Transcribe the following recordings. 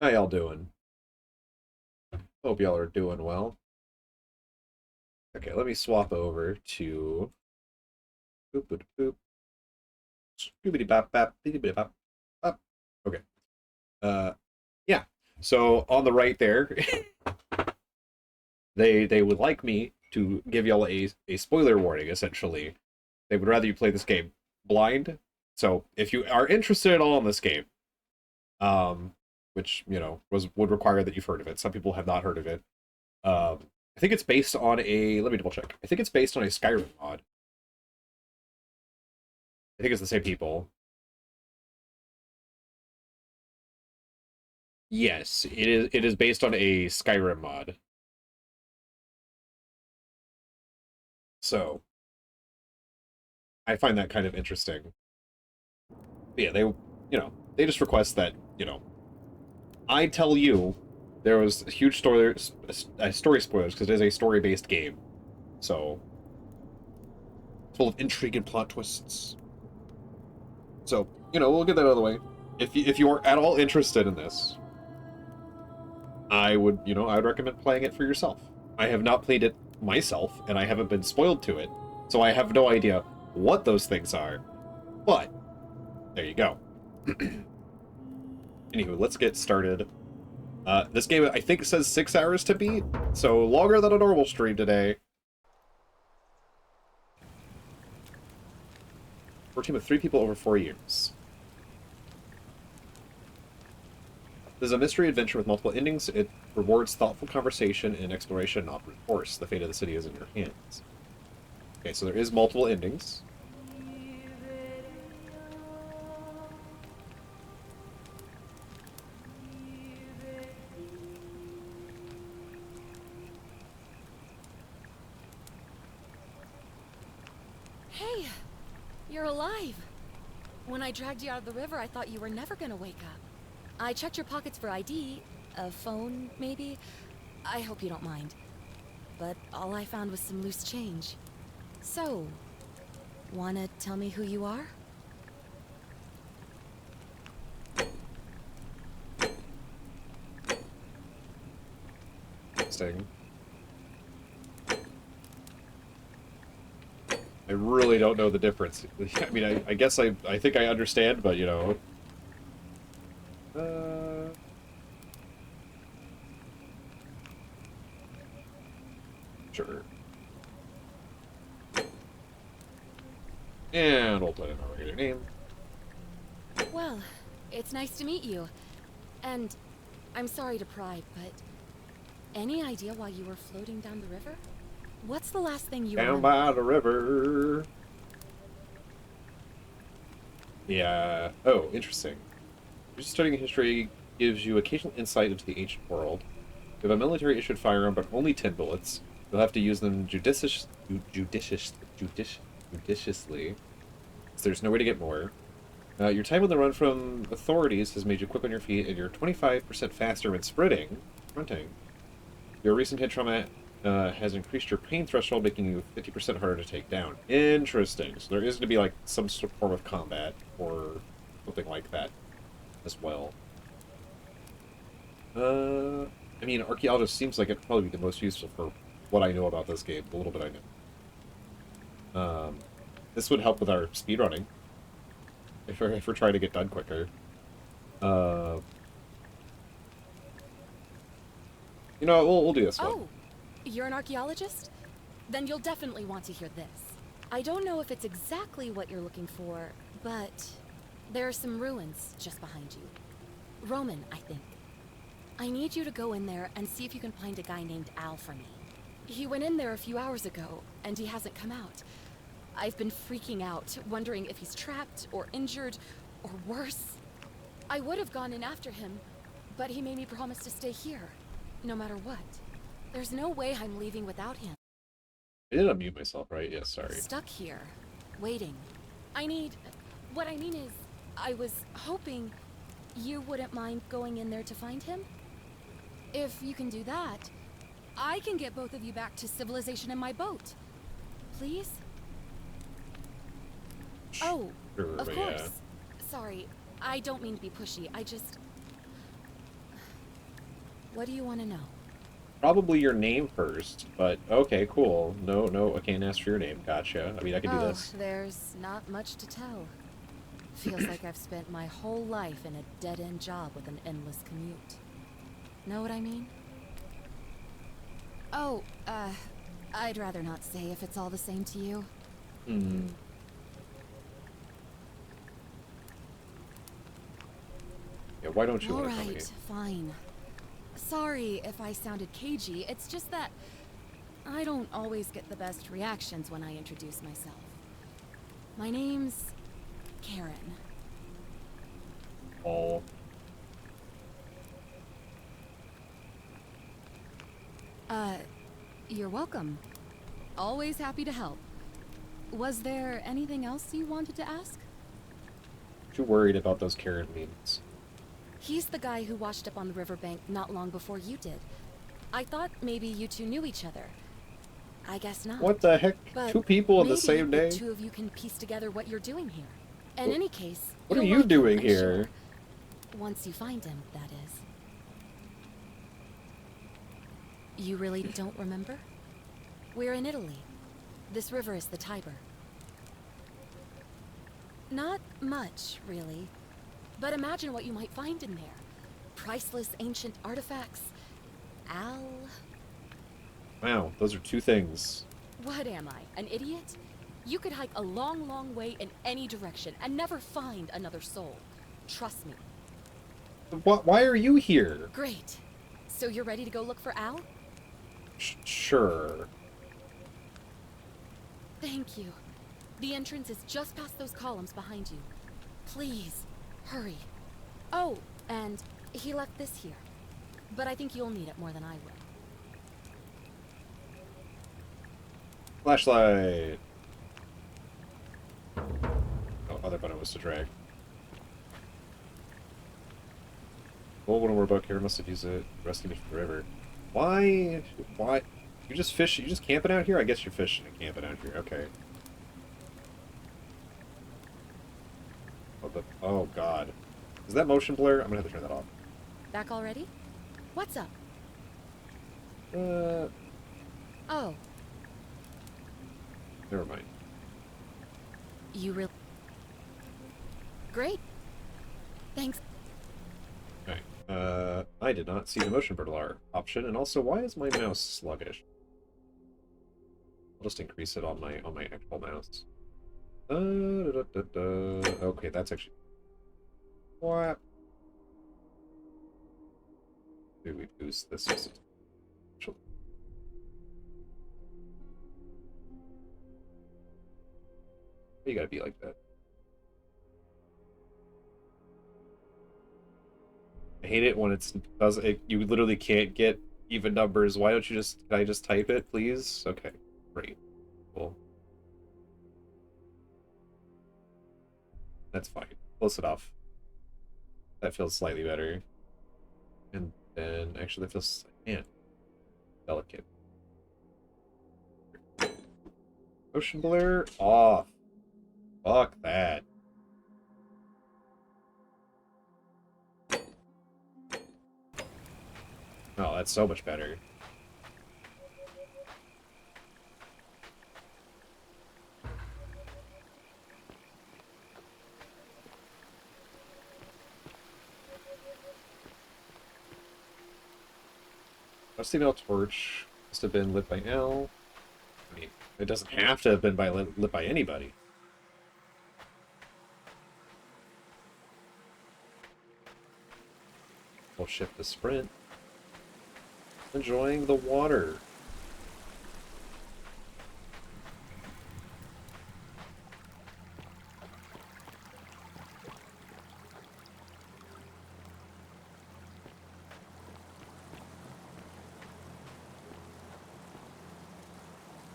How y'all doing? Hope y'all are doing well. Okay, let me swap over to boop boop boop. Scoobity bop bop bibbidi bop bop. Okay. Uh yeah. So on the right there, they would like me to give y'all a spoiler warning, essentially. They would rather you play this game blind. So if you are interested at all in this game, um, which, would require that you've heard of it. Some people have not heard of it. I think it's based on a. Let me double check. I think it's based on a Skyrim mod. I think it's the same people. Yes, it is. It is based on a Skyrim mod. So I find that kind of interesting. But yeah, they just request that I tell you there was huge story spoilers because it is a story-based game. So it's full of intrigue and plot twists. So we'll get that out of the way. If you are at all interested in this, I would recommend playing it for yourself. I have not played it myself, and I haven't been spoiled to it, so I have no idea what those things are. But there you go. Anywho, let's get started. This game, I think, says 6 hours to beat, so longer than a normal stream today. We're a team of 3 people over 4 years. This is a mystery adventure with multiple endings. It rewards thoughtful conversation and exploration, not brute force. The fate of the city is in your hands. Okay, so there is multiple endings. Hey, you're alive. When I dragged you out of the river, I thought you were never gonna wake up. I checked your pockets for ID, a phone, maybe. I hope you don't mind. But all I found was some loose change. So, wanna tell me who you are? Interesting. I really don't know the difference. I mean, I guess I think I understand, but sure. And we'll put in our regular name. Well, it's nice to meet you. And I'm sorry to pry, but any idea why you were floating down the river? What's the last thing you Down remember? by the river. Yeah. Oh, interesting. Just studying history gives you occasional insight into the ancient world. You have a military-issued firearm, but only 10 bullets. You'll have to use them judiciously, so there's no way to get more. Your time on the run from authorities has made you quick on your feet, and you're 25% faster when sprinting. Your recent head trauma has increased your pain threshold, making you 50% harder to take down. Interesting. So there is going to be like some sort of form of combat or something like that as well. I mean, archaeologist seems like it'd probably be the most useful for what I know about this game, the little bit I know. This would help with our speedrunning if we're trying to get done quicker. Uh, we'll do this one. Oh, you're an archaeologist? Then you'll definitely want to hear this. I don't know if it's exactly what you're looking for, but there are some ruins just behind you. Roman, I think. I need you to go in there and see if you can find a guy named Al for me. He went in there a few hours ago, and he hasn't come out. I've been freaking out, wondering if he's trapped or injured or worse. I would have gone in after him, but he made me promise to stay here, no matter what. There's no way I'm leaving without him. I did unmute myself, right? Yes, sorry. Stuck here, waiting. What I mean is, I was hoping you wouldn't mind going in there to find him. If you can do that, I can get both of you back to civilization in my boat. Please? Oh, Sure, of but course. yeah. Sorry, I don't mean to be pushy. I just... What do you want to know? Probably your name first, but okay, cool. No, no, I can't ask for your name. Gotcha. I mean, I can do Oh, this. there's not much to tell. Feels like I've spent my whole life in a dead-end job with an endless commute. Know what I mean? Oh, I'd rather not say if it's all the same to you. Hmm. Yeah, why don't you All want to tell me? right, fine. Sorry if I sounded cagey, it's just that I don't always get the best reactions when I introduce myself. My name's Karen. Oh, Uh, you're welcome. Always happy to help. Was there anything else you wanted to ask? too worried about those Karen memes. He's the guy who washed up on the riverbank not long before you did. I thought maybe you two knew each other. I guess not. What the heck? But Two people on the maybe same the day? two of you can piece together what you're doing here. In What- any case, What are you'll you like him, doing I'm here? sure. Once you find him, that is. You really don't remember? We're in Italy. This river is the Tiber. Not much, really. But imagine what you might find in there. Priceless ancient artifacts. Al... Wow, those are two things. What am I, an idiot? You could hike a long, long way in any direction and never find another soul. Trust me. Why are you here? Great. So you're ready to go look for Al? Sure. Thank you. The entrance is just past those columns behind you. Please, hurry. Oh, and he left this here. But I think you'll need it more than I will. Flashlight. Oh, other button was to drag. Well, when we're about here, must have used it. Resting me from the river. Why? Why? You just fish? You just camping out here? I guess you're fishing and camping out here. Okay. Oh God. Is that motion blur? I'm gonna have to turn that off. Back already? What's up? Oh, Never mind. you really... Great. Thanks. Okay. I did not see the motion blur option, and also, why is my mouse sluggish? I'll just increase it on my actual mouse. Okay, that's actually... What? Do we boost this? You gotta be like that. I hate it when you literally can't get even numbers. Why don't you can I just type it, please? Okay, great. Cool. That's fine. Close enough. That feels slightly better. And then, actually, that feels, man, delicate. Motion blur off. Fuck that. Oh, that's so much better. Rusty nail torch must have been lit by Al. I mean, it doesn't have to have been lit by anybody. We'll shift the sprint. Enjoying the water.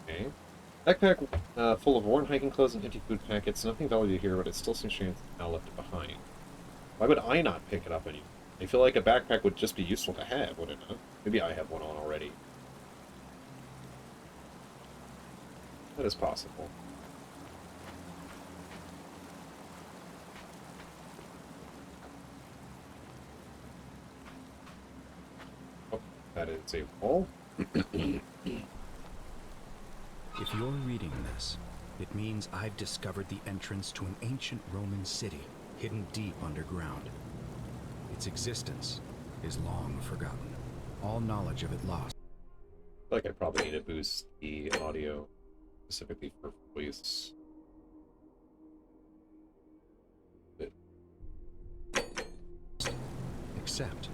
Okay. Backpack full of worn hiking clothes and empty food packets. Nothing valuable here, but it still seems strange Al left it behind. Why would I not pick it up anymore? I feel like a backpack would just be useful to have, would it not? Maybe I have one on already. That is possible. Oh, that is a wall. If you're reading this, it means I've discovered the entrance to an ancient Roman city hidden deep underground. Its existence is long forgotten, all knowledge of it lost. I feel like I probably need to boost the audio specifically for voice. Except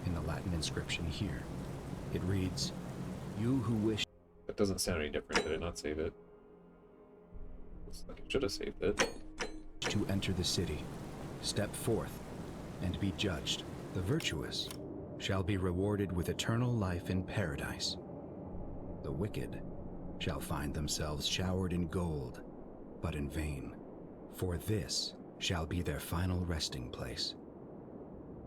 in the Latin inscription here. It reads, "You who wish..." That doesn't sound any different. Did it not save it? Looks like it should have saved it. To enter the city, step forth and be judged. The virtuous shall be rewarded with eternal life in paradise. The wicked shall find themselves showered in gold, but in vain, for this shall be their final resting place.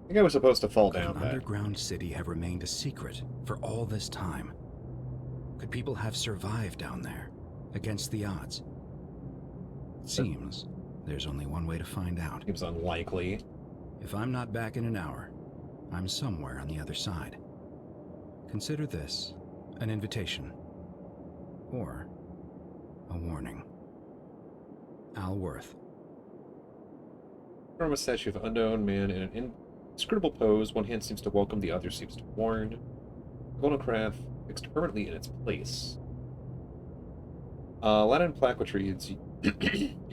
I think I was supposed to fall Could down an that. underground city have remained a secret for all this time? Could people have survived down there, against the odds? It seems there's only one way to find out. Seems unlikely. If I'm not back in an hour, I'm somewhere on the other side. Consider this an invitation, or a warning. Al Worth. From a statue of an unknown man in an inscrutable pose, one hand seems to welcome, the other seems to warn. The golden craft fixed permanently in its place. Latin plaque which reads, "You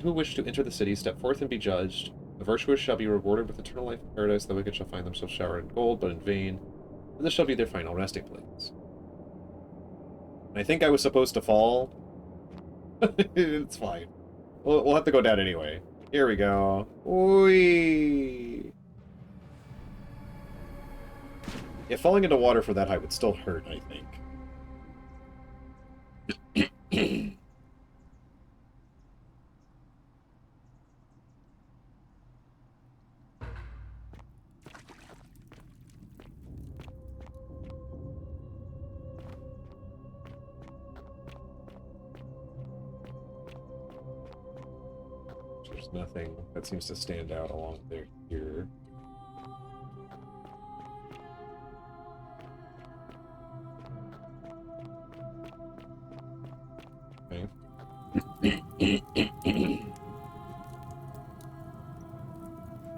who wish to enter the city, step forth and be judged. The virtuous shall be rewarded with eternal life in paradise. The wicked shall find themselves showered in gold, but in vain. And this shall be their final resting place." And I think I was supposed to fall. It's fine. We'll have to go down anyway. Here we go. Whee! Yeah, falling into water for that height would still hurt, I think. There's nothing that seems to stand out along there here. Okay.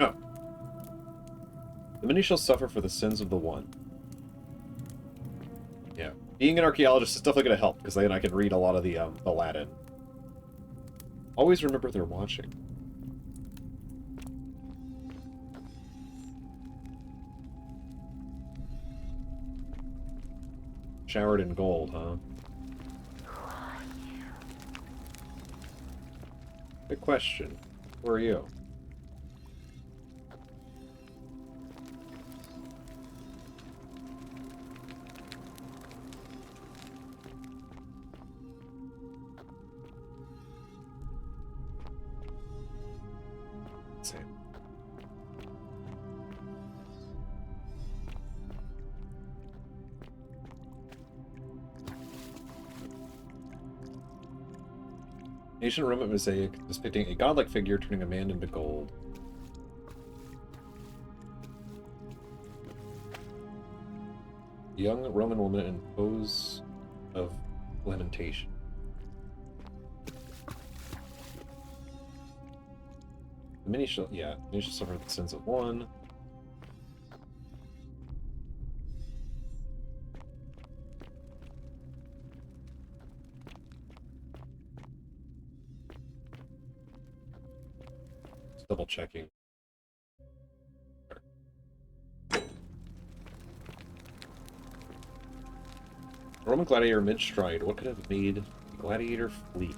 Oh. The many shall suffer for the sins of the one. Yeah. Being an archaeologist is definitely going to help, because then I can read a lot of the Latin. Always remember they're watching. Showered in gold, huh? Good question. Who are you? Let's see. Ancient Roman mosaic depicting a godlike figure turning a man into gold. A young Roman woman in pose of lamentation. The many shall, many shall suffer the sins of one. Just double checking. A Roman gladiator mid-stride. What could have made the gladiator flee?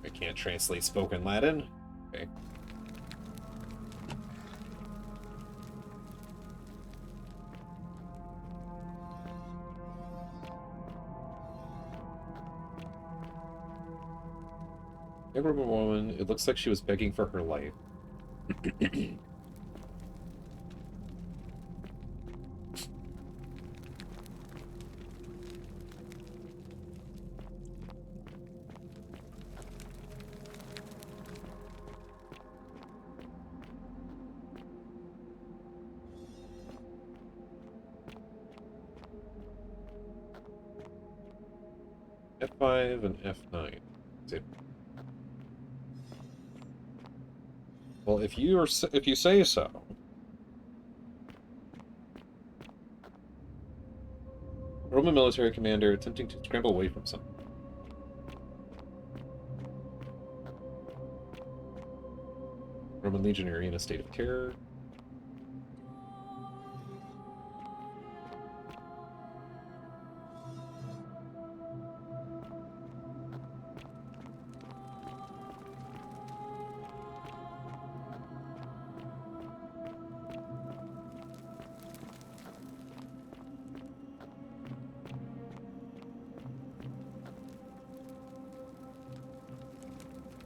I can't translate spoken Latin. Okay. A Roman woman, it looks like she was begging for her life. F5 and F9. See. Well, if you say so. Roman military commander attempting to scramble away from something. Roman legionary in a state of terror.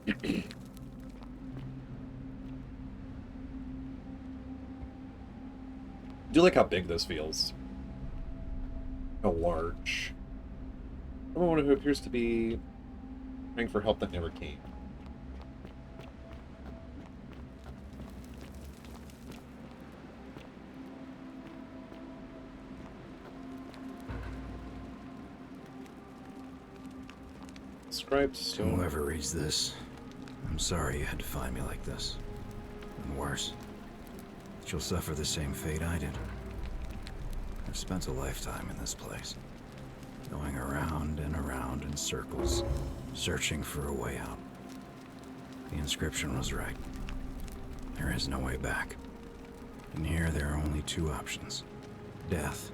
I do like how big this feels. How large. Someone who appears to be praying for help that never came. Scribed To stone. whoever reads this, I'm sorry you had to find me like this. And worse, that you'll suffer the same fate I did. I've spent a lifetime in this place, going around and around in circles, searching for a way out. The inscription was right. There is no way back. And here there are only two options. Death,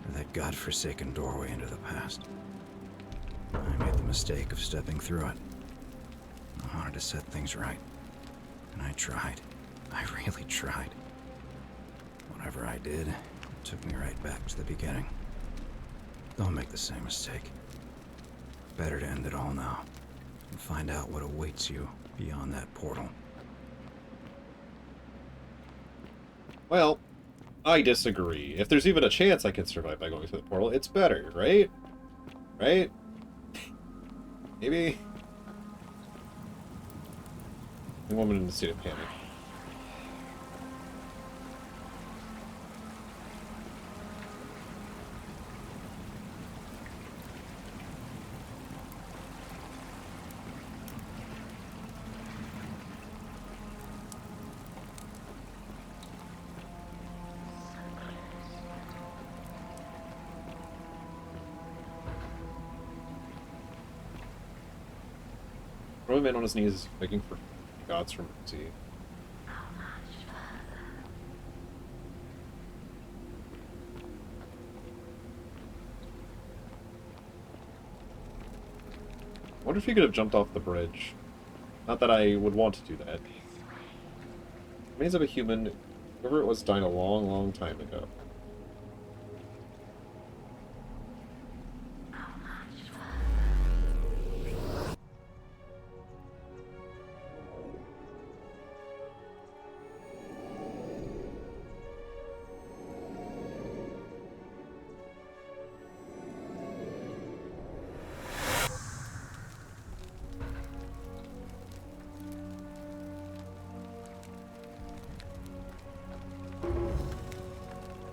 or that godforsaken doorway into the past. I made the mistake of stepping through it. I wanted to set things right. And I tried. I really tried. Whatever I did, it took me right back to the beginning. Don't make the same mistake. Better to end it all now, and find out what awaits you beyond that portal. Well, I disagree. If there's even a chance I can survive by going through the portal, it's better, right? Right? Maybe? The woman in the state of panic. Roman man on his knees begging for gods for mercy. I wonder if he could have jumped off the bridge. Not that I would want to do that. Remains of a human, whoever it was, died a long, long time ago.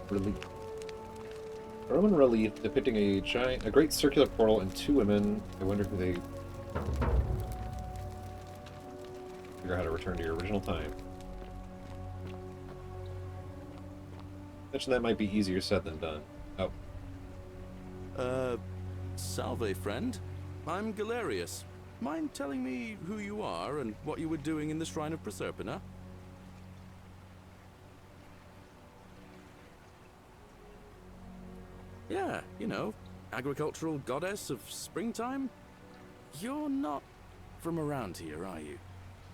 Relief. A Roman relief depicting a great circular portal and two women. I wonder who they... Figure out how to return to your original time. Mention that might be easier said than done. Oh. Salve, friend. I'm Galerius. Mind telling me who you are and what you were doing in the Shrine of Proserpina? Yeah, you know, agricultural goddess of springtime? You're not from around here, are you?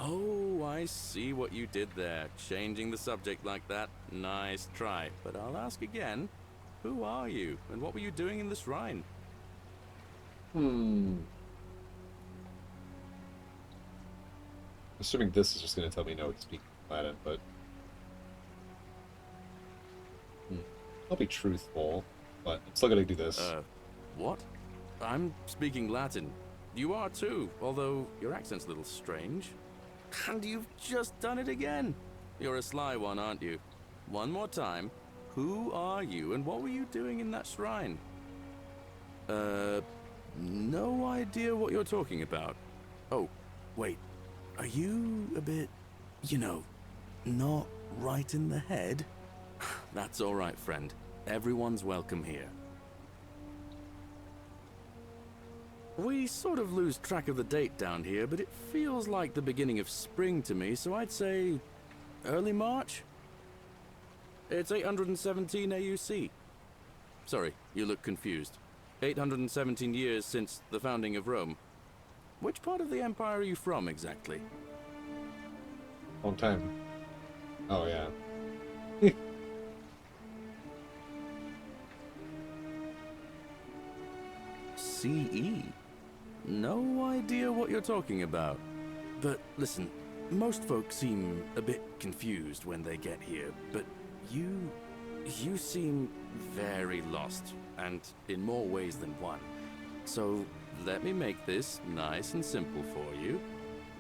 Oh, I see what you did there. Changing the subject like that. Nice try. But I'll ask again. Who are you, and what were you doing in the shrine? Assuming this is just going to tell me no to speak Latin, but... I'll be truthful, but I'm still going to do this. What? I'm speaking Latin. You are too, although your accent's a little strange. And you've just done it again. You're a sly one, aren't you? One more time. Who are you, and what were you doing in that shrine? no idea what you're talking about. Oh, wait. Are you a bit, you know, not right in the head? That's all right, friend. Everyone's welcome here. We sort of lose track of the date down here, but it feels like the beginning of spring to me, so I'd say early March? It's 817 AUC. Sorry, you look confused. 817 years since the founding of Rome. Which part of the Empire are you from, exactly? Long time. Oh, yeah. CE? No idea what you're talking about. But listen, most folks seem a bit confused when they get here, but you seem very lost, and in more ways than one. So let me make this nice and simple for you.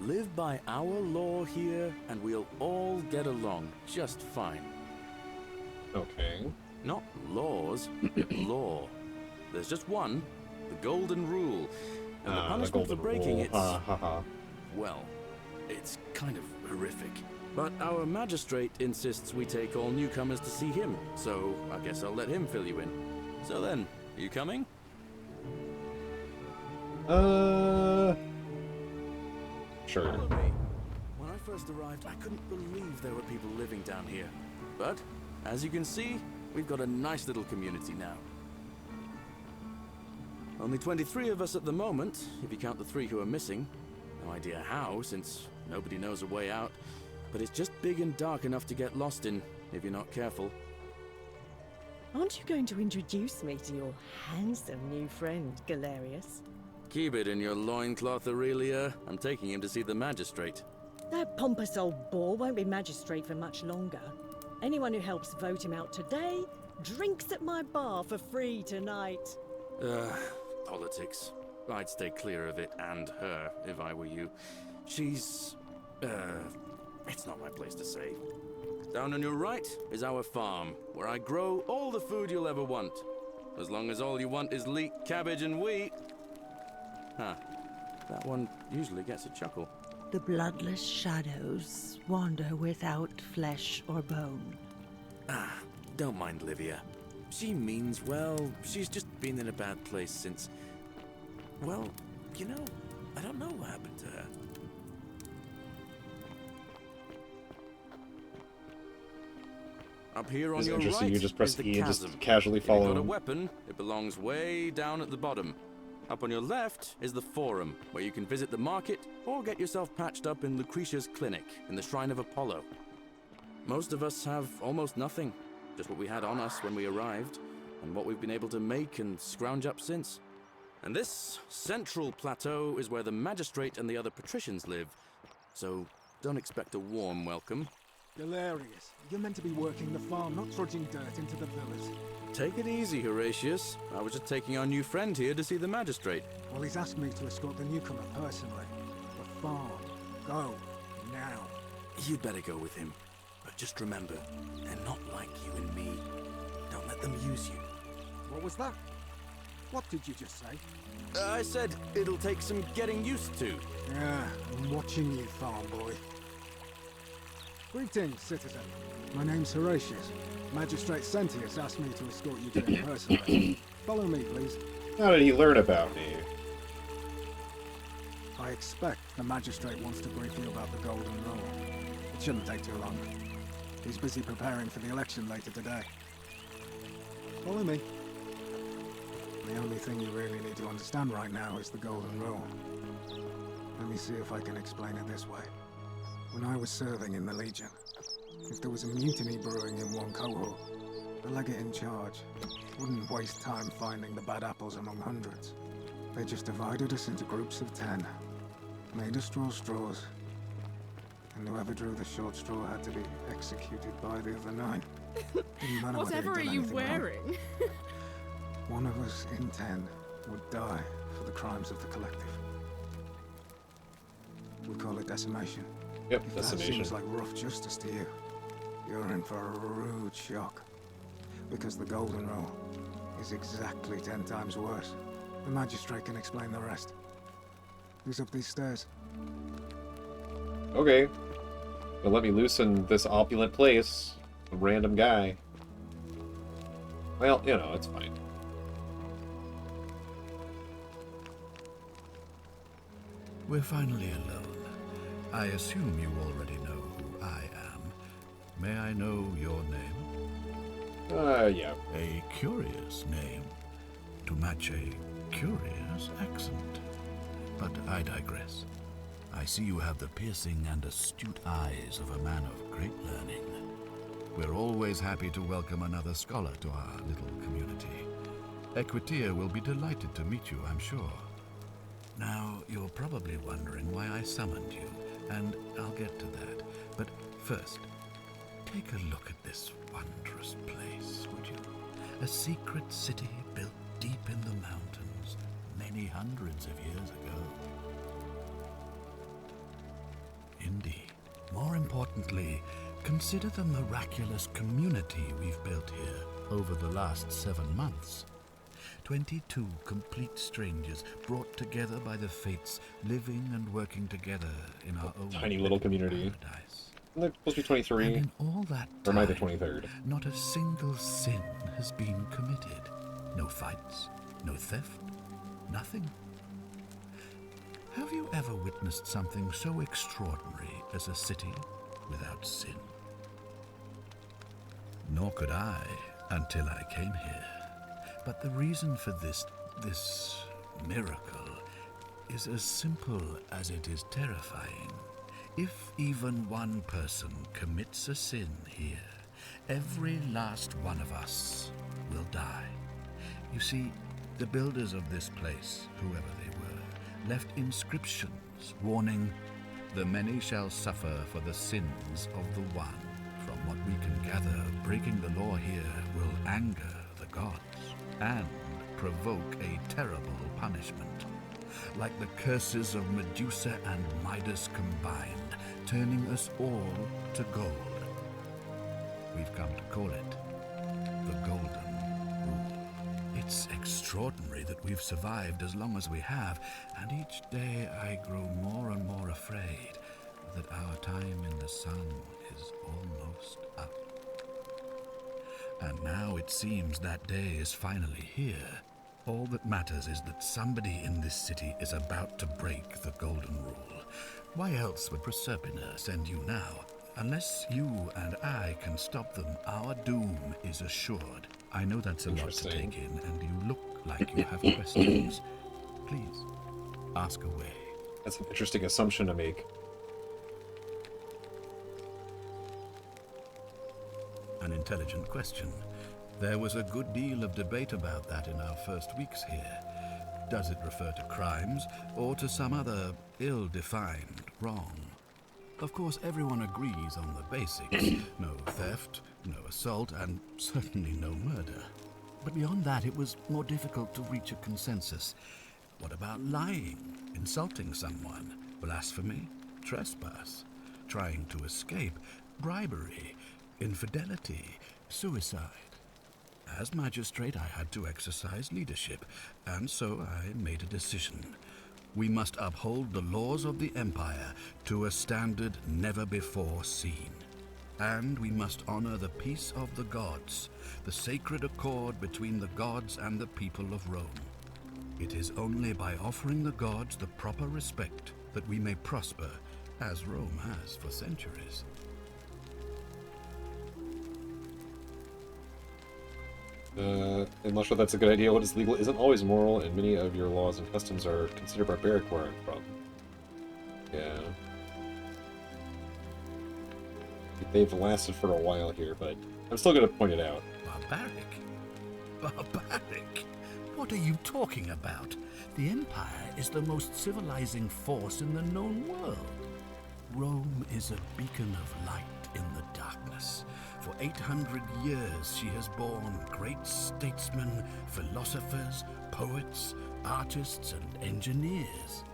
Live by our law here, and we'll all get along just fine. Okay. Not laws, law. There's just one, the Golden Rule. And the The punishment golden for breaking rule. it's, Ha ha ha. well, it's kind of horrific. But our magistrate insists we take all newcomers to see him, so I guess I'll let him fill you in. So then, you coming? Sure. Follow me. When I first arrived, I couldn't believe there were people living down here. But, as you can see, we've got a nice little community now. Only 23 of us at the moment, if you count the 3 who are missing. No idea how, since nobody knows a way out. But it's just big and dark enough to get lost in, if you're not careful. Aren't you going to introduce me to your handsome new friend, Galerius? Keep it in your loincloth, Aurelia. I'm taking him to see the magistrate. That pompous old bore won't be magistrate for much longer. Anyone who helps vote him out today drinks at my bar for free tonight. Politics. I'd stay clear of it, and her, if I were you. She's... it's not my place to say. Down on your right is our farm, where I grow all the food you'll ever want. As long as all you want is leek, cabbage, and wheat. Huh. That one usually gets a chuckle. The bloodless shadows wander without flesh or bone. Ah, don't mind Livia. She means well. She's just been in a bad place since... Well, you know, I don't know what happened to her. Up here on It's your interesting. right You just press is the E and chasm. just casually If you've follow got a him. weapon, it belongs way down at the bottom. Up on your left is the Forum, where you can visit the market or get yourself patched up in Lucretia's clinic in the Shrine of Apollo. Most of us have almost nothing, just what we had on us when we arrived, and what we've been able to make and scrounge up since. And this central plateau is where the magistrate and the other patricians live, so don't expect a warm welcome. Galerius, you're meant to be working the farm, not trudging dirt into the villas. Take it easy, Horatius. I was just taking our new friend here to see the magistrate. Well, he's asked me to escort the newcomer personally. The farm. Go. Now. You'd better go with him. But just remember, they're not like you and me. Don't let them use you. What was that? What did you just say? I said it'll take some getting used to. Yeah, I'm watching you, farm boy. Greetings, citizen. My name's Horatius. Magistrate Sentius asked me to escort you to him personally. Follow me, please. How did he learn about me? I expect the magistrate wants to brief you about the Golden Rule. It shouldn't take too long. He's busy preparing for the election later today. Follow me. The only thing you really need to understand right now is the Golden Rule. Let me see if I can explain it this way. When I was serving in the Legion, if there was a mutiny brewing in one cohort, the legate in charge wouldn't waste time finding the bad apples among hundreds. They just divided us into groups of 10, made us draw straws, and whoever drew the short straw had to be executed by the other 9. Didn't matter whether Whatever are he'd done you anything wrong. wearing? One of us in 10 would die for the crimes of the collective. We call it decimation. Yep, If that decimation. seems like rough justice to you, you're in for a rude shock. Because the Golden Rule is exactly 10 times worse. The magistrate can explain the rest. Who's up these stairs? Okay. But let me loosen this opulent place. A random guy. Well, you know, it's fine. We're finally alone. I assume you already know who I am. May I know your name? Yeah. A curious name, to match a curious accent. But I digress. I see you have the piercing and astute eyes of a man of great learning. We're always happy to welcome another scholar to our little community. Equitia will be delighted to meet you, I'm sure. Now, you're probably wondering why I summoned you, and I'll get to that. But first, take a look at this wondrous place, would you? A secret city built deep in the mountains, many hundreds of years ago. Indeed. More importantly, consider the miraculous community we've built here over the last 7 months. 22 complete strangers brought together by the fates, living and working together in our own Tiny little community. paradise. They're supposed to be 23. And in all that Or am I the time, 23rd? not a single sin has been committed. No fights, no theft, nothing. Have you ever witnessed something so extraordinary as a city without sin? Nor could I until I came here. But the reason for this miracle is as simple as it is terrifying. If even one person commits a sin here, every last one of us will die. You see, the builders of this place, whoever they were, left inscriptions warning, "The many shall suffer for the sins of the one." From what we can gather, breaking the law here will anger the gods and provoke a terrible punishment. Like the curses of Medusa and Midas combined, turning us all to gold. We've come to call it the Golden Rule. It's extraordinary that we've survived as long as we have, and each day I grow more and more afraid that our time in the sun is almost up. And now it seems that day is finally here. All that matters is that somebody in this city is about to break the Golden Rule. Why else would Proserpina send you now? Unless you and I can stop them, our doom is assured. I know that's a lot to Interesting. take in, and you look like you have questions. Please, ask away. That's an interesting assumption to make. An intelligent question. There was a good deal of debate about that in our first weeks here. Does it refer to crimes or to some other ill-defined wrong? Of course, everyone agrees on the basics. No theft, no assault, and certainly no murder. But beyond that, it was more difficult to reach a consensus. What about lying, insulting someone, blasphemy, trespass, trying to escape, bribery, infidelity, suicide? As magistrate, I had to exercise leadership, and so I made a decision. We must uphold the laws of the Empire to a standard never before seen. And we must honor the peace of the gods, the sacred accord between the gods and the people of Rome. It is only by offering the gods the proper respect that we may prosper, as Rome has for centuries. I'm not sure that's a good idea. What is legal isn't always moral, and many of your laws and customs are considered barbaric where I'm from. Yeah. They've lasted for a while here, but I'm still going to point it out. Barbaric? Barbaric? What are you talking about? The Empire is the most civilizing force in the known world. Rome is a beacon of light in the darkness. For 800 years she has borne great statesmen, philosophers, poets, artists, and engineers.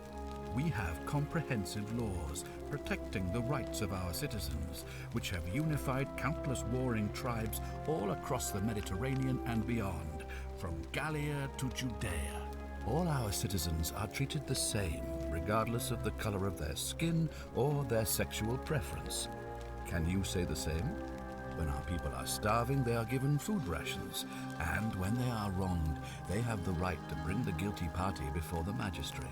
We have comprehensive laws protecting the rights of our citizens, which have unified countless warring tribes all across the Mediterranean and beyond, from Gallia to Judea. All our citizens are treated the same, regardless of the color of their skin or their sexual preference. Can you say the same? When our people are starving, they are given food rations, and when they are wronged, they have the right to bring the guilty party before the magistrate.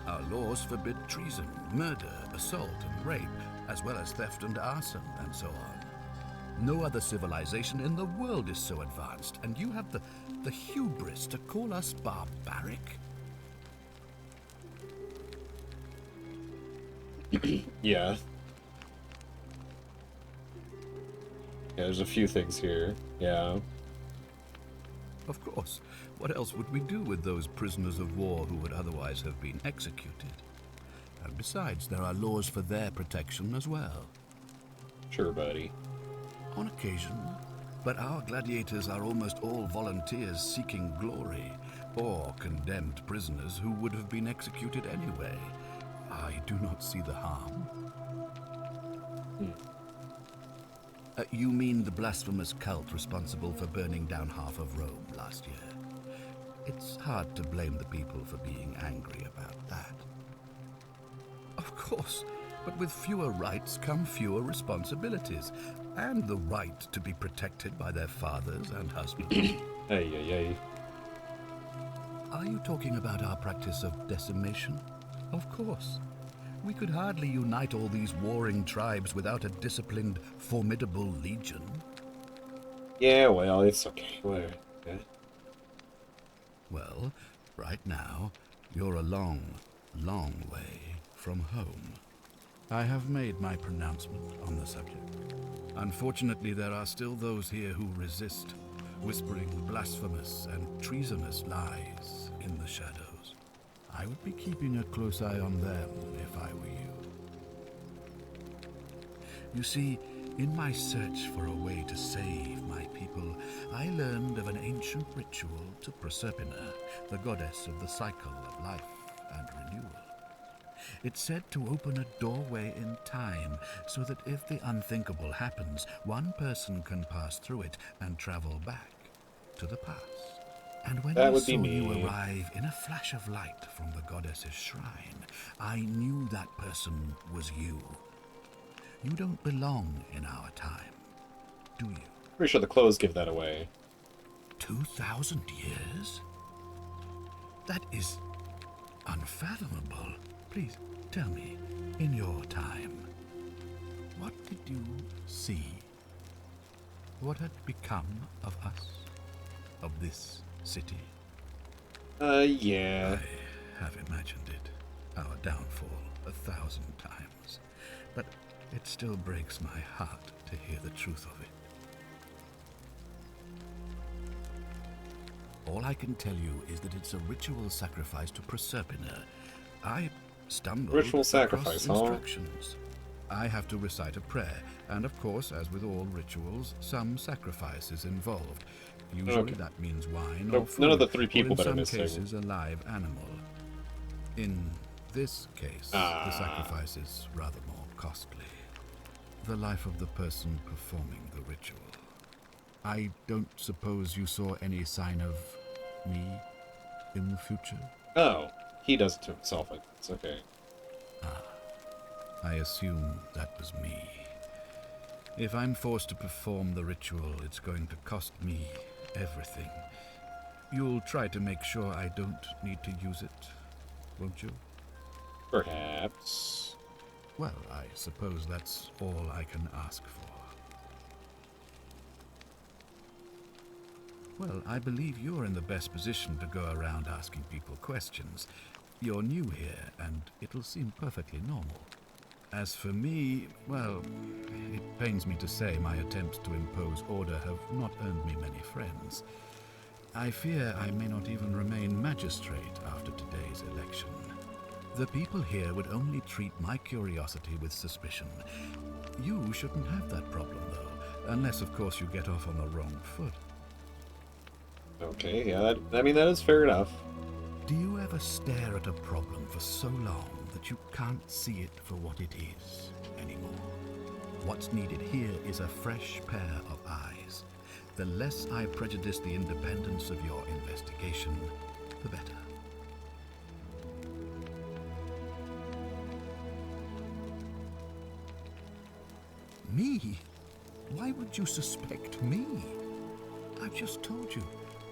Our laws forbid treason, murder, assault, and rape, as well as theft and arson, and so on. No other civilization in the world is so advanced, and you have the hubris to call us barbaric? Yeah. Yeah, there's a few things here. Yeah. Of course. What else would we do with those prisoners of war who would otherwise have been executed? And besides, there are laws for their protection as well. Sure, buddy. On occasion, but our gladiators are almost all volunteers seeking glory, or condemned prisoners who would have been executed anyway. I do not see the harm. You mean the blasphemous cult responsible for burning down half of Rome last year? It's hard to blame the people for being angry about that. Of course, but with fewer rights come fewer responsibilities, and the right to be protected by their fathers and husbands. Hey. Are you talking about our practice of decimation? Of course. We could hardly unite all these warring tribes without a disciplined, formidable legion. Yeah, well, it's okay. Whatever. Okay. Well, right now, you're a long, long way from home. I have made my pronouncement on the subject. Unfortunately, there are still those here who resist, whispering blasphemous and treasonous lies in the shadows. I would be keeping a close eye on them if I were you. You see, in my search for a way to save my people, I learned of an ancient ritual to Proserpina, the goddess of the cycle of life and renewal. It's said to open a doorway in time, so that if the unthinkable happens, one person can pass through it and travel back to the past. And when I saw you arrive in a flash of light from the goddess's shrine, I knew that person was you. You don't belong in our time, do you? Pretty sure the clothes give that away. 2,000 years? That is unfathomable. Please, tell me, in your time, what did you see? What had become of us? Of this city? Yeah. I have imagined it. Our downfall 1,000 times. But it still breaks my heart to hear the truth of it. All I can tell you is that it's a ritual sacrifice to Proserpina. I stumbled Ritual sacrifice, across instructions. I have to recite a prayer, and of course, as with all rituals, some sacrifice is involved. Usually that means wine or food, none of the three people or that are in missing. some cases a live animal. In this case, the sacrifice is rather more costly. The life of the person performing the ritual. I don't suppose you saw any sign of me in the future? Oh, he does it to himself. It's okay. I assume that was me. If I'm forced to perform the ritual, it's going to cost me everything. You'll try to make sure I don't need to use it, won't you? Perhaps. Well, I suppose that's all I can ask for. Well, I believe you're in the best position to go around asking people questions. You're new here, and it'll seem perfectly normal. As for me, well, it pains me to say my attempts to impose order have not earned me many friends. I fear I may not even remain magistrate after today's election. The people here would only treat my curiosity with suspicion. You shouldn't have that problem, though, unless, of course, you get off on the wrong foot. Okay, yeah, that is fair enough. Do you ever stare at a problem for so long that you can't see it for what it is anymore? What's needed here is a fresh pair of eyes. The less I prejudice the independence of your investigation, the better. could you suspect me? I've just told you,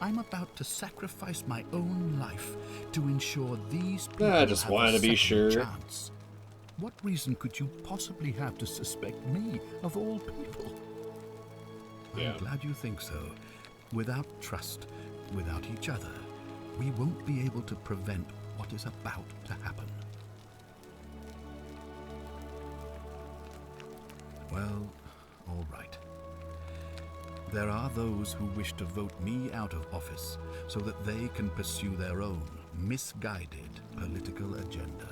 I'm about to sacrifice my own life to ensure these people I just have wanted a to be second sure. chance. What reason could you possibly have to suspect me, of all people? Yeah. I'm glad you think so. Without trust, without each other, we won't be able to prevent what is about to happen. Well, all right. There are those who wish to vote me out of office so that they can pursue their own misguided political agenda.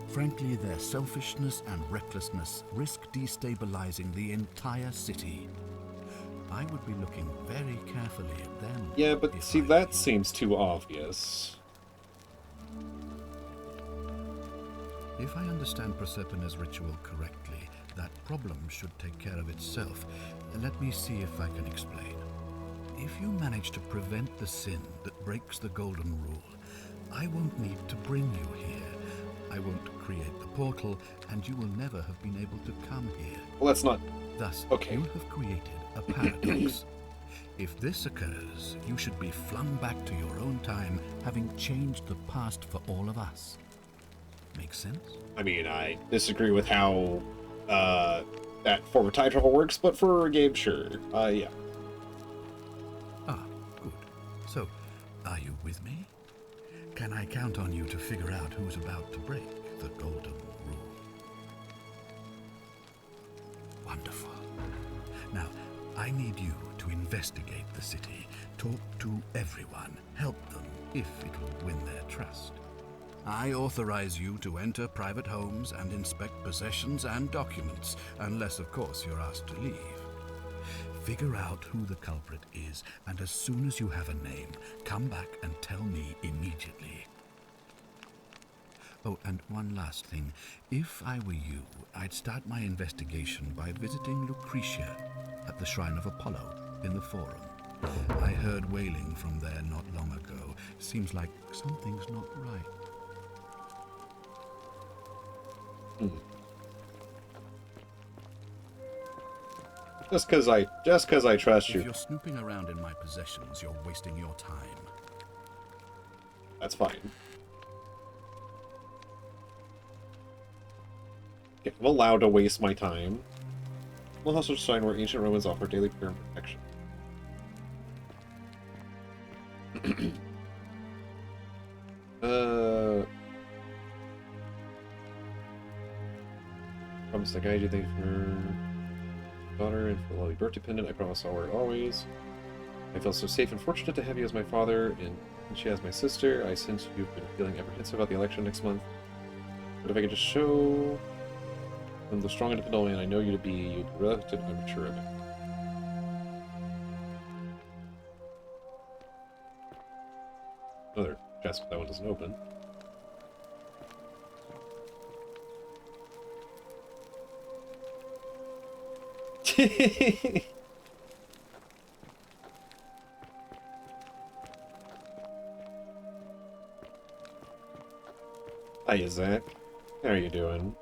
Frankly, their selfishness and recklessness risk destabilizing the entire city. I would be looking very carefully at them. Yeah, but if see, I that were you. seems too obvious. If I understand Proserpina's ritual correctly, that problem should take care of itself. Let me see if I can explain. If you manage to prevent the sin that breaks the Golden Rule, I won't need to bring you here. I won't create the portal, and you will never have been able to come here. Well, that's not... Thus, Okay. you have created a paradox. If this occurs, you should be flung back to your own time, having changed the past for all of us. Make sense? I mean, I disagree with how that form of time travel works, but for a game, sure. Yeah. Ah, good. So, are you with me? Can I count on you to figure out who's about to break the Golden Rule? Wonderful. Now, I need you to investigate the city, talk to everyone, help them if it will win their trust. I authorize you to enter private homes and inspect possessions and documents, unless, of course, you're asked to leave. Figure out who the culprit is, and as soon as you have a name, come back and tell me immediately. Oh, and one last thing. If I were you, I'd start my investigation by visiting Lucretia at the Shrine of Apollo in the Forum. I heard wailing from there not long ago. Seems like something's not right. Just because I trust If you, you're snooping around in my possessions, you're wasting your time. that's fine. Okay, I'm allowed to waste my time. We'll also sign where ancient Romans offer daily prayer and protection. Promise to guide you. Thank you for daughter and for the lovely birth dependent. I promise I'll wear it always. I feel so safe and fortunate to have you as my father, and she as my sister. I sense you've been feeling apprehensive about the election next month. But if I could just show them the strong and independent man I know you to be, you'd be relatively mature of it. Another chest, but that one doesn't open. Hiya, Zach. How are you doing?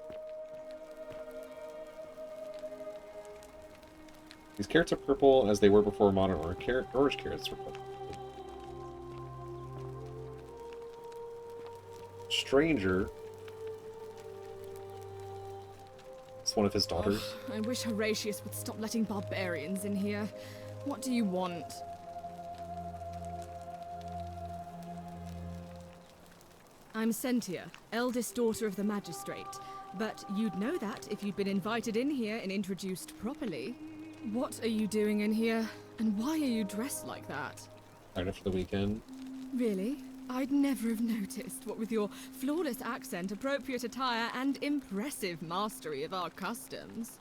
These carrots are purple as they were before modern orange carrots were purple. Stranger. It's one of his daughters. Ugh, I wish Horatius would stop letting barbarians in here. What do you want? I'm Sentia, eldest daughter of the magistrate. But you'd know that if you'd been invited in here and introduced properly. What are you doing in here? And why are you dressed like that? Tired for the weekend. Really? I'd never have noticed, what with your flawless accent, appropriate attire, and impressive mastery of our customs.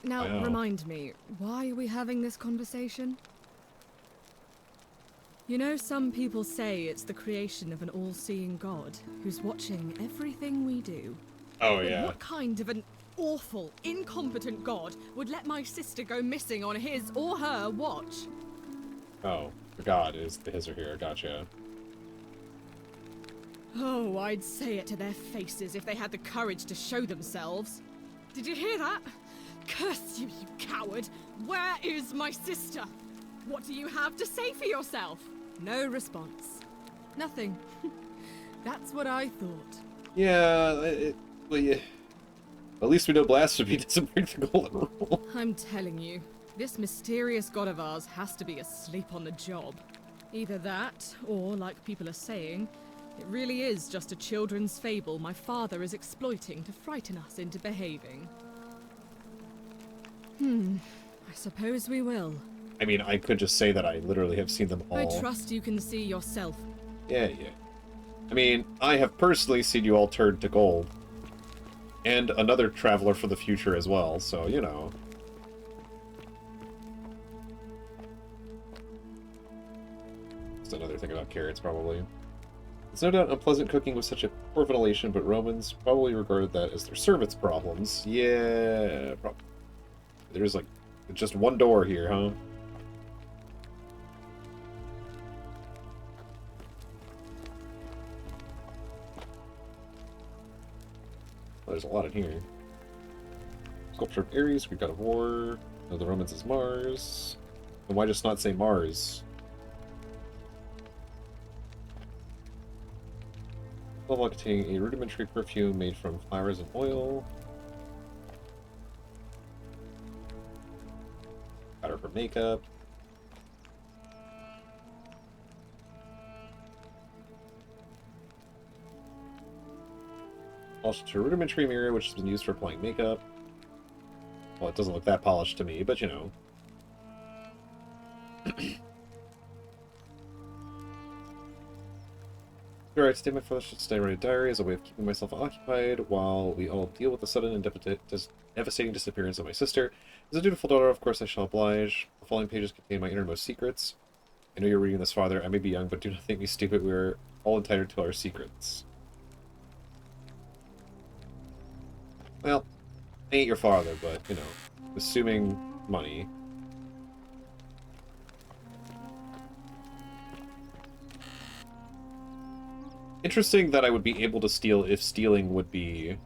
Now, Wow. remind me, why are we having this conversation? You know, some people say it's the creation of an all-seeing god who's watching everything we do. Oh, But yeah. what kind of an awful, incompetent god would let my sister go missing on his or her watch? Oh, the god is the his or her. Gotcha. Oh, I'd say it to their faces if they had the courage to show themselves. Did you hear that? Curse you, you coward! Where is my sister? What do you have to say for yourself? No response. Nothing. That's what I thought. Yeah, well, yeah. At least we know blasphemy doesn't break the golden rule. I'm telling you, this mysterious god of ours has to be asleep on the job. Either that, or, like people are saying, it really is just a children's fable my father is exploiting to frighten us into behaving. I suppose we will. I mean, I could just say that I literally have seen them all. I trust you can see yourself. Yeah. I mean, I have personally seen you all turned to gold. And another traveler for the future as well, so, you know. That's another thing about carrots, probably. It's no doubt unpleasant cooking with such a poor ventilation, but Romans probably regarded that as their servants' problems. Yeah, probably. There's, like, just one door here, huh? There's a lot in here. Sculpture of Ares, Greek god of war. No, the Romans is Mars. And why just not say Mars? Level containing a rudimentary perfume made from flowers and oil. Powder for makeup. Polished to a rudimentary mirror, which has been used for applying makeup. Well, it doesn't look that polished to me, but you know. Alright, today my father should stay write a diary as a way of keeping myself occupied while we all deal with the sudden and devastating disappearance of my sister. As a dutiful daughter, of course I shall oblige. The following pages contain my innermost secrets. I know you're reading this, Father. I may be young, but do not think me stupid. We are all entitled to our secrets. Well, I ain't your father, but, you know, assuming money. Interesting that I would be able to steal if stealing would be...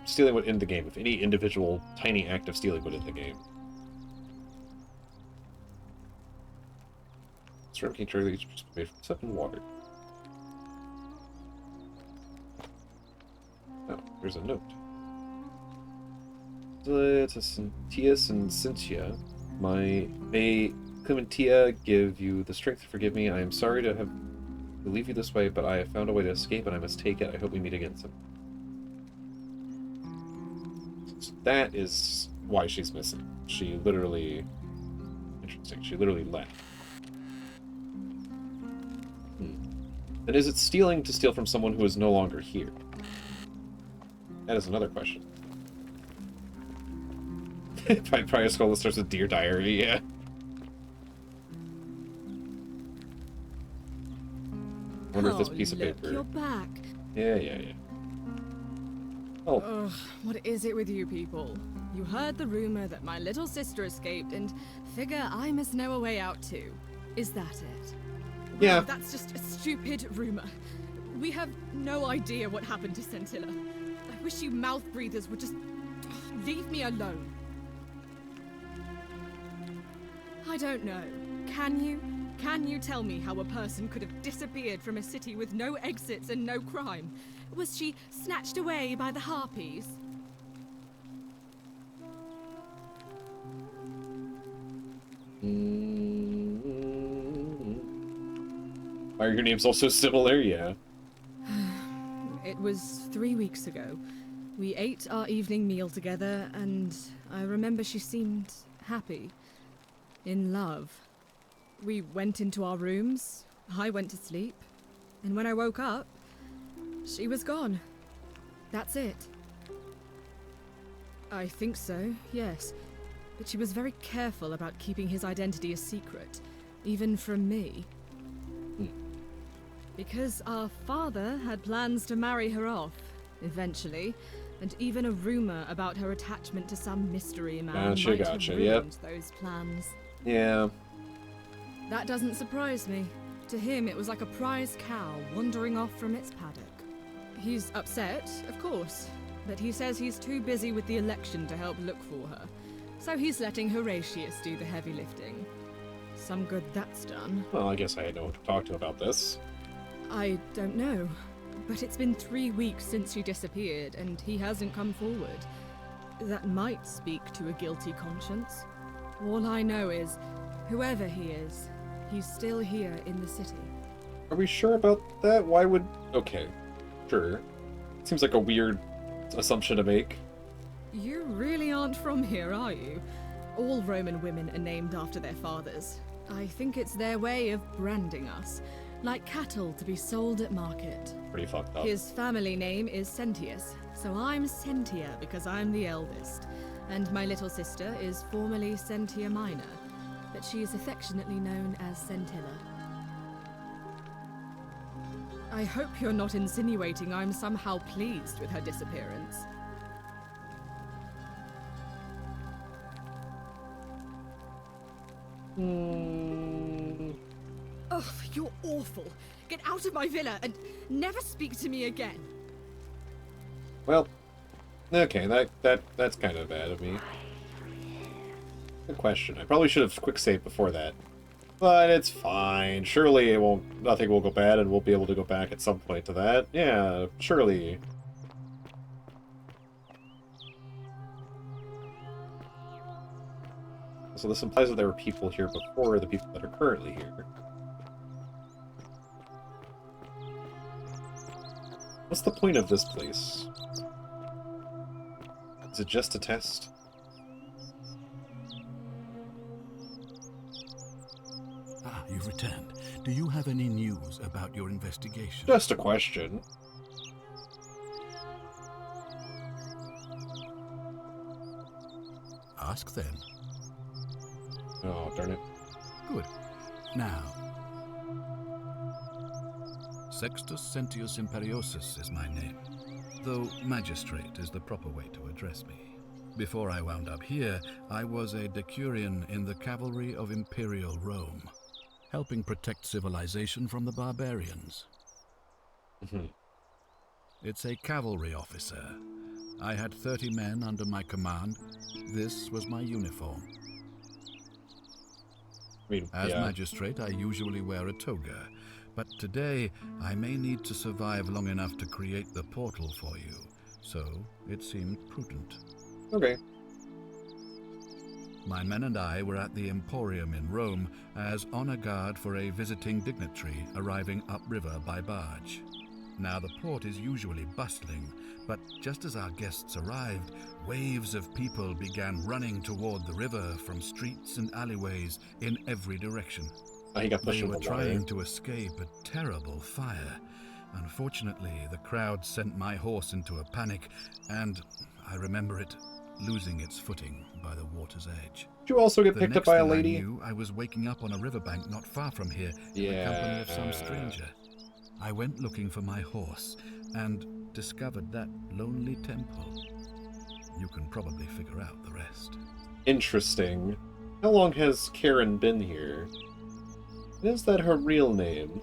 stealing would end the game. If any individual tiny act of stealing would end the game. Shrimp can trigger each made from soap and water. Oh, there's a note. To Centius and Cynthia, may Clementia give you the strength to forgive me. I am sorry to leave you this way, but I have found a way to escape, and I must take it. I hope we meet again soon. So that is why she's missing. She literally... Interesting. She literally left. Then is it stealing to steal from someone who is no longer here? That is another question. Probably a skull that starts with Dear Diary, yeah. I wonder if this piece of paper... You're back. Yeah. Oh. Ugh, what is it with you people? You heard the rumor that my little sister escaped and figure I must know a way out too. Is that it? Yeah. Well, that's just a stupid rumor. We have no idea what happened to Scintilla. I wish you mouth breathers would just leave me alone. I don't know. Can you? Can you tell me how a person could have disappeared from a city with no exits and no crime? Was she snatched away by the Harpies? Why are your names all so similar? Yeah. It was 3 weeks ago. We ate our evening meal together, and I remember she seemed happy. In love. We went into our rooms, I went to sleep, and when I woke up, she was gone. That's it. I think so, yes. But she was very careful about keeping his identity a secret, even from me. Because our father had plans to marry her off, eventually, and even a rumor about her attachment to some mystery man might have ruined those plans. Yeah. That doesn't surprise me. To him, it was like a prize cow wandering off from its paddock. He's upset, of course, but he says he's too busy with the election to help look for her. So he's letting Horatius do the heavy lifting. Some good that's done. Well, I guess I know who to talk to about this. I don't know, but it's been 3 weeks since she disappeared, and he hasn't come forward. That might speak to a guilty conscience. All I know is, whoever he is, he's still here in the city. Are we sure about that? Why would... Okay, sure. Seems like a weird assumption to make. You really aren't from here, are you? All Roman women are named after their fathers. I think it's their way of branding us, like cattle to be sold at market. Pretty fucked up. His family name is Sentius, so I'm Sentia because I'm the eldest. And my little sister is formerly Sentia Minor, but she is affectionately known as Sentilla. I hope you're not insinuating I'm somehow pleased with her disappearance. Ugh, you're awful. Get out of my villa and never speak to me again. Well, okay, that's kind of bad of me. Good question. I probably should have quick saved before that. But it's fine. Surely nothing will go bad and we'll be able to go back at some point to that. Yeah, surely. So this implies that there were people here before the people that are currently here. What's the point of this place? Is it just a test? Ah, you've returned. Do you have any news about your investigation? Just a question. Ask then. Oh, darn it. Good. Now, Sextus Sentius Imperiosus is my name, though magistrate is the proper way to address me. Before I wound up here, I was a decurion in the cavalry of Imperial Rome, helping protect civilization from the barbarians. It's a cavalry officer. I had 30 men under my command. This was my uniform. As magistrate, I usually wear a toga, but today I may need to survive long enough to create the portal for you, so it seemed prudent. Okay. My men and I were at the Emporium in Rome as honor guard for a visiting dignitary arriving upriver by barge. Now the port is usually bustling, but just as our guests arrived, waves of people began running toward the river from streets and alleyways in every direction. He got pushed They in were the water. trying to escape a terrible fire. Unfortunately, the crowd sent my horse into a panic, and I remember it losing its footing by the water's edge. Did you also get The picked up next by a thing lady? I knew, I was waking up on a riverbank not far from here in the company of some stranger. I went looking for my horse and discovered that lonely temple. You can probably figure out the rest. Interesting. How long has Karen been here? Is that her real name?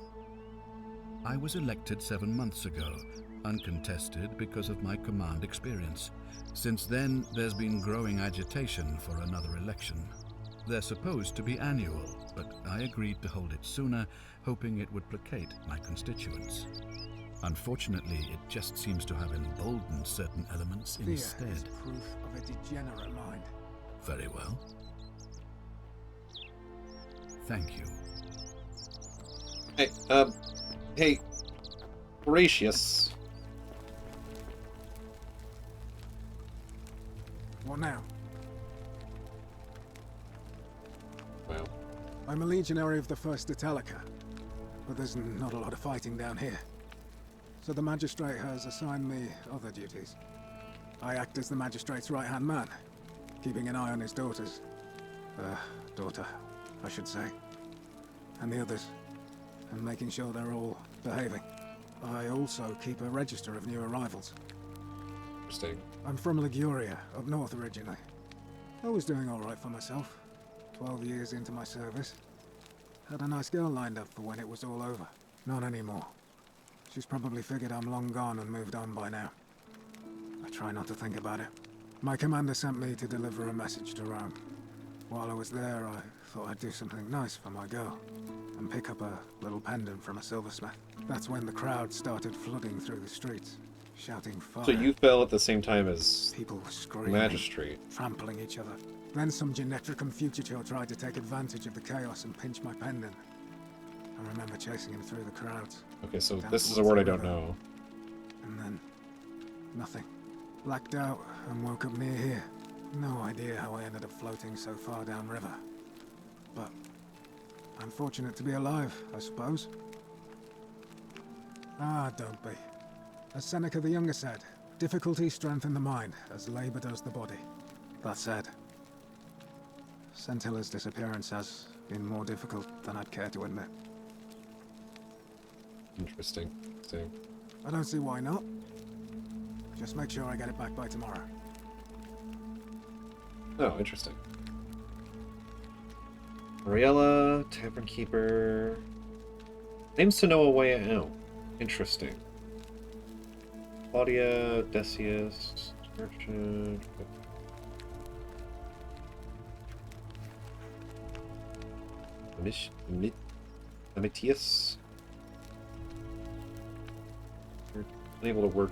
I was elected 7 months ago, uncontested because of my command experience. Since then, there's been growing agitation for another election. They're supposed to be annual, but I agreed to hold it sooner, hoping it would placate my constituents. Unfortunately, it just seems to have emboldened certain elements Fear instead. is proof of a degenerate mind. Very well. Thank you. Hey, Horatius. What now? Well, I'm a legionary of the 1st Italica, but there's not a lot of fighting down here. So the magistrate has assigned me other duties. I act as the magistrate's right-hand man, keeping an eye on his daughters. Daughter, I should say. And the others, and making sure they're all behaving. I also keep a register of new arrivals. interesting. I'm from Liguria, up north originally. I was doing all right for myself. 12 years into my service. Had a nice girl lined up for when it was all over. Not anymore. She's probably figured I'm long gone and moved on by now. I try not to think about it. My commander sent me to deliver a message to Rome. While I was there, I thought I'd do something nice for my girl, and pick up a little pendant from a silversmith. That's when the crowd started flooding through the streets, shouting fire. So you fell at the same time as People were screaming, Magistrate. trampling each other. Then some Genetricum Fugitor tried to take advantage of the chaos and pinch my pendant. I remember chasing him through the crowds. Okay, so down this is a towards word the I don't river. know. And then, nothing. Blacked out and woke up near here. No idea how I ended up floating so far downriver. But I'm fortunate to be alive, I suppose. Ah, don't be. As Seneca the Younger said, difficulty strengthens the mind, as labor does the body. That said, Scintilla's disappearance has been more difficult than I'd care to admit. Interesting. Interesting. I don't see why not. Just make sure I get it back by tomorrow. Oh, interesting. Mariella, Tavern Keeper. Names to know a way out. Interesting. Claudia, Decius, Merchant. Amitius. Unable to work.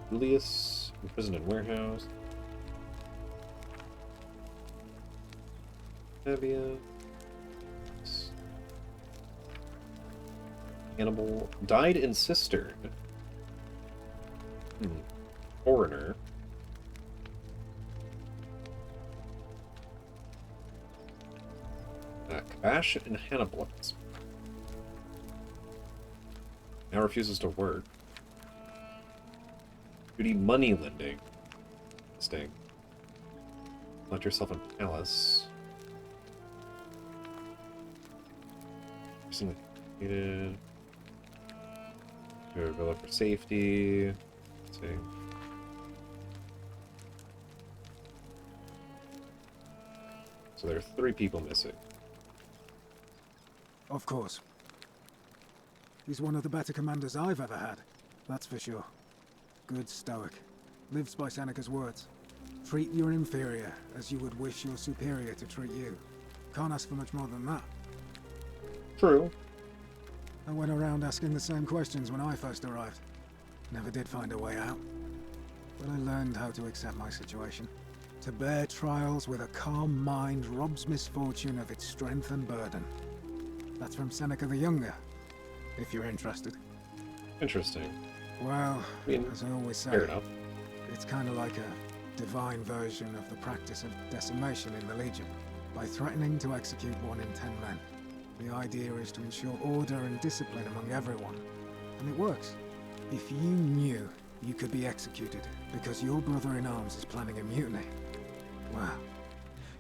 Julius, imprisoned in warehouse. Fabia. Hannibal. Died in Cistern. Foreigner. Kabash and Hannibal. Now refuses to work. Duty money lending. Sting. Let yourself in palace. Recently completed. Villa for safety. Let's see. So there are 3 people missing. Of course. He's one of the better commanders I've ever had. That's for sure. Good stoic. Lives by Seneca's words. Treat your inferior as you would wish your superior to treat you. Can't ask for much more than that. True. I went around asking the same questions when I first arrived. Never did find a way out. But I learned how to accept my situation. To bear trials with a calm mind robs misfortune of its strength and burden. That's from Seneca the Younger, if you're interested. Interesting. Well, I mean, as I always say, fair enough. it's kind of like a divine version of the practice of decimation in the Legion. By threatening to execute 1 in 10 men, the idea is to ensure order and discipline among everyone. And it works. If you knew you could be executed because your brother-in-arms is planning a mutiny, well,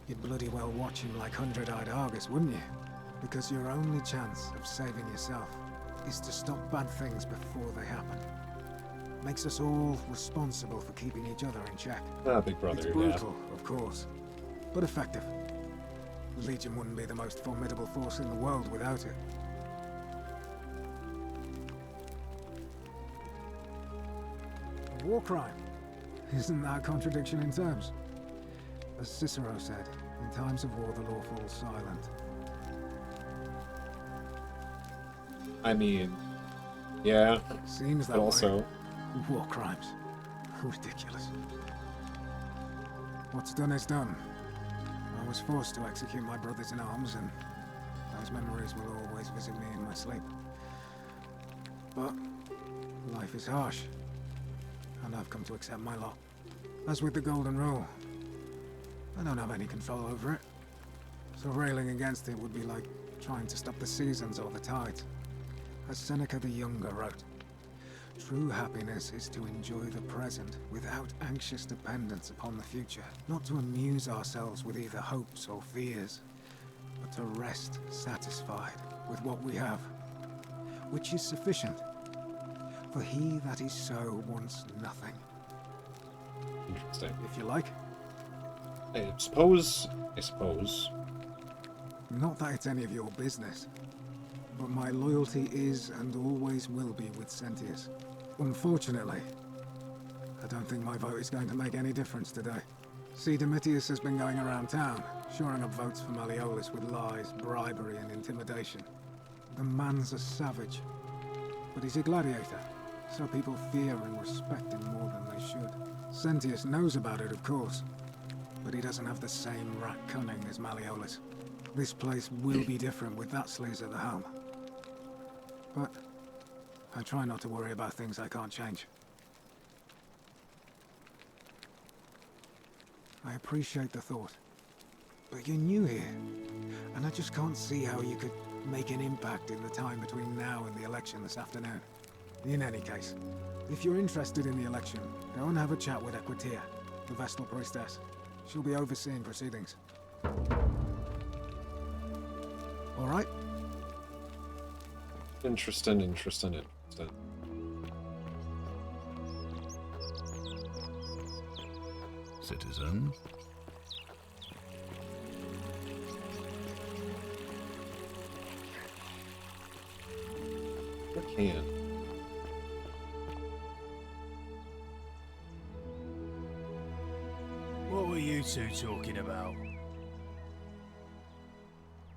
you'd bloody well watch him like hundred-eyed Argus, wouldn't you? Because your only chance of saving yourself is to stop bad things before they happen. Makes us all responsible for keeping each other in check. Ah, Big Brother, It's brutal, of course, but effective. The Legion wouldn't be the most formidable force in the world without it. A war crime. Isn't that a contradiction in terms? As Cicero said, in times of war the law falls silent. I mean, yeah, Seems that but way. also, War crimes. Ridiculous. What's done is done. I was forced to execute my brothers in arms, and those memories will always visit me in my sleep. But life is harsh, and I've come to accept my lot. As with the Golden Rule, I don't have any control over it. So railing against it would be like trying to stop the seasons or the tides. As Seneca the Younger wrote, true happiness is to enjoy the present without anxious dependence upon the future, not to amuse ourselves with either hopes or fears, but to rest satisfied with what we have, which is sufficient. For he that is so wants nothing. interesting. If you like, I suppose. not that it's any of your business, but my loyalty is and always will be with Sentius. Unfortunately, I don't think my vote is going to make any difference today. See, Domitius has been going around town, shoring up votes for Malleolus with lies, bribery, and intimidation. The man's a savage, but he's a gladiator, so people fear and respect him more than they should. Sentius knows about it, of course, but he doesn't have the same rat cunning as Malleolus. This place will be different with that sleaze at the helm. But I try not to worry about things I can't change. I appreciate the thought, but you're new here, and I just can't see how you could make an impact in the time between now and the election this afternoon. In any case, if you're interested in the election, go and have a chat with Equitia, the Vestal Priestess. She'll be overseeing proceedings. All right? Interesting. Citizen. I can. What were you two talking about?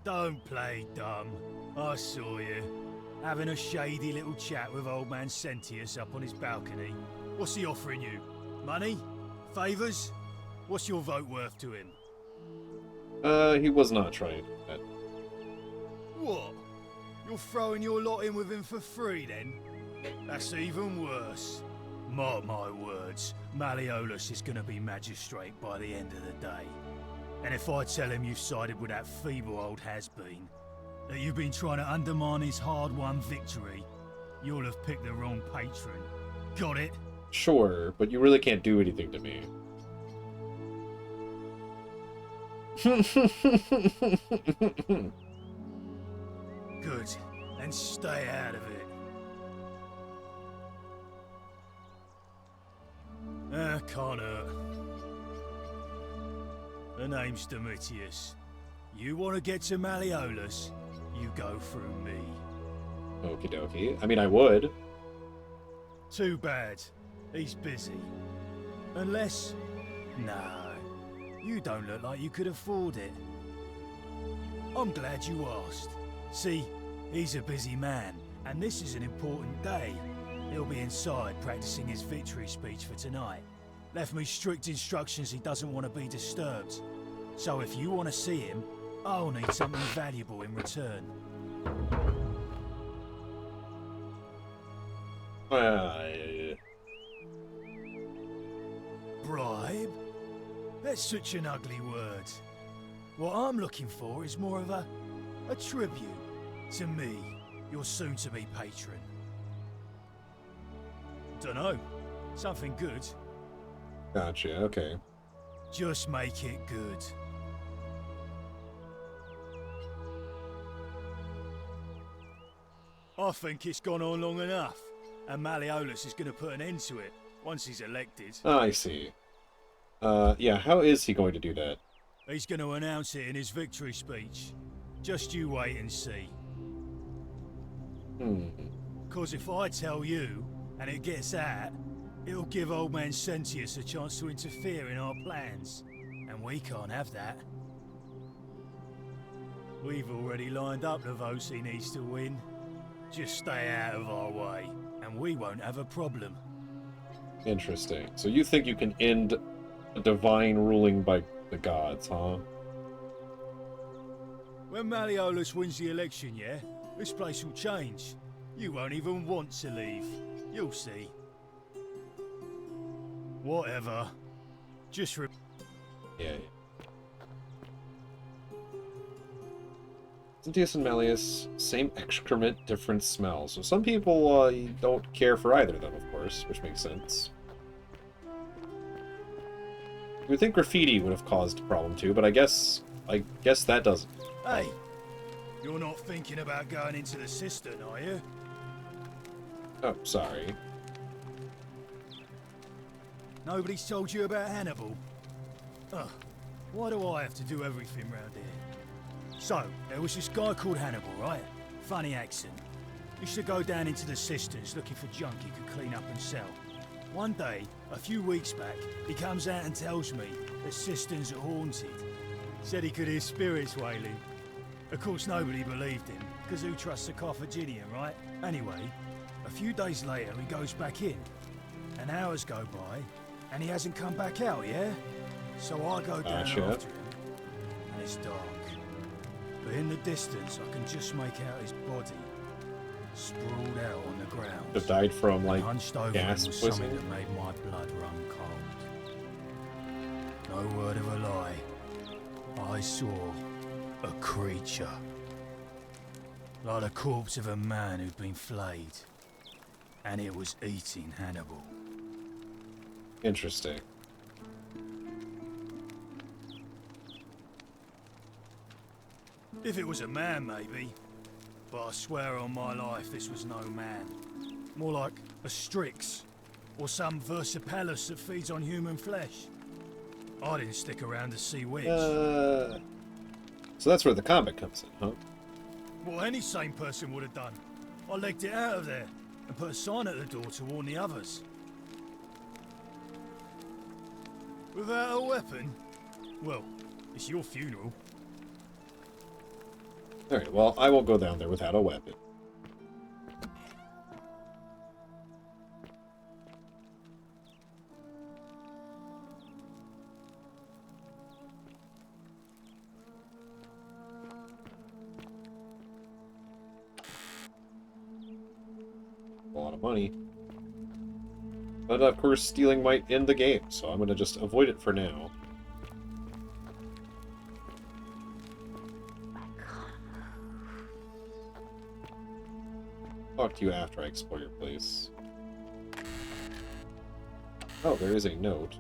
Don't play dumb. I saw you. Having a shady little chat with old man Sentius up on his balcony. What's he offering you? Money? Favours? What's your vote worth to him? He was not trying that. What? You're throwing your lot in with him for free, then? That's even worse. Mark my words, Malleolus is gonna be magistrate by the end of the day. And if I tell him you've sided with that feeble old has-been, that you've been trying to undermine his hard-won victory, you'll have picked the wrong patron. Got it? Sure, but you really can't do anything to me. Good. Then stay out of it. Can't hurt. The name's Domitius. You want to get to Malleolus, you go through me. Okie dokie. I mean, I would. Too bad. He's busy. Unless... No. You don't look like you could afford it. I'm glad you asked. See, he's a busy man, and this is an important day. He'll be inside practicing his victory speech for tonight. Left me strict instructions he doesn't want to be disturbed. So if you want to see him, I'll need something valuable in return. Bribe? That's such an ugly word. What I'm looking for is more of a tribute to me, your soon-to-be patron. Dunno. Something good. Gotcha, okay. Just make it good. I think it's gone on long enough, and Malleolus is going to put an end to it once he's elected. I see. Yeah, how is he going to do that? He's going to announce it in his victory speech. Just you wait and see. 'Cause if I tell you, and it gets out, it'll give old man Sentius a chance to interfere in our plans. And we can't have that. We've already lined up the votes he needs to win. Just stay out of our way, and we won't have a problem. Interesting. So you think you can end a divine ruling by the gods, huh? When Malleolus wins the election, yeah, this place will change. You won't even want to leave. You'll see. Whatever. Just Yeah. Sentius and Malleus, same excrement, different smells. So some people don't care for either of them, of course, which makes sense. You would think graffiti would have caused a problem too, but I guess that doesn't. Hey, you're not thinking about going into the cistern, are you? Oh, sorry. Nobody's told you about Hannibal? Ugh, why do I have to do everything round here? So, there was this guy called Hannibal, right? Funny accent. Used to go down into the cisterns looking for junk he could clean up and sell. One day, a few weeks back, he comes out and tells me the cisterns are haunted. Said he could hear spirits wailing. Of course, nobody believed him, because who trusts a Carthaginian, right? Anyway, a few days later, he goes back in. And hours go by, and he hasn't come back out, yeah? So I go down after him, and it's dark. But in the distance, I can just make out his body, sprawled out on the ground. Just died from, like, hunched over gas him was something poisoning? that made my blood run cold. No word of a lie. I saw a creature. Like the corpse of a man who'd been flayed. And it was eating Hannibal. Interesting. If it was a man, maybe. But I swear on my life this was no man. More like a Strix. Or some Versipelus that feeds on human flesh. I didn't stick around to see which. So that's where the comic comes in, huh? What any sane person would have done. I legged it out of there and put a sign at the door to warn the others. Without a weapon? Well, it's your funeral. Alright, well, I won't go down there without a weapon. A lot of money. But of course, stealing might end the game, so I'm going to just avoid it for now. Talk to you after I explore your place. Oh, there is a note.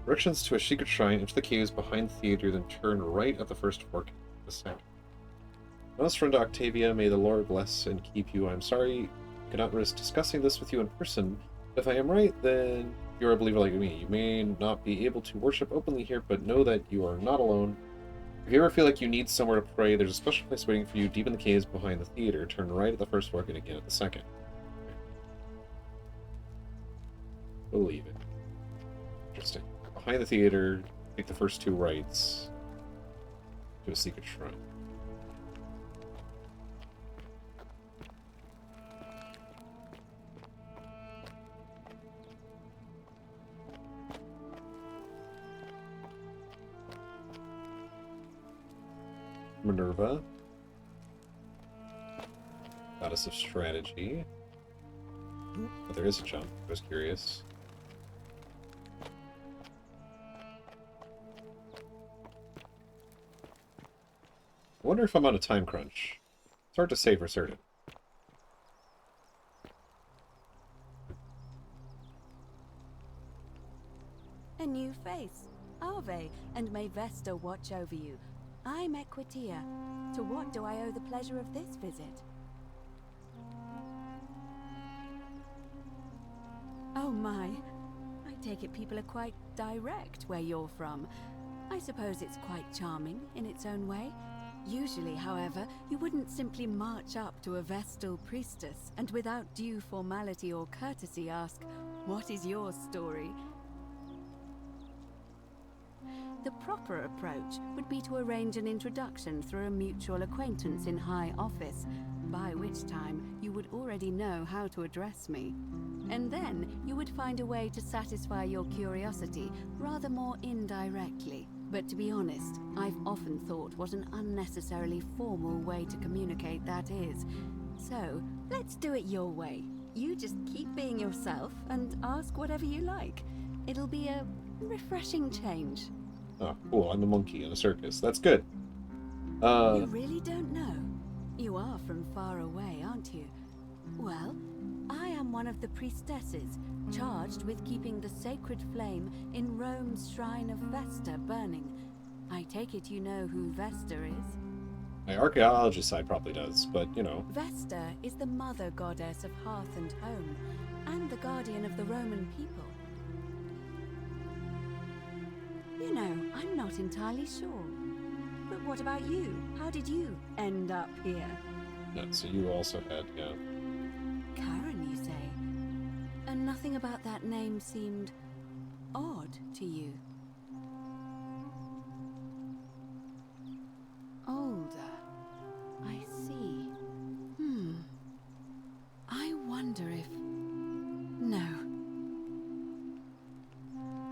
Directions to a secret shrine into the caves behind the theater, then turn right at the first fork of the second. Most friend Octavia, may the Lord bless and keep you. I'm sorry I cannot risk discussing this with you in person. If I am right, then you're a believer like me. You may not be able to worship openly here, but know that you are not alone. If you ever feel like you need somewhere to pray, there's a special place waiting for you deep in the caves behind the theater. Turn right at the first fork and again at the second. Believe it. Interesting. Behind the theater, take the first two rights to a secret shrine. Minerva, goddess of strategy. But there is a jump. I was curious. I wonder if I'm on a time crunch. It's hard to say for certain. A new face. Ave, and may Vesta watch over you. I'm Equitia. To what do I owe the pleasure of this visit? Oh my. I take it people are quite direct where you're from. I suppose it's quite charming in its own way. Usually, however, you wouldn't simply march up to a Vestal priestess and without due formality or courtesy ask, "What is your story?" The proper approach would be to arrange an introduction through a mutual acquaintance in high office, by which time you would already know how to address me. And then you would find a way to satisfy your curiosity rather more indirectly. But to be honest, I've often thought what an unnecessarily formal way to communicate that is. So, let's do it your way. You just keep being yourself and ask whatever you like. It'll be a refreshing change. Oh, cool. I'm a monkey in a circus. That's good. You really don't know? You are from far away, aren't you? Well, I am one of the priestesses, charged with keeping the sacred flame in Rome's shrine of Vesta burning. I take it you know who Vesta is? My archaeology side probably does, but, you know. Vesta is the mother goddess of hearth and home, and the guardian of the Roman people. You know, I'm not entirely sure. But what about you? How did you end up here? Yeah, so you also had, yeah. Karen, you say? nothing about that name seemed odd to you. Older. I see. I wonder if... No.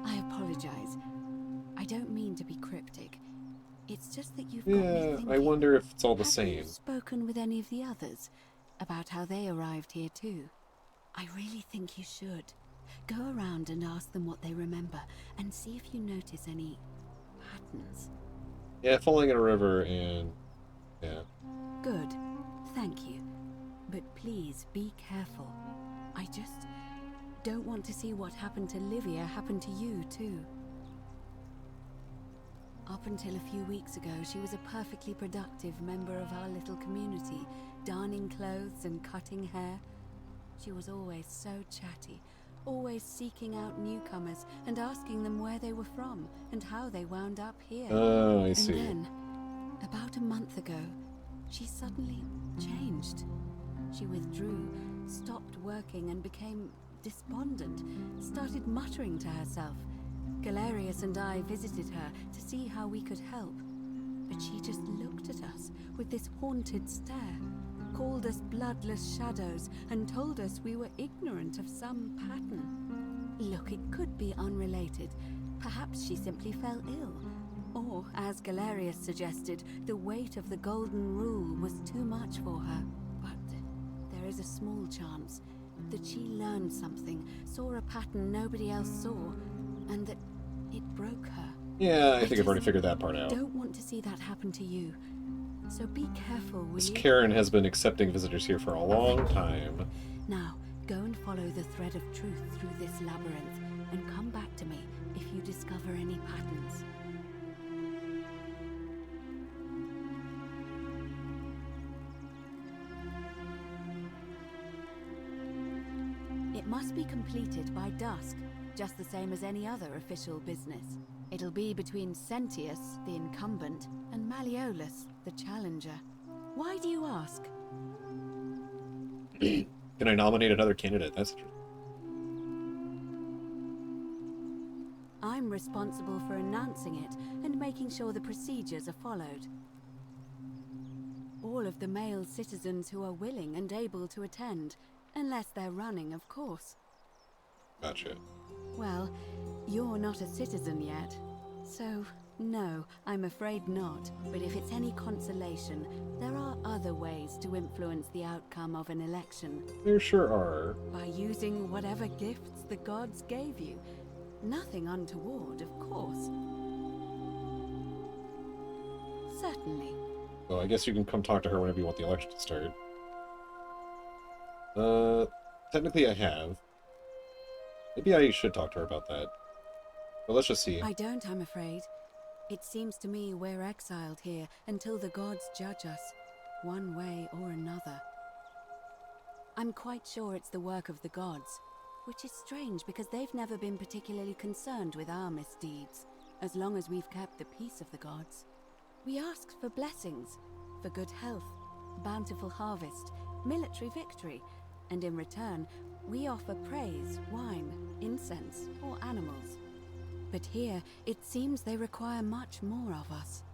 I apologize. I don't mean to be cryptic. It's just that you've got me thinking. I wonder if it's all the Have same. you spoken with any of the others about how they arrived here too? I really think you should. Go around and ask them what they remember, and see if you notice any patterns. Yeah, falling in a river and... yeah. Good. Thank you. But please be careful. I just don't want to see what happened to Livia happen to you too. Up until a few weeks ago, she was a perfectly productive member of our little community, darning clothes and cutting hair. She was always so chatty, always seeking out newcomers and asking them where they were from and how they wound up here. Oh, I see. And then, about a month ago, she suddenly changed. She withdrew, stopped working and became despondent, started muttering to herself. Galerius and I visited her to see how we could help, but she just looked at us with this haunted stare, called us bloodless shadows, and told us we were ignorant of some pattern. Look, it could be unrelated. Perhaps she simply fell ill. Or, as Galerius suggested, the weight of the Golden Rule was too much for her. But there is a small chance that she learned something, saw a pattern nobody else saw, and that it broke her. Yeah, I think I've already figured that part out. I don't want to see that happen to you. So be careful, will This you? Karen has been accepting visitors here for a long time. Now, go and follow the thread of truth through this labyrinth, and come back to me if you discover any patterns. It must be completed by dusk, just the same as any other official business. It'll be between Sentius, the incumbent, and Malleolus, the challenger. Why do you ask? Can I nominate another candidate? That's true. I'm responsible for announcing it and making sure the procedures are followed. All of the male citizens who are willing and able to attend, unless they're running, of course. Gotcha. Well, you're not a citizen yet, so no, I'm afraid not. But if it's any consolation, there are other ways to influence the outcome of an election. There sure are. By using whatever gifts the gods gave you. Nothing untoward, of course. Certainly. Well, I guess you can come talk to her whenever you want the election to start. Technically I have. Maybe I should talk to her about that. But let's just see. I don't, I'm afraid. It seems to me we're exiled here until the gods judge us, one way or another. I'm quite sure it's the work of the gods, which is strange because they've never been particularly concerned with our misdeeds, as long as we've kept the peace of the gods. We ask for blessings, for good health, bountiful harvest, military victory, and in return, we offer praise, wine, incense, or animals. But here, it seems they require much more of us.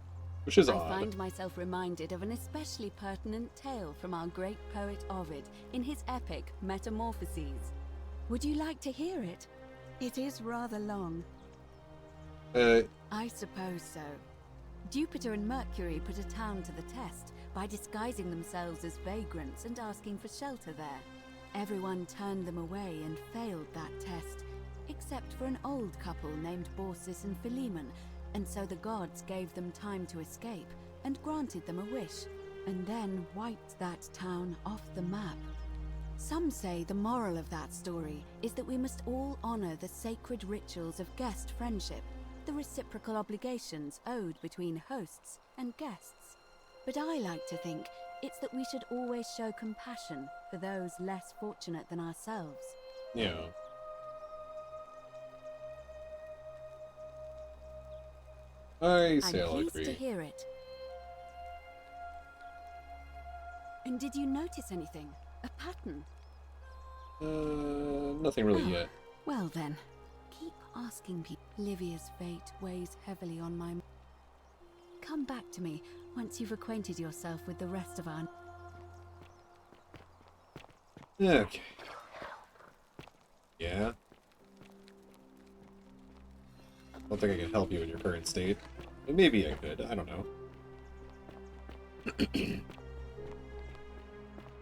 Which is I odd. find myself reminded of an especially pertinent tale from our great poet Ovid in his epic Metamorphoses. Would you like to hear it? It is rather long. I suppose so. Jupiter and Mercury put a town to the test by disguising themselves as vagrants and asking for shelter there. Everyone turned them away and failed that test, except for an old couple named Baucis and Philemon, and so the gods gave them time to escape and granted them a wish, and then wiped that town off the map. Some say the moral of that story is that we must all honor the sacred rituals of guest friendship, the reciprocal obligations owed between hosts and guests. But I like to think it's that we should always show compassion for those less fortunate than ourselves. Yeah. I say I'll I'm pleased agree. to hear it. And did you notice anything? A pattern? Nothing really yet. Well then, keep asking people. Livia's fate weighs heavily on my... Come back to me once you've acquainted yourself with the rest of our... Okay. Yeah. I don't think I can help you in your current state. But maybe I could. I don't know.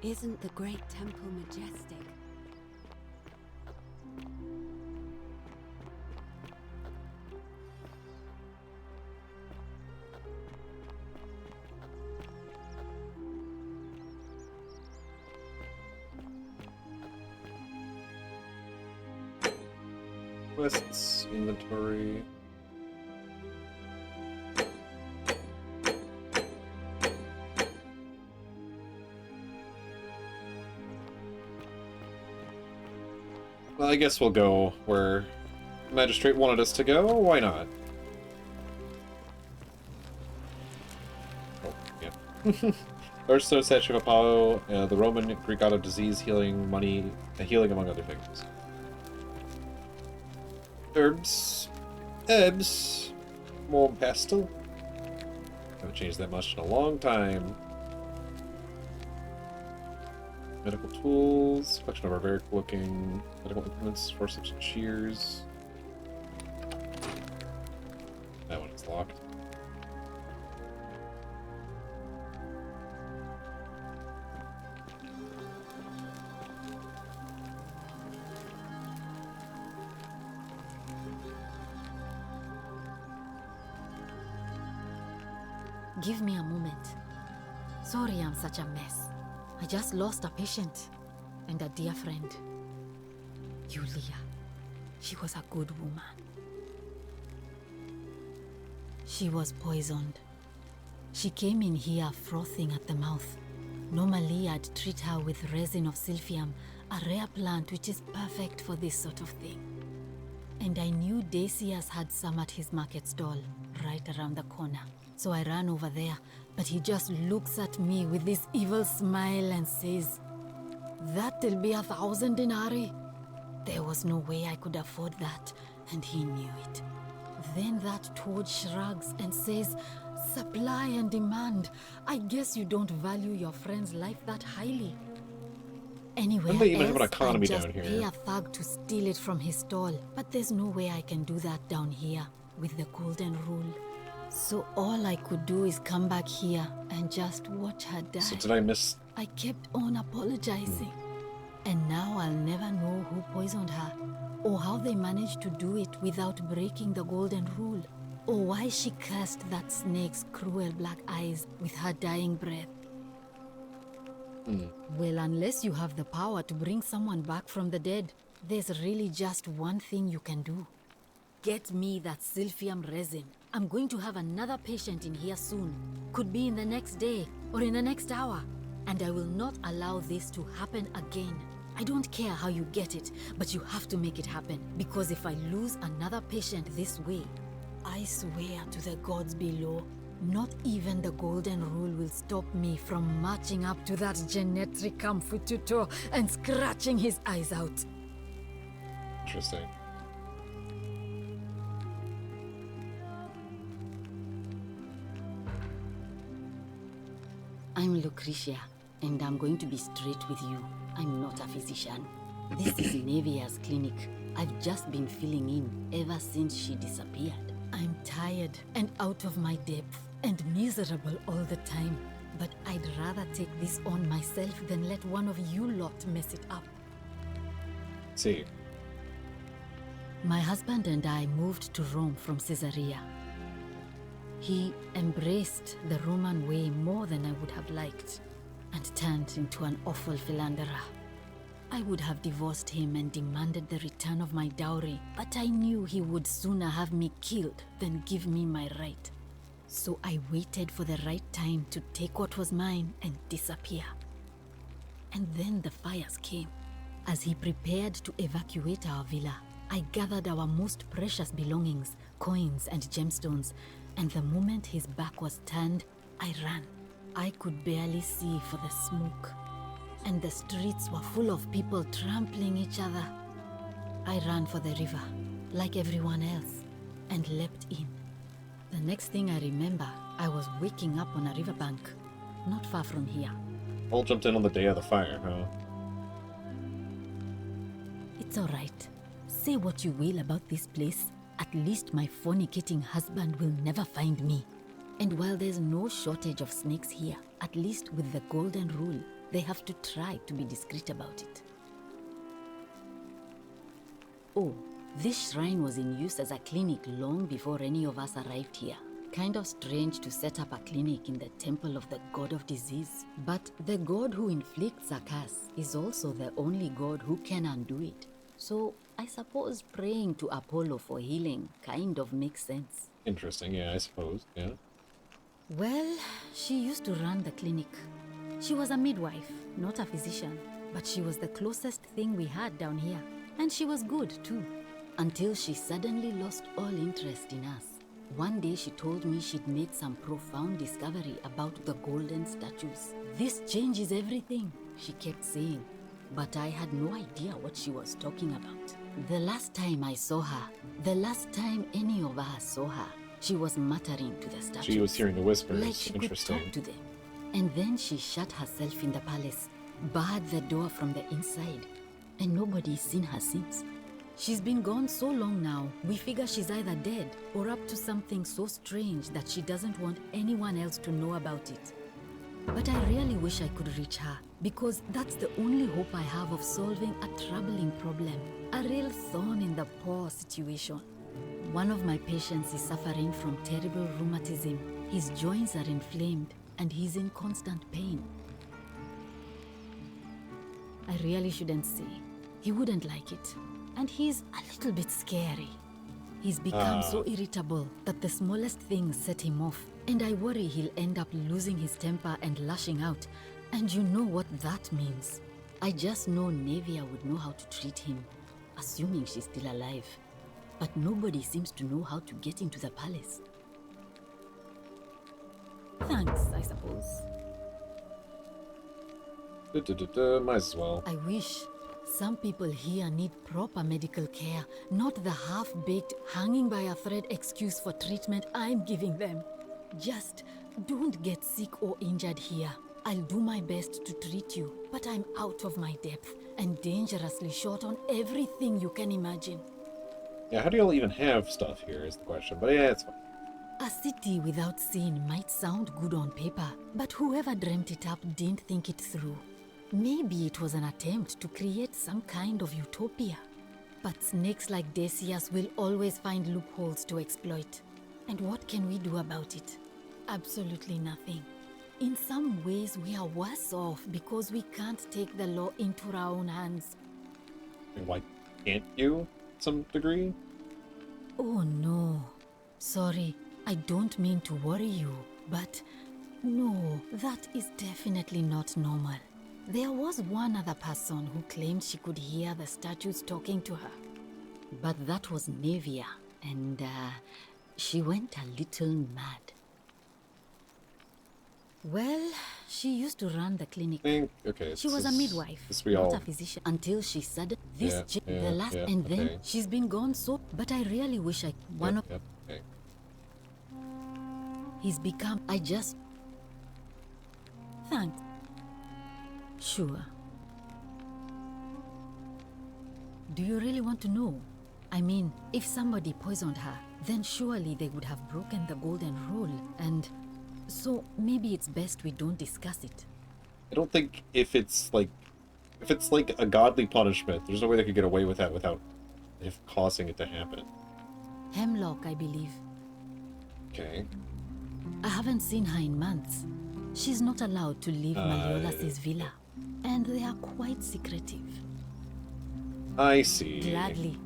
Isn't the great temple majestic? Quests, inventory. Well, I guess we'll go where the magistrate wanted us to go. Why not? Oh, yeah. Urso, statue of Apollo, the Roman Greek god of disease, healing, money, healing, among other things. Herbs. More pastel. Haven't changed that much in a long time. Medical tools, collection of barbaric looking medical implements, forceps and shears. That one is locked. Give me a moment. Sorry I'm such a mess. I just lost a patient and a dear friend. Yulia. She was a good woman. She was poisoned. She came in here frothing at the mouth. Normally I'd treat her with resin of silphium, a rare plant which is perfect for this sort of thing. And I knew Decius had some at his market stall, right around the corner. So I ran over there, but he just looks at me with this evil smile and says, "That'll be 1,000 denarii." There was no way I could afford that, and he knew it. Then that toad shrugs and says, "Supply and demand. I guess you don't value your friend's life that highly." Anyway, They even have an else economy I'd just down here. pay a thug to steal it from his stall. But there's no way I can do that down here with the golden rule. So all I could do is come back here and just watch her die. So did I miss... I kept on apologizing. And now I'll never know who poisoned her, or how they managed to do it without breaking the golden rule, or why she cursed that snake's cruel black eyes with her dying breath. Well, unless you have the power to bring someone back from the dead, there's really just one thing you can do. Get me that silphium resin. I'm going to have another patient in here soon. Could be in the next day or in the next hour. And I will not allow this to happen again. I don't care how you get it, but you have to make it happen. Because if I lose another patient this way, I swear to the gods below, not even the golden rule will stop me from marching up to that Genetricum Fututo and scratching his eyes out. Interesting. I'm Lucretia, and I'm going to be straight with you. I'm not a physician. This is Nevia's clinic. I've just been filling in ever since she disappeared. I'm tired and out of my depth and miserable all the time. But I'd rather take this on myself than let one of you lot mess it up. See. My husband and I moved to Rome from Caesarea. He embraced the Roman way more than I would have liked, and turned into an awful philanderer. I would have divorced him and demanded the return of my dowry, but I knew he would sooner have me killed than give me my right. So I waited for the right time to take what was mine and disappear. And then the fires came. As he prepared to evacuate our villa, I gathered our most precious belongings, coins and gemstones, and the moment his back was turned, I ran. I could barely see for the smoke. and the streets were full of people trampling each other. I ran for the river, like everyone else, and leapt in. The next thing I remember, I was waking up on a riverbank, not far from here. All jumped in on the day of the fire, huh? It's alright. Say what you will about this place, at least my fornicating husband will never find me. And while there's no shortage of snakes here, at least with the golden rule, they have to try to be discreet about it. Oh, this shrine was in use as a clinic long before any of us arrived here. Kind of strange to set up a clinic in the temple of the god of disease. But the god who inflicts a curse is also the only god who can undo it. So I suppose praying to Apollo for healing kind of makes sense. Interesting, yeah, I suppose, yeah. Well, she used to run the clinic. She was a midwife, not a physician, but she was the closest thing we had down here. And she was good, too. Until she suddenly lost all interest in us. One day she told me she'd made some profound discovery about the golden statues. This changes everything, she kept saying. But I had no idea what she was talking about. The last time I saw her, the last time any of us saw her, she was muttering to the statues. She was hearing the whispers. Like she Interesting. could talk to them. And then she shut herself in the palace, barred the door from the inside, and nobody's seen her since. She's been gone so long now, we figure she's either dead or up to something so strange that she doesn't want anyone else to know about it. But I really wish I could reach her, because that's the only hope I have of solving a troubling problem, a real thorn in the paw situation. One of my patients is suffering from terrible rheumatism. His joints are inflamed, and he's in constant pain. I really shouldn't say. He wouldn't like it. And he's a little bit scary. He's become so irritable that the smallest things set him off. And I worry he'll end up losing his temper and lashing out. And you know what that means. I just know Nevia would know how to treat him, assuming she's still alive. But nobody seems to know how to get into the palace. Thanks, I suppose. Might as well. I wish. Some people here need proper medical care, not the half-baked, hanging by a thread excuse for treatment I'm giving them. Just don't get sick or injured here. I'll do my best to treat you, but I'm out of my depth and dangerously short on everything you can imagine. Yeah, how do y'all even have stuff here is the question, but yeah, it's fine. A city without sin might sound good on paper, but whoever dreamt it up didn't think it through. Maybe it was an attempt to create some kind of utopia. But snakes like Decius will always find loopholes to exploit. And what can we do about it? Absolutely nothing. In some ways, we are worse off because we can't take the law into our own hands. And why can't you, to some degree? Oh no. Sorry, I don't mean to worry you, but no, that is definitely not normal. There was one other person who claimed she could hear the statues talking to her. But that was Nevia, and she went a little mad. Well, she used to run the clinic. Okay, she was a midwife, not a physician, until she said this the last, and then she's been gone so. But I really wish I okay. He's become. I just. Thanks. Sure. Do you really want to know? I mean, if somebody poisoned her, then surely they would have broken the golden rule, and so maybe it's best we don't discuss it. I don't think if it's like a godly punishment, there's no way they could get away with that without if causing it to happen. Hemlock, I believe. Okay. I haven't seen her in months. She's not allowed to leave Malleolus' villa, and they are quite secretive. I see. Gladly.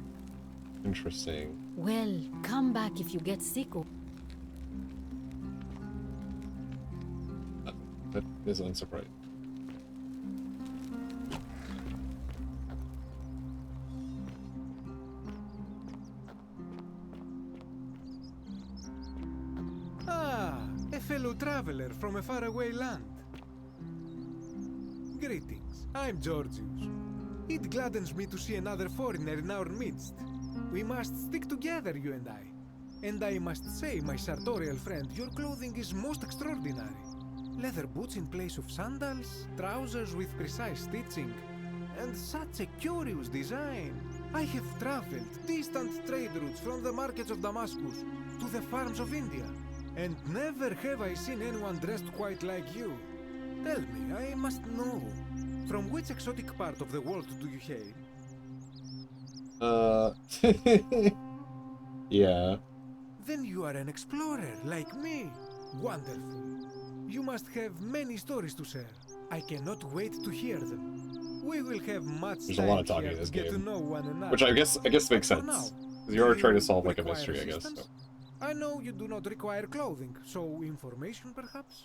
Interesting. Well, come back if you get sick or... That is unsurprising. Ah, a fellow traveler from a faraway land. Greetings. I'm Georgius. It gladdens me to see another foreigner in our midst. We must stick together, you and I. And I must say, my sartorial friend, your clothing is most extraordinary. Leather boots in place of sandals, trousers with precise stitching, and such a curious design. I have traveled distant trade routes from the markets of Damascus to the farms of India, and never have I seen anyone dressed quite like you. Tell me, I must know, from which exotic part of the world do you hail? Yeah. Then you are an explorer, like me. Wonderful. You must have many stories to share. I cannot wait to hear them. We will have much There's a lot of time talking here in this to get to game. know one another. Which I guess makes For sense. now, Because you are trying to you solve like a require mystery, I guess. assistance? So. I know you do not require clothing, so information perhaps?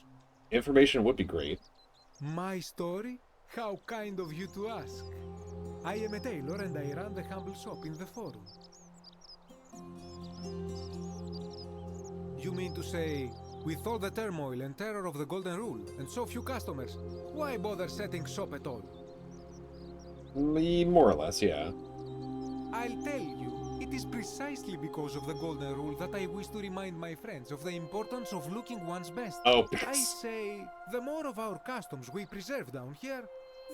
Information would be great. My story? How kind of you to ask. I am a tailor and I run the humble shop in the forum. You mean to say, with all the turmoil and terror of the Golden Rule, and so few customers, why bother setting shop at all? More or less, yeah. I'll tell you, it is precisely because of the Golden Rule that I wish to remind my friends of the importance of looking one's best. Oh, I say, the more of our customs we preserve down here,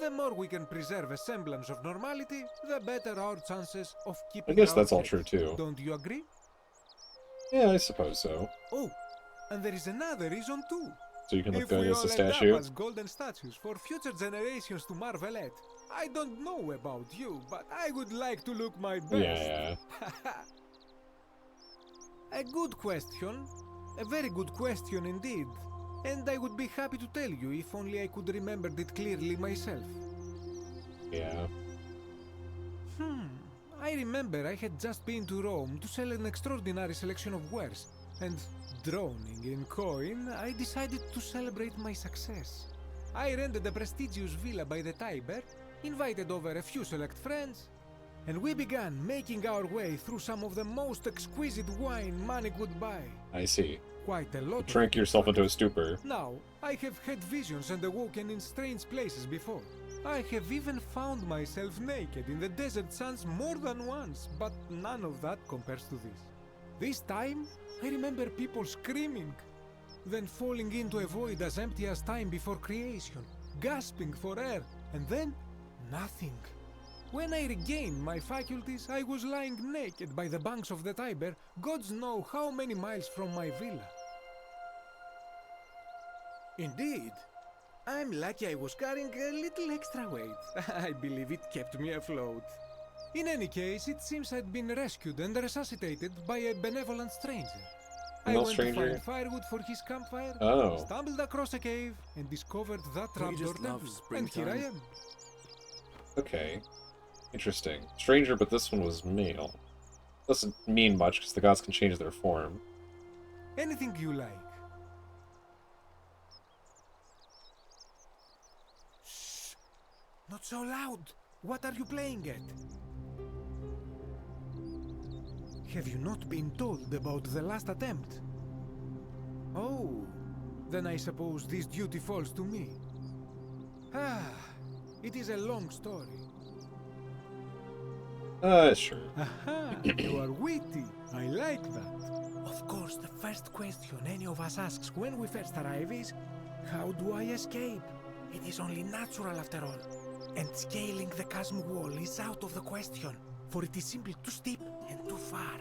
the more we can preserve a semblance of normality, the better our chances of keeping I guess our that's all heads. true, too. Don't you agree? Yeah, I suppose so. Oh, and there is another reason too. So you can look If good we as all a end up statue? as golden statues for future generations to marvel at. I don't know about you, but I would like to look my best. Yeah. A good question. A very good question indeed. And I would be happy to tell you if only I could remember it clearly myself. Yeah. I remember I had just been to Rome to sell an extraordinary selection of wares, and drowning in coin, I decided to celebrate my success. I rented a prestigious villa by the Tiber, invited over a few select friends, and we began making our way through some of the most exquisite wine money could buy. I see. Quite a lot of Drank it. yourself into a stupor. Now, I have had visions and awoken in strange places before. I have even found myself naked in the desert sands more than once, but none of that compares to this. This time, I remember people screaming, then falling into a void as empty as time before creation, gasping for air, and then nothing. When I regained my faculties, I was lying naked by the banks of the Tiber, gods know how many miles from my villa. Indeed. I'm lucky I was carrying a little extra weight. I believe it kept me afloat. In any case, it seems I'd been rescued and resuscitated by a benevolent stranger. I No went stranger? to find firewood for his campfire, Oh. stumbled across a cave, and discovered that We trapdoor just love temple. And here I springtime. am. Okay. Interesting. Stranger, but this one was male. Doesn't mean much, because the gods can change their form. Anything you like. Shh! Not so loud! What are you playing at? Have you not been told about the last attempt? Oh, then I suppose this duty falls to me. It is a long story. Sure. Aha, you are witty. I like that. Of course, the first question any of us asks when we first arrive is, how do I escape? It is only natural after all. And scaling the chasm wall is out of the question, for it is simply too steep and too far.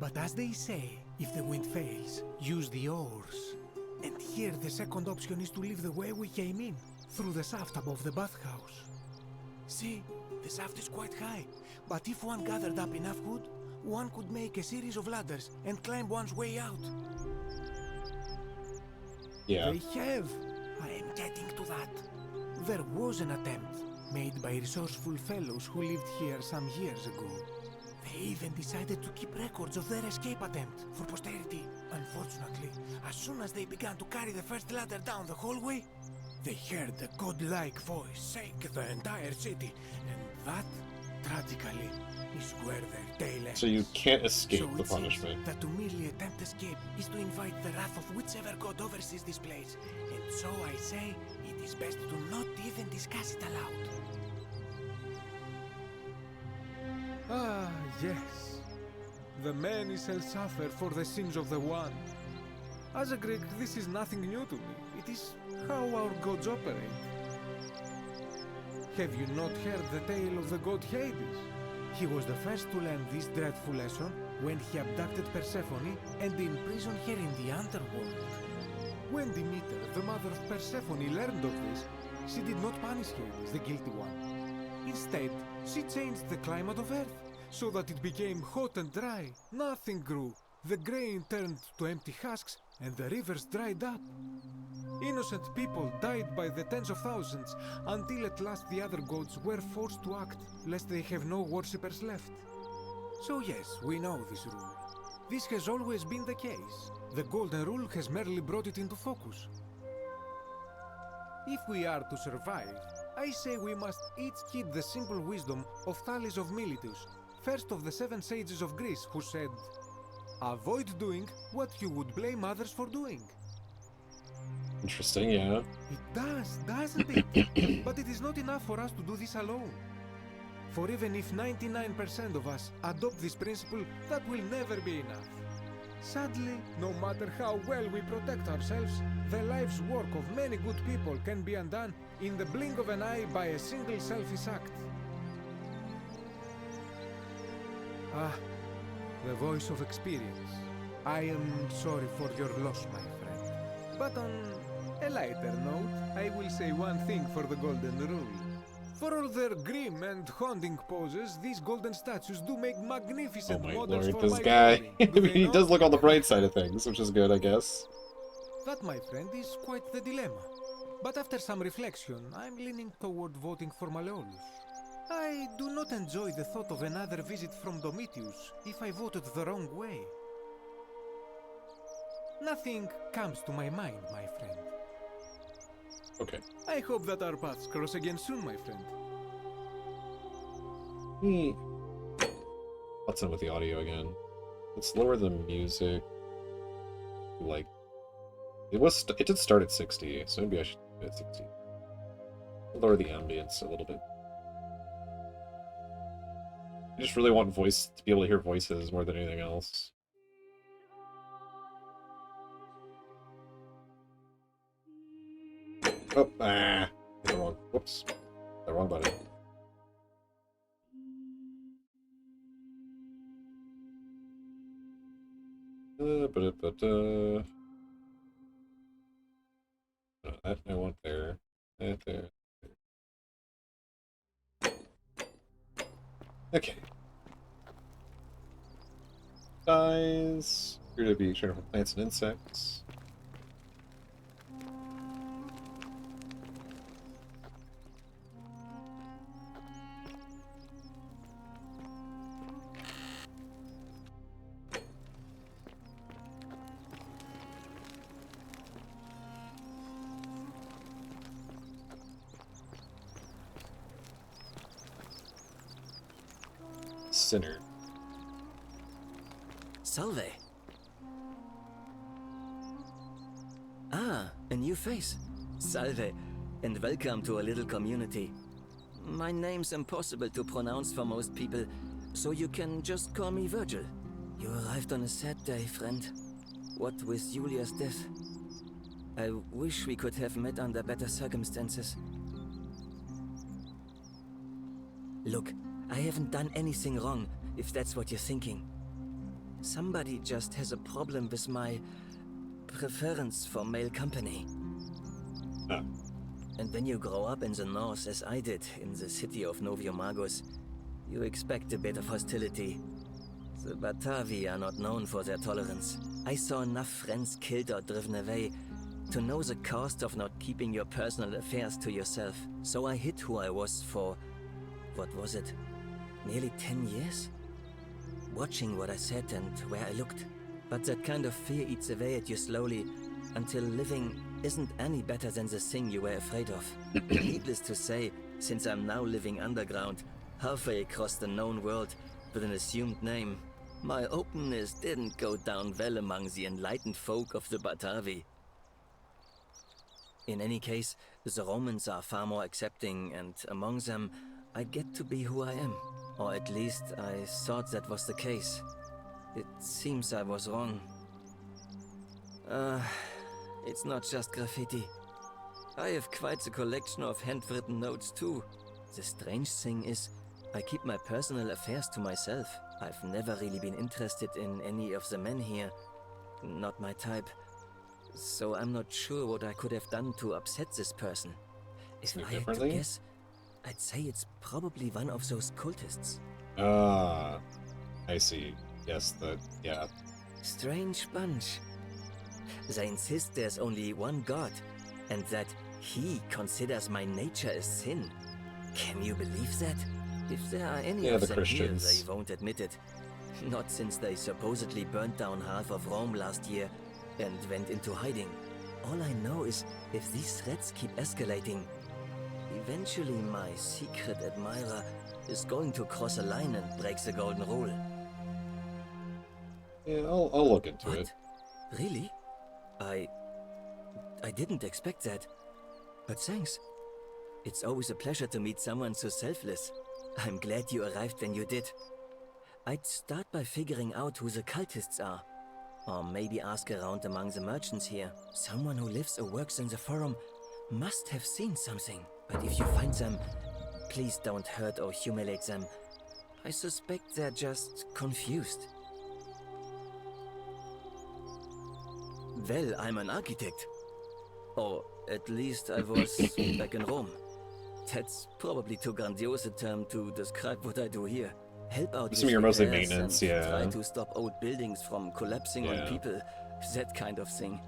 But as they say, if the wind fails, use the oars. And here the second option is to leave the way we came in, through the shaft above the bathhouse. See, the shaft is quite high, but if one gathered up enough wood, one could make a series of ladders and climb one's way out. Yeah. They have. I am getting to that. There was an attempt made by resourceful fellows who lived here some years ago. They even decided to keep records of their escape attempt for posterity. Unfortunately, as soon as they began to carry the first ladder down the hallway, they heard a godlike voice shake the entire city, and that, tragically, is where their tail ends. So you can't escape So the it seems punishment. that to merely attempt escape is to invite the wrath of whichever god oversees this place. And so I say, it is best to not even discuss it aloud. Ah, yes. The many shall suffer for the sins of the one. As a Greek, this is nothing new to me. It is how our gods operate. Have you not heard the tale of the god Hades? He was the first to learn this dreadful lesson when he abducted Persephone and imprisoned her in the underworld. When Demeter, the mother of Persephone, learned of this, she did not punish Hades, the guilty one. Instead, she changed the climate of Earth so that it became hot and dry. Nothing grew. The grain turned to empty husks and the rivers dried up. Innocent people died by the tens of thousands until at last the other gods were forced to act, lest they have no worshippers left. So yes, we know this rule. This has always been the case. The Golden Rule has merely brought it into focus. If we are to survive, I say we must each heed the simple wisdom of Thales of Miletus, first of the 7 sages of Greece, who said, "Avoid doing what you would blame others for doing." Interesting, yeah. It does, doesn't it? But it is not enough for us to do this alone. For even if 99% of us adopt this principle, that will never be enough. Sadly, no matter how well we protect ourselves, the life's work of many good people can be undone in the blink of an eye by a single selfish act. Ah, the voice of experience. I am sorry for your loss, my friend. But on a lighter note, I will say one thing for the Golden Rule. For all their grim and haunting poses, these golden statues do make Oh magnificent my models lord, for this my guy. clothing. He does look on the bright side of things, which is good, I guess. That, my friend, is quite the dilemma. But after some reflection, I'm leaning toward voting for Malleolus. I do not enjoy the thought of another visit from Domitius if I voted the wrong way. Nothing comes to my mind, my friend. Okay. I hope that our paths cross again soon, my friend. What's in with the audio again? Let's lower the music. Like, it did start at 60, so maybe I should do it at 60. Lower the ambience a little bit. I just really want to be able to hear voices more than anything else. Oh, hit the wrong. Whoops. The wrong button. No, that I want there. That there. Okay. Guys, here to be shared for plants and insects. Sinner. Salve. Ah, a new face. Salve, and welcome to a little community. My name's impossible to pronounce for most people, so you can just call me Virgil. You arrived on a sad day, friend. What with Julia's death? I wish we could have met under better circumstances. Look, I haven't done anything wrong, if that's what you're thinking. Somebody just has a problem with my preference for male company. Ah. And when you grow up in the north, as I did, in the city of Noviomagus, you expect a bit of hostility. The Batavi are not known for their tolerance. I saw enough friends killed or driven away to know the cost of not keeping your personal affairs to yourself. So I hid who I was for, what was it, nearly 10 years? Watching what I said and where I looked. But that kind of fear eats away at you slowly, until living isn't any better than the thing you were afraid of. Needless to say, since I'm now living underground, halfway across the known world, with an assumed name. My openness didn't go down well among the enlightened folk of the Batavi. In any case, the Romans are far more accepting, and among them, I get to be who I am. Or at least, I thought that was the case. It seems I was wrong. It's not just graffiti. I have quite a collection of handwritten notes too. The strange thing is, I keep my personal affairs to myself. I've never really been interested in any of the men here. Not my type. So I'm not sure what I could have done to upset this person. If I had to guess, I'd say it's probably one of those cultists. I see. Yes, yeah. Strange bunch. They insist there's only one god, and that he considers my nature a sin. Can you believe that? If there are any of them here, they won't admit it. Not since they supposedly burnt down half of Rome last year and went into hiding. All I know is if these threats keep escalating, eventually my secret admirer is going to cross a line and break the golden rule. Yeah, I'll look into it. Really? I didn't expect that. But thanks. It's always a pleasure to meet someone so selfless. I'm glad you arrived when you did. I'd start by figuring out who the cultists are. Or maybe ask around among the merchants here. Someone who lives or works in the forum must have seen something. But if you find them, please don't hurt or humiliate them. I suspect they're just confused. Well, I'm an architect. Or at least I was back in Rome. That's probably too grandiose a term to describe what I do here. Help out with you're mostly repairs maintenance, and yeah. try to stop old buildings from collapsing on people. That kind of thing.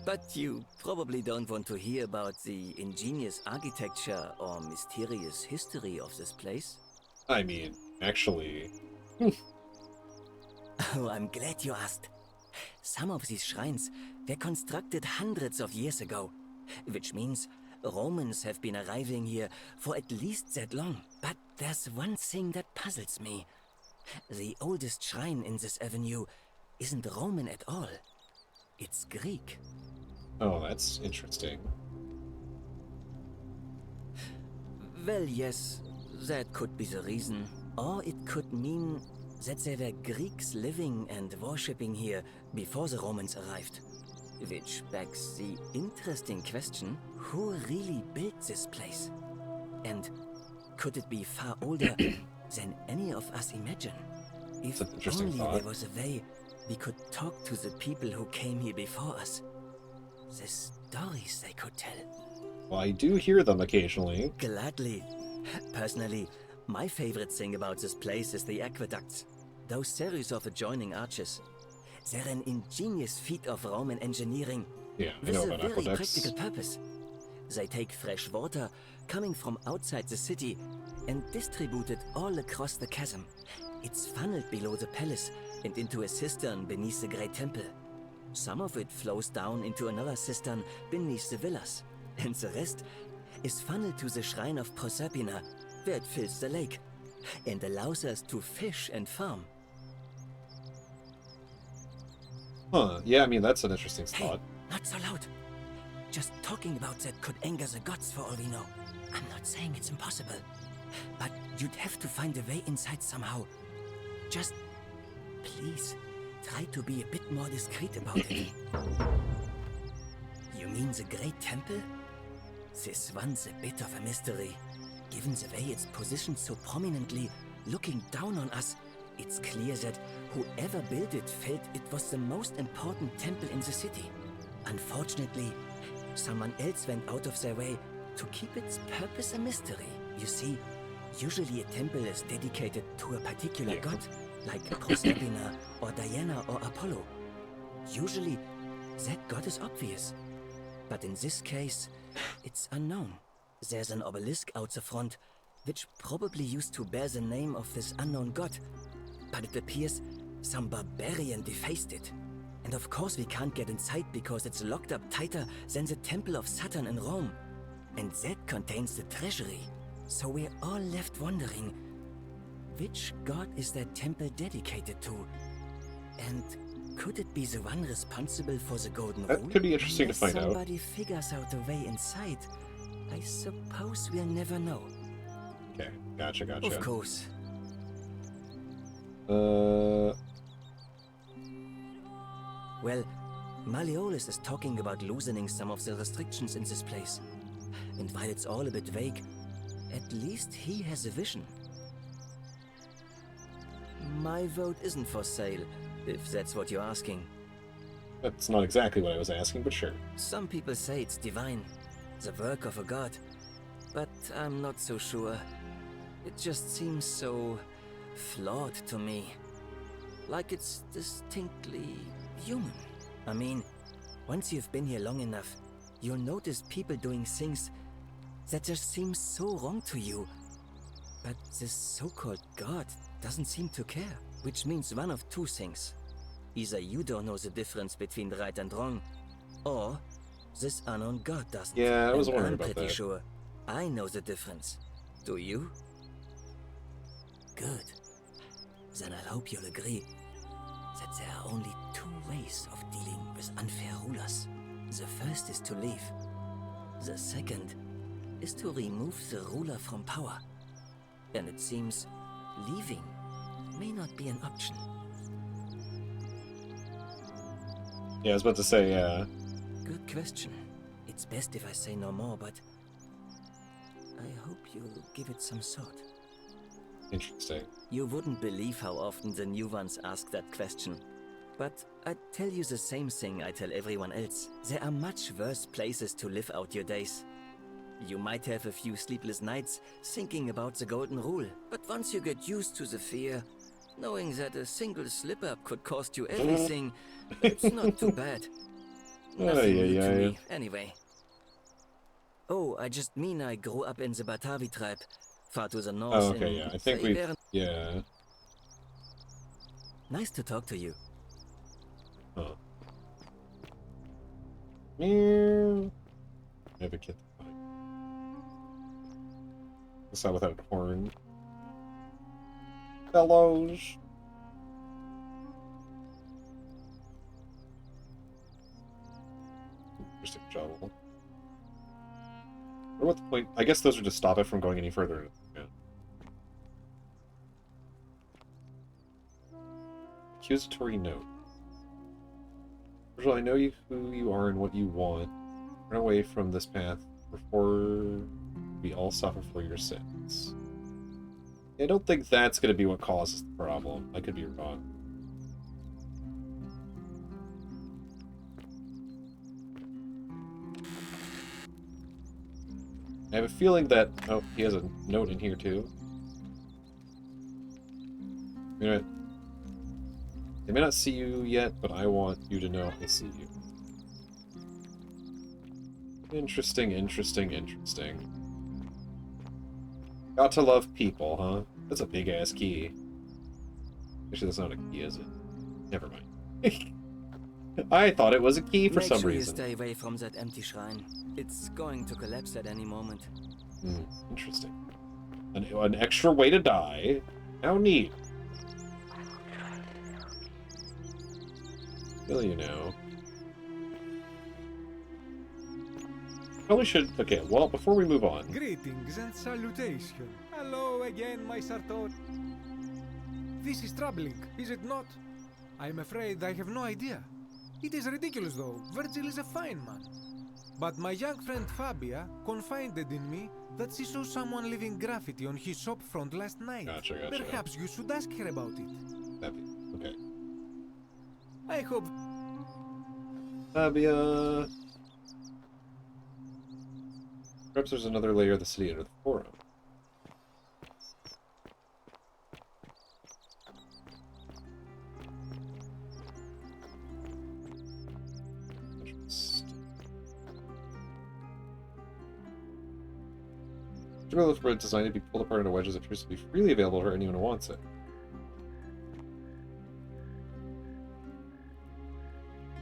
But you probably don't want to hear about the ingenious architecture or mysterious history of this place. I mean, actually... Oh, I'm glad you asked. Some of these shrines were constructed hundreds of years ago, which means Romans have been arriving here for at least that long. But there's one thing that puzzles me. The oldest shrine in this avenue isn't Roman at all. It's Greek. Oh, that's interesting. Well, yes, that could be the reason. Or it could mean that there were Greeks living and worshipping here before the Romans arrived. Which begs the interesting question, who really built this place? And could it be far older than any of us imagine? If only there was a way we could talk to the people who came here before us. The stories they could tell. Well, I do hear them occasionally. Gladly. Personally, my favorite thing about this place is the aqueducts. Those series of adjoining arches. They're an ingenious feat of Roman engineering. Yeah, I with know a about very aqueducts. practical purpose. They take fresh water coming from outside the city and distribute it all across the chasm. It's funneled below the palace and into a cistern beneath the Great Temple. Some of it flows down into another cistern beneath the villas, and the rest is funneled to the shrine of Proserpina, where it fills the lake and allows us to fish and farm. Huh, yeah, I mean, that's an interesting thought. Not so loud. Just talking about that could anger the gods for all we know. I'm not saying it's impossible, but you'd have to find a way inside somehow. Just, please, try to be a bit more discreet about it. You mean the Great Temple? This one's a bit of a mystery. Given the way it's positioned so prominently, looking down on us, it's clear that whoever built it felt it was the most important temple in the city. Unfortunately, someone else went out of their way to keep its purpose a mystery. You see, usually a temple is dedicated to a particular god, like Proserpina or Diana or Apollo. Usually, that god is obvious. But in this case, it's unknown. There's an obelisk out the front, which probably used to bear the name of this unknown god. But it appears some barbarian defaced it. And of course we can't get inside because it's locked up tighter than the Temple of Saturn in Rome. And that contains the treasury. So we're all left wondering, Which god is that temple dedicated to? And could it be the one responsible for the golden rule? That could be interesting to Unless find out. somebody figures out a way inside, I suppose we'll never know. Okay, gotcha. Of course. Well, Malleolus is talking about loosening some of the restrictions in this place. And while it's all a bit vague, at least he has a vision. My vote isn't for sale, if that's what you're asking. That's not exactly what I was asking, but sure. Some people say it's divine, the work of a god. But I'm not so sure. It just seems so flawed to me. Like it's distinctly human. I mean, once you've been here long enough, you'll notice people doing things that just seem so wrong to you. But this so-called god doesn't seem to care, which means one of two things. Either you don't know the difference between right and wrong, or this unknown god doesn't. Yeah, I was And wondering I'm about pretty that. sure I know the difference. Do you? Good. Then I hope you'll agree that there are only two ways of dealing with unfair rulers. The first is to leave. The second is to remove the ruler from power. And it seems leaving may not be an option. Yeah, I was about to say, Good question. It's best if I say no more, but I hope you'll give it some thought. Interesting. You wouldn't believe how often the new ones ask that question. But I'd tell you the same thing I tell everyone else. There are much worse places to live out your days. You might have a few sleepless nights thinking about the golden rule, but once you get used to the fear, knowing that a single slip-up could cost you everything, it's not too bad. Nothing new to me, anyway. Oh, I just mean I grew up in the Batavi tribe, far to the north. Oh, okay, yeah. I think we. Yeah. Nice to talk to you. Huh. Meow. I have a kid. It's not without a horn. Fellows. Interesting shovel. Or what the point? I guess those are to stop it from going any further. Yeah. Accusatory note. Virgil, I know who you are and what you want. Run away from this path before we all suffer for your sins. I don't think that's going to be what causes the problem. I could be wrong. I have a feeling that... Oh, he has a note in here, too. You know, they may not see you yet, but I want you to know I see you. Interesting. Got to love people, huh? That's a big-ass key. Actually, that's not a key, is it? Never mind. I thought it was a key for some reason. Make sure you stay away from that empty shrine. It's going to collapse at any moment. Interesting. An extra way to die. How neat. Will you know? Probably should... Okay, well, before we move on... Greetings and salutation. Hello again, my Sartor. This is troubling, is it not? I'm afraid I have no idea. It is ridiculous, though. Virgil is a fine man. But my young friend Fabia confided in me that she saw someone leaving graffiti on his shop front last night. Gotcha. Perhaps you should ask her about it. Okay. I hope... Fabia... Perhaps there's another layer of the city under the forum. Loaf bread designed to be pulled apart into wedges appears to be freely available for anyone who wants it.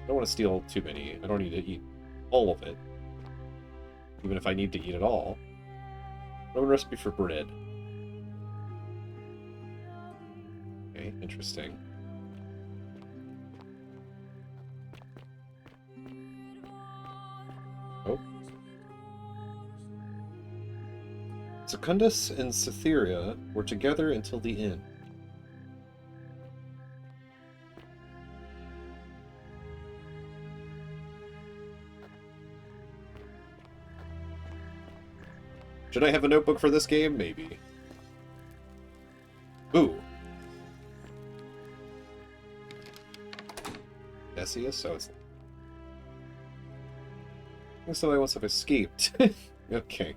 I don't want to steal too many. I don't need to eat all of it. Even if I need to eat it all. Roman recipe for bread. Okay, interesting. Oh. Secundus and Cytherea were together until the end. Should I have a notebook for this game? Maybe. Ooh. Decius? So it's... I think somebody must have escaped. Okay.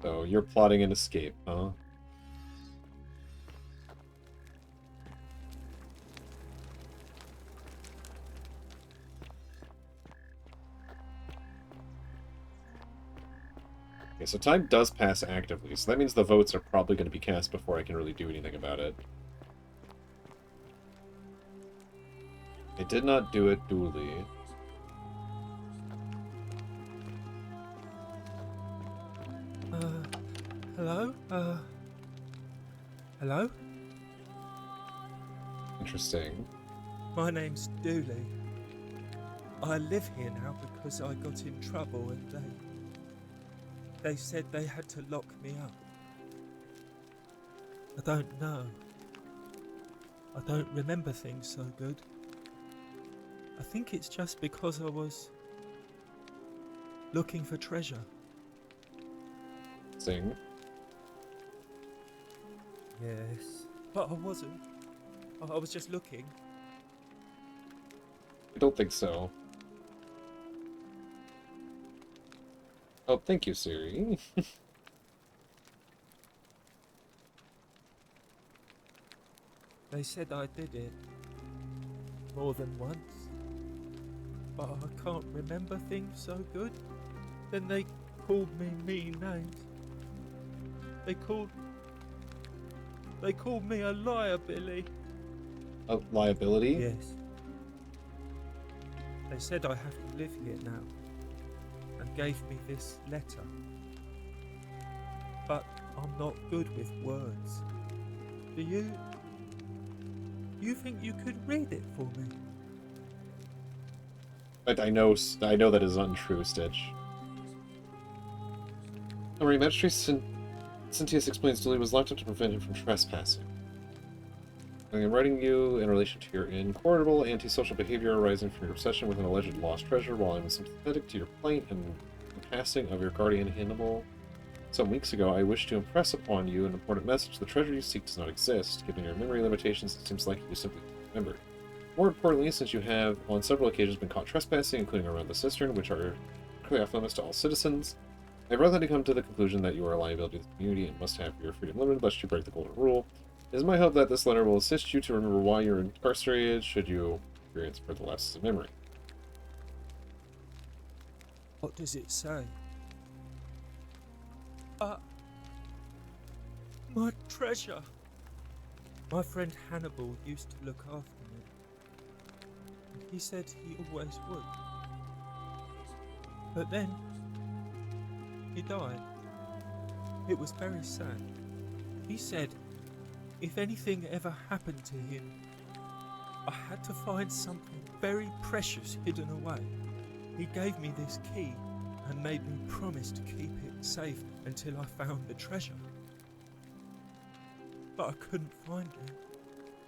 So you're plotting an escape, huh? Okay, so time does pass actively, so that means the votes are probably going to be cast before I can really do anything about it. I did not do it duly. Hello? Hello? Interesting. My name's Dooley. I live here now because I got in trouble and they said they had to lock me up. I don't know. I don't remember things so good. I think it's just because I was looking for treasure. Sing. Yes. But I wasn't. I was just looking. I don't think so. Oh, thank you, Siri. They said I did it more than once, but I can't remember things so good. Then they called me mean names. They called me a liar, Billy. A liability? Yes. They said I have to live here now, and gave me this letter. But I'm not good with words. Do you? You think you could read it for me? But I know that is untrue, Stitch. Alright, Magistrate Cynthius explains Dooley was locked up to prevent him from trespassing. I am writing you in relation to your incorrigible antisocial behavior arising from your obsession with an alleged lost treasure. While I'm sympathetic to your plight and the passing of your guardian Hannibal some weeks ago, I wish to impress upon you an important message. The treasure you seek does not exist. Given your memory limitations, it seems likely you simply can't remember. More importantly, since you have on several occasions been caught trespassing, including around the cistern, which are clearly off limits to all citizens, I've rather come to the conclusion that you are a liability to the community and must have your freedom limited lest you break the golden rule. It is my hope that this letter will assist you to remember why you're incarcerated should you experience further lapses of memory. What does it say? My treasure! My friend Hannibal used to look after me. He said he always would. But then, he died. It was very sad. He said, if anything ever happened to him, I had to find something very precious hidden away. He gave me this key and made me promise to keep it safe until I found the treasure. But I couldn't find it.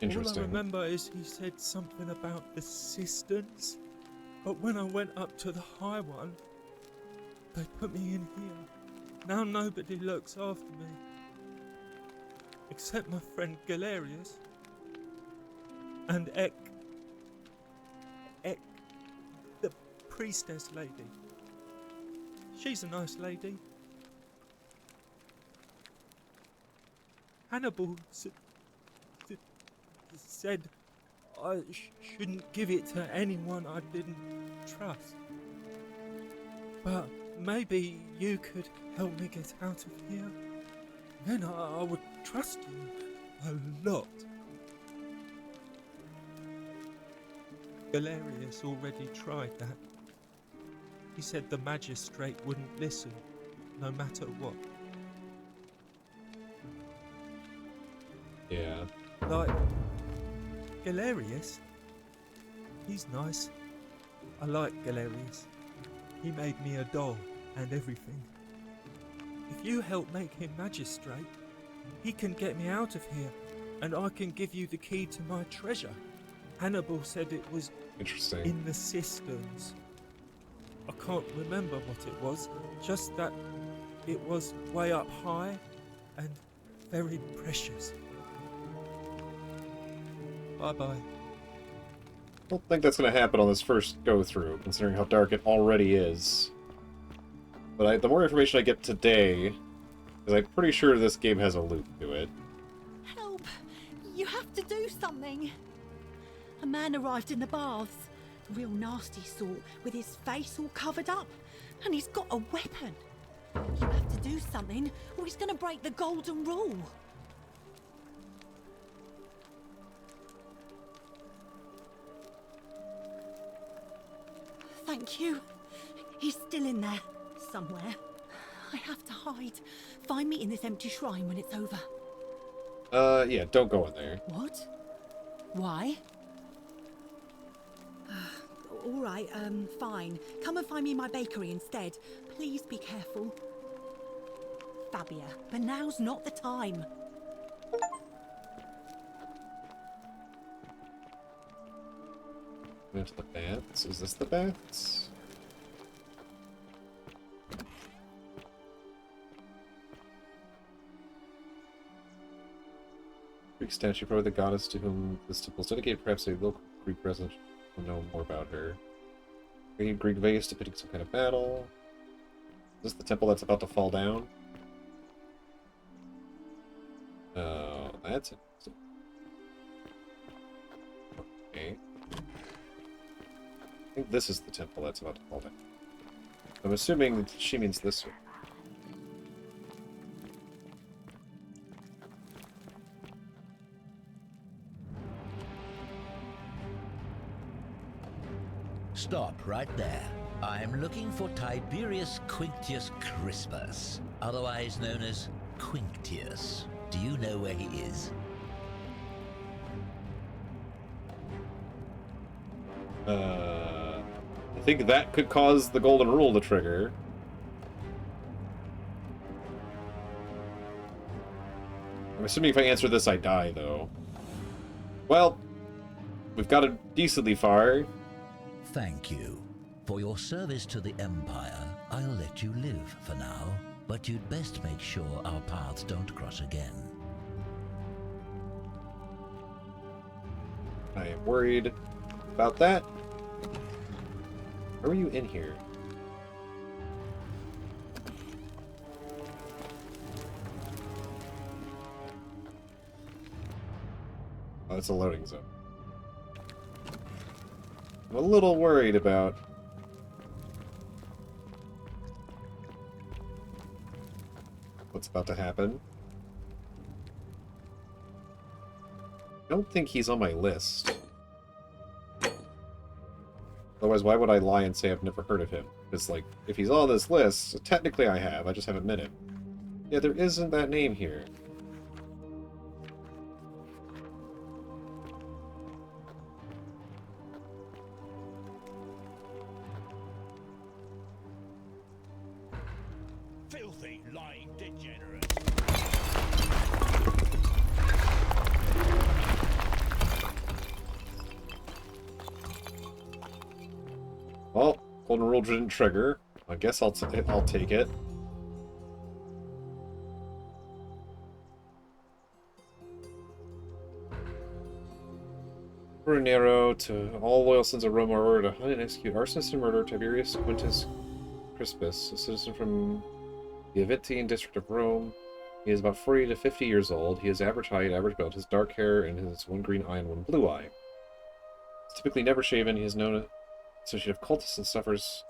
Interesting. All I remember is he said something about the cisterns, but when I went up to the high one, they put me in here. Now nobody looks after me. Except my friend Galerius. And Ek, the priestess lady. She's a nice lady. Hannibal said I shouldn't give it to anyone I didn't trust. But maybe you could help me get out of here. Then I would trust you a lot. Galerius already tried that. He said the magistrate wouldn't listen, no matter what. Yeah. Like, Galerius? He's nice. I like Galerius. He made me a doll and everything. If you help make him magistrate, he can get me out of here, and I can give you the key to my treasure. Hannibal said it was interesting in the cisterns. I can't remember what it was, just that it was way up high and very precious. Bye-bye. I don't think that's going to happen on this first go-through, considering how dark it already is. But the more information I get today, because I'm pretty sure this game has a loop to it. Help! You have to do something! A man arrived in the baths. Real nasty sort, with his face all covered up. And he's got a weapon. You have to do something, or he's gonna break the golden rule. Thank you. He's still in there, somewhere. I have to hide. Find me in this empty shrine when it's over. Yeah, don't go in there. What? Why? All right, fine. Come and find me in my bakery instead. Please be careful. Fabia, but now's not the time. Into the baths? Is this the baths? Greek statue, probably the goddess to whom this temple is dedicated. Perhaps a local Greek resident will know more about her. A Greek vase depicting some kind of battle. Is this the temple that's about to fall down? Oh, that's interesting. Okay. I think this is the temple that's about to fall down. I'm assuming that she means this one. Stop right there. I'm looking for Tiberius Quinctius Crispus, otherwise known as Quinctius. Do you know where he is? I think that could cause the golden rule to trigger. I'm assuming if I answer this, I die, though. Well, we've got it decently far. Thank you. For your service to the Empire, I'll let you live for now, but you'd best make sure our paths don't cross again. I am worried about that. How are you in here? Oh, it's a loading zone. I'm a little worried about what's about to happen. I don't think he's on my list. Otherwise, why would I lie and say I've never heard of him? Because, like, if he's on this list, technically I have, I just haven't met him. Yeah, there isn't that name here. Filthy, lying degenerate. Well, golden rule didn't trigger. I guess I'll take it. For Nero, to all loyal sons of Rome are ordered to hunt and execute arsonist and murderer Tiberius Quintus Crispus, a citizen from the Aventine district of Rome. He is about 40 to 50 years old. He is average height, average build, has dark hair, and has one green eye and one blue eye. He's typically never shaven. He is known as associate of cultists and suffers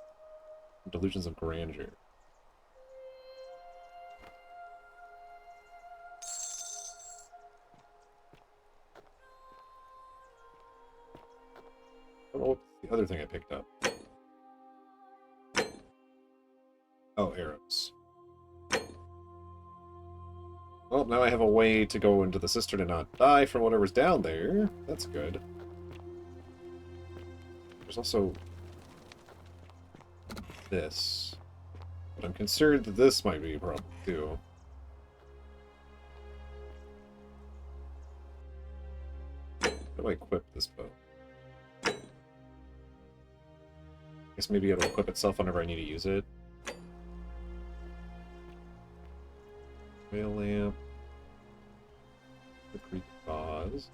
from delusions of grandeur. I don't know what's the other thing I picked up. Oh, arrows. Well, now I have a way to go into the cistern and not die from whatever's down there. That's good. There's also this. But I'm concerned that this might be a problem, too. How do I equip this bow? I guess maybe it'll equip itself whenever I need to use it. Whale lamp. The Greek vase.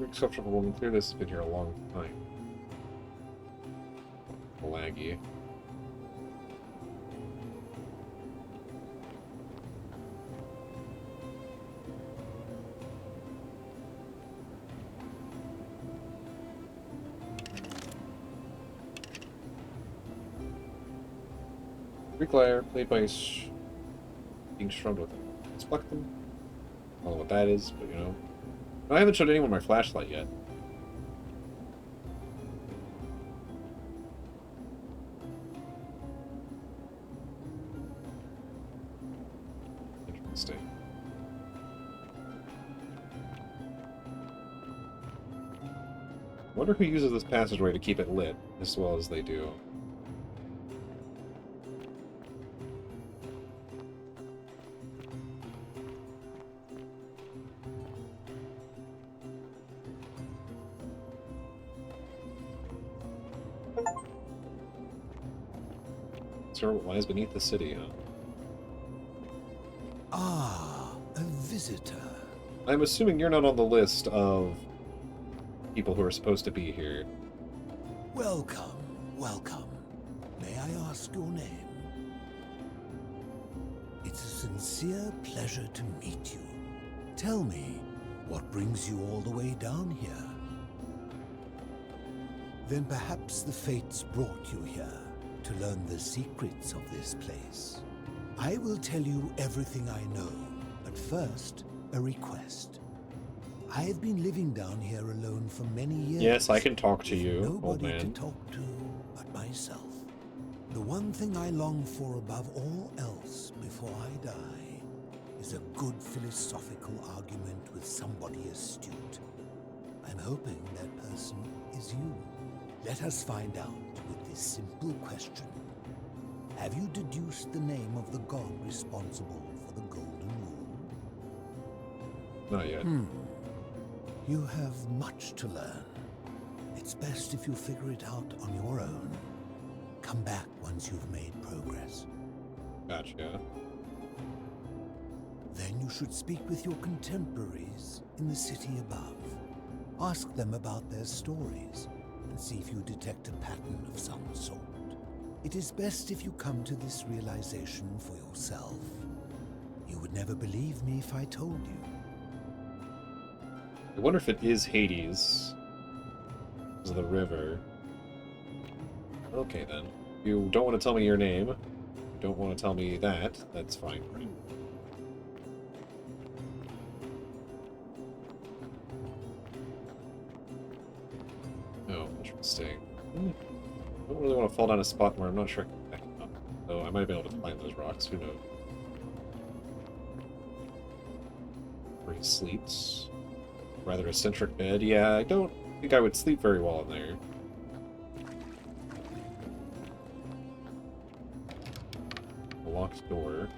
Exception for woman clear. This has been here a long time. Laggy. Greek lyre played by being strummed with it. Splectum. I don't know what that is, but you know. I haven't showed anyone my flashlight yet. Interesting. I wonder who uses this passageway to keep it lit as well as they do. What lies beneath the city, huh? Ah, a visitor. I'm assuming you're not on the list of people who are supposed to be here. Welcome, welcome. May I ask your name? It's a sincere pleasure to meet you. Tell me, what brings you all the way down here? Then perhaps the fates brought you here to learn the secrets of this place. I will tell you everything I know, but first, a request. I have been living down here alone for many years. Yes, I can talk to you, old Nobody man. to talk to but myself. The one thing I long for above all else before I die is a good philosophical argument with somebody astute. I'm hoping that person is you. Let us find out with this simple question. Have you deduced the name of the god responsible for the Golden Rule? Not yet. You have much to learn. It's best if you figure it out on your own. Come back once you've made progress. Gotcha. Then you should speak with your contemporaries in the city above. Ask them about their stories and see if you detect a pattern of some sort. It is best if you come to this realization for yourself. You would never believe me if I told you. I wonder if it is Hades. Because of the river. Okay then. You don't want to tell me your name. You don't want to tell me that. That's fine, right? Oh, interesting. I don't really want to fall down a spot where I'm not sure I can back up. Though I might be able to climb those rocks, who knows. Where he sleeps. Rather eccentric bed. Yeah, I don't think I would sleep very well in there. A locked door.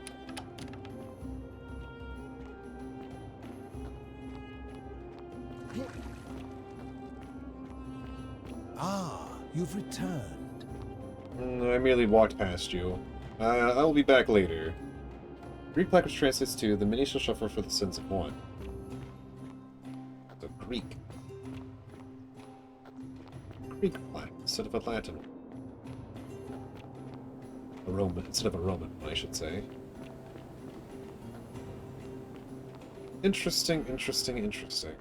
Ah, you've returned. I merely walked past you. I'll be back later. Greek plaque which translates to the many shall suffer for the sins of one. The Greek. Greek plaque instead of a Latin one. A Roman instead of a Roman one, I should say. Interesting, interesting, interesting.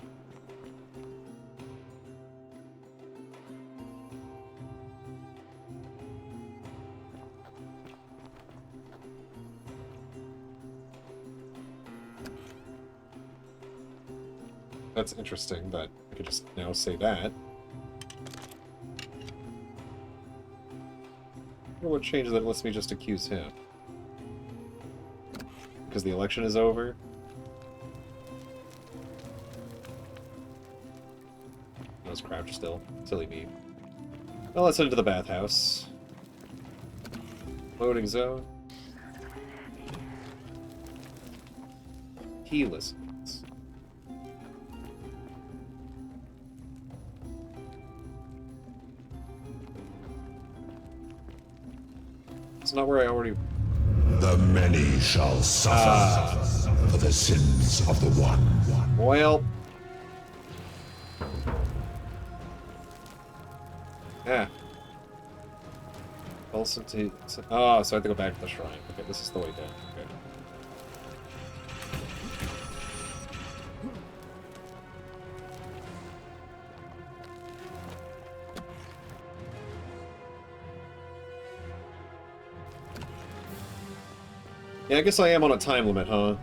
That's interesting that could just now say that. I wonder what changes that lets me just accuse him. Because the election is over. I was crouched still. Silly me. Well, let's head into the bathhouse. Loading zone. He listens. It's not where I already... The many shall suffer for the sins of the one. Well... Yeah. Also to... Oh, so I have to go back to the shrine. Okay, this is the way down. Okay. Yeah, I guess I am on a time limit, huh?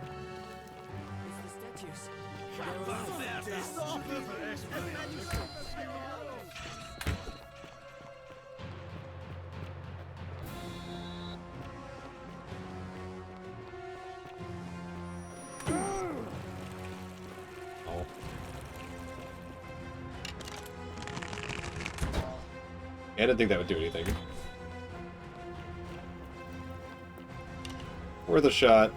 I didn't think that would do anything. Worth a shot.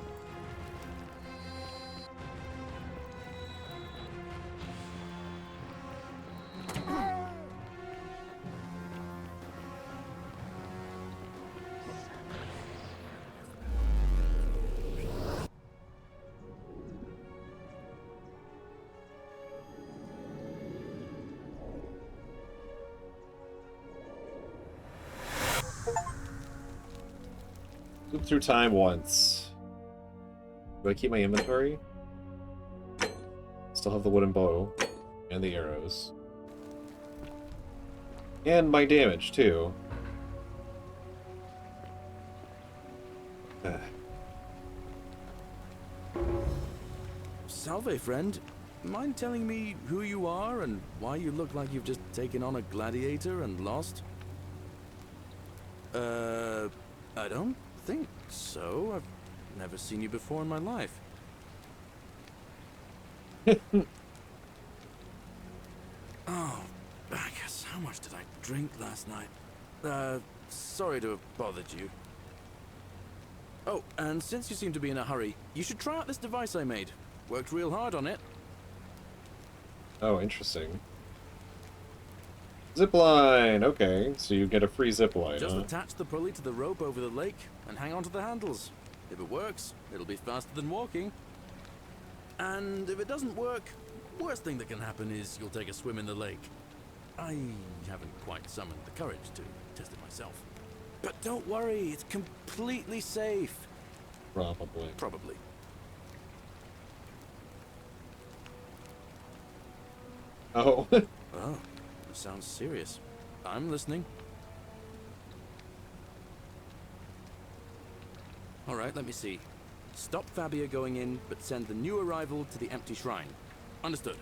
Loop through time once. Do I keep my inventory? Still have the wooden bow. And the arrows. And my damage, too. Salve, friend. Mind telling me who you are and why you look like you've just taken on a gladiator and lost? I don't think so. I've never seen you before in my life. Oh, Bacchus, how much did I drink last night? Sorry to have bothered you. Oh, and since you seem to be in a hurry, you should try out this device I made. Worked real hard on it. Oh, interesting. Zipline! Okay, so you get a free zipline, Just huh? attach the pulley to the rope over the lake and hang on to the handles. If it works, it'll be faster than walking. And if it doesn't work, worst thing that can happen is you'll take a swim in the lake. I haven't quite summoned the courage to test it myself. But don't worry, it's completely safe. Probably. Probably. Oh. Oh, that sounds serious. I'm listening. Alright, let me see. Stop Fabia going in, but send the new arrival to the empty shrine. Understood.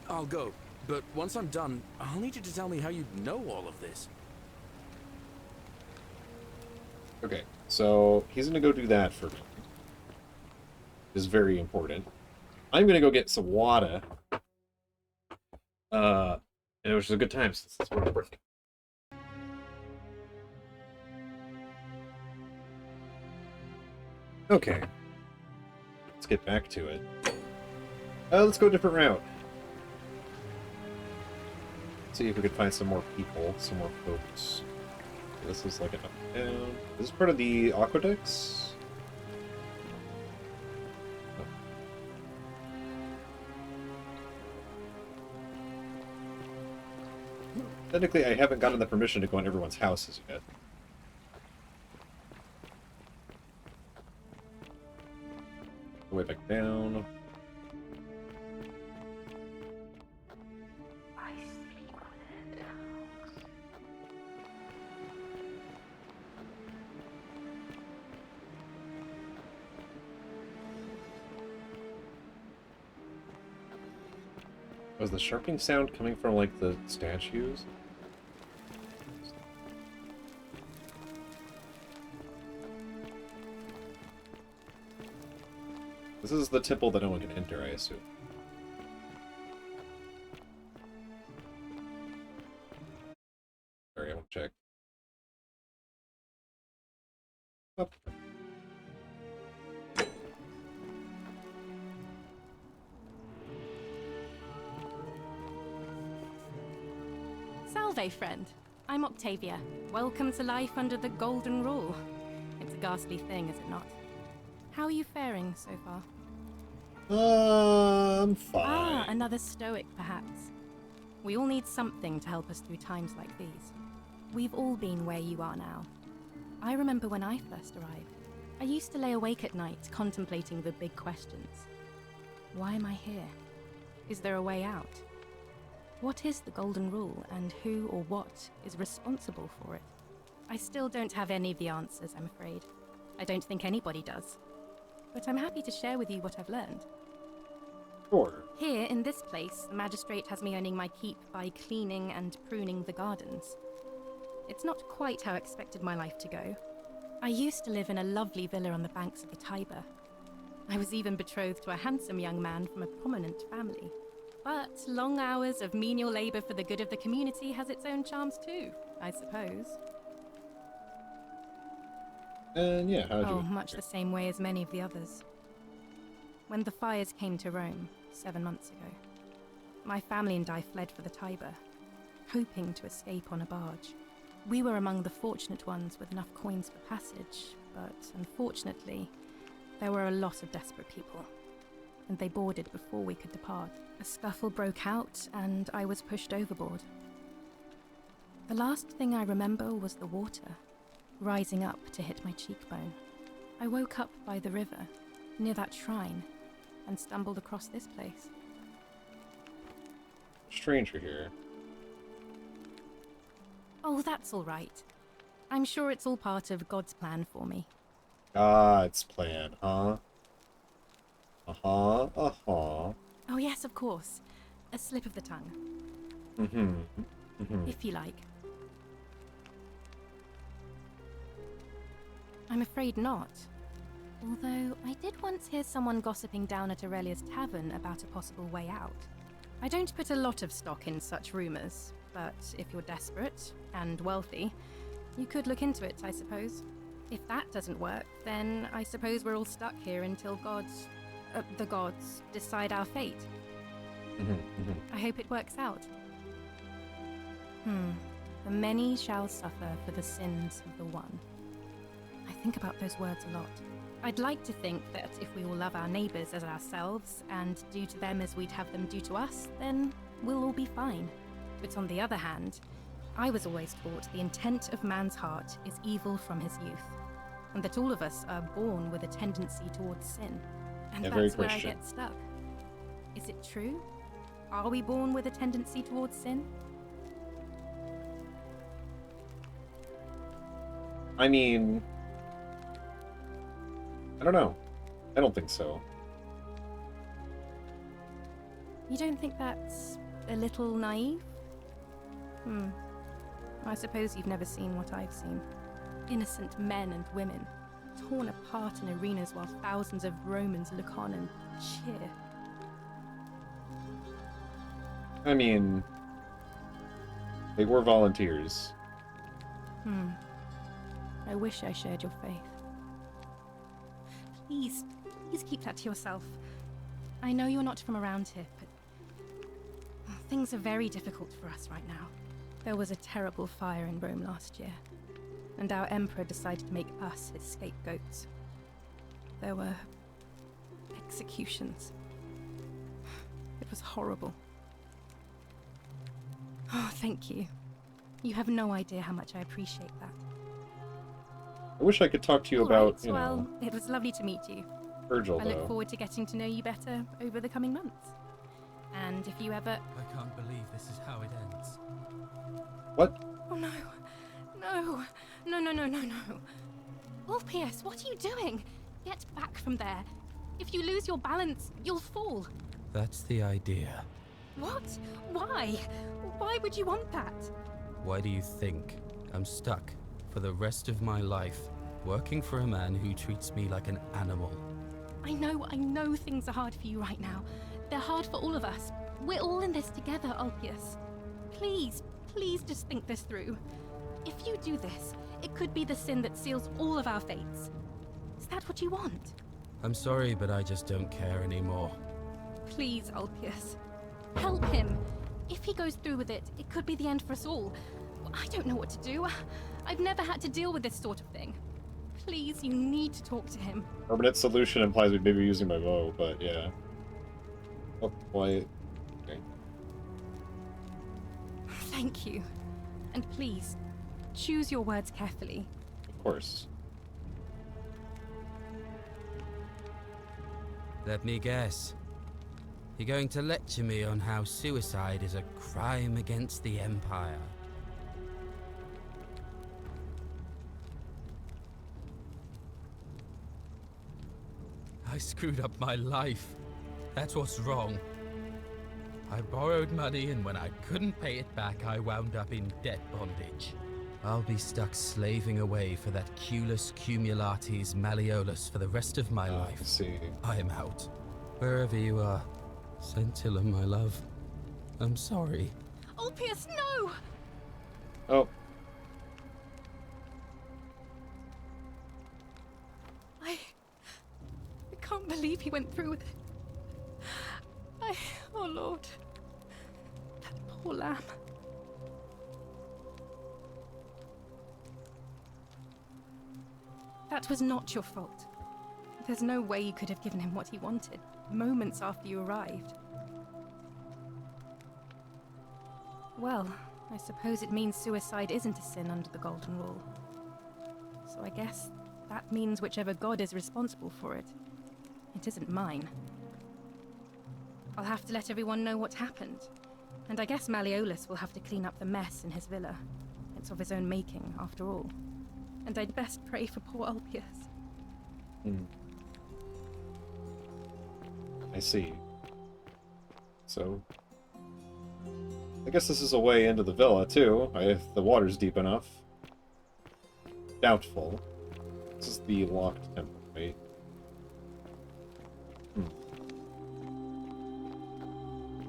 I'll go, but once I'm done, I'll need you to tell me how you know all of this. Okay, so he's gonna go do that for me. Is very important. I'm gonna go get some water. And it was a good time since it's my birthday. Okay. Let's get back to it. Let's go a different route. See if we can find some more people, some more folks. This is like an up and down. Is this part of the aqueducts? Oh. Technically, I haven't gotten the permission to go in everyone's houses yet. Way back down. Was the sharping sound coming from, like, the statues? This is the temple that no one can enter, I assume. Sorry, I won't check. Oh. Salve, friend. I'm Octavia. Welcome to life under the Golden Rule. It's a ghastly thing, is it not? How are you faring so far? I'm fine. Ah, another stoic, perhaps. We all need something to help us through times like these. We've all been where you are now. I remember when I first arrived. I used to lay awake at night contemplating the big questions. Why am I here? Is there a way out? What is the Golden Rule, and who or what is responsible for it? I still don't have any of the answers, I'm afraid. I don't think anybody does. But I'm happy to share with you what I've learned. Sure. Here, in this place, the magistrate has me earning my keep by cleaning and pruning the gardens. It's not quite how I expected my life to go. I used to live in a lovely villa on the banks of the Tiber. I was even betrothed to a handsome young man from a prominent family. But long hours of menial labor for the good of the community has its own charms too, I suppose. And yeah, how'd you... Oh, much the same way as many of the others. When the fires came to Rome 7 months ago, my family and I fled for the Tiber, hoping to escape on a barge. We were among the fortunate ones with enough coins for passage, but unfortunately, there were a lot of desperate people, and they boarded before we could depart. A scuffle broke out, and I was pushed overboard. The last thing I remember was the water, rising up to hit my cheekbone. I woke up by the river, near that shrine, and stumbled across this place. Stranger here. Oh, that's all right. I'm sure it's all part of God's plan for me. Ah, it's plan, huh? Uh-huh, uh-huh. Oh yes, of course. A slip of the tongue. Mm-hmm. Mm-hmm. If you like. I'm afraid not. Although, I did once hear someone gossiping down at Aurelia's tavern about a possible way out. I don't put a lot of stock in such rumors, but if you're desperate and wealthy, you could look into it, I suppose. If that doesn't work, then I suppose we're all stuck here until the gods decide our fate. I hope it works out. The many shall suffer for the sins of the one. I think about those words a lot. I'd like to think that if we all love our neighbours as ourselves, and do to them as we'd have them do to us, then we'll all be fine. But on the other hand, I was always taught the intent of man's heart is evil from his youth, and that all of us are born with a tendency towards sin. And that's where I get stuck. Is it true? Are we born with a tendency towards sin? I mean... I don't know. I don't think so. You don't think that's a little naive? I suppose you've never seen what I've seen. Innocent men and women, torn apart in arenas while thousands of Romans look on and cheer. I mean... they were volunteers. I wish I shared your faith. Please keep that to yourself. I know you're not from around here, but things are very difficult for us right now. There was a terrible fire in Rome last year, and our emperor decided to make us his scapegoats. There were executions. It was horrible. Oh, thank you. You have no idea how much I appreciate that. I wish I could talk to you All about, right, you well, know... it was lovely to meet you. Virgil, I look though. forward to getting to know you better over the coming months. And if you ever... I can't believe this is how it ends. What? Oh no. No. No, no, no, no, no. Ulpius, what are you doing? Get back from there. If you lose your balance, you'll fall. That's the idea. What? Why? Why would you want that? Why do you think I'm stuck for the rest of my life working for a man who treats me like an animal? I know things are hard for you right now. They're hard for all of us. We're all in this together, Ulpius. Please just think this through. If you do this, it could be the sin that seals all of our fates. Is that what you want? I'm sorry, but I just don't care anymore. Please, Ulpius. Help him. If he goes through with it, it could be the end for us all. I don't know what to do. I've never had to deal with this sort of thing. Please, you need to talk to him. Permanent solution implies we may be using my bow, but yeah. Oh, why? Okay. Thank you. And please, choose your words carefully. Of course. Let me guess. You're going to lecture me on how suicide is a crime against the Empire. I screwed up my life. That's what's wrong. I borrowed money, and when I couldn't pay it back, I wound up in debt bondage. I'll be stuck slaving away for that Culus Cumulatis Malleolus for the rest of my life. I am out. Wherever you are, Scintilla, my love. I'm sorry. Ulpius, no! Oh. I can't believe he went through with it. Oh Lord. That poor lamb. That was not your fault. There's no way you could have given him what he wanted, moments after you arrived. Well, I suppose it means suicide isn't a sin under the Golden Rule. So I guess that means whichever god is responsible for it. It isn't mine. I'll have to let everyone know what happened. And I guess Malleolus will have to clean up the mess in his villa. It's of his own making, after all. And I'd best pray for poor Ulpius. I see. So, I guess this is a way into the villa, too, if the water's deep enough. Doubtful. This is the locked temple, right?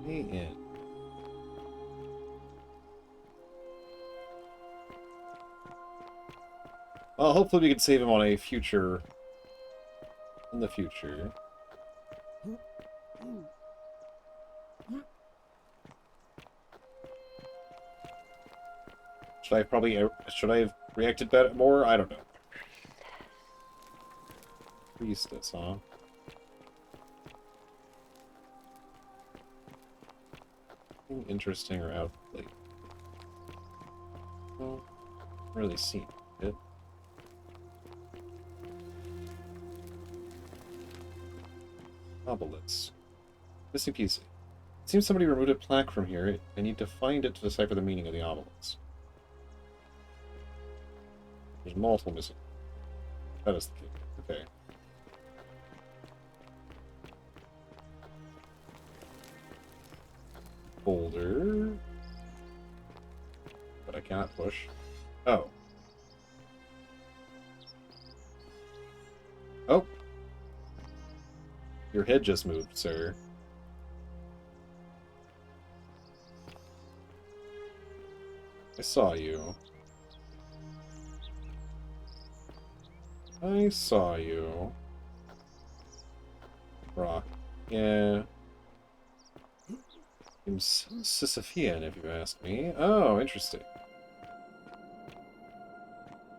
Way in. Well, hopefully we can save him on a future... in the future. Should I have reacted better more? I don't know. Priestess, huh? Anything interesting or out of place? Well, not really seen it. Obelisk. Missing piece. It seems somebody removed a plaque from here. I need to find it to decipher the meaning of the obelisk. There's multiple missing. That is the case. Okay. Boulder. But I cannot push. Oh. Oh! Your head just moved, sir. I saw you. I saw you. Rock. Yeah. Seems Sisyphean, if you ask me. Oh, interesting.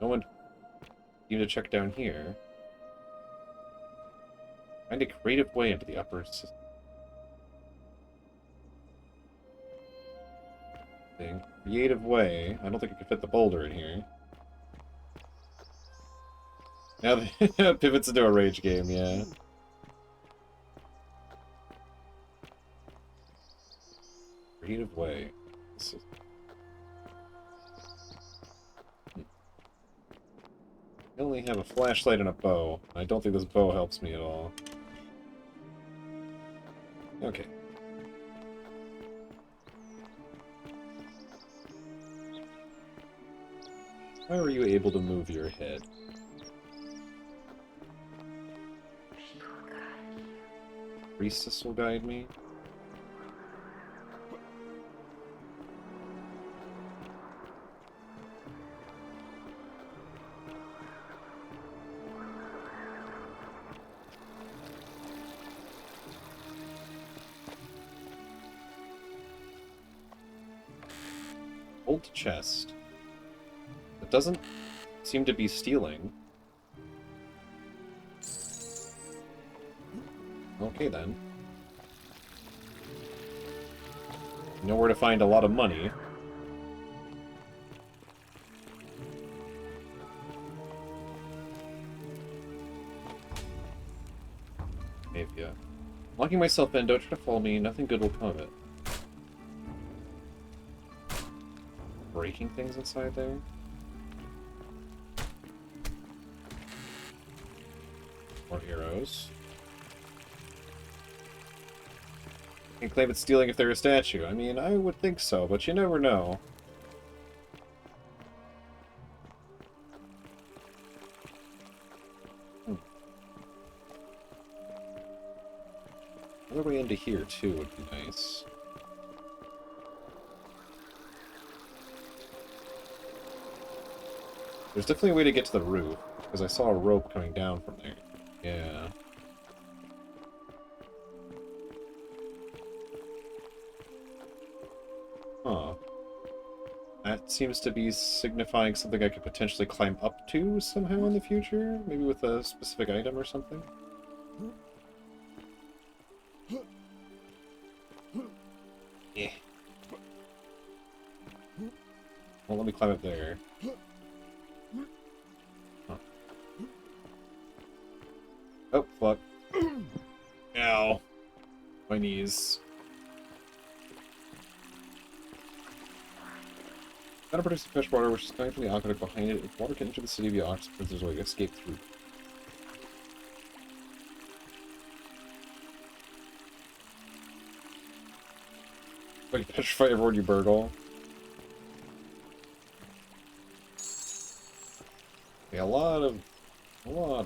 No one... You need to check down here. Find a creative way into the upper thing. Creative way. I don't think I can fit the boulder in here. Now the pivots into a rage game, yeah. Creative way. I only have a flashlight and a bow. I don't think this bow helps me at all. Okay. How are you able to move your head? Priestess will guide me. Old chest. It doesn't seem to be stealing. Okay then. You know where to find a lot of money. Avia. Locking myself in, don't try to follow me, nothing good will come of it. Breaking things inside there? More arrows. Can claim it's stealing if they're a statue. I mean, I would think so, but you never know. Another way into here, too, would be nice. There's definitely a way to get to the roof, because I saw a rope coming down from there. Yeah. Huh. That seems to be signifying something I could potentially climb up to somehow in the future? Maybe with a specific item or something? Yeah. Well, let me climb up there. Huh. Oh, fuck. Ow. My knees. Gotta produce the fresh water, which is coming from the aqueduct behind it. If water can enter the city via Oxford, there's a way to escape through. Like, petrify everyone you burgle. Yeah, a lot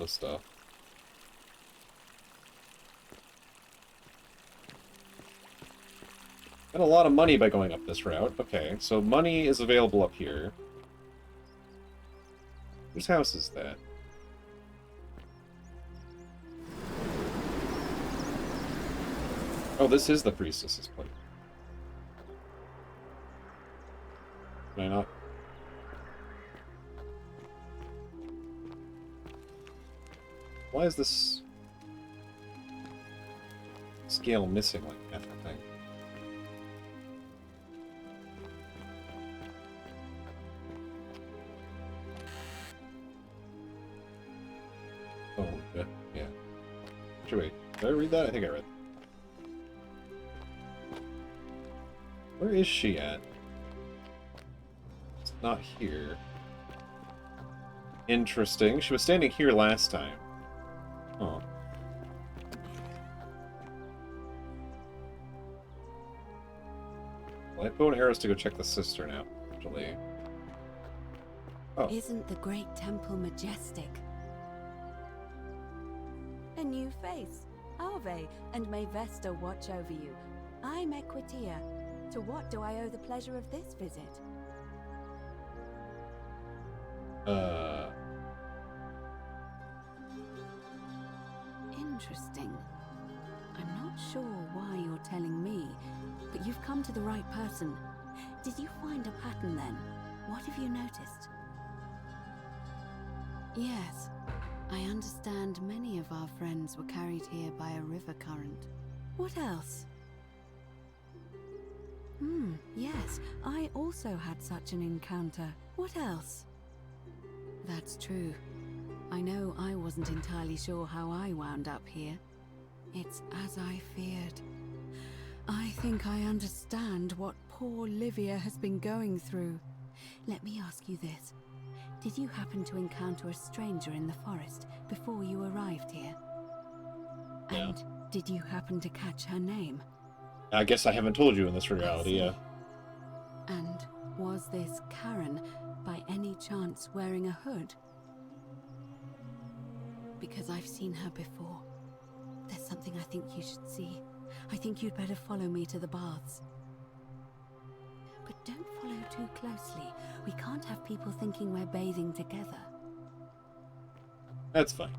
of stuff. Got a lot of money by going up this route. Okay, so money is available up here. Whose house is that? Oh, this is the priestess's place. Can I not? Why is this scale missing like half the thing? Oh, yeah. Wait, did I read that? I think I read. Where is she at? It's not here. Interesting. She was standing here last time. Oh. Well, I have bow and arrows to go check the cistern out, actually. Oh. Isn't the great temple majestic? A new face. Ave, and may Vesta watch over you. I'm Equitia. To what do I owe the pleasure of this visit? Interesting. I'm not sure why you're telling me, but you've come to the right person. Did you find a pattern then? What have you noticed? Yes, I understand many of our friends were carried here by a river current. What else? Yes, I also had such an encounter. What else? That's true. I know I wasn't entirely sure how I wound up here. It's as I feared. I think I understand what poor Livia has been going through. Let me ask you this. Did you happen to encounter a stranger in the forest before you arrived here? Yeah. And did you happen to catch her name? I guess I haven't told you in this reality, yeah. And Was this Karen, by any chance, wearing a hood? Because I've seen her before. There's something I think you should see. I think you'd better follow me to the baths. But don't follow too closely. We can't have people thinking we're bathing together. That's fine.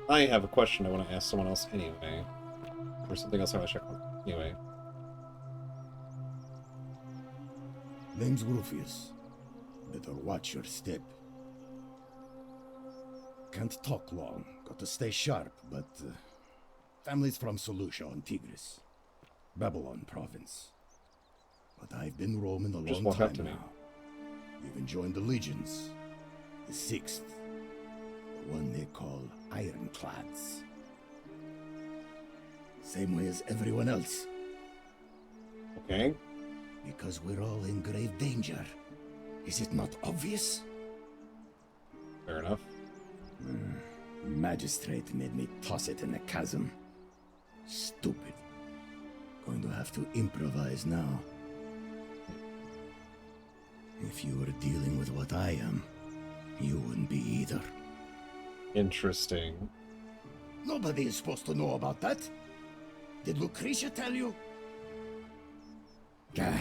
I have a question I want to ask someone else anyway. Or something else I want to check on. Anyway. Name's Rufius. Better watch your step. Can't talk long. Got to stay sharp, but... family's from Seleucia on Tigris. Babylon province. But I've been roaming a Just long walk up time to me. now. Even joined the legions. The 6th. The one they call Ironclads. Same way as everyone else. Okay. Because we're all in grave danger. Is it not obvious? Fair enough. Magistrate made me toss it in the chasm. Stupid. Going to have to improvise now. If you were dealing with what I am, you wouldn't be either. Interesting. Nobody is supposed to know about that. Did Lucretia tell you? Gah.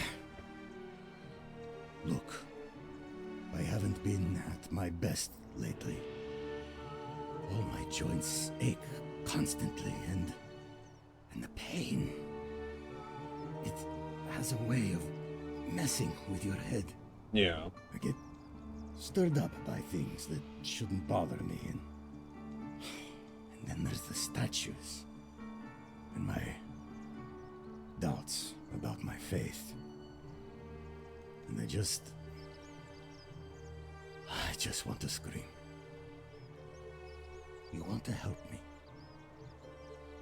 Look, I haven't been at my best lately. All my joints ache constantly, and the pain. It has a way of messing with your head. Yeah. I get stirred up by things that shouldn't bother me, and then there's the statues, and my doubts about my faith. And I just want to scream. You want to help me?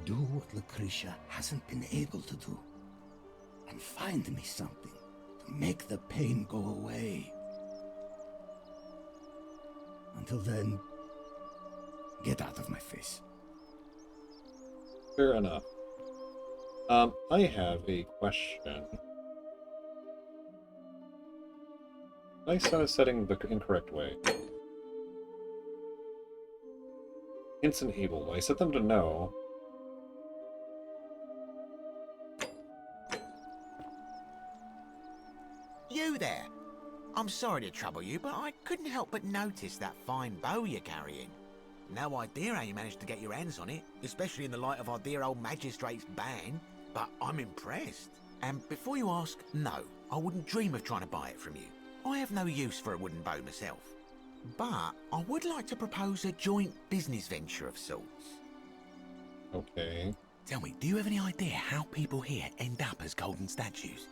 Do what Lucretia hasn't been able to do, and find me something to make the pain go away. Until then, get out of my face. Fair enough. I have a question. I started setting the incorrect way. Hints enabled. I set them to no. You there! I'm sorry to trouble you, but I couldn't help but notice that fine bow you're carrying. No idea how you managed to get your hands on it, especially in the light of our dear old magistrate's ban, but I'm impressed. And before you ask, no, I wouldn't dream of trying to buy it from you. I have no use for a wooden bow myself. But I would like to propose a joint business venture of sorts. Okay. Tell me, do you have any idea how people here end up as golden statues?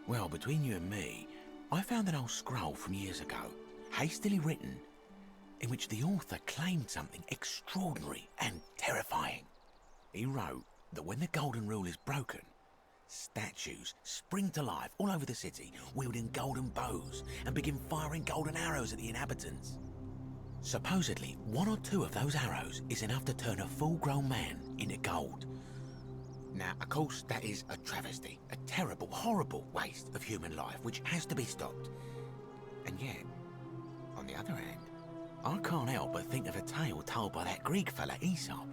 Well, between you and me, I found an old scroll from years ago, hastily written, in which the author claimed something extraordinary and terrifying. He wrote that when the golden rule is broken, statues spring to life all over the city, wielding golden bows and begin firing golden arrows at the inhabitants. Supposedly, 1 or 2 of those arrows is enough to turn a full-grown man into gold. Now, of course, that is a travesty, a terrible, horrible waste of human life which has to be stopped. And yet, on the other hand, I can't help but think of a tale told by that Greek fella Aesop,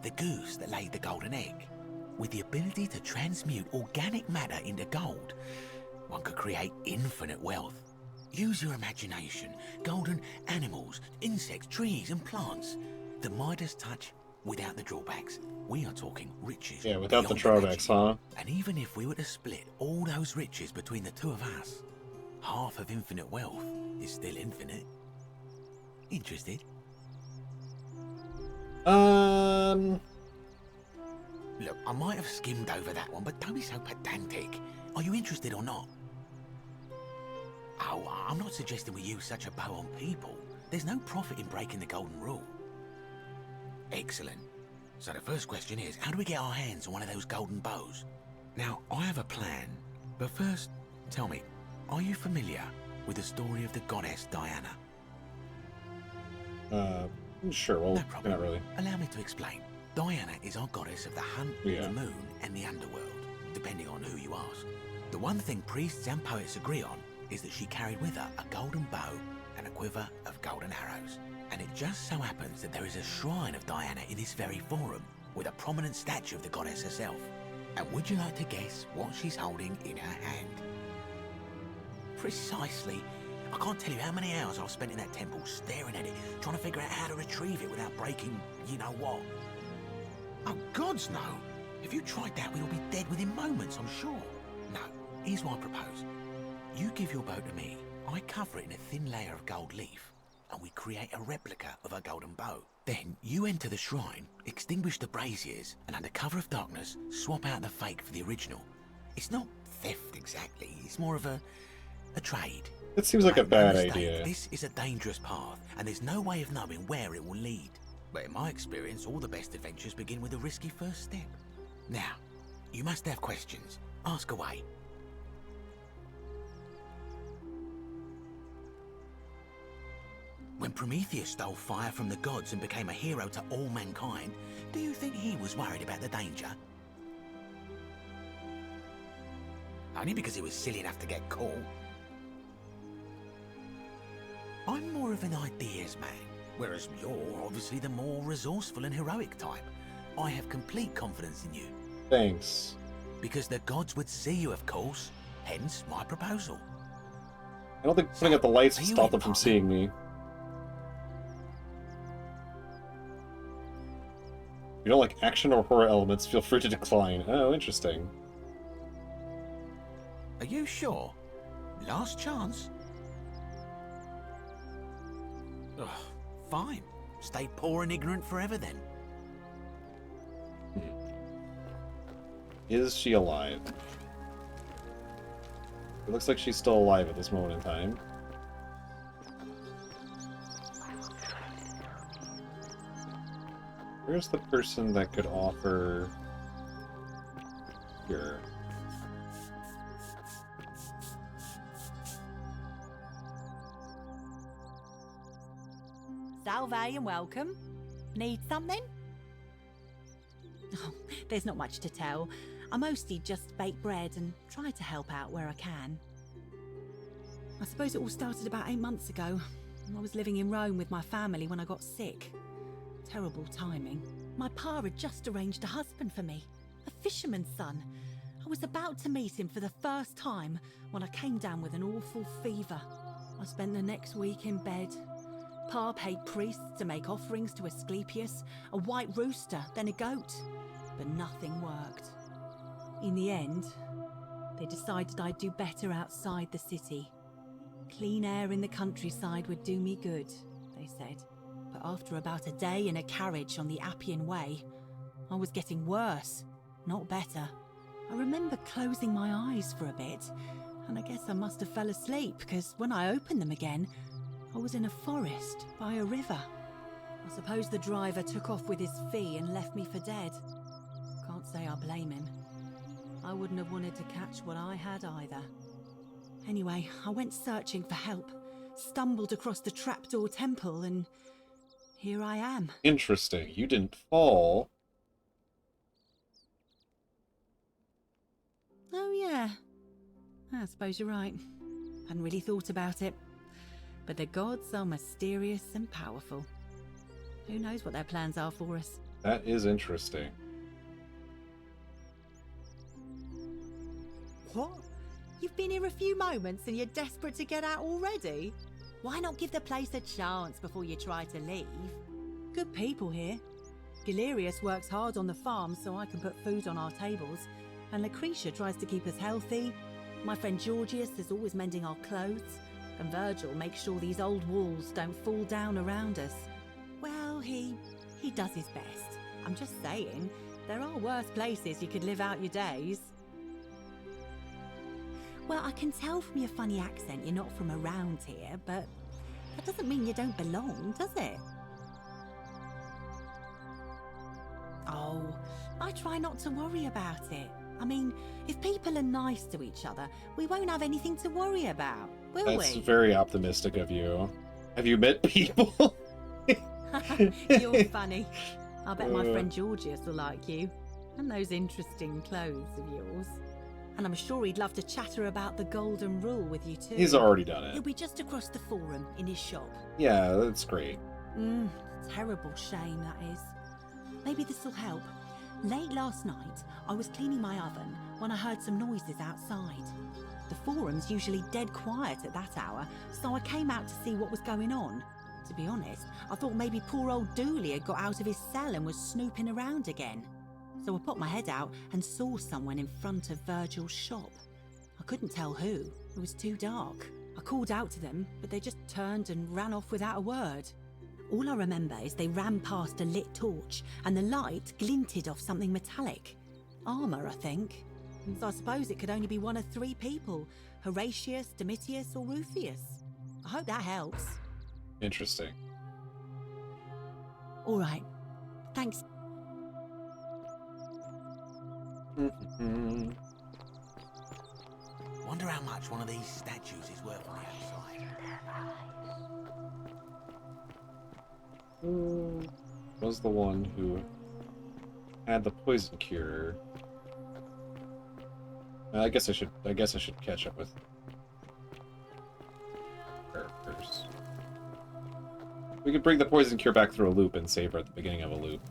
the goose that laid the golden egg. With the ability to transmute organic matter into gold, one could create infinite wealth. Use your imagination. Golden animals, insects, trees and plants. The Midas touch without the drawbacks. We are talking riches. Yeah, without the beyond drawbacks, imagine. huh? And even if we were to split all those riches between the two of us, half of infinite wealth is still infinite. Interested? Look, I might have skimmed over that one, but don't be so pedantic. Are you interested or not? Oh, I'm not suggesting we use such a bow on people. There's no profit in breaking the golden rule. Excellent. So the first question is, how do we get our hands on one of those golden bows? Now, I have a plan, but first, tell me, are you familiar with the story of the goddess Diana? Sure, well, No problem. not really. Allow me to explain. Diana is our goddess of the hunt, the moon, and the underworld, depending on who you ask. The one thing priests and poets agree on is that she carried with her a golden bow and a quiver of golden arrows. And it just so happens that there is a shrine of Diana in this very forum, with a prominent statue of the goddess herself. And would you like to guess what she's holding in her hand? Precisely. I can't tell you how many hours I've spent in that temple staring at it, trying to figure out how to retrieve it without breaking you-know-what. Oh, gods, no! If you tried that, we'd all be dead within moments, I'm sure. No, here's what I propose. You give your bow to me, I cover it in a thin layer of gold leaf, and we create a replica of her golden bow. Then you enter the shrine, extinguish the braziers, and under cover of darkness, swap out the fake for the original. It's not theft exactly, it's more of a trade. It seems like a Make no bad mistake, idea. This is a dangerous path, and there's no way of knowing where it will lead. But in my experience, all the best adventures begin with a risky first step. Now, you must have questions. Ask away. When Prometheus stole fire from the gods and became a hero to all mankind, do you think he was worried about the danger? Only because he was silly enough to get caught. I'm more of an ideas man, whereas you're obviously the more resourceful and heroic type. I have complete confidence in you. Thanks. Because the gods would see you, of course. Hence my proposal. I don't think putting out the lights will stop them from seeing me. If you don't like action or horror elements, feel free to decline. Oh, interesting. Are you sure? Last chance? Ugh, fine. Stay poor and ignorant forever then. Is she alive? It looks like she's still alive at this moment in time. Where's the person that could offer... Here. Salve and welcome. Need something? Oh, there's not much to tell. I mostly just bake bread and try to help out where I can. I suppose it all started about 8 months ago. I was living in Rome with my family when I got sick. Terrible timing. My pa had just arranged a husband for me, a fisherman's son. I was about to meet him for the first time when I came down with an awful fever. I spent the next week in bed. Pa paid priests to make offerings to Asclepius, a white rooster, then a goat. But nothing worked. In the end, they decided I'd do better outside the city. Clean air in the countryside would do me good, they said. But after about a day in a carriage on the Appian Way, I was getting worse, not better. I remember closing my eyes for a bit, and I guess I must have fell asleep, because when I opened them again, I was in a forest by a river. I suppose the driver took off with his fee and left me for dead. Can't say I blame him. I wouldn't have wanted to catch what I had either. Anyway, I went searching for help, stumbled across the trapdoor temple, and here I am. Interesting. You didn't fall. Oh yeah, I suppose you're right. Hadn't really thought about it. But the gods are mysterious and powerful. Who knows what their plans are for us? That is interesting. What? You've been here a few moments and you're desperate to get out already? Why not give the place a chance before you try to leave? Good people here. Galerius works hard on the farm so I can put food on our tables, and Lucretia tries to keep us healthy. My friend Georgius is always mending our clothes, and Virgil makes sure these old walls don't fall down around us. Well, he does his best. I'm just saying, there are worse places you could live out your days. Well, I can tell from your funny accent you're not from around here, but that doesn't mean you don't belong, does it? Oh, I try not to worry about it. I mean, if people are nice to each other, we won't have anything to worry about, will we? That's very optimistic of you. Have you met people? You're funny. I bet my friend Georgius will like you. And those interesting clothes of yours. And I'm sure he'd love to chatter about the Golden Rule with you too. He's already done it. He'll be just across the forum in his shop. Yeah, that's great. Terrible shame, that is. Maybe this'll help. Late last night, I was cleaning my oven when I heard some noises outside. The forum's usually dead quiet at that hour, so I came out to see what was going on. To be honest, I thought maybe poor old Dooley had got out of his cell and was snooping around again. So I put my head out and saw someone in front of Virgil's shop. I couldn't tell who, it was too dark. I called out to them, but they just turned and ran off without a word. All I remember is they ran past a lit torch, and the light glinted off something metallic. Armour, I think. So I suppose it could only be one of three people, Horatius, Domitius, or Rufius. I hope that helps. Interesting. All right. Thanks. Wonder how much one of these statues is worth on the outside. Who was the one who had the poison cure? I guess I should catch up with characters. We could bring the poison cure back through a loop and save her at the beginning of a loop.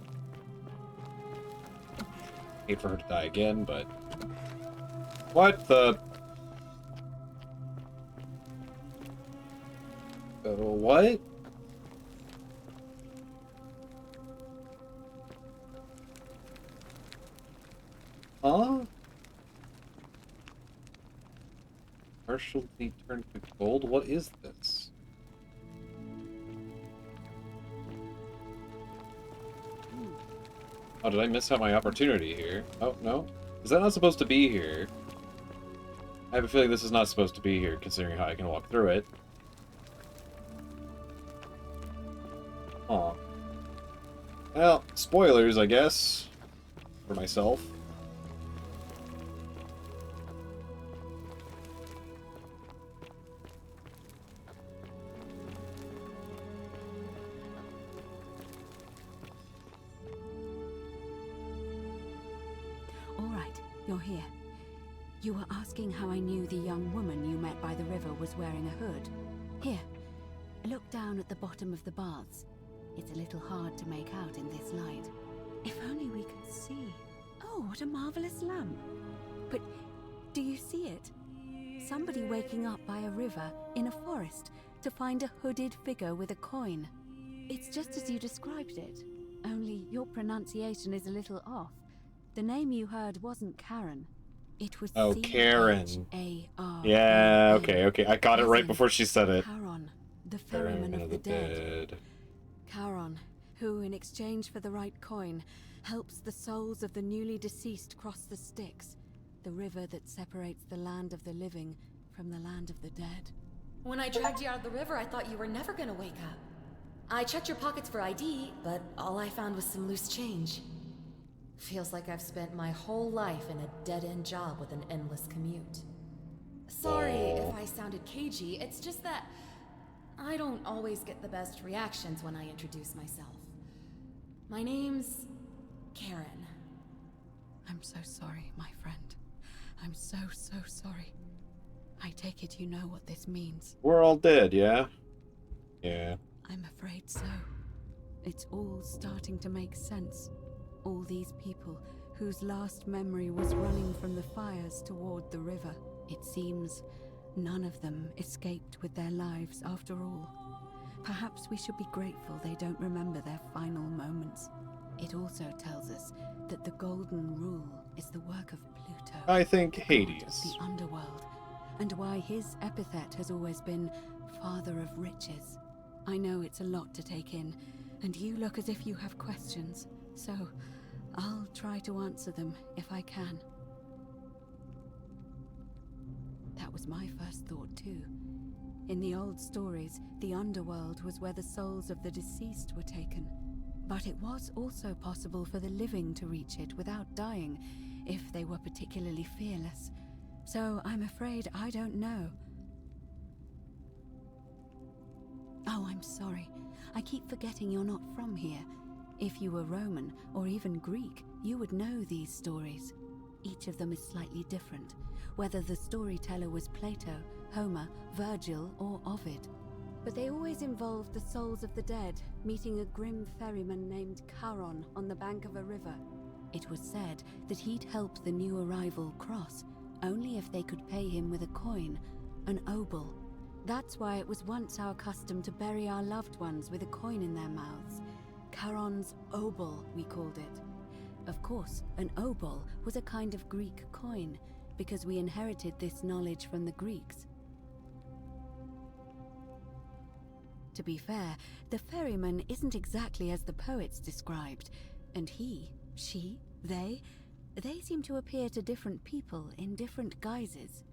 Hate for her to die again, but what the? What? Huh? Partially turned to gold? What is this? Oh, did I miss out my opportunity here? Oh, no? Is that not supposed to be here? I have a feeling this is not supposed to be here, considering how I can walk through it. Aw. Well, spoilers, I guess. For myself. All right, you're here. You were asking how I knew the young woman you met by the river was wearing a hood. Here, look down at the bottom of the baths. It's a little hard to make out in this light. If only we could see. Oh, what a marvelous lamp. But do you see it? Somebody waking up by a river in a forest to find a hooded figure with a coin. It's just as you described it, only your pronunciation is a little off. The name you heard wasn't Karen. It was Karen. C-H-A-R. Yeah, okay. I got it right before she said it. Charon, the ferryman of the dead. Charon, who, in exchange for the right coin, helps the souls of the newly deceased cross the Styx, the river that separates the land of the living from the land of the dead. When I dragged you out of the river, I thought you were never gonna wake up. I checked your pockets for ID, but all I found was some loose change. Feels like I've spent my whole life in a dead-end job with an endless commute. Sorry if I sounded cagey, it's just that I don't always get the best reactions when I introduce myself. My name's Karen. I'm so sorry, my friend. I'm so sorry. I take it you know what this means. We're all dead, yeah? Yeah. I'm afraid so. It's all starting to make sense. All these people whose last memory was running from the fires toward the river. It seems none of them escaped with their lives after all. Perhaps we should be grateful they don't remember their final moments. It also tells us that the Golden Rule is the work of Pluto. I think god Hades. of the underworld, and why his epithet has always been Father of Riches. I know it's a lot to take in, and you look as if you have questions, so I'll try to answer them if I can. That was my first thought too. In the old stories, the underworld was where the souls of the deceased were taken. But it was also possible for the living to reach it without dying, if they were particularly fearless. So I'm afraid I don't know. Oh, I'm sorry. I keep forgetting you're not from here. If you were Roman or even Greek, you would know these stories. Each of them is slightly different, whether the storyteller was Plato, Homer, Virgil, or Ovid. But they always involved the souls of the dead meeting a grim ferryman named Charon on the bank of a river. It was said that he'd help the new arrival cross, only if they could pay him with a coin, an obol. That's why it was once our custom to bury our loved ones with a coin in their mouths. Charon's obol, we called it. Of course, an obol was a kind of Greek coin, because we inherited this knowledge from the Greeks. To be fair, the ferryman isn't exactly as the poets described, and he, she, they seem to appear to different people in different guises.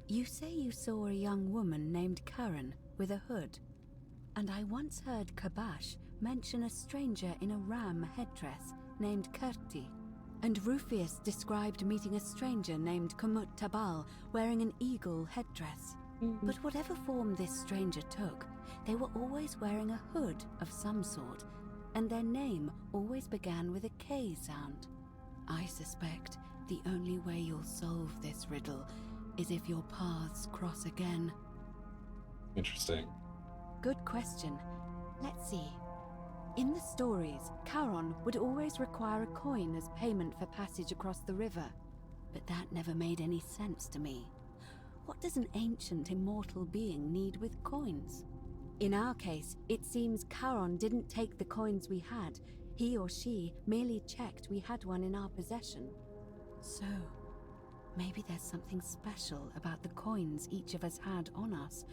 You say you saw a young woman named Karen with a hood, and I once heard Kabash mention a stranger in a ram headdress named Kerti, and Rufius described meeting a stranger named Kumut Tabal wearing an eagle headdress. But whatever form this stranger took, they were always wearing a hood of some sort, and their name always began with a K sound. I suspect the only way you'll solve this riddle is if your paths cross again. Interesting. Good question. Let's see. In the stories, Charon would always require a coin as payment for passage across the river, but that never made any sense to me. What does an ancient immortal being need with coins? In our case, it seems Charon didn't take the coins we had. He or she merely checked we had one in our possession. So, maybe there's something special about the coins each of us had on us.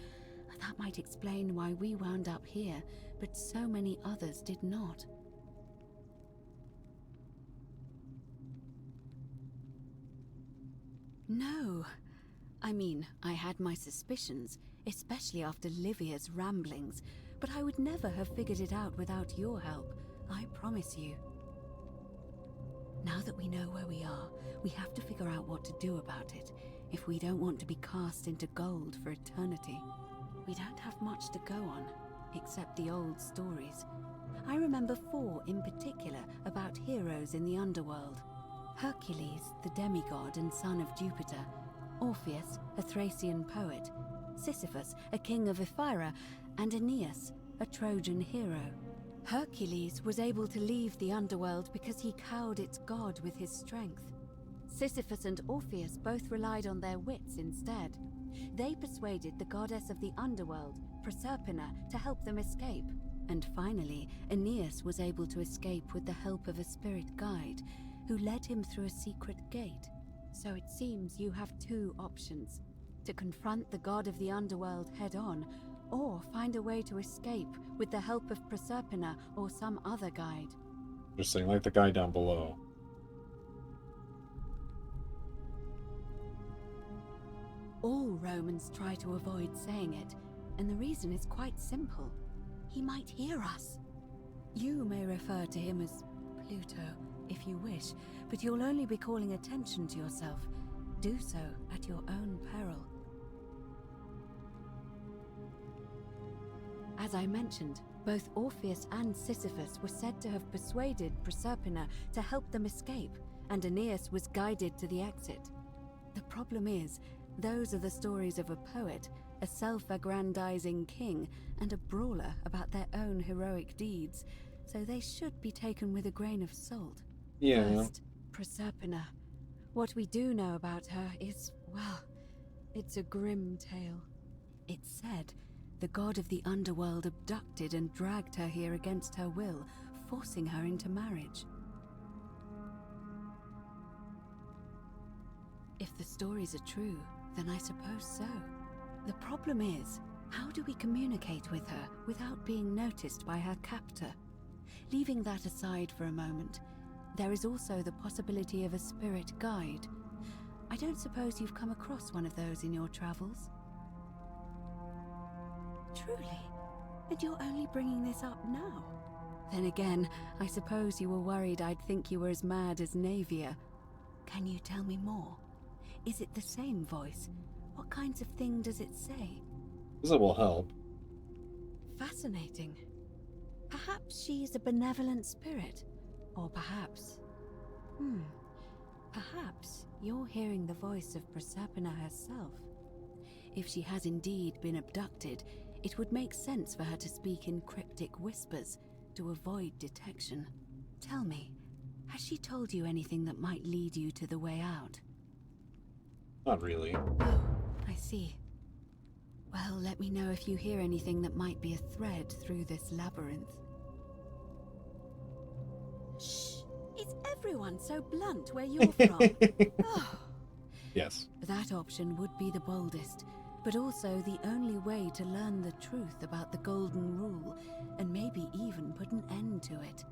That might explain why we wound up here, but so many others did not. No. I mean, I had my suspicions, especially after Livia's ramblings, but I would never have figured it out without your help, I promise you. Now that we know where we are, we have to figure out what to do about it, if we don't want to be cast into gold for eternity. We don't have much to go on, except the old stories. I remember 4 in particular about heroes in the underworld. Hercules, the demigod and son of Jupiter. Orpheus, a Thracian poet. Sisyphus, a king of Ephyra. And Aeneas, a Trojan hero. Hercules was able to leave the underworld because he cowed its god with his strength. Sisyphus and Orpheus both relied on their wits instead. They persuaded the goddess of the underworld, Proserpina, to help them escape. And finally, Aeneas was able to escape with the help of a spirit guide, who led him through a secret gate. So it seems you have 2 options: to confront the god of the underworld head-on, or find a way to escape with the help of Proserpina or some other guide. Interesting, like the guy down below. All Romans try to avoid saying it, and the reason is quite simple. He might hear us. You may refer to him as Pluto, if you wish, but you'll only be calling attention to yourself. Do so at your own peril. As I mentioned, both Orpheus and Sisyphus were said to have persuaded Proserpina to help them escape, and Aeneas was guided to the exit. The problem is, those are the stories of a poet, a self-aggrandizing king, and a brawler about their own heroic deeds, so they should be taken with a grain of salt. Yeah. First, Proserpina. What we do know about her is, well, it's a grim tale. It's said the god of the underworld abducted and dragged her here against her will, forcing her into marriage. If the stories are true, then I suppose so. The problem is, how do we communicate with her without being noticed by her captor? Leaving that aside for a moment, there is also the possibility of a spirit guide. I don't suppose you've come across one of those in your travels? Truly? And you're only bringing this up now? Then again, I suppose you were worried I'd think you were as mad as Navia. Can you tell me more? Is it the same voice? What kinds of thing does it say? This will help. Fascinating. Perhaps she's a benevolent spirit. Or perhaps... Perhaps you're hearing the voice of Proserpina herself. If she has indeed been abducted, it would make sense for her to speak in cryptic whispers to avoid detection. Tell me, has she told you anything that might lead you to the way out? Not really. Oh, I see. Well, let me know if you hear anything that might be a thread through this labyrinth. Shh! Is everyone so blunt where you're from? Oh. Yes. That option would be the boldest, but also the only way to learn the truth about the Golden Rule, and maybe even put an end to it.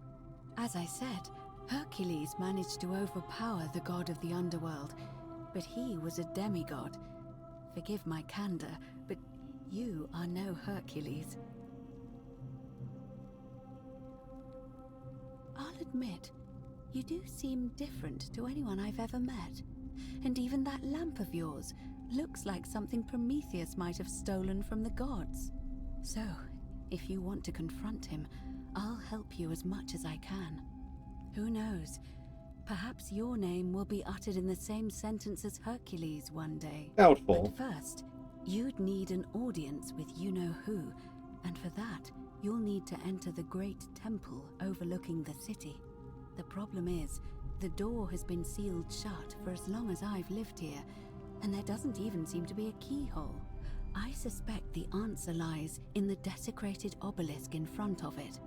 As I said, Hercules managed to overpower the god of the underworld, but he was a demigod. Forgive my candor, but you are no Hercules. I'll admit, you do seem different to anyone I've ever met. And even that lamp of yours looks like something Prometheus might have stolen from the gods. So, if you want to confront him, I'll help you as much as I can. Who knows? Perhaps your name will be uttered in the same sentence as Hercules one day. Doubtful. But first, you'd need an audience with you-know-who, and for that, you'll need to enter the great temple overlooking the city. The problem is, the door has been sealed shut for as long as I've lived here, and there doesn't even seem to be a keyhole. I suspect the answer lies in the desecrated obelisk in front of it.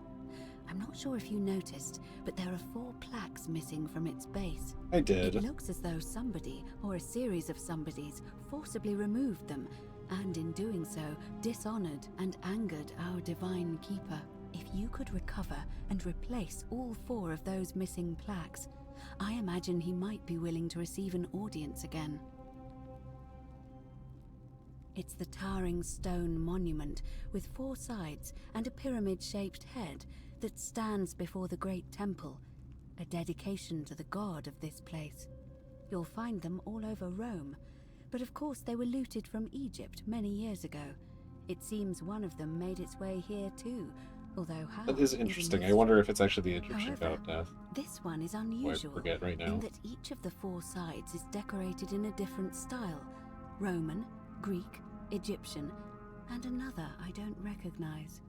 I'm not sure if you noticed, but there are 4 plaques missing from its base. I did. It looks as though somebody, or a series of somebodies, forcibly removed them, and in doing so, dishonored and angered our divine keeper. If you could recover and replace all 4 of those missing plaques, I imagine he might be willing to receive an audience again. It's the towering stone monument with 4 sides and a pyramid-shaped head that stands before the great temple, a dedication to the god of this place. You'll find them all over Rome, but of course they were looted from Egypt many years ago. It seems one of them made its way here too, although how... That is interesting. I wonder if it's actually the Egyptian god of death. This one is unusual I forget right now. in that each of the 4 sides is decorated in a different style. Roman, Greek, Egyptian, and another I don't recognize.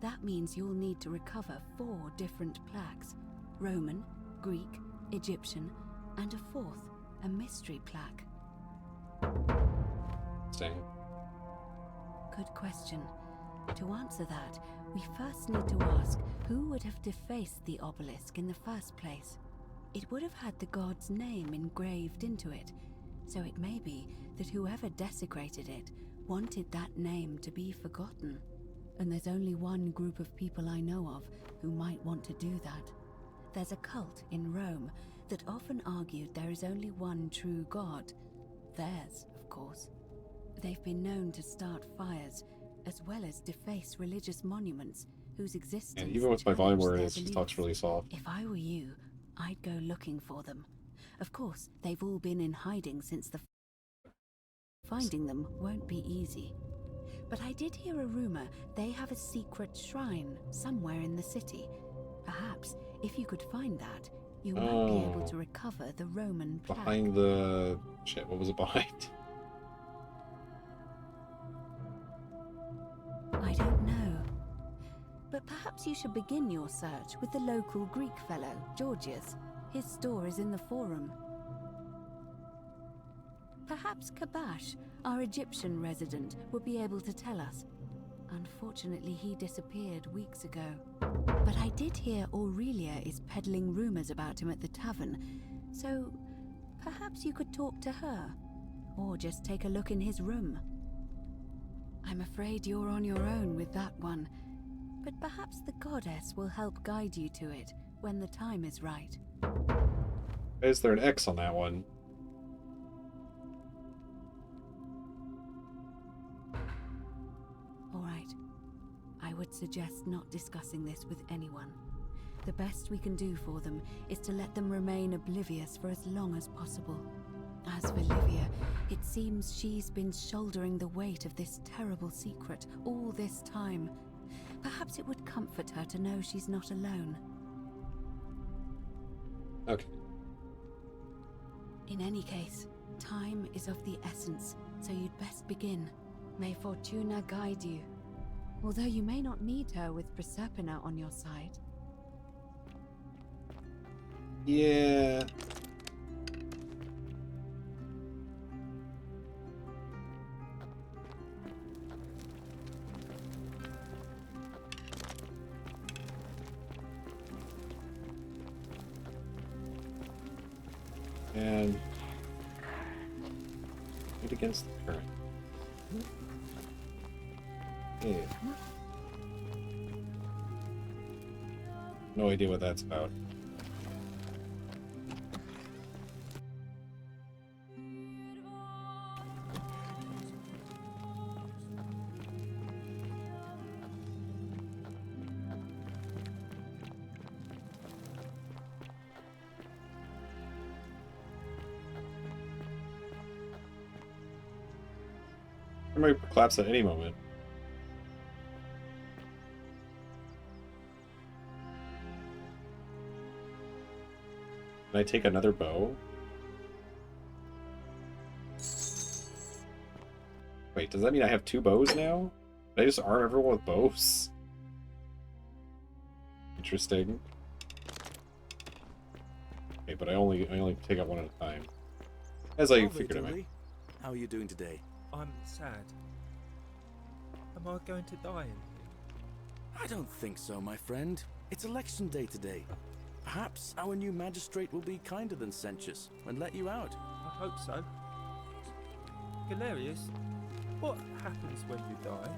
That means you'll need to recover 4 different plaques. Roman, Greek, Egyptian, and a 4th, a mystery plaque. Interesting. Good question. To answer that, we first need to ask who would have defaced the obelisk in the first place. It would have had the god's name engraved into it, so it may be that whoever desecrated it wanted that name to be forgotten. And there's only one group of people I know of who might want to do that. There's a cult in Rome that often argued there is only one true god. Theirs, of course. They've been known to start fires, as well as deface religious monuments whose existence... And even with my volume where it their is, he beliefs. talks really soft. If I were you, I'd go looking for them. Of course, they've all been in hiding since the... Finding them won't be easy. But I did hear a rumor they have a secret shrine somewhere in the city. Perhaps, if you could find that, you might be able to recover the Roman plaque. Behind the... Shit, what was it behind? I don't know. But perhaps you should begin your search with the local Greek fellow, Georgius. His store is in the Forum. Perhaps Kabash, our Egyptian resident, would be able to tell us. Unfortunately, he disappeared weeks ago. But I did hear Aurelia is peddling rumors about him at the tavern, so perhaps you could talk to her, or just take a look in his room. I'm afraid you're on your own with that one, but perhaps the goddess will help guide you to it when the time is right. Is there an X on that one? All right. I would suggest not discussing this with anyone. The best we can do for them is to let them remain oblivious for as long as possible. As for Livia, it seems she's been shouldering the weight of this terrible secret all this time. Perhaps it would comfort her to know she's not alone. Okay. In any case, time is of the essence, so you'd best begin. May Fortuna guide you. Although you may not need her with Proserpina on your side. Yeah. And fight against the current. Yeah. No idea what that's about. I might collapse at any moment. Can I take another bow? Wait, does that mean I have 2 bows now? Did I just arm everyone with bows? Interesting. Okay, but I only take out one at a time. As I figured it might. How are you doing today? I'm sad. Am I going to die in here? I don't think so, my friend. It's election day today. Perhaps our new magistrate will be kinder than Sentius and let you out. I hope so. Galerius, what happens when you die?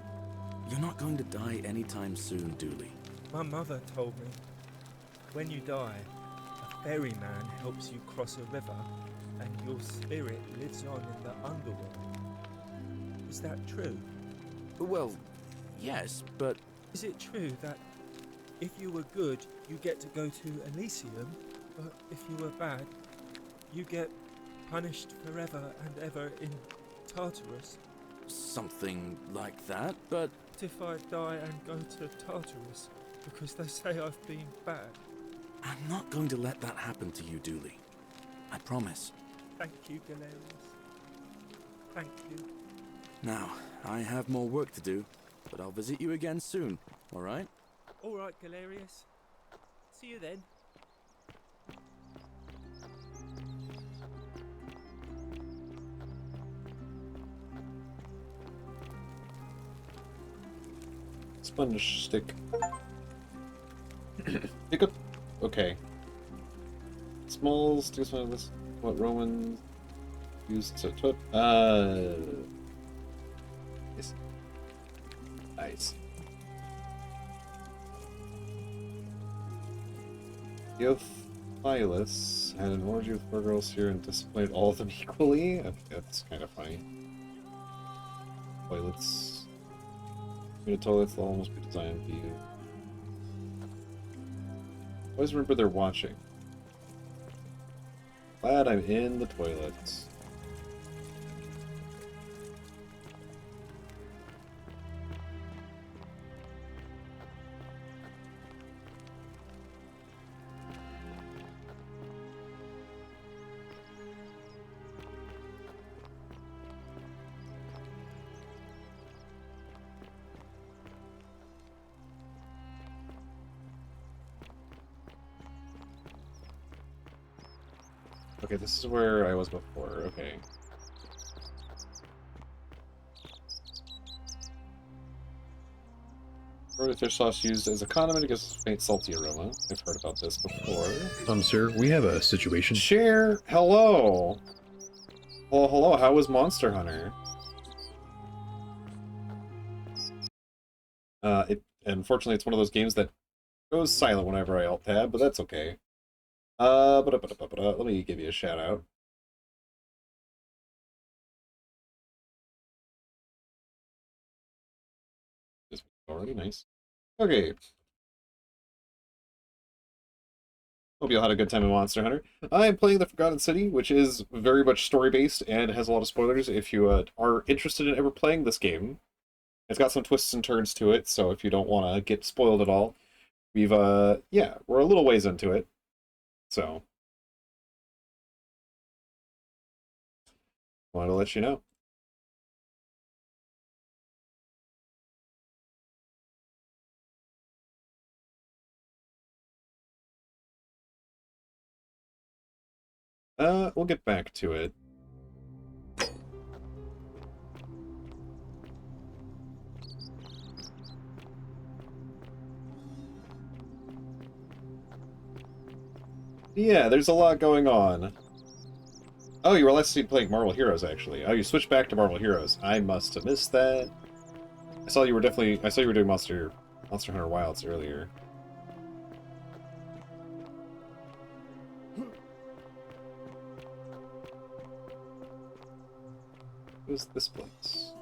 You're not going to die anytime soon, Dooley. My mother told me, when you die, a ferryman helps you cross a river and your spirit lives on in the underworld. Is that true? Well, yes, but... Is it true that if you were good, you get to go to Elysium, but if you were bad, you get punished forever and ever in Tartarus? Something like that, but... What if I die and go to Tartarus because they say I've been bad? I'm not going to let that happen to you, Dooley. I promise. Thank you, Galerius. Thank you. Now, I have more work to do, but I'll visit you again soon, alright? Alright, Galerius. See you then. Sponge stick. Pick up. Okay. Small sticks of this. What Romans used to put. Nice. Nice. Theophilus had an orgy with 4 girls here and displayed all of them equally. Okay, that's kind of funny. Toilets. The toilets will almost be designed for you. Always remember they're watching. Glad I'm in the toilets. Okay, this is where I was before. Okay. Roasted fish sauce used as a condiment gives a faint salty aroma. I've heard about this before. Sir, we have a situation. Share, hello. Well, hello. How was Monster Hunter? Unfortunately, it's one of those games that goes silent whenever I alt tab, but that's okay. Let me give you a shout out. This was already nice. Okay. Hope you all had a good time in Monster Hunter. I'm playing The Forgotten City, which is very much story-based and has a lot of spoilers. If you are interested in ever playing this game, It's got some twists and turns to it, so if you don't want to get spoiled at all, we've, yeah, we're a little ways into it. So, wanted to let you know. We'll get back to it. Yeah, there's a lot going on. Oh, you were last seen playing Marvel Heroes, actually. Oh, you switched back to Marvel Heroes. I must have missed that. I saw you were doing Monster Hunter Wilds earlier. Who's this place?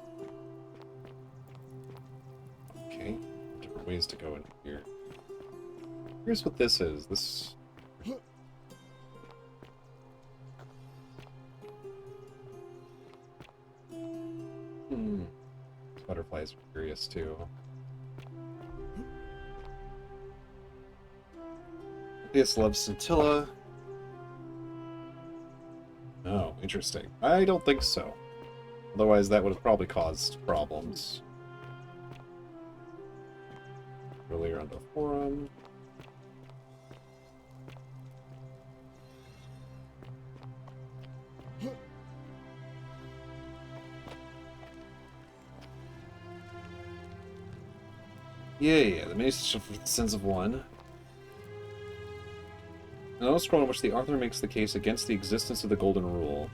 Okay, different ways to go in here. Here's what this is. This... Butterflies are curious too. This loves Scintilla. Oh, interesting. I don't think so. Otherwise, that would have probably caused problems. Earlier on the forum. Yeah, the mini-session for the Sins of One. Another scroll in which the author makes the case against the existence of the Golden Rule.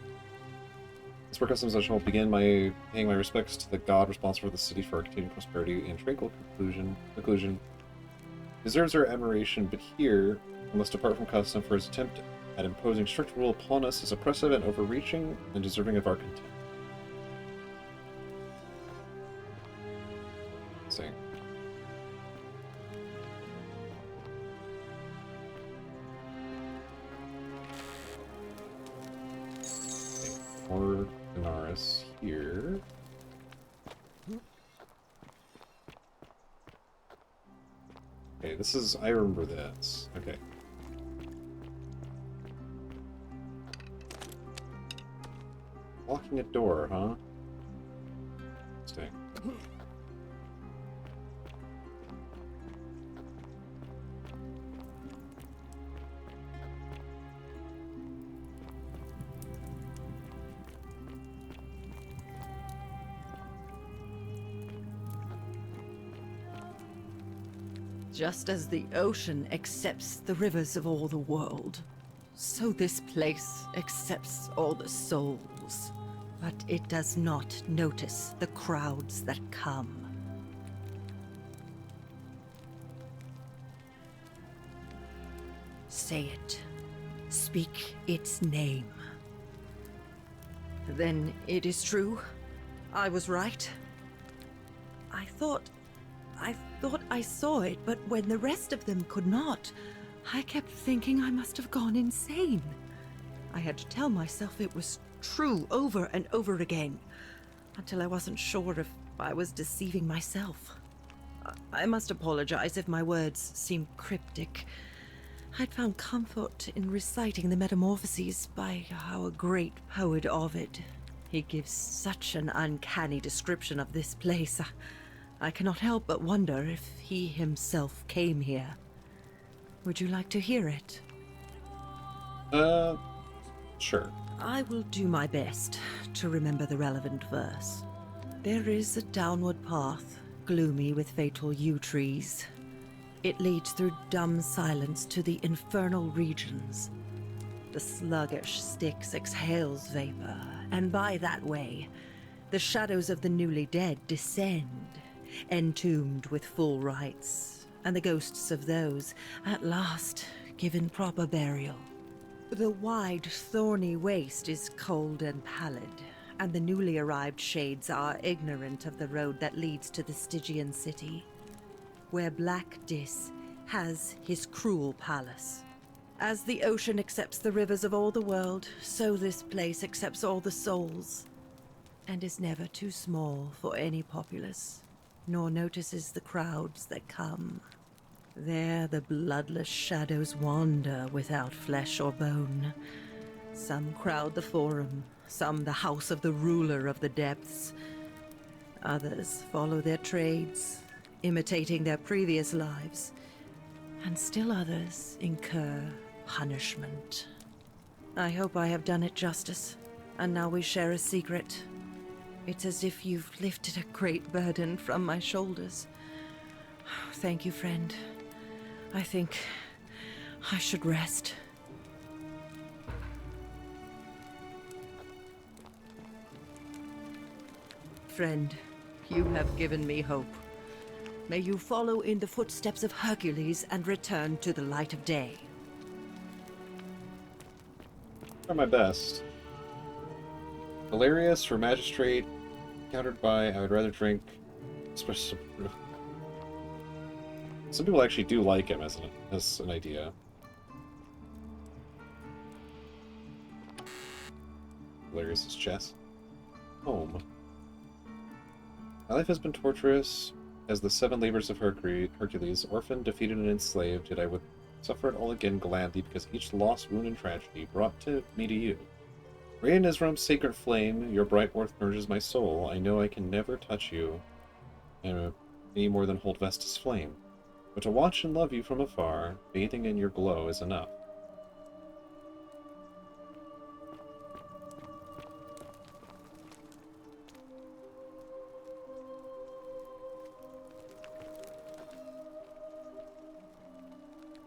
This work customization will begin by paying my respects to the god responsible for the city for our continued prosperity and tranquil conclusion. Deserves our admiration, but here we must depart from custom, for his attempt at imposing strict rule upon us is oppressive and overreaching and deserving of our contempt. See. More Benares here. Okay, this is... I remember this. Okay. Locking a door, huh? Interesting. Just as the ocean accepts the rivers of all the world, so this place accepts all the souls. But it does not notice the crowds that come. Say it. Speak its name. Then it is true. I was right. I thought I saw it, but when the rest of them could not, I kept thinking I must have gone insane. I had to tell myself it was true over and over again, until I wasn't sure if I was deceiving myself. I must apologize if my words seem cryptic. I'd found comfort in reciting the Metamorphoses by our great poet Ovid. He gives such an uncanny description of this place. I cannot help but wonder if he himself came here. Would you like to hear it? Sure. I will do my best to remember the relevant verse. There is a downward path, gloomy with fatal yew trees. It leads through dumb silence to the infernal regions. The sluggish Styx exhales vapor, and by that way, the shadows of the newly dead descend, entombed with full rites, and the ghosts of those, at last, given proper burial. The wide, thorny waste is cold and pallid, and the newly arrived shades are ignorant of the road that leads to the Stygian city, where Black Dis has his cruel palace. As the ocean accepts the rivers of all the world, so this place accepts all the souls, and is never too small for any populace. nor notices the crowds that come. There the bloodless shadows wander without flesh or bone. Some crowd the forum, some the house of the ruler of the depths. Others follow their trades, imitating their previous lives. And still others incur punishment. I hope I have done it justice, and now we share a secret. It's as if you've lifted a great burden from my shoulders. Thank you, friend. I think I should rest. Friend, you have given me hope. May you follow in the footsteps of Hercules and return to the light of day. Try my best. Hilarious for magistrate, countered by I would rather drink. Some people actually do like him as an idea. Hilarious as chess. Home. My life has been torturous. As the 7 labors of Hercules, orphaned, defeated, and enslaved, yet I would suffer it all again gladly, because each loss, wound, and tragedy brought me to you. Radiant as Rome's sacred flame, your bright warmth nourishes my soul. I know I can never touch you any more than hold Vesta's flame. But to watch and love you from afar, bathing in your glow, is enough.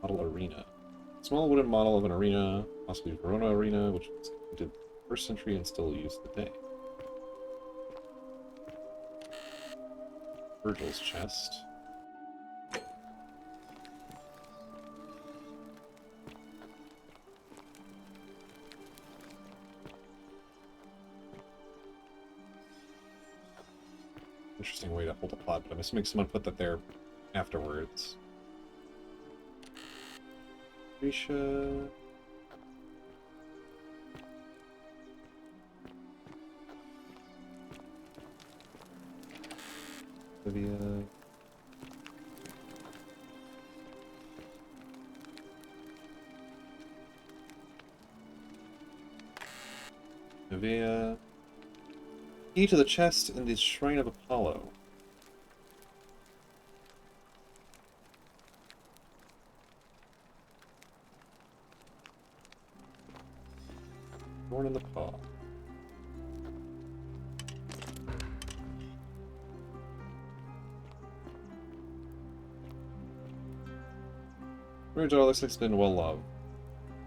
Model arena. Small wooden model of an arena, possibly Verona Arena, which was into the 1st century and still used today. Virgil's chest. Interesting way to hold a plot, but I'm assuming someone put that there afterwards. Grisha. Olivia. Olivia. Key to the chest in the Shrine of Apollo. Born in the paw. Rudolph looks like it's been well loved.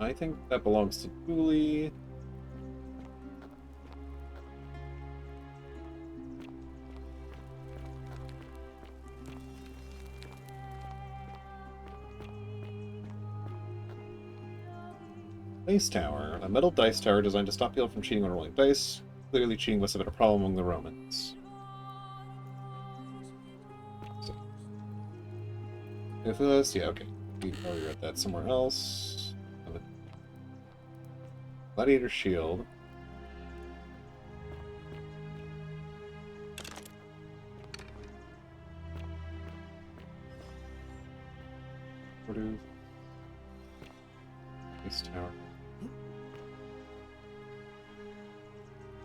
I think that belongs to Julie. Dice Tower. A metal dice tower designed to stop people from cheating on rolling dice. Clearly cheating must have been a problem among the Romans. So. If this, yeah, okay. We already read that somewhere else. Gladiator shield. Dice Tower.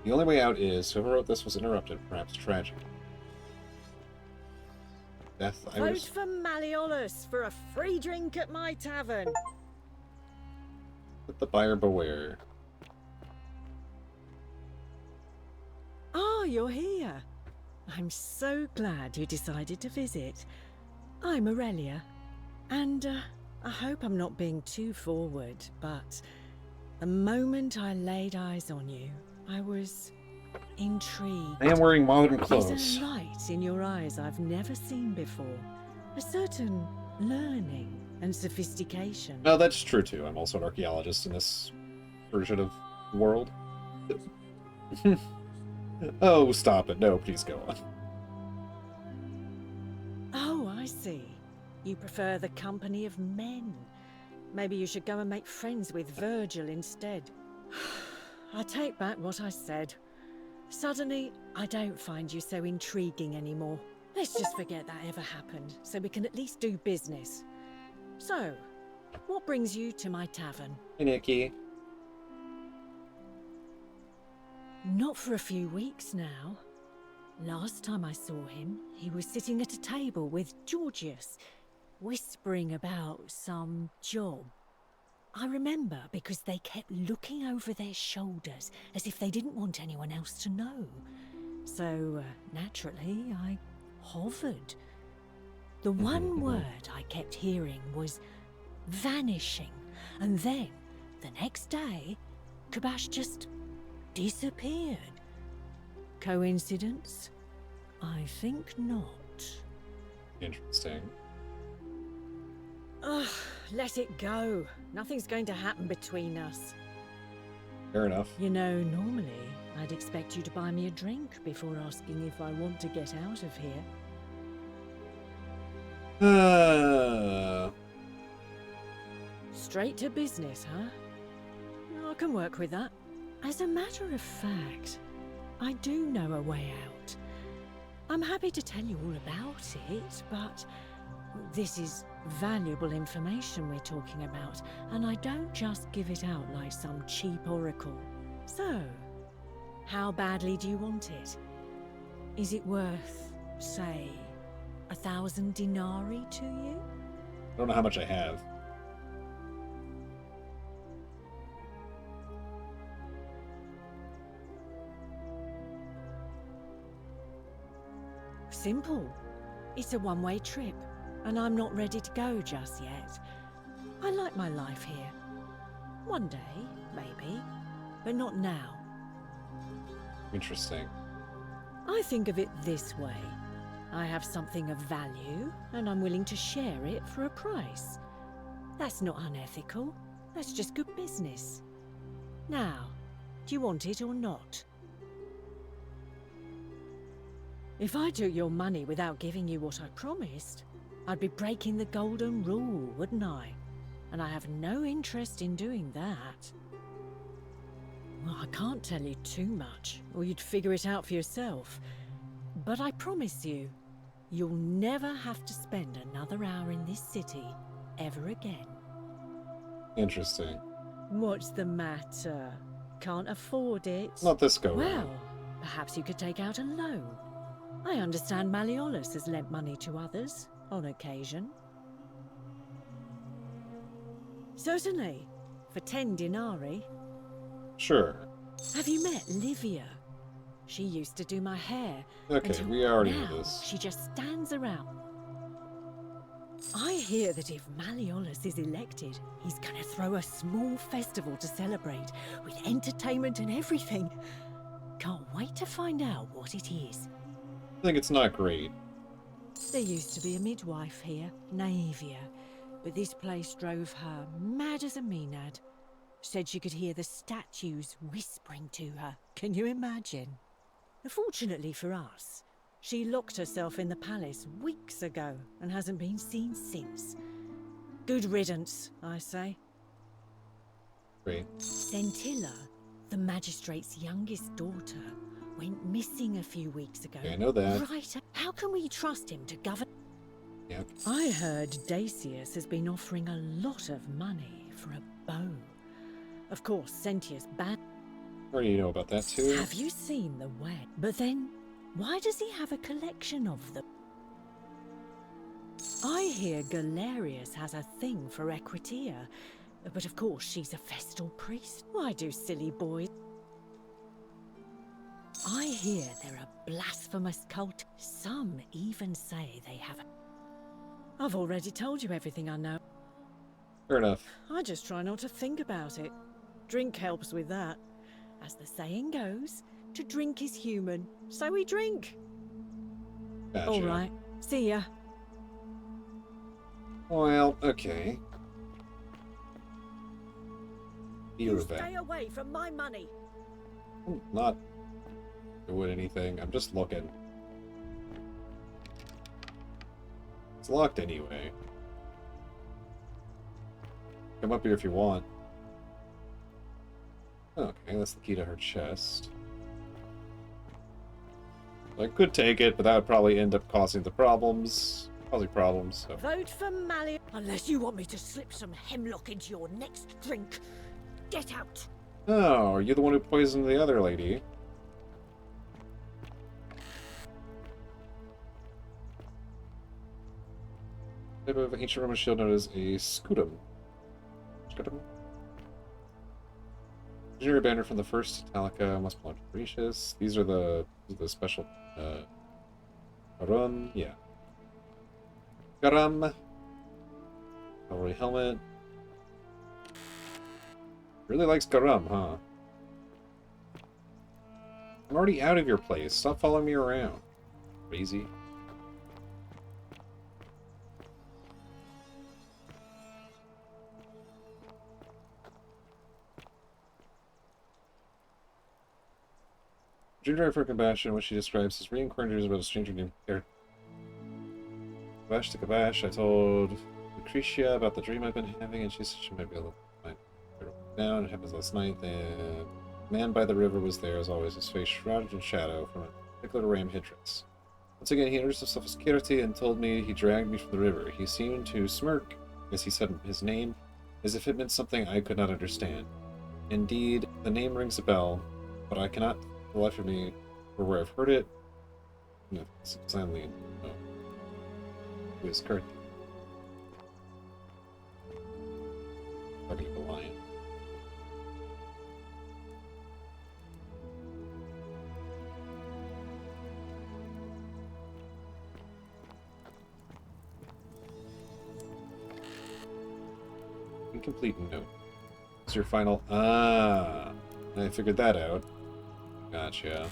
The only way out is, whoever wrote this was interrupted, perhaps tragic. Death, Vote for Malleolus for a free drink at my tavern. Let the buyer beware. Ah, you're here. I'm so glad you decided to visit. I'm Aurelia, and I hope I'm not being too forward, but the moment I laid eyes on you, I was intrigued. I am wearing modern There's clothes. a light in your eyes I've never seen before. A certain learning and sophistication. No, that's true too. I'm also an archaeologist in this version of the world. Oh, stop it. No, please go on. Oh, I see. You prefer the company of men. Maybe you should go and make friends with Virgil instead. I take back what I said. Suddenly, I don't find you so intriguing anymore. Let's just forget that ever happened, so we can at least do business. So, what brings you to my tavern? Hey, Nikki. Not for a few weeks now. Last time I saw him, he was sitting at a table with Georgius, whispering about some job. I remember because they kept looking over their shoulders as if they didn't want anyone else to know. So, naturally, I hovered. The one word I kept hearing was vanishing, and then, the next day, Kabash just disappeared. Coincidence? I think not. Interesting. Ugh, let it go. Nothing's going to happen between us. Fair enough. You know, normally, I'd expect you to buy me a drink before asking if I want to get out of here. Straight to business, huh? I can work with that. As a matter of fact, I do know a way out. I'm happy to tell you all about it, but this is valuable information we're talking about, and I don't just give it out like some cheap oracle. So, how badly do you want it? Is it worth, say, 1,000 denarii to you? I don't know how much I have. Simple. It's a one-way trip, and I'm not ready to go just yet. I like my life here. One day, maybe, but not now. Interesting. I think of it this way. I have something of value, and I'm willing to share it for a price. That's not unethical. That's just good business. Now, do you want it or not? If I took your money without giving you what I promised, I'd be breaking the golden rule, wouldn't I? And I have no interest in doing that. Well, I can't tell you too much, or you'd figure it out for yourself. But I promise you, you'll never have to spend another hour in this city ever again. Interesting. What's the matter? Can't afford it? Not this go Well, round. perhaps you could take out a loan. I understand Malleolus has lent money to others, on occasion. Certainly, for 10 denarii. Sure. Have you met Livia? She used to do my hair. Okay, until we already now, know this. She just stands around. I hear that if Malleolus is elected, he's gonna throw a small festival to celebrate, with entertainment and everything. Can't wait to find out what it is. I think it's not great. There used to be a midwife here, Naevia, but this place drove her mad as a Maenad. Said she could hear the statues whispering to her. Can you imagine? Fortunately for us, she locked herself in the palace weeks ago and hasn't been seen since. Good riddance, I say. Great. Centilla, the magistrate's youngest daughter, went missing a few weeks ago. Yeah, I know that. Right. How can we trust him to govern? Yeah. I heard Dacius has been offering a lot of money for a bow. Of course, Sentius banned. Already know about that too. Have you seen the web? But then, why does he have a collection of them? I hear Galerius has a thing for Equitia, but of course she's a Vestal priest. Why do silly boys? I hear they're a blasphemous cult. Some even say they have a... I've already told you everything I know. Fair enough. I just try not to think about it. Drink helps with that. As the saying goes, to drink is human, so we drink. Gotcha. All right, see ya. Well, okay. You Irrevent. stay away from my money. I'm not doing anything. I'm just looking. It's locked anyway. Come up here if you want. Okay, that's the key to her chest. I could take it, but that would probably end up causing problems. So. Vote for Mally. Unless you want me to slip some hemlock into your next drink. Get out. Oh, are you the one who poisoned the other lady? Type of ancient Roman shield known as a scutum. Legendary banner from the first Italica must belong to Horatius. These are the special Garum, yeah. Garum. Cavalry helmet. Really likes Garum, huh? I'm already out of your place. Stop following me around. Crazy. Dream Drive for Compassion, which she describes as reincarnated about a stranger named Kabash to Kabash. I told Lucretia about the dream I've been having, and she said she might be able to find it down. It happens last night. The man by the river was there, as always, his face shrouded in shadow from a particular ram headdress. Once again, he introduced himself as Kirti and told me he dragged me from the river. He seemed to smirk as he said his name, as if it meant something I could not understand. Indeed, the name rings a bell, but I cannot for the life of me or where I've heard it. No, silently. No. Who is Kirti? Talking to the lion. Incomplete note. It's your final. Ah, I figured that out. Gotcha.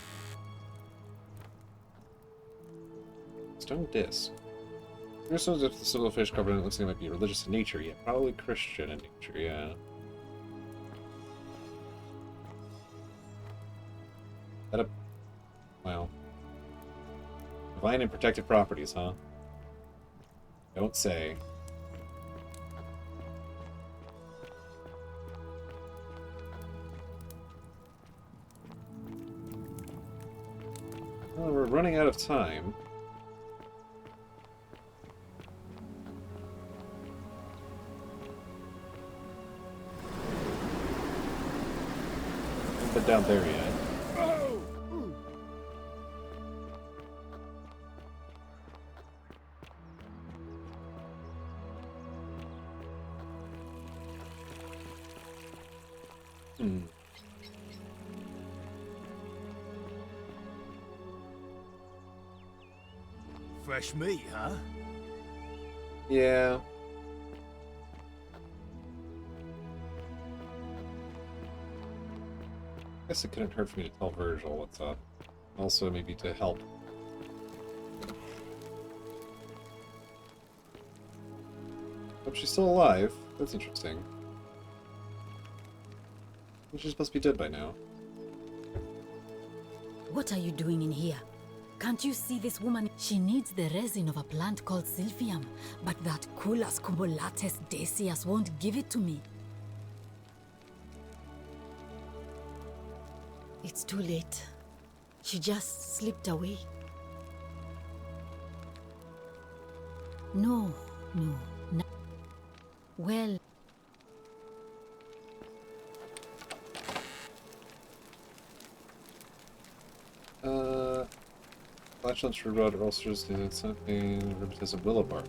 Stone disc. There's some of the silver fish covered in it looks like it might be religious in nature. Yeah, probably Christian in nature. Yeah. That a wow. Divine and protected properties, huh? Don't say. Well, we're running out of time. Haven't been down there yet. Fresh meat, huh? Yeah. Guess it couldn't hurt for me to tell Virgil what's up. Also, maybe to help. Hope she's still alive. That's interesting. She just must be dead by now. What are you doing in here? Can't you see this woman? She needs the resin of a plant called Silphium, but that Culus cumulatus decius won't give it to me. It's too late. She just slipped away. No. Well... Flatulence for blood ulcers did something rheumatism willow bark.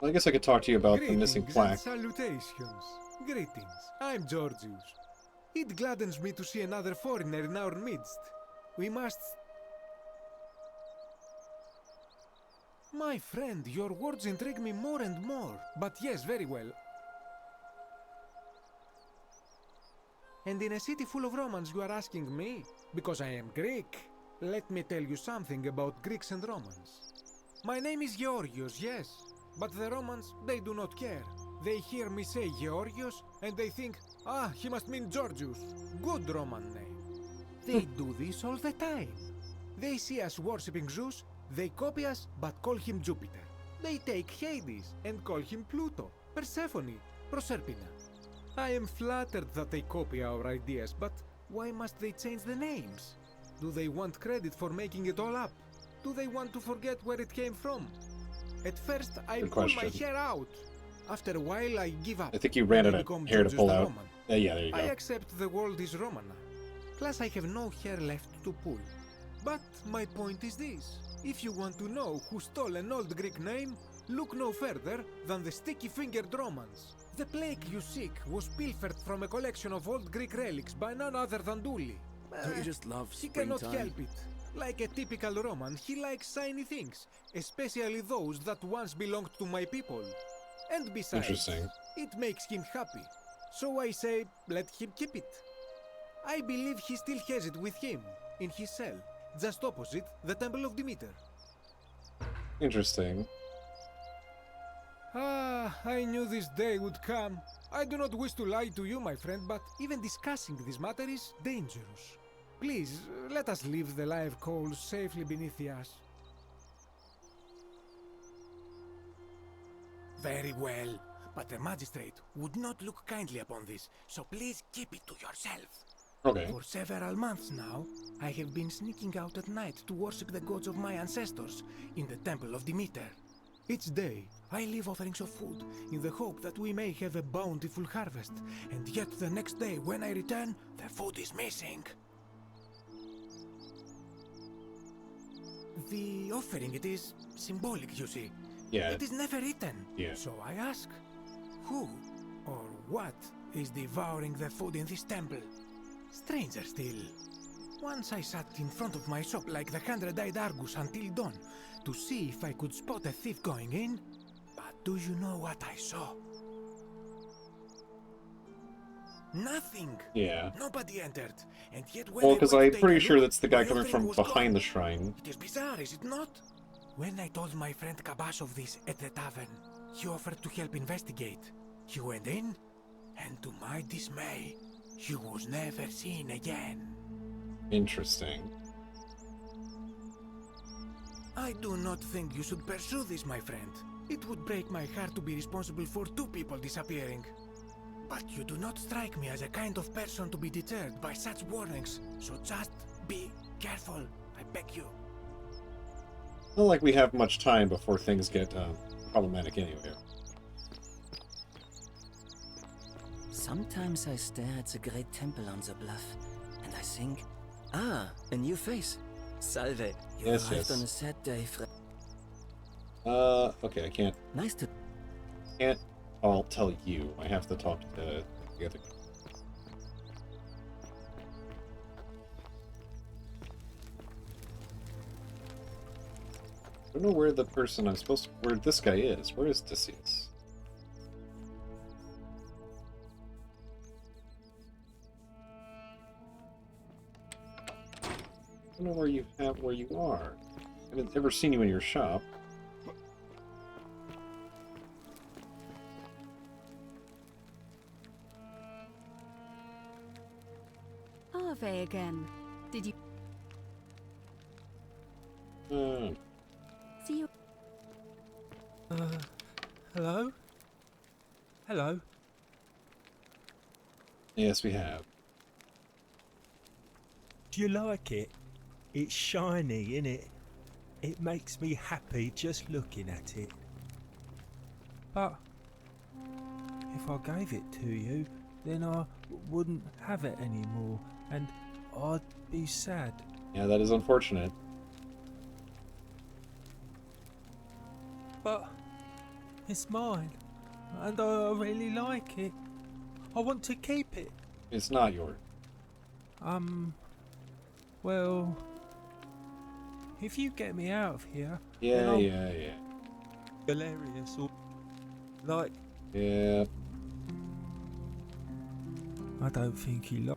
Well, I guess I could talk to you about the missing plaque. Salutations. Greetings. I'm Georgius. It gladdens me to see another foreigner in our midst. We must... My friend, your words intrigue me more and more. But yes, very well. And in a city full of Romans, you are asking me? Because I am Greek. Let me tell you something about Greeks and Romans. My name is Georgios, yes. But the Romans, they do not care. They hear me say Georgios, and they think, ah, he must mean Georgius. Good Roman name. They do this all the time. They see us worshipping Zeus, they copy us, but call him Jupiter. They take Hades and call him Pluto, Persephone, Proserpina. I am flattered that they copy our ideas, but why must they change the names? Do they want credit for making it all up? Do they want to forget where it came from? At first, I Good pull my question. hair out. After a while, I give up. I think you ran and out I of become hair to Georgius pull the out. Roman. Yeah, there you I go. accept the world is Roman now. Plus, I have no hair left to pull. But my point is this. If you want to know who stole an old Greek name, look no further than the sticky-fingered Romans. The plague you seek was pilfered from a collection of old Greek relics by none other than Dully. Don't you just love He cannot springtime? help it. Like a typical Roman, he likes shiny things, especially those that once belonged to my people. And besides, Interesting. it makes him happy. So I say, let him keep it. I believe he still has it with him, in his cell, just opposite the Temple of Demeter. Interesting. Ah, I knew this day would come. I do not wish to lie to you, my friend, but even discussing this matter is dangerous. Please, let us leave the live coals safely beneath the ash. Very well, but the magistrate would not look kindly upon this, so please keep it to yourself. Okay. For several months now, I have been sneaking out at night to worship the gods of my ancestors in the Temple of Demeter. Each day, I leave offerings of food in the hope that we may have a bountiful harvest, and yet the next day when I return, the food is missing. The offering, it is symbolic, you see. Yeah. It is never eaten. Yeah. So I ask, who or what is devouring the food in this temple? Stranger still. Once I sat in front of my shop like the 100-eyed Argus until dawn to see if I could spot a thief going in. But do you know what I saw? Nothing. Yeah. Nobody entered. And yet when Well, I because went I'm to take pretty a sure look, that's the guy my coming offering from was behind gone. the shrine. It is bizarre, is it not? When I told my friend Kabash of this at the tavern, he offered to help investigate. He went in, and to my dismay, he was never seen again. Interesting. I do not think you should pursue this, my friend. It would break my heart to be responsible for 2 people disappearing. But you do not strike me as a kind of person to be deterred by such warnings, so just be careful, I beg you. Not like we have much time before things get problematic anyway. Sometimes I stare at the great temple on the bluff, and I think, ah, a new face. Salve, you Yes, arrived yes. on a sad day, Okay, I can't. Nice to... Can't. I'll tell you. I have to talk to the other. I don't know where the person I'm supposed to... Where this guy is. Where is Decius? I don't know where you are. I haven't ever seen you in your shop. Ave again. Did you see you? Hello? Hello? Yes, we have. Do you like it? It's shiny, innit? It makes me happy just looking at it. But if I gave it to you, then I wouldn't have it anymore, and I'd be sad. Yeah, that is unfortunate. But it's mine, and I really like it. I want to keep it. It's not yours. Well, if you get me out of here, then Yeah, I'll yeah. Galerius or like. Yeah. I don't think he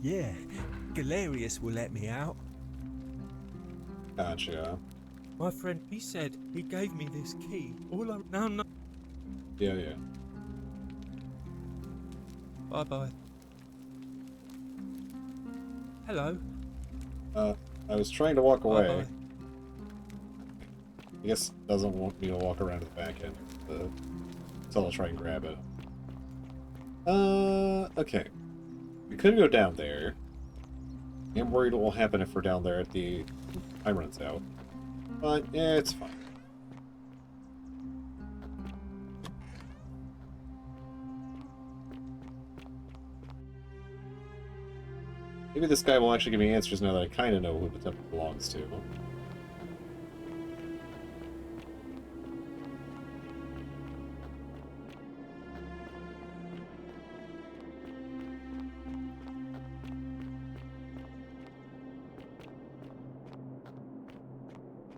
Yeah, Galerius will let me out. Gotcha. My friend, he said he gave me this key. All I no. Yeah. Bye-bye. Hello. I was trying to walk away. Bye-bye. I guess it doesn't want me to walk around to the back end. So I'll try and grab it. Okay. We could go down there. I'm worried what will happen if we're down there at the time runs out. But, yeah, it's fine. Maybe this guy will actually give me answers now that I kind of know who the temple belongs to.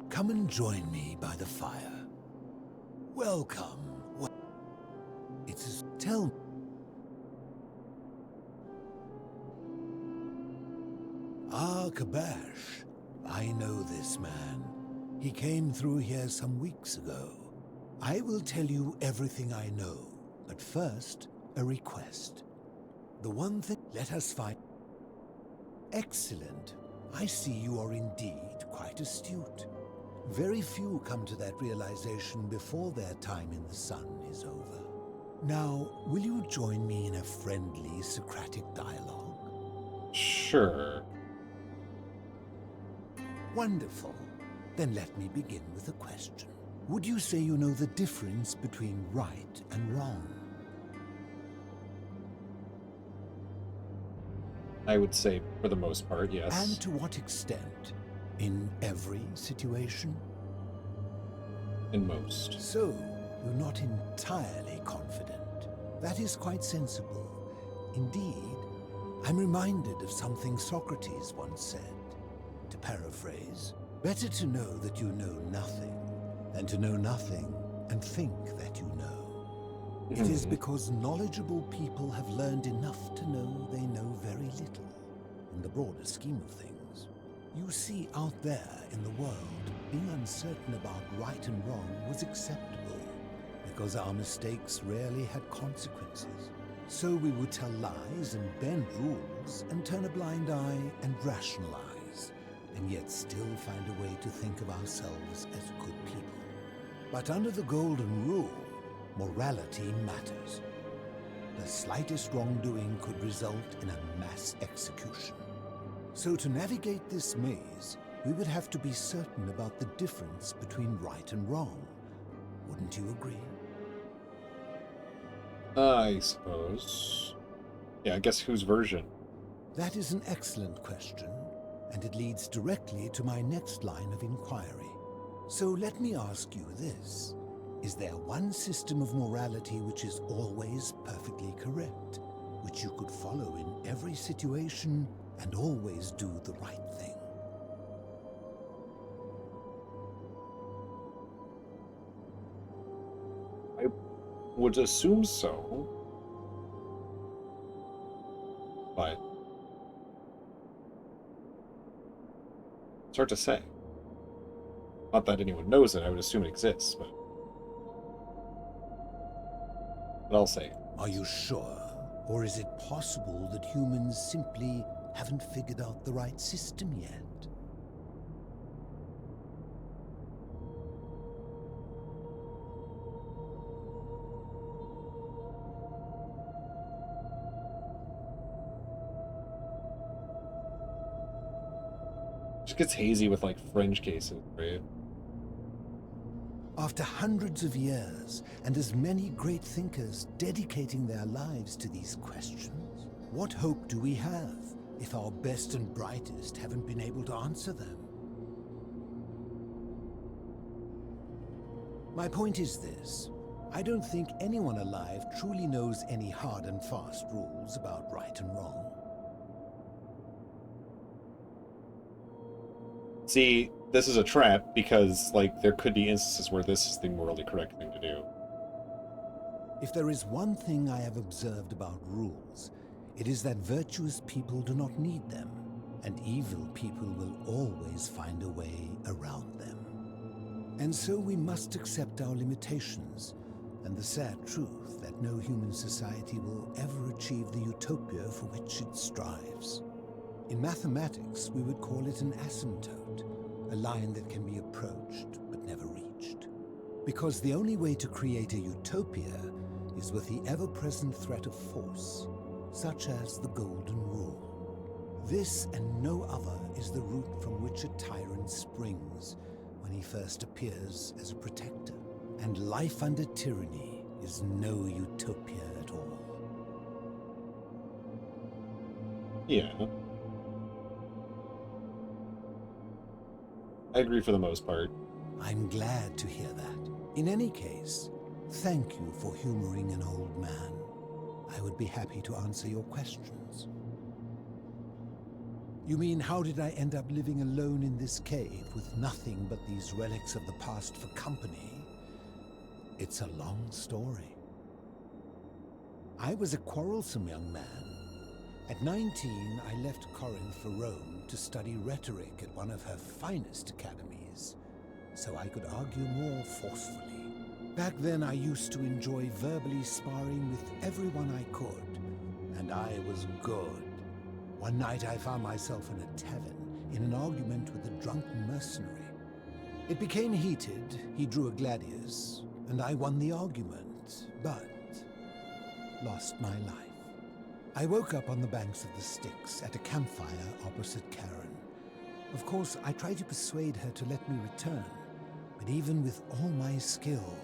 Come and join me by the fire. Welcome. It's tell me. Ah, Kabash. I know this man. He came through here some weeks ago. I will tell you everything I know, but first, a request. The one thing, let us fight. Excellent. I see you are indeed quite astute. Very few come to that realization before their time in the sun is over. Now, will you join me in a friendly Socratic dialogue? Sure. Wonderful. Then let me begin with a question. Would you say you know the difference between right and wrong? I would say, for the most part, yes. And to what extent? In every situation? In most. So, you're not entirely confident. That is quite sensible. Indeed, I'm reminded of something Socrates once said. To paraphrase, better to know that you know nothing than to know nothing and think that you know. It is because knowledgeable people have learned enough to know they know very little in the broader scheme of things. You see, out there in the world, being uncertain about right and wrong was acceptable because our mistakes rarely had consequences. So we would tell lies and bend rules and turn a blind eye and rationalize, and yet still find a way to think of ourselves as good people. But under the golden rule, morality matters. The slightest wrongdoing could result in a mass execution. So to navigate this maze, we would have to be certain about the difference between right and wrong. Wouldn't you agree? I suppose. Yeah, I guess whose version? That is an excellent question, and it leads directly to my next line of inquiry. So let me ask you this. Is there one system of morality which is always perfectly correct, which you could follow in every situation and always do the right thing? I would assume so. But it's hard to say. Not that anyone knows it, I would assume it exists, but I'll say. Are you sure? Or is it possible that humans simply haven't figured out the right system yet? It just gets hazy with like fringe cases, right? After hundreds of years, and as many great thinkers dedicating their lives to these questions, what hope do we have if our best and brightest haven't been able to answer them? My point is this. I don't think anyone alive truly knows any hard and fast rules about right and wrong. See, this is a trap because, like, there could be instances where this is the morally correct thing to do. If there is one thing I have observed about rules, it is that virtuous people do not need them, and evil people will always find a way around them. And so we must accept our limitations, and the sad truth that no human society will ever achieve the utopia for which it strives. In mathematics, we would call it an asymptote, a line that can be approached but never reached. Because the only way to create a utopia is with the ever-present threat of force, such as the Golden Rule. This and no other is the root from which a tyrant springs when he first appears as a protector. And life under tyranny is no utopia at all. Yeah. I agree for the most part. I'm glad to hear that. In any case, thank you for humoring an old man. I would be happy to answer your questions. You mean, how did I end up living alone in this cave with nothing but these relics of the past for company? It's a long story. I was a quarrelsome young man. At 19, I left Corinth for Rome to study rhetoric at one of her finest academies, so I could argue more forcefully. Back then, I used to enjoy verbally sparring with everyone I could, and I was good. One night, I found myself in a tavern in an argument with a drunken mercenary. It became heated, he drew a gladius, and I won the argument, but lost my life. I woke up on the banks of the Styx at a campfire opposite Karen. Of course, I tried to persuade her to let me return, but even with all my skill,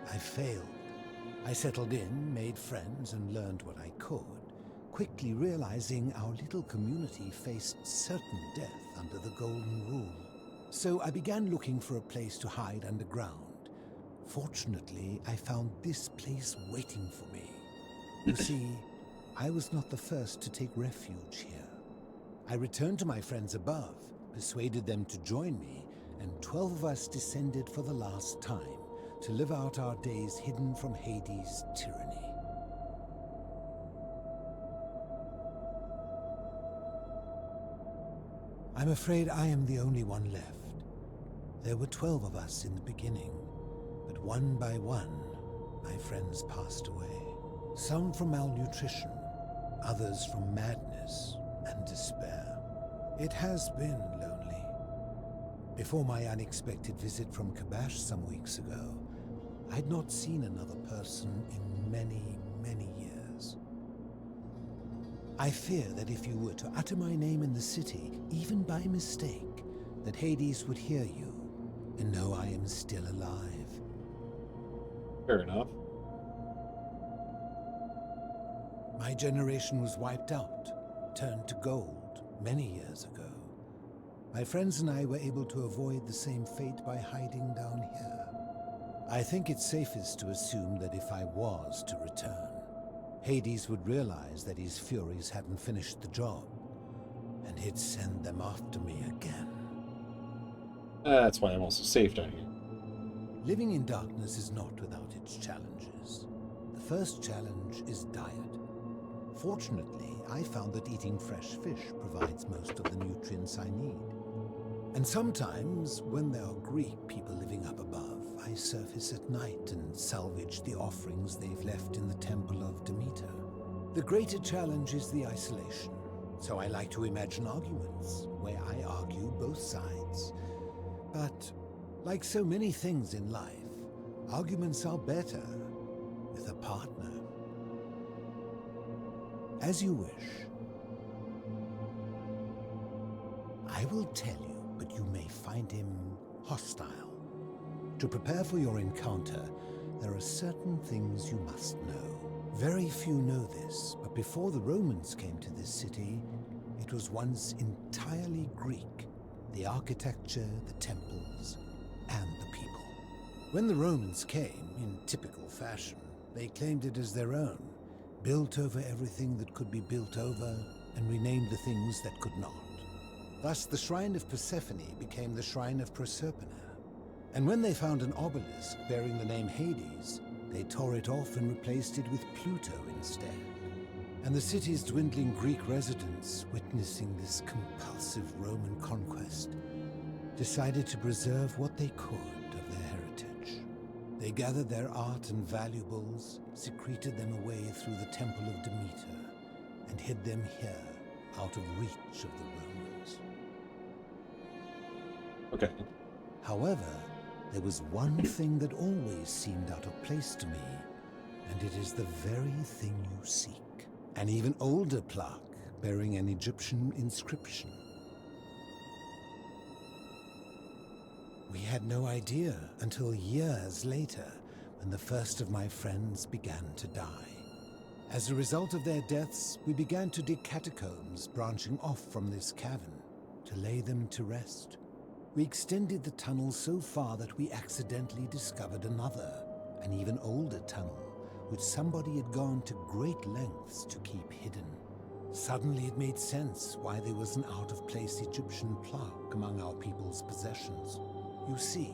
I failed. I settled in, made friends, and learned what I could, quickly realizing our little community faced certain death under the Golden Rule. So I began looking for a place to hide underground. Fortunately, I found this place waiting for me. You see, I was not the first to take refuge here. I returned to my friends above, persuaded them to join me, and 12 of us descended for the last time to live out our days hidden from Hades' tyranny. I'm afraid I am the only one left. There were 12 of us in the beginning, but one by one, my friends passed away. Some from malnutrition, others from madness and despair. It has been lonely. Before my unexpected visit from Kabash some weeks ago, I'd not seen another person in many, many years. I fear that if you were to utter my name in the city, even by mistake, that Hades would hear you and know I am still alive. Fair enough. My generation was wiped out, turned to gold, many years ago. My friends and I were able to avoid the same fate by hiding down here. I think it's safest to assume that if I was to return, Hades would realize that his furies hadn't finished the job, and he'd send them after me again. That's why I'm also safe down here. Living in darkness is not without its challenges. The first challenge is diet. Fortunately, I found that eating fresh fish provides most of the nutrients I need. And sometimes, when there are Greek people living up above, I surface at night and salvage the offerings they've left in the temple of Demeter. The greater challenge is the isolation, so I like to imagine arguments, where I argue both sides. But, like so many things in life, arguments are better with a partner. As you wish. I will tell you, but you may find him hostile. To prepare for your encounter, there are certain things you must know. Very few know this, but before the Romans came to this city, it was once entirely Greek. The architecture, the temples, and the people. When the Romans came, in typical fashion, they claimed it as their own, built over everything that could be built over, and renamed the things that could not. Thus, the Shrine of Persephone became the Shrine of Proserpina. And when they found an obelisk bearing the name Hades, they tore it off and replaced it with Pluto instead. And the city's dwindling Greek residents, witnessing this compulsive Roman conquest, decided to preserve what they could of their heritage. They gathered their art and valuables, secreted them away through the Temple of Demeter, and hid them here, out of reach of the Romans. Okay. However, there was one thing that always seemed out of place to me, and it is the very thing you seek. An even older plaque bearing an Egyptian inscription. We had no idea until years later, when the first of my friends began to die. As a result of their deaths, we began to dig catacombs branching off from this cavern to lay them to rest. We extended the tunnel so far that we accidentally discovered another, an even older tunnel, which somebody had gone to great lengths to keep hidden. Suddenly it made sense why there was an out-of-place Egyptian plaque among our people's possessions. You see,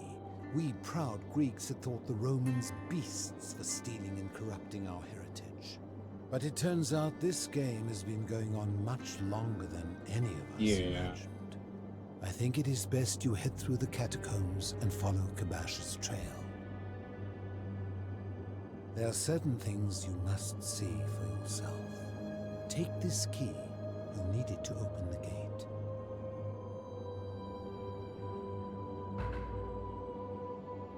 we proud Greeks had thought the Romans beasts for stealing and corrupting our heritage. But it turns out this game has been going on much longer than any of us imagined. I think it is best you head through the catacombs and follow Kabash's trail. There are certain things you must see for yourself. Take this key. You'll need it to open the gate.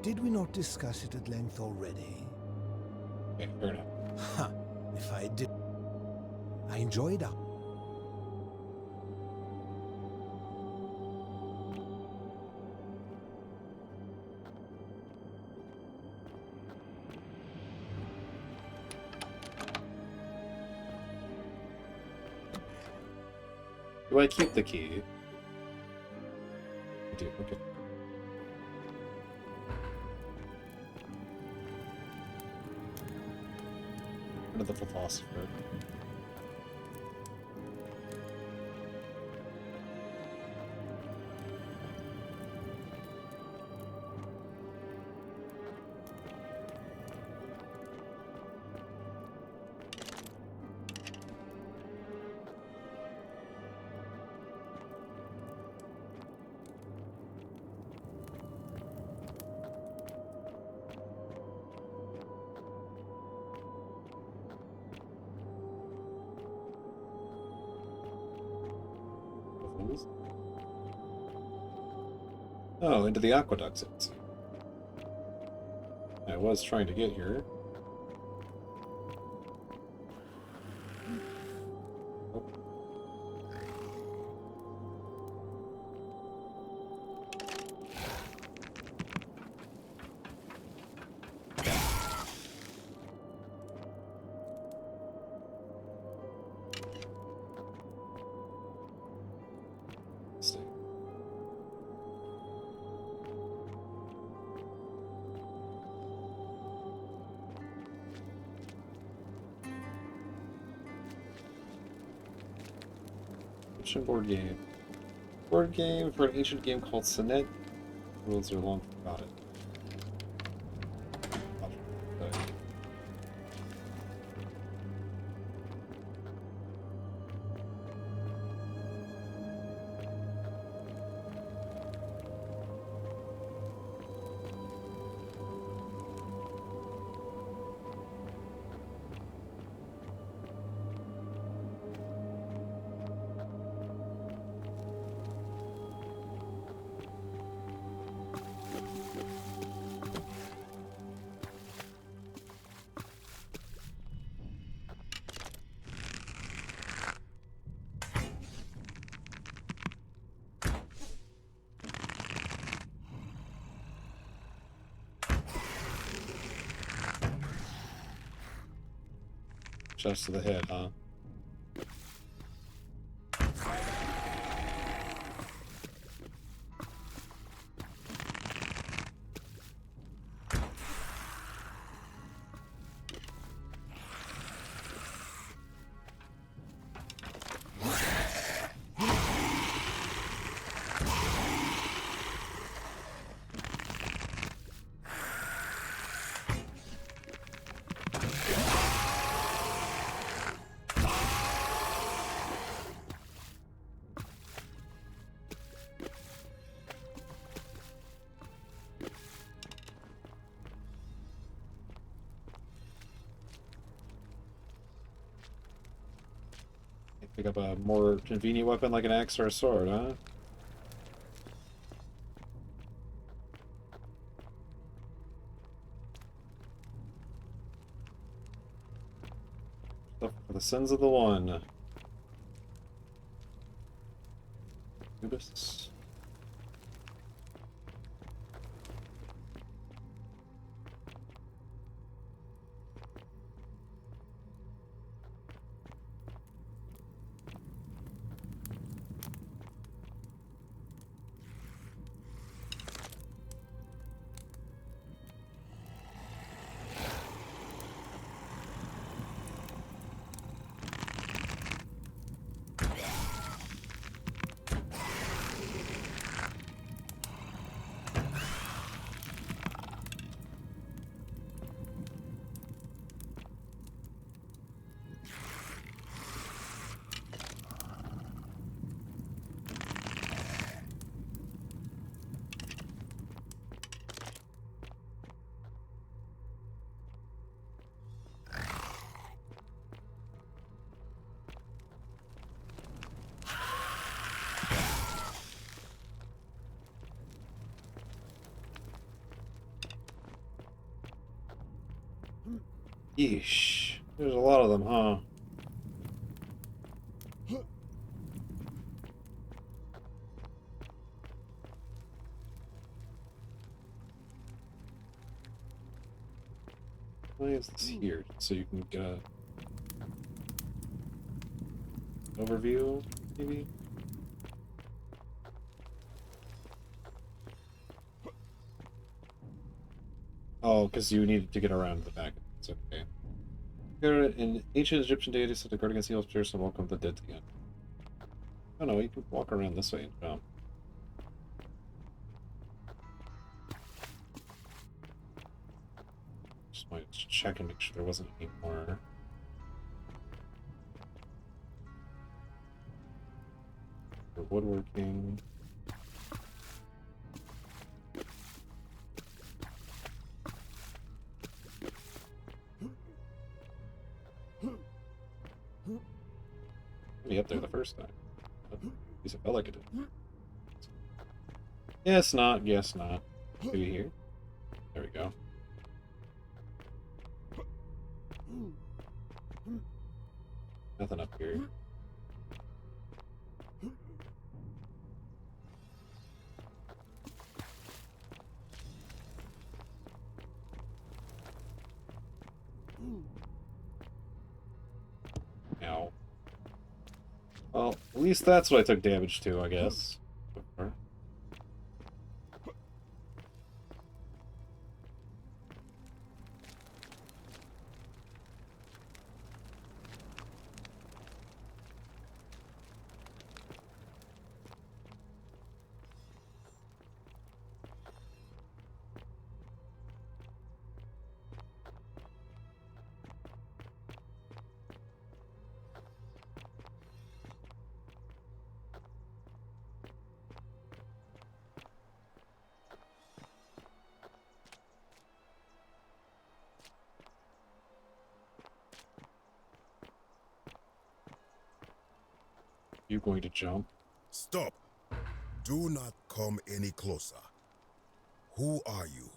Did we not discuss it at length already? Okay, fair enough. Ha! If I did... I enjoyed our... Do I keep the key? I do, okay. Rid of the philosopher. Oh, into the aqueducts, it seems. I was trying to get here. Board game. Board game for an ancient game called Sonnet. Rules are long forgotten. Just to the head, huh? Pick up a more convenient weapon like an axe or a sword, huh? Stuff for the sins of the one. Anubis. Yeesh. There's a lot of them, huh? Why is this here? So you can get a overview, maybe? Oh, because you needed to get around the back. It's okay. Here, an ancient Egyptian deity said to guard against evil spirits and welcome the dead again. Oh no, you can walk around this way and jump. Just wanted to check and make sure there wasn't any more. For woodworking. Me up there the first time. At least I felt like it did. Yes, not. Yes, not. Maybe here. There we go. Nothing up here. Ow. Well, at least that's what I took damage to, I guess. You going to jump? Stop! Do not come any closer. Who are you?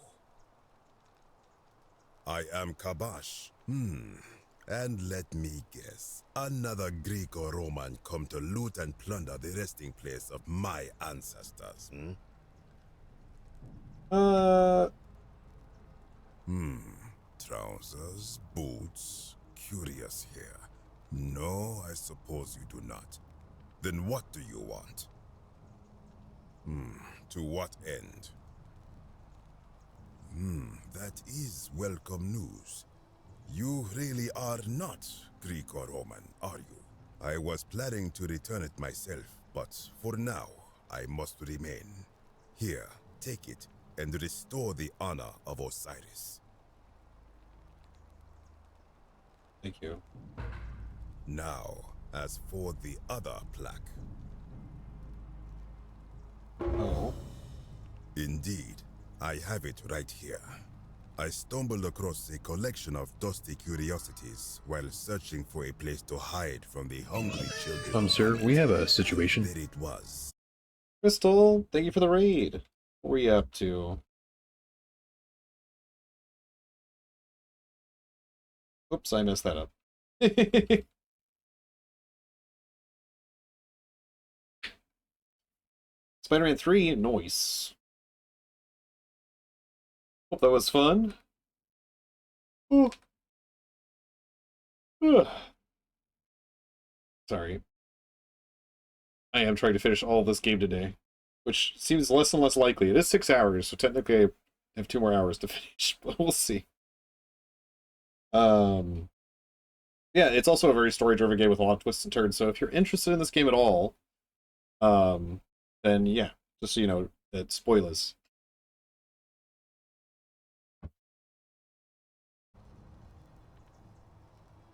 I am Kabash. And let me guess. Another Greek or Roman come to loot and plunder the resting place of my ancestors, Trousers, boots, curious here. No, I suppose you do not. Then what do you want? To what end? That is welcome news. You really are not Greek or Roman, are you? I was planning to return it myself, but for now, I must remain. Here, take it, and restore the honor of Osiris. Thank you. Now, as for the other plaque. Oh. Indeed, I have it right here. I stumbled across a collection of dusty curiosities while searching for a place to hide from the hungry children. Sir, we have a situation. There it was. Crystal, thank you for the raid. What are you up to? Oops, I messed that up. Spider-Man 3, noise. Hope that was fun. Ooh. Ugh. Sorry. I am trying to finish all of this game today, which seems less and less likely. It is 6 hours, so technically I have 2 more hours to finish, but we'll see. Yeah, it's also a very story-driven game with a lot of twists and turns, so if you're interested in this game at all, then yeah, just so you know, that spoilers.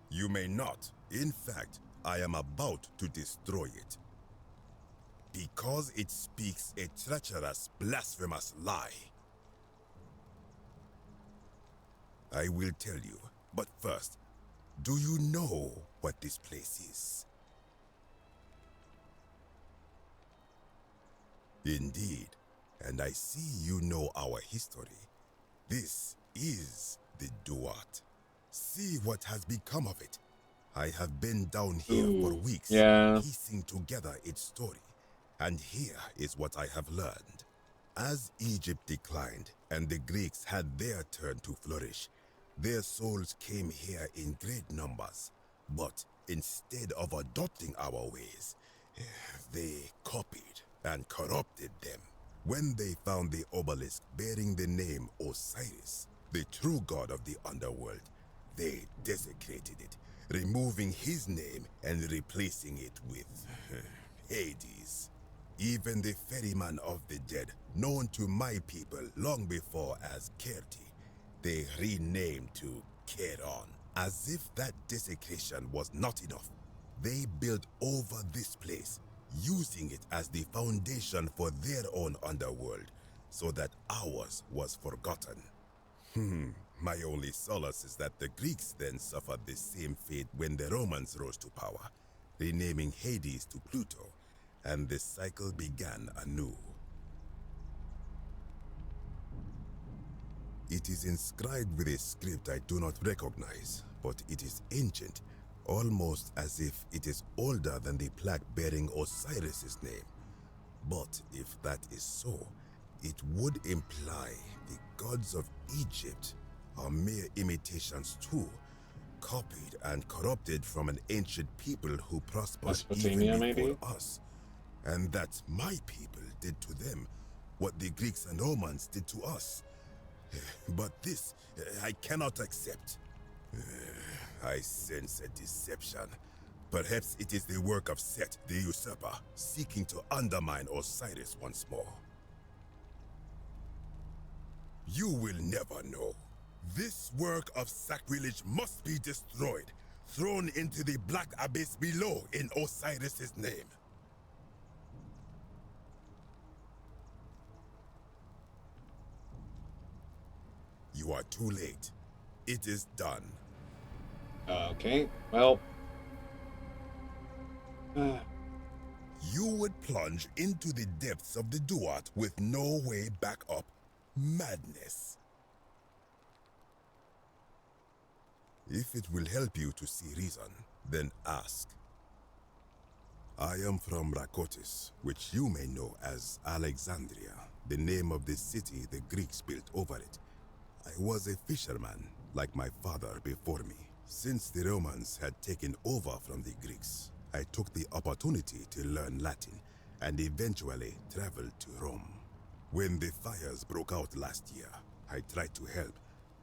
You may not. In fact, I am about to destroy it. Because it speaks a treacherous, blasphemous lie. I will tell you, but first, do you know what this place is? Indeed, and I see you know our history. This is the Duat. See what has become of it. I have been down here for weeks, piecing together its story. And here is what I have learned. As Egypt declined and the Greeks had their turn to flourish, their souls came here in great numbers. But instead of adopting our ways, they copied and corrupted them. When they found the obelisk bearing the name Osiris, the true god of the underworld, they desecrated it, removing his name and replacing it with Hades. Even the ferryman of the dead, known to my people long before as Kerti, they renamed to Keron. As if that desecration was not enough, they built over this place, using it as the foundation for their own underworld, so that ours was forgotten. My only solace is that the Greeks then suffered the same fate when the Romans rose to power, renaming Hades to Pluto, and the cycle began anew. It is inscribed with a script I do not recognize, but it is ancient, almost as if it is older than the plaque bearing Osiris's name. But if that is so, it would imply the gods of Egypt are mere imitations too, copied and corrupted from an ancient people who prospered even before us. And that my people did to them what the Greeks and Romans did to us. But this, I cannot accept. I sense a deception. Perhaps it is the work of Set, the usurper, seeking to undermine Osiris once more. You will never know. This work of sacrilege must be destroyed, thrown into the black abyss below in Osiris's name. You are too late. It is done. Okay, well... You would plunge into the depths of the Duat with no way back up. Madness. If it will help you to see reason, then ask. I am from Rakotis, which you may know as Alexandria, the name of the city the Greeks built over it. I was a fisherman, like my father before me. Since the Romans had taken over from the Greeks, I took the opportunity to learn Latin and eventually traveled to Rome. When the fires broke out last year, I tried to help.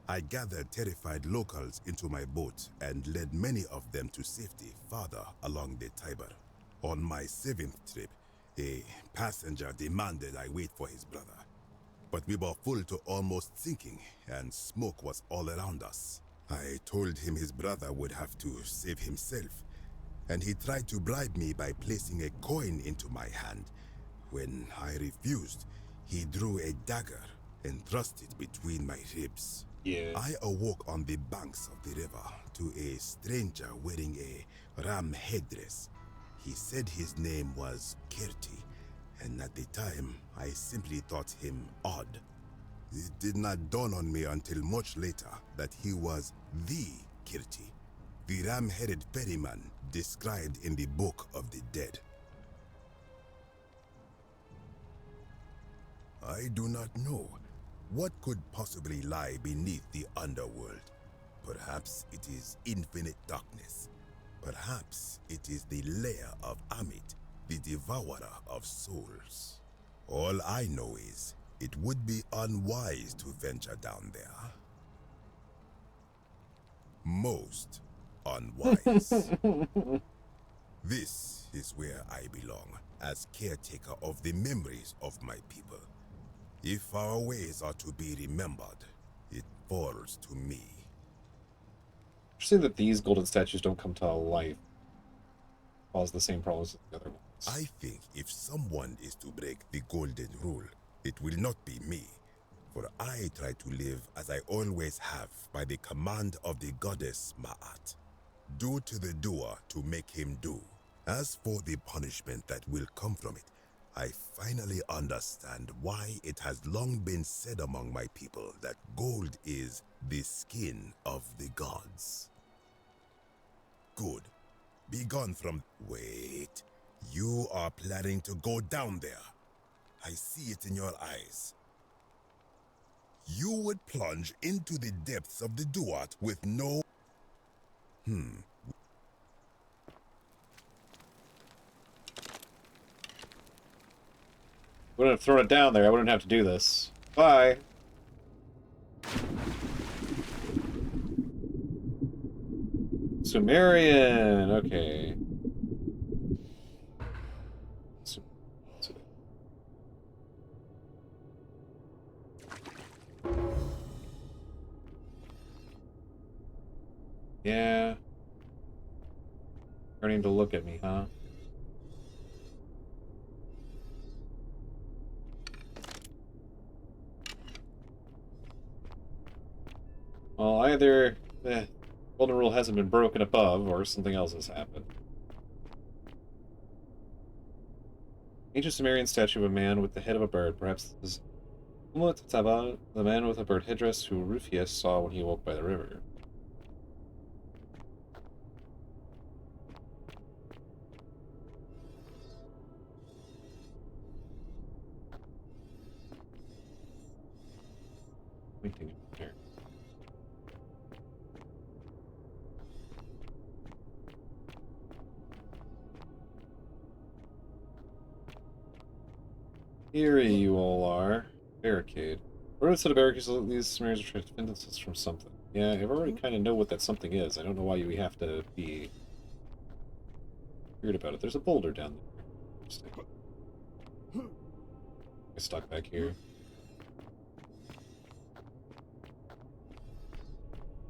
I gathered terrified locals into my boat and led many of them to safety farther along the Tiber. On my 7th trip, a passenger demanded I wait for his brother. But we were full to almost sinking, and smoke was all around us. I told him his brother would have to save himself, and he tried to bribe me by placing a coin into my hand. When I refused, he drew a dagger and thrust it between my ribs. Yeah. I awoke on the banks of the river to a stranger wearing a ram headdress. He said his name was Kirti, and at the time, I simply thought him odd. It did not dawn on me until much later that he was the Kirti, the ram-headed ferryman described in the Book of the Dead. I do not know. What could possibly lie beneath the underworld? Perhaps it is infinite darkness. Perhaps it is the lair of Amit, the devourer of souls. All I know is, it would be unwise to venture down there. Most unwise. This is where I belong, as caretaker of the memories of my people. If our ways are to be remembered, it falls to me. Interesting that these golden statues don't come to life. Cause the same problems as the other ones. I think if someone is to break the golden rule, it will not be me. For I try to live as I always have by the command of the goddess Ma'at. Do to the doer to make him do. As for the punishment that will come from it, I finally understand why it has long been said among my people that gold is the skin of the gods. Good. Be gone from... Wait. You are planning to go down there. I see it in your eyes. You would plunge into the depths of the Duat with no... Wouldn't have thrown it down there, I wouldn't have to do this. Bye. Sumerian, okay. Yeah. Starting to look at me, huh? Well, either the golden rule hasn't been broken above, or something else has happened. Ancient Sumerian statue of a man with the head of a bird. Perhaps this is Umut Taba, the man with a bird headdress who Rufius saw when he awoke by the river. Pointing there. Here you all are. Barricade. What set of barricades? These Sumerians are trying to defend themselves from something. Yeah, I already kind of know what that something is. I don't know why we have to be weird about it. There's a boulder down there. Interesting. I stuck back here.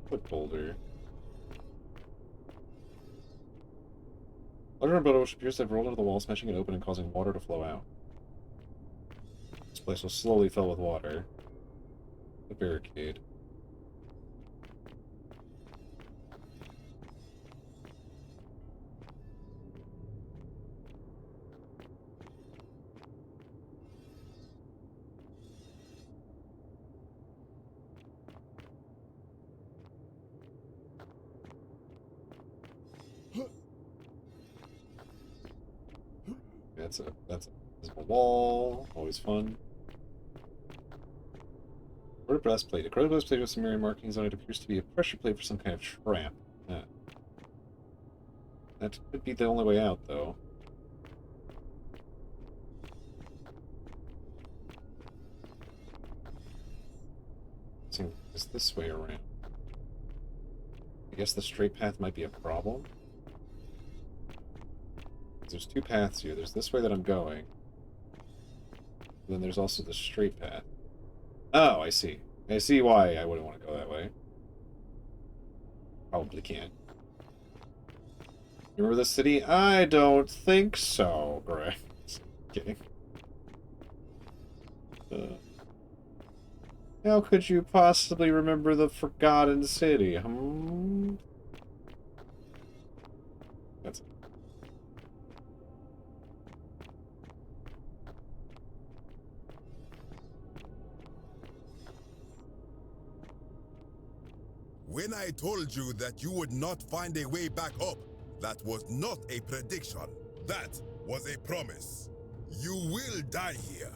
What boulder? Larger boulder which appears to have rolled into the wall, smashing it open and causing water to flow out. This place will slowly fill with water. The barricade. That's a visible wall. Always fun. Corroded breastplate. A corroded breastplate with Sumerian markings on it appears to be a pressure plate for some kind of trap. That could be the only way out, though. Is this way around? I guess the straight path might be a problem. There's two paths here. There's this way that I'm going. Then there's also the straight path. Oh, I see. I see why I wouldn't want to go that way. Probably can't. You remember this city? I don't think so, Greg. Just kidding. How could you possibly remember the Forgotten City? That's it. When I told you that you would not find a way back up, that was not a prediction. That was a promise. You will die here.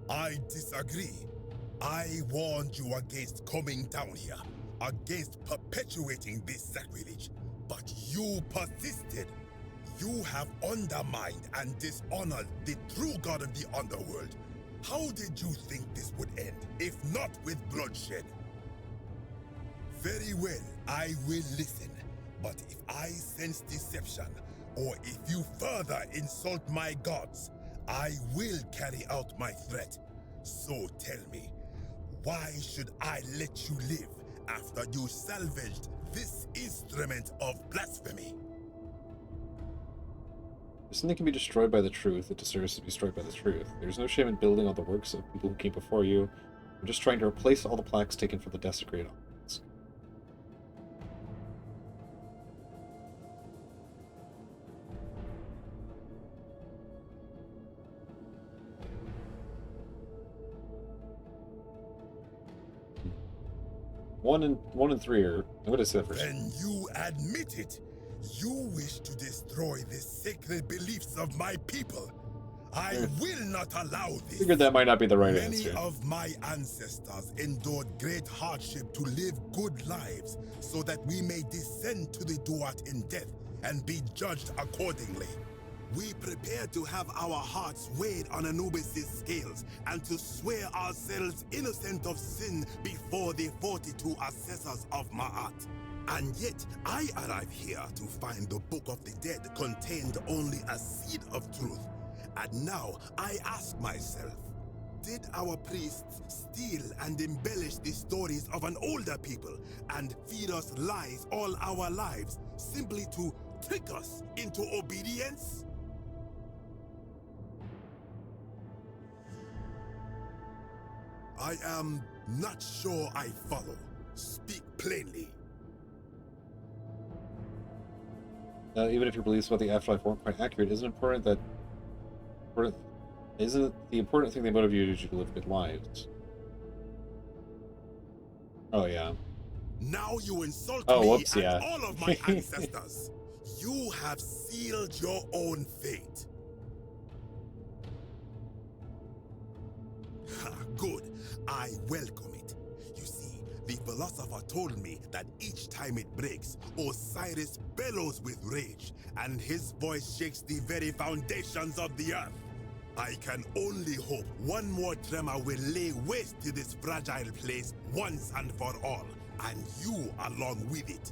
I disagree. I warned you against coming down here, against perpetuating this sacrilege, but you persisted. You have undermined and dishonored the true god of the underworld. How did you think this would end, if not with bloodshed? Very well, I will listen. But if I sense deception, or if you further insult my gods, I will carry out my threat. So tell me, why should I let you live after you salvaged this instrument of blasphemy? If something can be destroyed by the truth, it deserves to be destroyed by the truth. There's no shame in building on the works of people who came before you. I'm just trying to replace all the plaques taken from the desecrated objects. One and three are. I'm gonna say that first. Then you admit it. You wish to destroy the sacred beliefs of my people. I will not allow this. Figured that might not be the right Many answer. of my ancestors endured great hardship to live good lives so that we may descend to the Duat in death and be judged accordingly. We prepare to have our hearts weighed on Anubis' scales and to swear ourselves innocent of sin before the 42 assessors of Ma'at. And yet, I arrive here to find the Book of the Dead contained only a seed of truth. And now, I ask myself, did our priests steal and embellish the stories of an older people and feed us lies all our lives simply to trick us into obedience? I am not sure I follow. Speak plainly. Even if your beliefs about the afterlife weren't quite accurate, isn't it the important thing they motivate you to live good lives? Oh yeah. Now you insult Oh, me whoops, and yeah. all of my ancestors. You have sealed your own fate. Ha, good. I welcome it. You see, the philosopher told me that each time it breaks, Osiris bellows with rage, and his voice shakes the very foundations of the earth. I can only hope one more tremor will lay waste to this fragile place once and for all, and you along with it.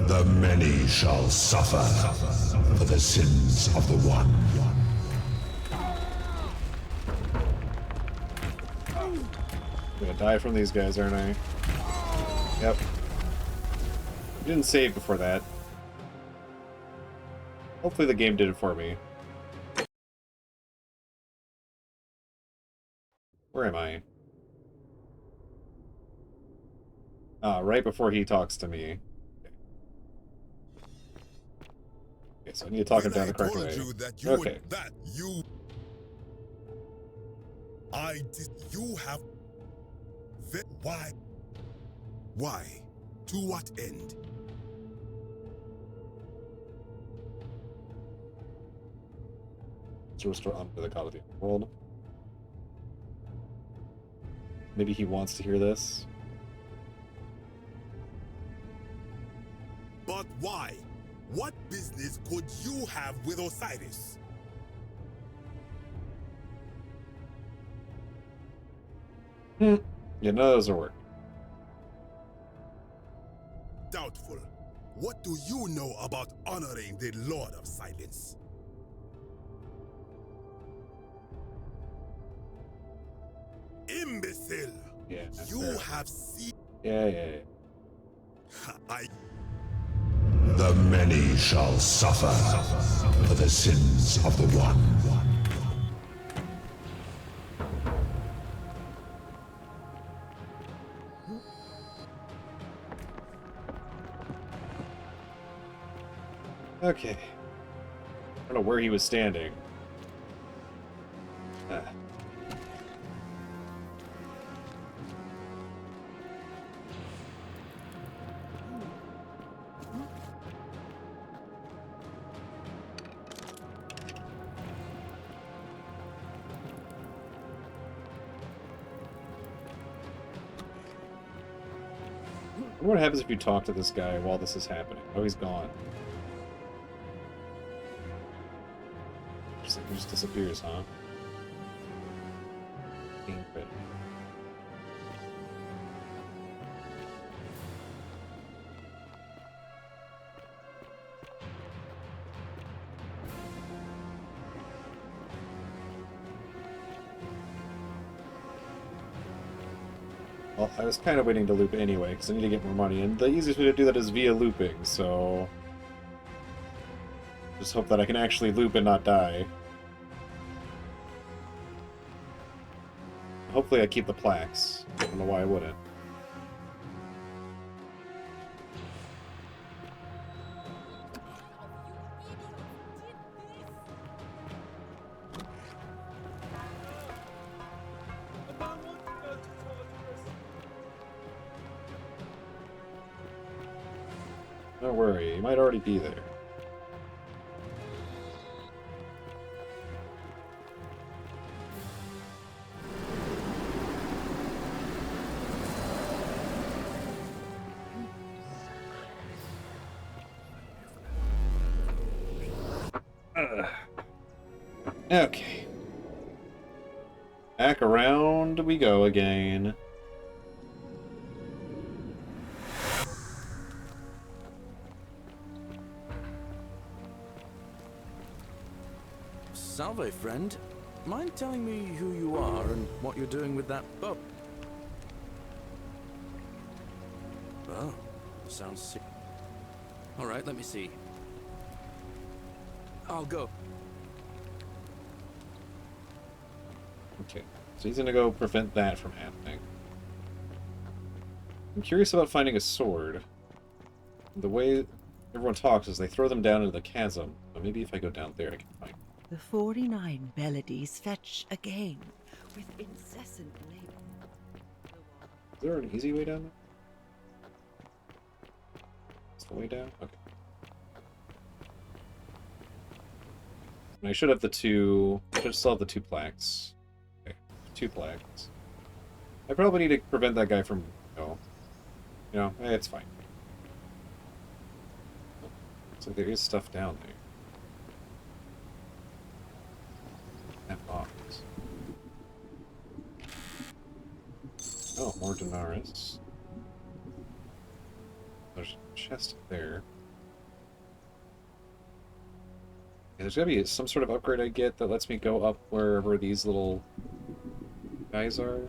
The many shall suffer for the sins of the one. I'm gonna die from these guys, aren't I? Yep. I didn't save before that. Hopefully the game did it for me. Where am I? Ah, right before he talks to me. Okay, so I need to talk him down the correct way. Okay. You have... Why? Why? To what end? To restore honor to the god of the world. Maybe he wants to hear this. But why? What business could you have with Osiris? Yeah, none of those are work. Doubtful. What do you know about honoring the Lord of Silence? Imbecile! Yeah. You have seen... Yeah. The many shall suffer for the sins of the one. Okay. I don't know where he was standing. I wonder what happens if you talk to this guy while this is happening. Oh, he's gone. Just, he just disappears, huh? Game crit. Well, I was kind of waiting to loop anyway, because I need to get more money, and the easiest way to do that is via looping, so... Just hope that I can actually loop and not die. Hopefully I keep the plaques. I don't know why I wouldn't. Don't worry, he might already be there. Okay. Back around we go again. Salve, friend. Mind telling me who you are and what you're doing with that boat? Oh, sounds sick. All right, let me see. I'll go. Okay, so he's gonna go prevent that from happening. I'm curious about finding a sword. The way everyone talks is they throw them down into the chasm, but maybe if I go down there I can find. The 49 Beladies fetch again, with incessant labor. Is there an easy way down there? Is the way down? Okay. And I should have the two... I should still have the two plaques. Okay, two plaques. I probably need to prevent that guy from... Oh. You know, it's fine. So there is stuff down there. That box. Oh, more Denaris. There's a chest there. Yeah, there's gotta be some sort of upgrade I get that lets me go up wherever these little guys are.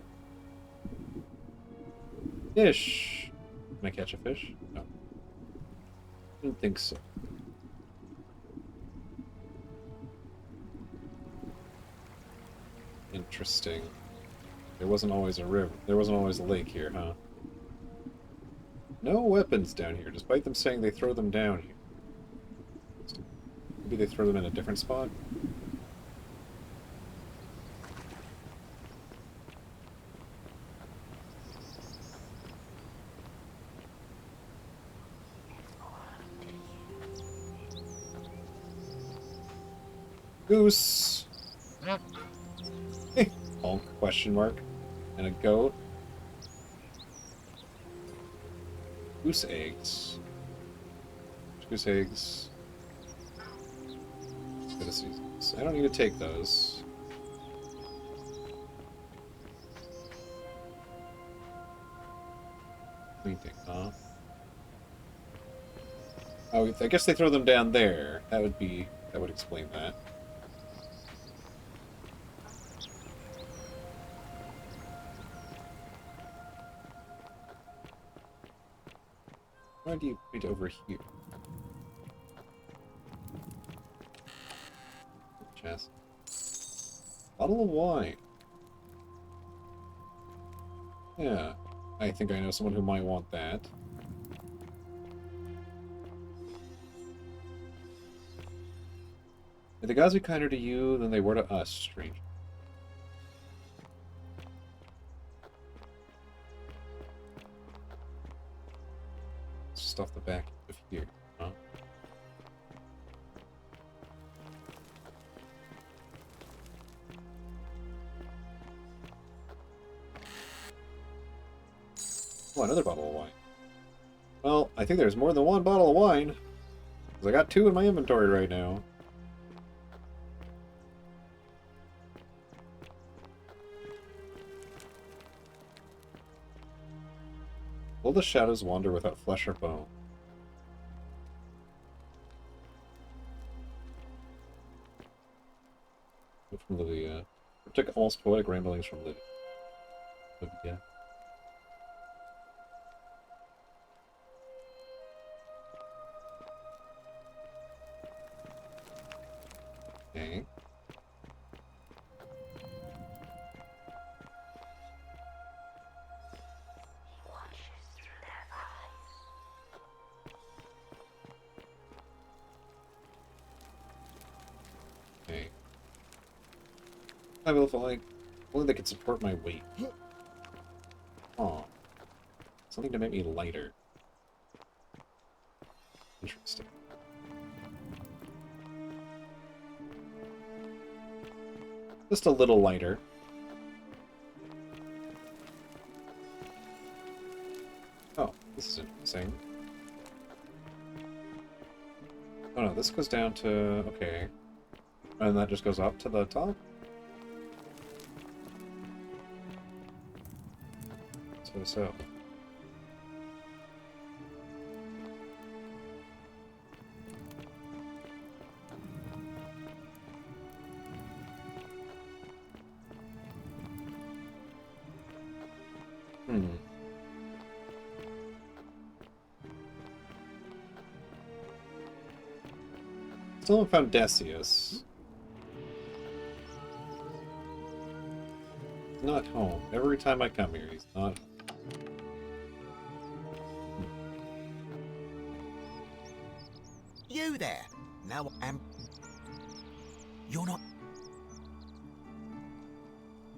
Fish! Can I catch a fish? No. Didn't think so. Interesting. There wasn't always a river. There wasn't always a lake here, huh? No weapons down here, despite them saying they throw them down here. Maybe they throw them in a different spot? Goose! Honk, question mark. And a goat. Goose eggs. Goose eggs. I don't need to take those. Anything, huh? Oh, I guess they throw them down there. That would explain that. Why do you put it over here? Chest. Bottle of wine. Yeah. I think I know someone who might want that. May the gods be kinder to you than they were to us, stranger. Just off the back of here, huh? Oh, another bottle of wine. Well, I think there's more than one bottle of wine. Because I got 2 in my inventory right now. Will the shadows wander without flesh or bone? From Livia. Took almost poetic ramblings from Livia. Okay. Okay. I will find only that can support my weight. Oh. Something to make me lighter. Interesting. Just a little lighter. Oh, this is interesting. Oh no, this goes down to... okay. And that just goes up to the top? So. Still haven't found Decius. He's not home. Every time I come here, he's not home. You there? Now you're not.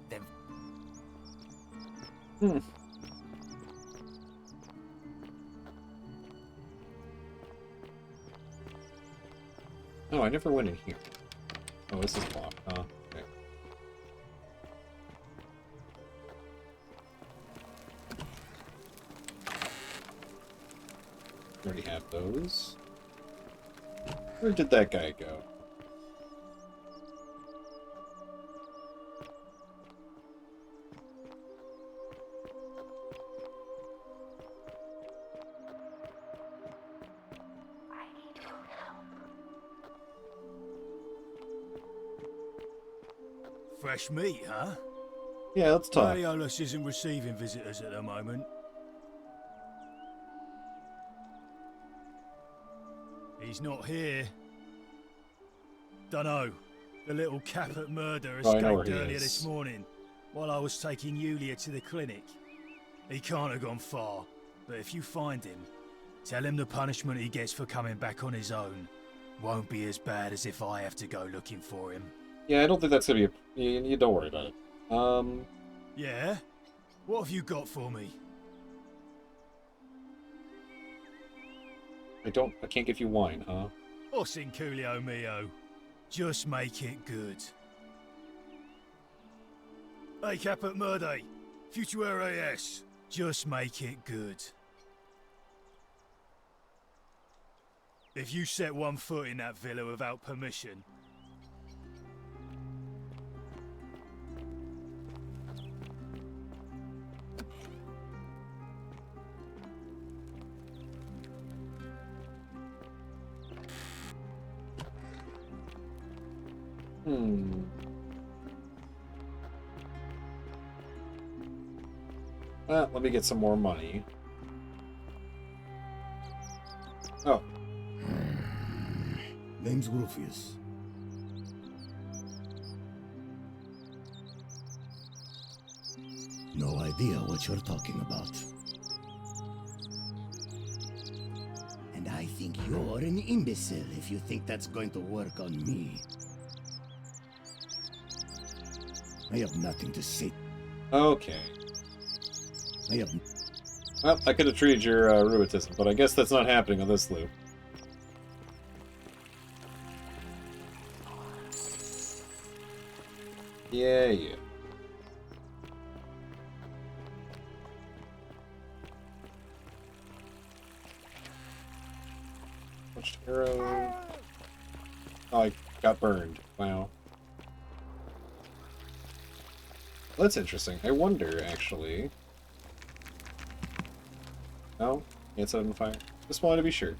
Then. Oh, I never went in here. Oh, this is blocked, huh? Okay. Already have those. Where did that guy go? Fresh meat, huh? Yeah, let's talk. Malleolus isn't receiving visitors at the moment. He's not here. Dunno. The little Caput murder Oh, I know where escaped he earlier is. this morning, while I was taking Yulia to the clinic. He can't have gone far, but if you find him, tell him the punishment he gets for coming back on his own won't be as bad as if I have to go looking for him. Yeah, I don't think that's gonna be a... you don't worry about it. Yeah? What have you got for me? I can't give you wine, huh? O Sinculio mio. Just make it good. Hey, Caput Murde. Futuere es. Just make it good. If you set one foot in that villa without permission... Well, let me get some more money. Oh. Name's Rufius. No idea what you're talking about. And I think you're an imbecile if you think that's going to work on me. I have nothing to say. Okay. I have... Well, I could have treated your rheumatism, but I guess that's not happening on this loop. Yeah. Which arrow? Oh, I got burned. Wow. Well, that's interesting. I wonder, actually. No? Can't set it on fire? Just wanted to be sure.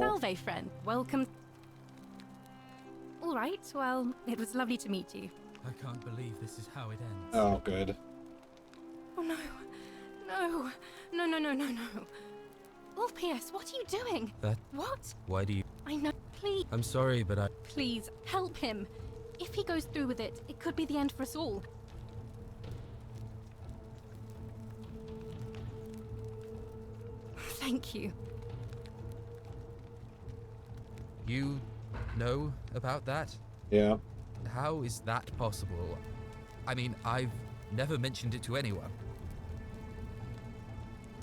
Salve, friend. Welcome. All right, well, it was lovely to meet you. I can't believe this is how it ends. Oh, good. Oh, no. No. No, no, no, no, no. Ulpius, what are you doing? What? Why do you... I know. Please. I'm sorry, but I... Please, help him. If he goes through with it, it could be the end for us all. Thank you. You know about that? Yeah. How is that possible? I mean, I've never mentioned it to anyone.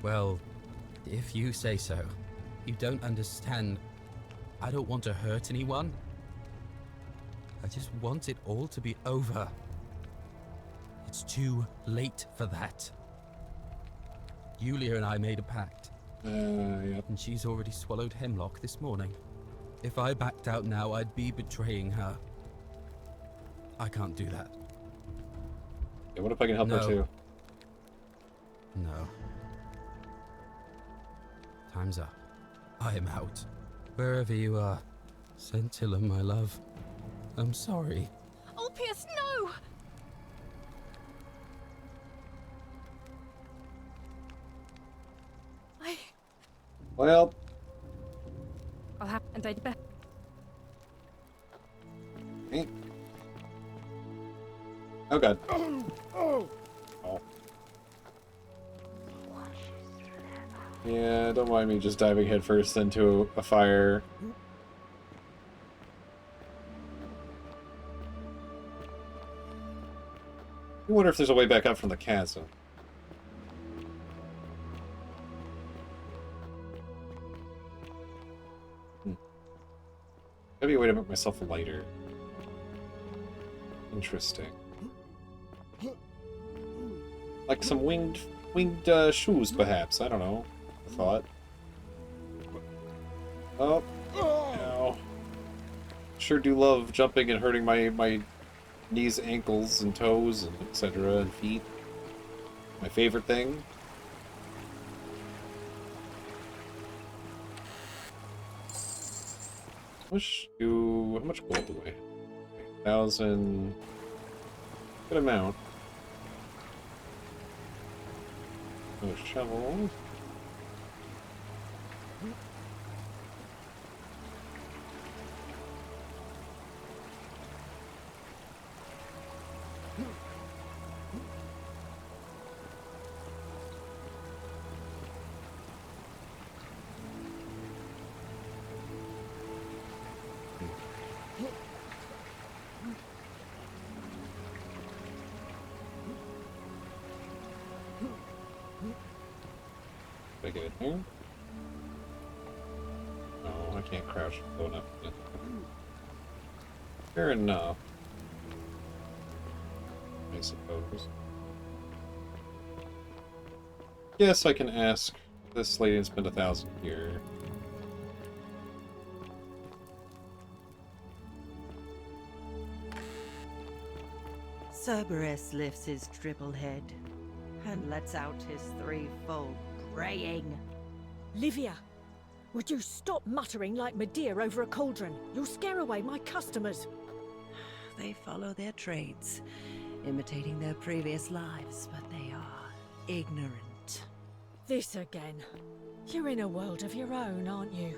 Well, if you say so. You don't understand. I don't want to hurt anyone. I just want it all to be over. It's too late for that. Yulia and I made a pact. Yep. And she's already swallowed hemlock this morning. If I backed out now, I'd be betraying her. I can't do that. Yeah, what if I can help her too? No. Time's up. I am out. Wherever you are, Scintilla, my love. I'm sorry. Ulpius, no! Well... I'll have and I'd bet. Hey. Oh god. Oh. Yeah, don't mind me just diving headfirst into a fire. I wonder if there's a way back up from the chasm. Maybe a way to make myself lighter. Interesting. Like some winged shoes, perhaps. I don't know. I thought. Oh. Ow. Sure do love jumping and hurting my knees, ankles, and toes, and etc. and feet. My favorite thing. How much gold do I have? 1,000. Good amount. Another shovel. Did I get it here? No, I can't crouch going up. Fair enough. I suppose. Yes, I can ask this lady to spend 1,000 here. Cerberus lifts his triple head and lets out his threefold braying. Livia, would you stop muttering like Medea over a cauldron? You'll scare away my customers. They follow their trades. imitating their previous lives, but they are ignorant. This again. You're in a world of your own, aren't you?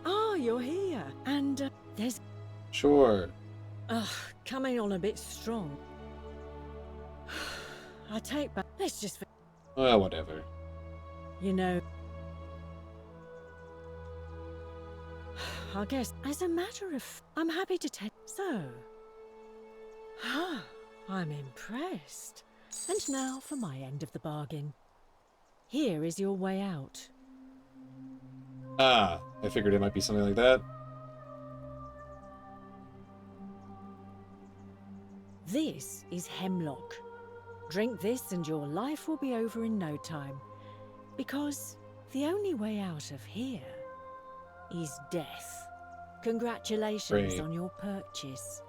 Ah, you're here. And there's... Sure. Ugh, coming on a bit strong. I take back... Let's just... Well, whatever. You know... I guess, as a matter of... I'm happy to take... So... I'm impressed. And now for my end of the bargain. Here is your way out. Ah, I figured it might be something like that. This is Hemlock. Drink this and your life will be over in no time. Because the only way out of here is death. Congratulations Great. on your purchase.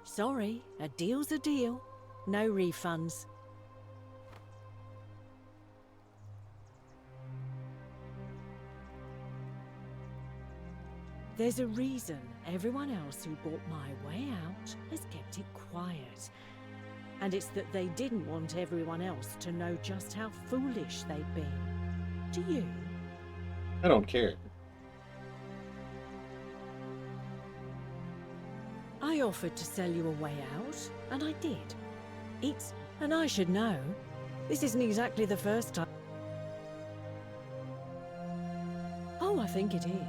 Sorry, a deal's a deal. No refunds. There's a reason everyone else who bought my way out has kept it quiet. And it's that they didn't want everyone else to know just how foolish they'd been. Do you? I don't care. I offered to sell you a way out, and I did. And I should know. This isn't exactly the first time. Oh, I think it is.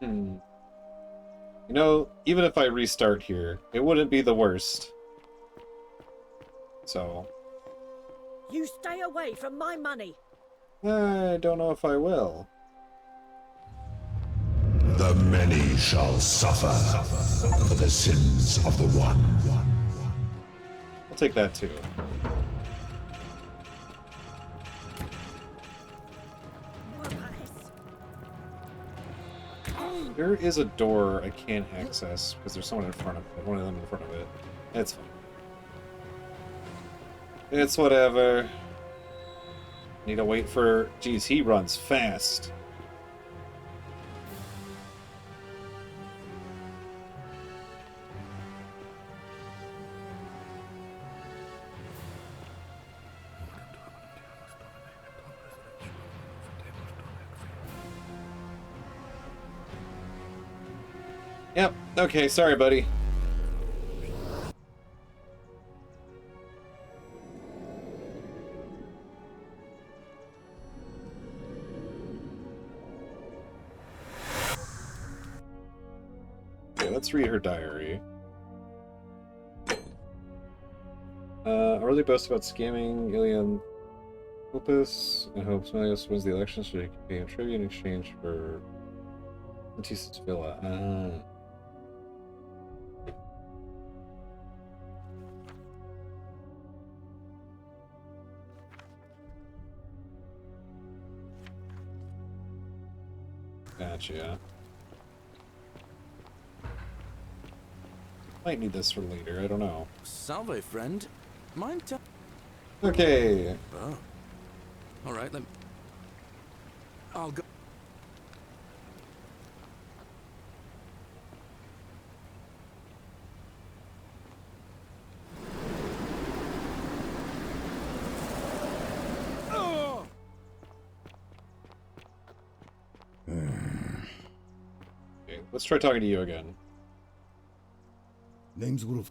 You know, even if I restart here, it wouldn't be the worst. So... You stay away from my money! I don't know if I will. The many shall suffer for the sins of the one. I'll take that too. There is a door I can't access because there's someone in front of it. One of them in front of it. It's fine. It's whatever. Need to wait for... Geez, he runs fast. Yep, okay, sorry, buddy. Okay, let's read her diary. Early boast about scamming Ilian Opus and hopes Melios wins the election so he can pay him tribute in exchange for Antisa's villa. Gotcha. Might need this for later, I don't know. Salve, friend. Mind Okay. Oh. Alright, then. I'll go. Okay, let's try talking to you again. Name's Wolf.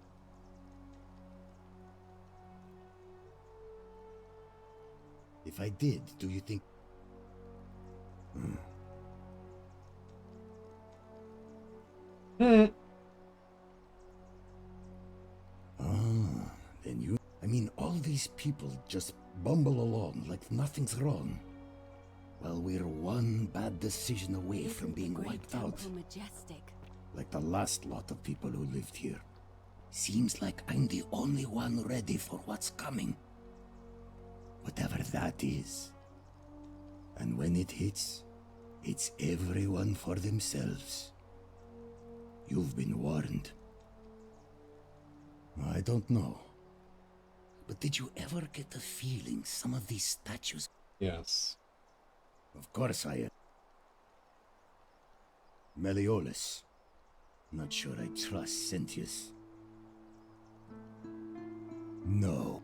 If I did, do you think... Then you... I mean, all these people just bumble along like nothing's wrong. While we're one bad decision away from being wiped out. Majestic. Like the last lot of people who lived here. Seems like I'm the only one ready for what's coming. Whatever that is. And when it hits, it's everyone for themselves. You've been warned. I don't know. But did you ever get the feeling some of these statues Yes. Of course I am. Meliodas. Not sure I trust Cynthius. No.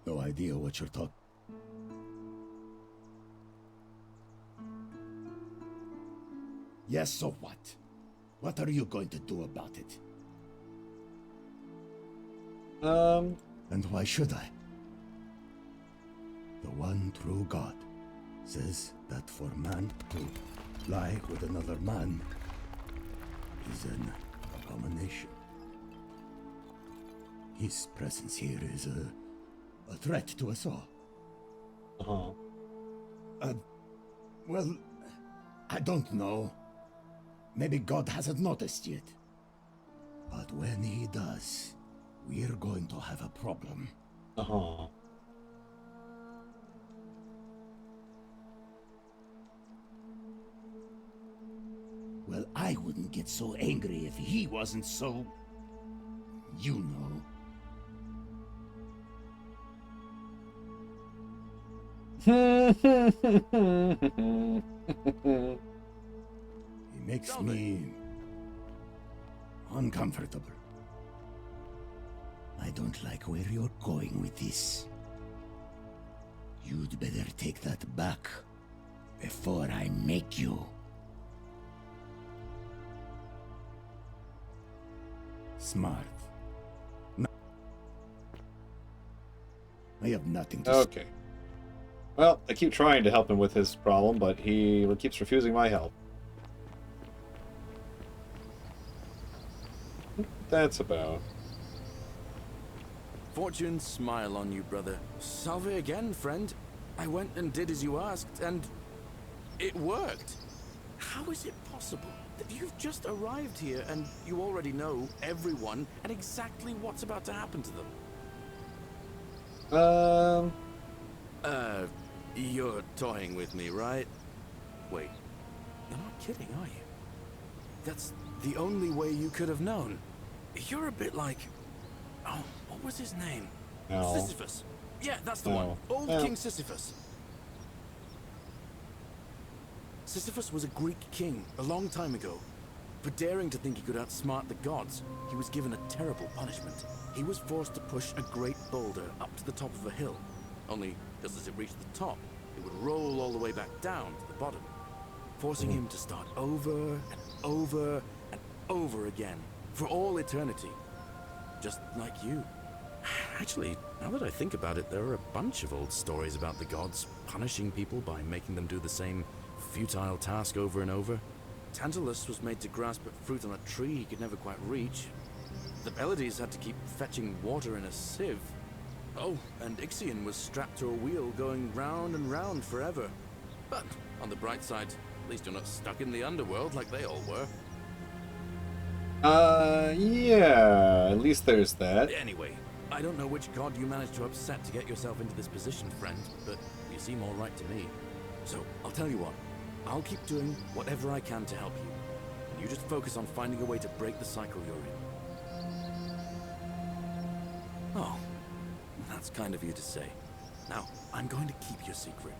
No idea what you're talking. Yes, so what? What are you going to do about it? And why should I? The one true God says that for man to lie with another man is an abomination. His presence here is a threat to us all. Well, I don't know. Maybe God hasn't noticed yet. But when he does, we're going to have a problem. Well, I wouldn't get so angry if he wasn't so... you know. He makes me uncomfortable. I don't like where you're going with this. You'd better take that back before I make you. Smart. I have nothing to Okay. Well, I keep trying to help him with his problem, but he keeps refusing my help. That's about. Fortune smile on you, brother. Salve again, friend. I went and did as you asked, and it worked. How is it possible that you've just arrived here and you already know everyone and exactly what's about to happen to them? You're toying with me, right? Wait, you're not kidding, are you? That's the only way you could have known. You're a bit like... oh, what was his name? No. Sisyphus. Yeah, that's the No. one. Old No. King Sisyphus. Sisyphus was a Greek king a long time ago. For daring to think he could outsmart the gods, he was given a terrible punishment. He was forced to push a great boulder up to the top of a hill. Only, just as it reached the top, it would roll all the way back down to the bottom, forcing him to start over and over and over again, for all eternity. Just like you. Actually, now that I think about it, there are a bunch of old stories about the gods punishing people by making them do the same futile task over and over. Tantalus was made to grasp at fruit on a tree he could never quite reach. The Pleiades had to keep fetching water in a sieve. Oh, and Ixion was strapped to a wheel going round and round forever. But, on the bright side, at least you're not stuck in the underworld like they all were. Yeah, at least there's that. Anyway, I don't know which god you managed to upset to get yourself into this position, friend, but you seem all right to me. So, I'll tell you what, I'll keep doing whatever I can to help you. And you just focus on finding a way to break the cycle you're in. Oh, that's kind of you to say. Now, I'm going to keep your secret.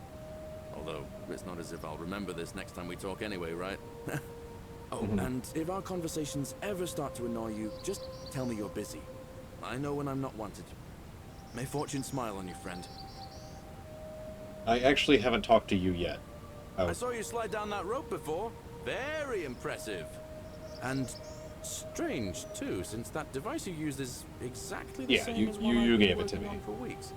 Although, it's not as if I'll remember this next time we talk anyway, right? Oh, and if our conversations ever start to annoy you, just tell me you're busy. I know when I'm not wanted. May fortune smile on you, friend. I actually haven't talked to you yet. Oh. I saw you slide down that rope before. Very impressive. And strange, too, since that device you used is exactly the same as one you I've been gave it to working me. on for weeks.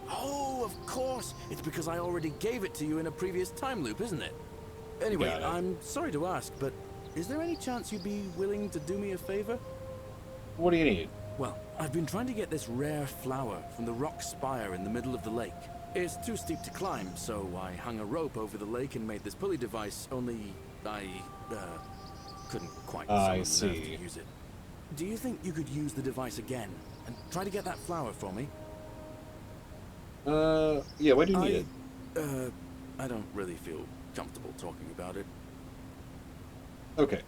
Oh, of course. It's because I already gave it to you in a previous time loop, isn't it? Anyway, Got it. I'm sorry to ask, but is there any chance you'd be willing to do me a favor? What do you need? Well, I've been trying to get this rare flower from the rock spire in the middle of the lake. It's too steep to climb, so I hung a rope over the lake and made this pulley device, only I couldn't quite I summon the nerve see. to use it. Do you think you could use the device again and try to get that flower for me? Yeah, why do you need it? I don't really feel comfortable talking about it. Okay.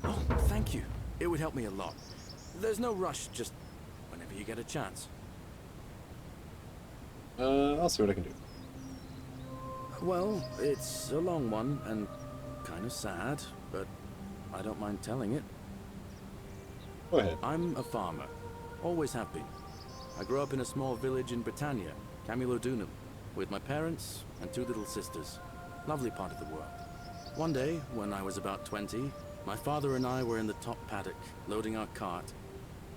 Oh, thank you. It would help me a lot. There's no rush, just whenever you get a chance. I'll see what I can do. Well, it's a long one and kind of sad, but I don't mind telling it. Go ahead. I'm a farmer. Always have been. I grew up in a small village in Britannia, Camulodunum, with my parents and 2 little sisters. Lovely part of the world. One day, when I was about 20, my father and I were in the top paddock, loading our cart,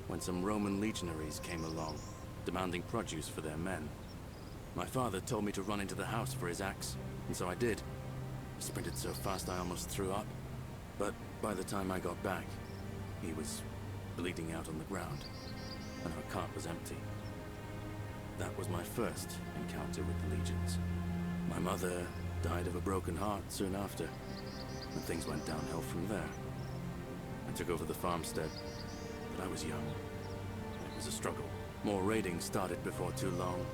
when some Roman legionaries came along, demanding produce for their men. My father told me to run into the house for his axe, and so I did. I sprinted so fast I almost threw up, but by the time I got back, he was bleeding out on the ground, and our cart was empty. That was my first encounter with the legions. My mother died of a broken heart soon after, and things went downhill from there. I took over the farmstead, but I was young. It was a struggle. More raiding started before too long.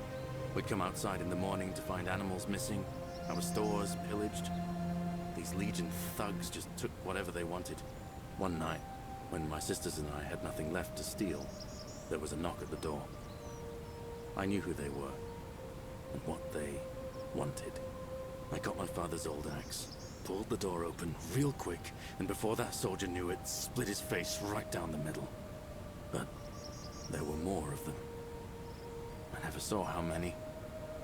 We'd come outside in the morning to find animals missing, our stores pillaged. These Legion thugs just took whatever they wanted. One night, when my sisters and I had nothing left to steal, there was a knock at the door. I knew who they were, and what they wanted. I got my father's old axe, pulled the door open real quick, and before that soldier knew it, split his face right down the middle. But there were more of them. I never saw how many,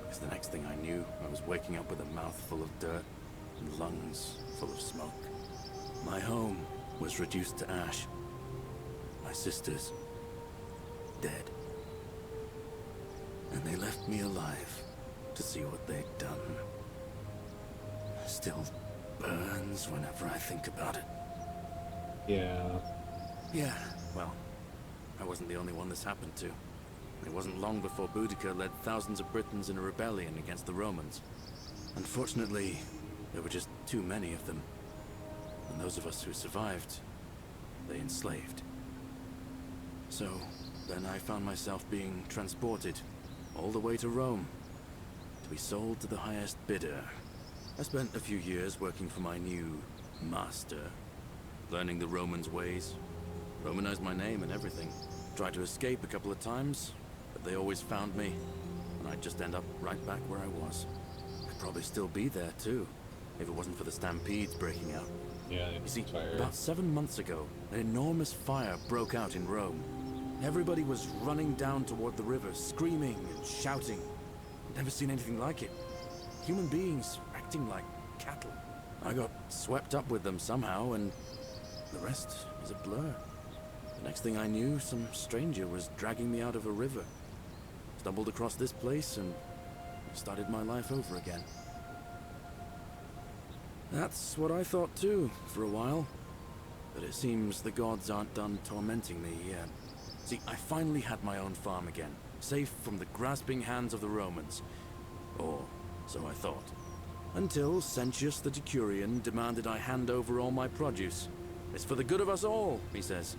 because the next thing I knew, I was waking up with a mouth full of dirt and lungs full of smoke. My home was reduced to ash. My sisters, dead. And they left me alive to see what they'd done. Still burns whenever I think about it. Yeah. Yeah, well, I wasn't the only one this happened to. It wasn't long before Boudica led thousands of Britons in a rebellion against the Romans. Unfortunately, there were just too many of them. And those of us who survived, they enslaved. So, then I found myself being transported all the way to Rome, to be sold to the highest bidder. I spent a few years working for my new master, learning the Romans' ways, Romanized my name and everything. Tried to escape a couple of times, but they always found me, and I'd just end up right back where I was. I'd probably still be there too, if it wasn't for the stampedes breaking out. Yeah, you see, about 7 months ago, an enormous fire broke out in Rome. Everybody was running down toward the river, screaming and shouting. Never seen anything like it. Human beings acting like cattle. I got swept up with them somehow, and the rest is a blur. The next thing I knew, some stranger was dragging me out of a river. Stumbled across this place and started my life over again. That's what I thought too, for a while. But it seems the gods aren't done tormenting me yet. See, I finally had my own farm again, safe from the grasping hands of the Romans. Or so I thought. Until Sentius the Decurion demanded I hand over all my produce. It's for the good of us all, he says.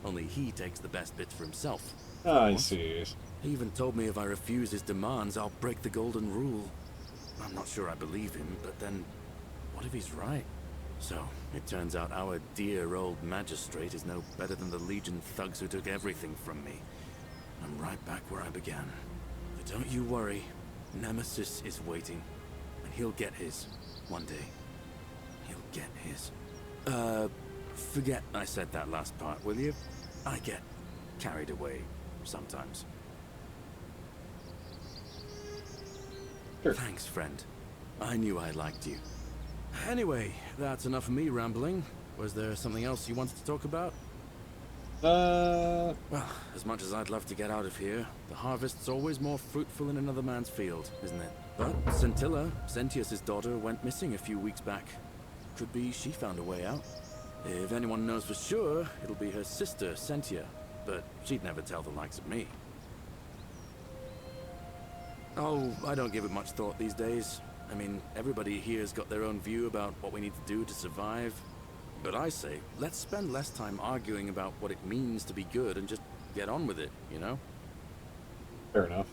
Only he takes the best bits for himself. I see. He even told me if I refuse his demands, I'll break the golden rule. I'm not sure I believe him, but then, what if he's right? So, it turns out our dear old magistrate is no better than the Legion thugs who took everything from me. I'm right back where I began. But don't you worry, Nemesis is waiting. And he'll get his, one day. He'll get his. Forget I said that last part, will you? I get carried away sometimes. Sure. Thanks, friend. I knew I liked you. Anyway, that's enough of me rambling. Was there something else you wanted to talk about? Well, as much as I'd love to get out of here, the harvest's always more fruitful in another man's field, isn't it? But Scintilla, Sentius' daughter, went missing a few weeks back. Could be she found a way out. If anyone knows for sure, it'll be her sister, Sentia. But she'd never tell the likes of me. Oh, I don't give it much thought these days. I mean, everybody here's got their own view about what we need to do to survive. But I say, let's spend less time arguing about what it means to be good and just get on with it, you know? Fair enough.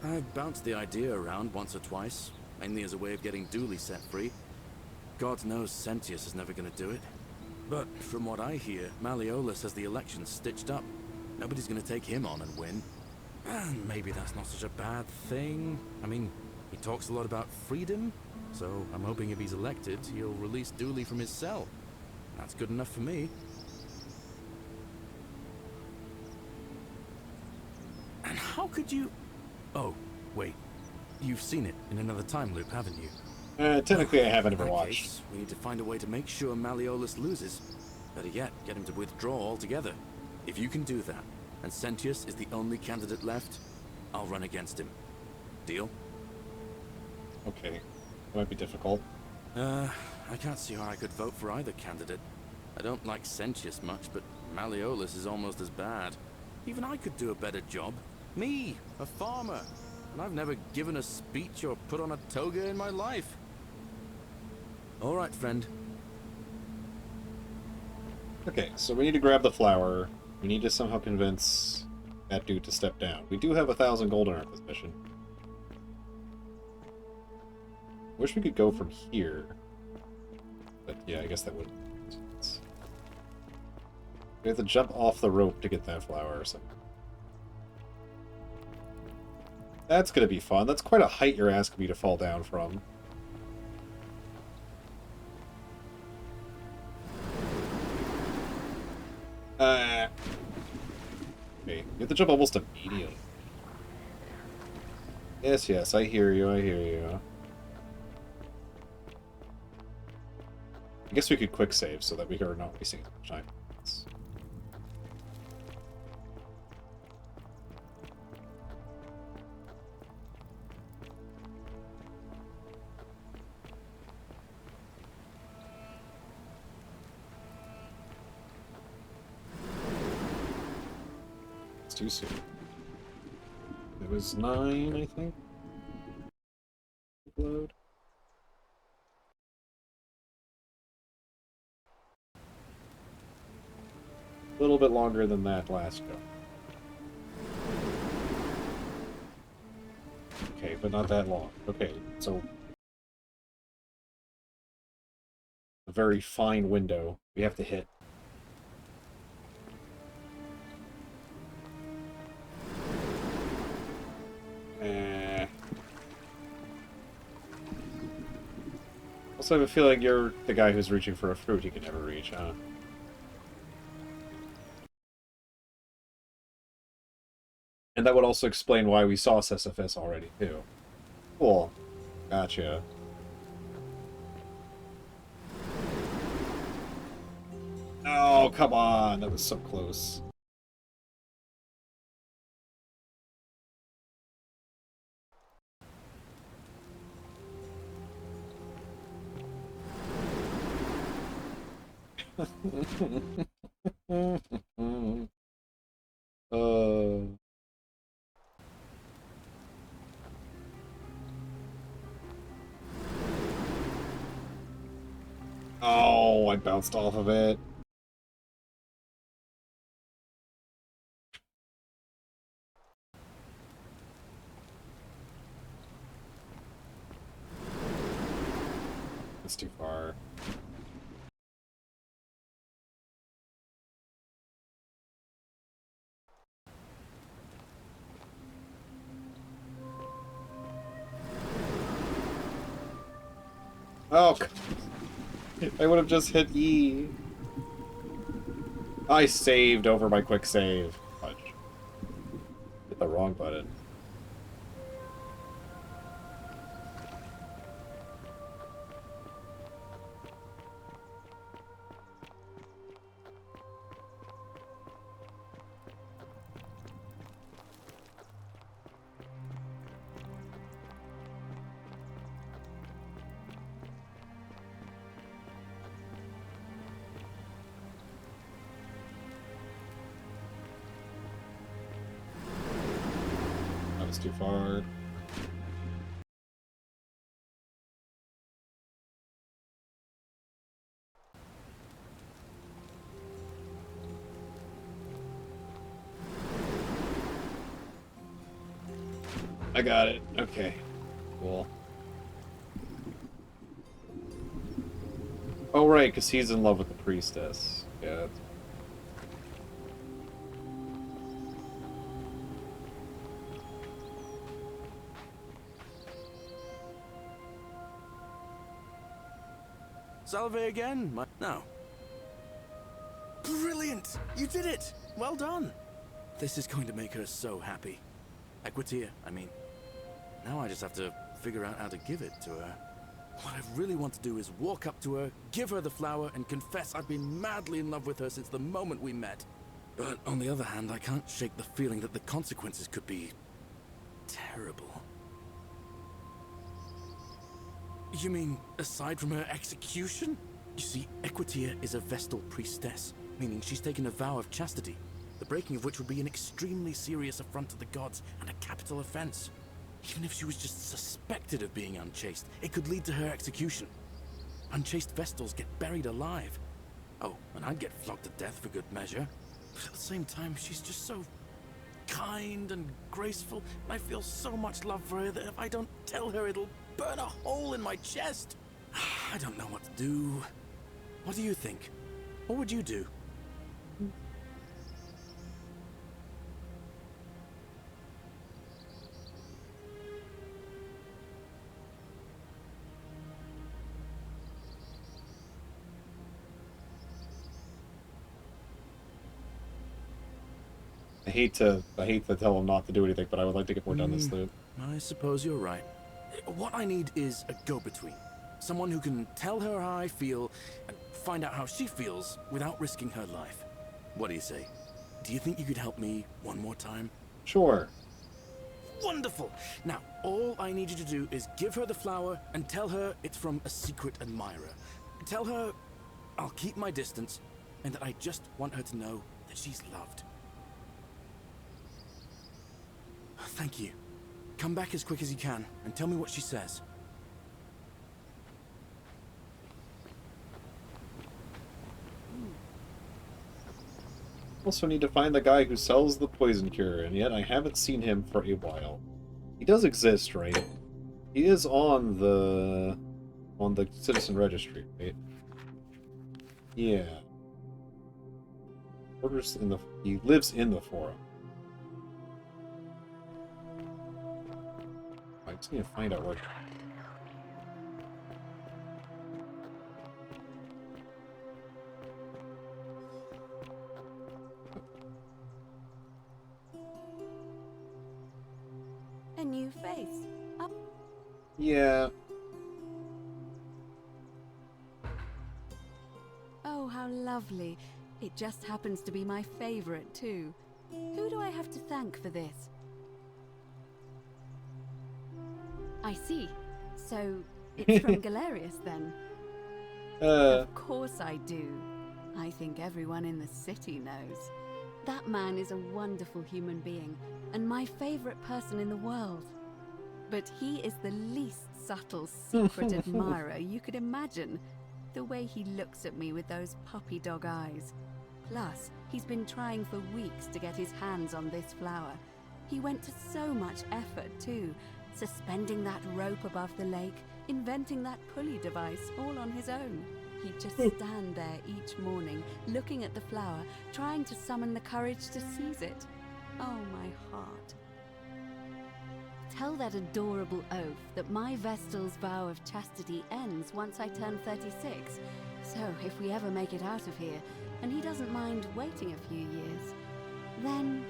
I've bounced the idea around once or twice, mainly as a way of getting Dooley set free. God knows Sentius is never going to do it. But from what I hear, Malleolus has the election stitched up. Nobody's going to take him on and win. And maybe that's not such a bad thing. I mean, He talks a lot about freedom, so I'm hoping if he's elected, he'll release Dooley from his cell. That's good enough for me. And how could you... Oh, wait. You've seen it in another time loop, haven't you? Technically, I haven't ever In that watched. case, we need to find a way to make sure Malleolus loses. Better yet, get him to withdraw altogether. If you can do that, and Sentius is the only candidate left, I'll run against him. Deal? Okay. That might be difficult. I can't see how I could vote for either candidate. I don't like Sentius much, but Malleolus is almost as bad. Even I could do a better job. Me, a farmer. And I've never given a speech or put on a toga in my life. All right, friend. Okay, so we need to grab the flower. We need to somehow convince that dude to step down. We do have 1,000 gold in our possession. Wish we could go from here. But yeah, I guess that would make sense. We have to jump off the rope to get that flower or something. That's gonna be fun. That's quite a height you're asking me to fall down from. Okay, you have to jump almost immediately. Yes, yes, I hear you, I hear you. I guess we could quick save so that we are not wasting as much time. It's too soon. It was 9, I think. Load. A little bit longer than that last go. Okay, but not that long. Okay, so a very fine window we have to hit. Also, I have a feeling you're the guy who's reaching for a fruit he can never reach, huh? And that would also explain why we saw Sisyphus already, too. Cool. Gotcha. Oh, come on! That was so close. Oh, I bounced off of it. It's too far. Oh, I would have just hit E. I saved over my quick save. Fudge. Hit the wrong button. That was too far. I got it. Okay. Cool. Oh, right, because he's in love with the priestess. Yeah. That's... Salve again, No. Brilliant! You did it! Well done! This is going to make her so happy. Equitia, I mean. Now I just have to figure out how to give it to her. What I really want to do is walk up to her, give her the flower, and confess I've been madly in love with her since the moment we met. But on the other hand, I can't shake the feeling that the consequences could be terrible. You mean, aside from her execution? You see, Equitia is a Vestal priestess, meaning she's taken a vow of chastity, the breaking of which would be an extremely serious affront to the gods and a capital offense. Even if she was just suspected of being unchaste, it could lead to her execution. Unchaste Vestals get buried alive. Oh, and I'd get flogged to death for good measure. But at the same time, she's just so kind and graceful, and I feel so much love for her that if I don't tell her, it'll burn a hole in my chest. I don't know what to do. What do you think? What would you do? I hate to tell him not to do anything, but I would like to get more done this loop. I suppose you're right. What I need is a go-between. Someone who can tell her how I feel and find out how she feels without risking her life. What do you say? Do you think you could help me one more time? Sure. Wonderful! Now, all I need you to do is give her the flower and tell her it's from a secret admirer. Tell her I'll keep my distance and that I just want her to know that she's loved. Thank you. Come back as quick as you can and tell me what she says. Also need to find the guy who sells the poison cure, and yet I haven't seen him for a while. He does exist, right? He is on the citizen registry, right? Yeah. He lives in the forum. I just need to find out what. A new face. Up. Yeah. Oh, how lovely. It just happens to be my favorite, too. Who do I have to thank for this? I see. So, it's from Galerius, then? Of course I do. I think everyone in the city knows. That man is a wonderful human being, and my favorite person in the world. But he is the least subtle secret admirer you could imagine. The way he looks at me with those puppy dog eyes. Plus, he's been trying for weeks to get his hands on this flower. He went to so much effort, too. Suspending that rope above the lake, inventing that pulley device all on his own. He'd just stand there each morning, looking at the flower, trying to summon the courage to seize it. Oh, my heart. Tell that adorable oaf that my Vestal's vow of chastity ends once I turn 36. So, if we ever make it out of here, and he doesn't mind waiting a few years, then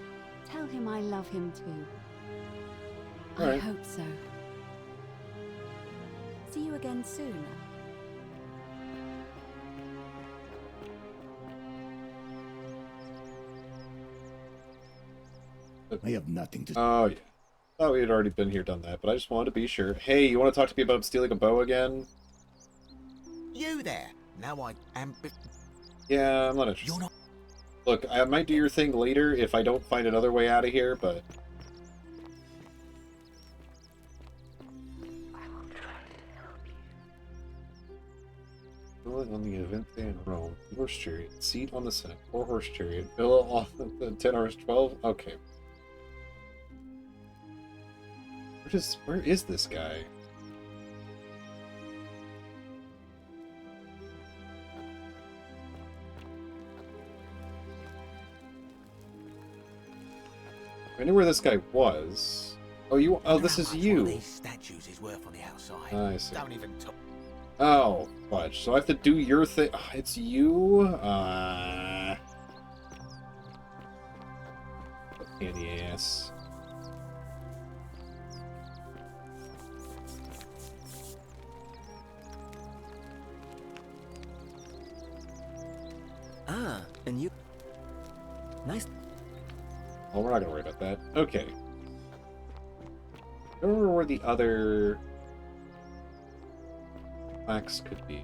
tell him I love him too. All right. I hope so. See you again soon. I have nothing to... Oh, yeah. Thought we had already been here, done that, but I just wanted to be sure. Hey, you want to talk to me about stealing a bow again? You there? Now I am... Yeah, I'm not interested. You're not... Look, I might do your thing later if I don't find another way out of here, but... On the event day in Rome. Horse chariot. Seat on the Senate. 4-horse chariot. Villa off the 10 hours 12? Okay. Where is this guy? I knew where this guy was. Oh, you. Oh, this is you. These statues is worth on the outside. I see. Don't even talk. Oh, fudge. So I have to do your thing. It's you? Pain in the ass. Ah, and you... Nice. Well, we're not gonna worry about that. Okay. I don't remember where the other plaques could be.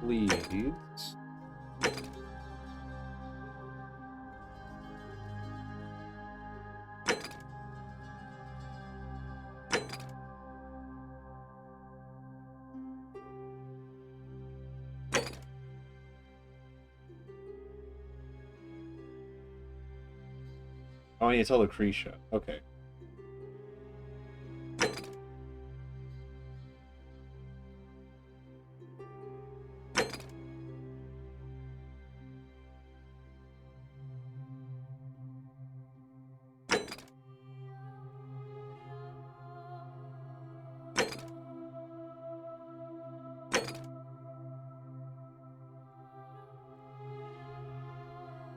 Leads. Oh, I need to tell Lucretia. Okay.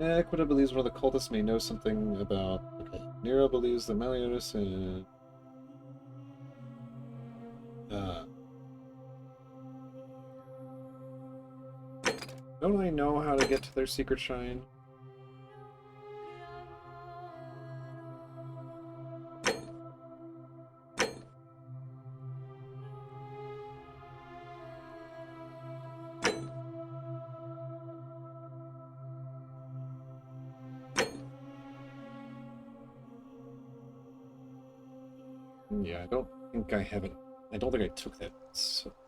Equita believes one of the cultists may know something about... Okay. Nero believes that Meliodas and... Don't I know how to get to their secret shrine? Yeah, I don't think I have it. I don't think I took that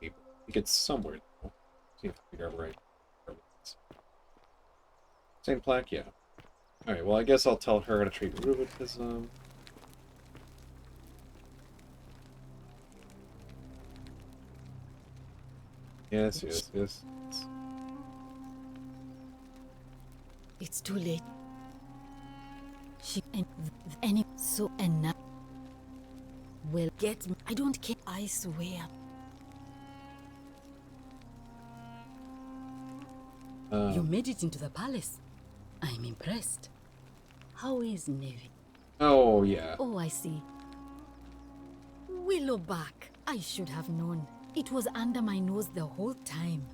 paper. I think it's somewhere. Though. See if I can figure out where I... Same plaque, yeah. Alright, well, I guess I'll tell her how to treat rheumatism. Yes. It's too late. She and any so and now will get me. I don't care. I swear. You made it into the palace. I'm impressed. How is Navy? Oh, yeah. Oh, I see. Willowback. I should have known. It was under my nose the whole time.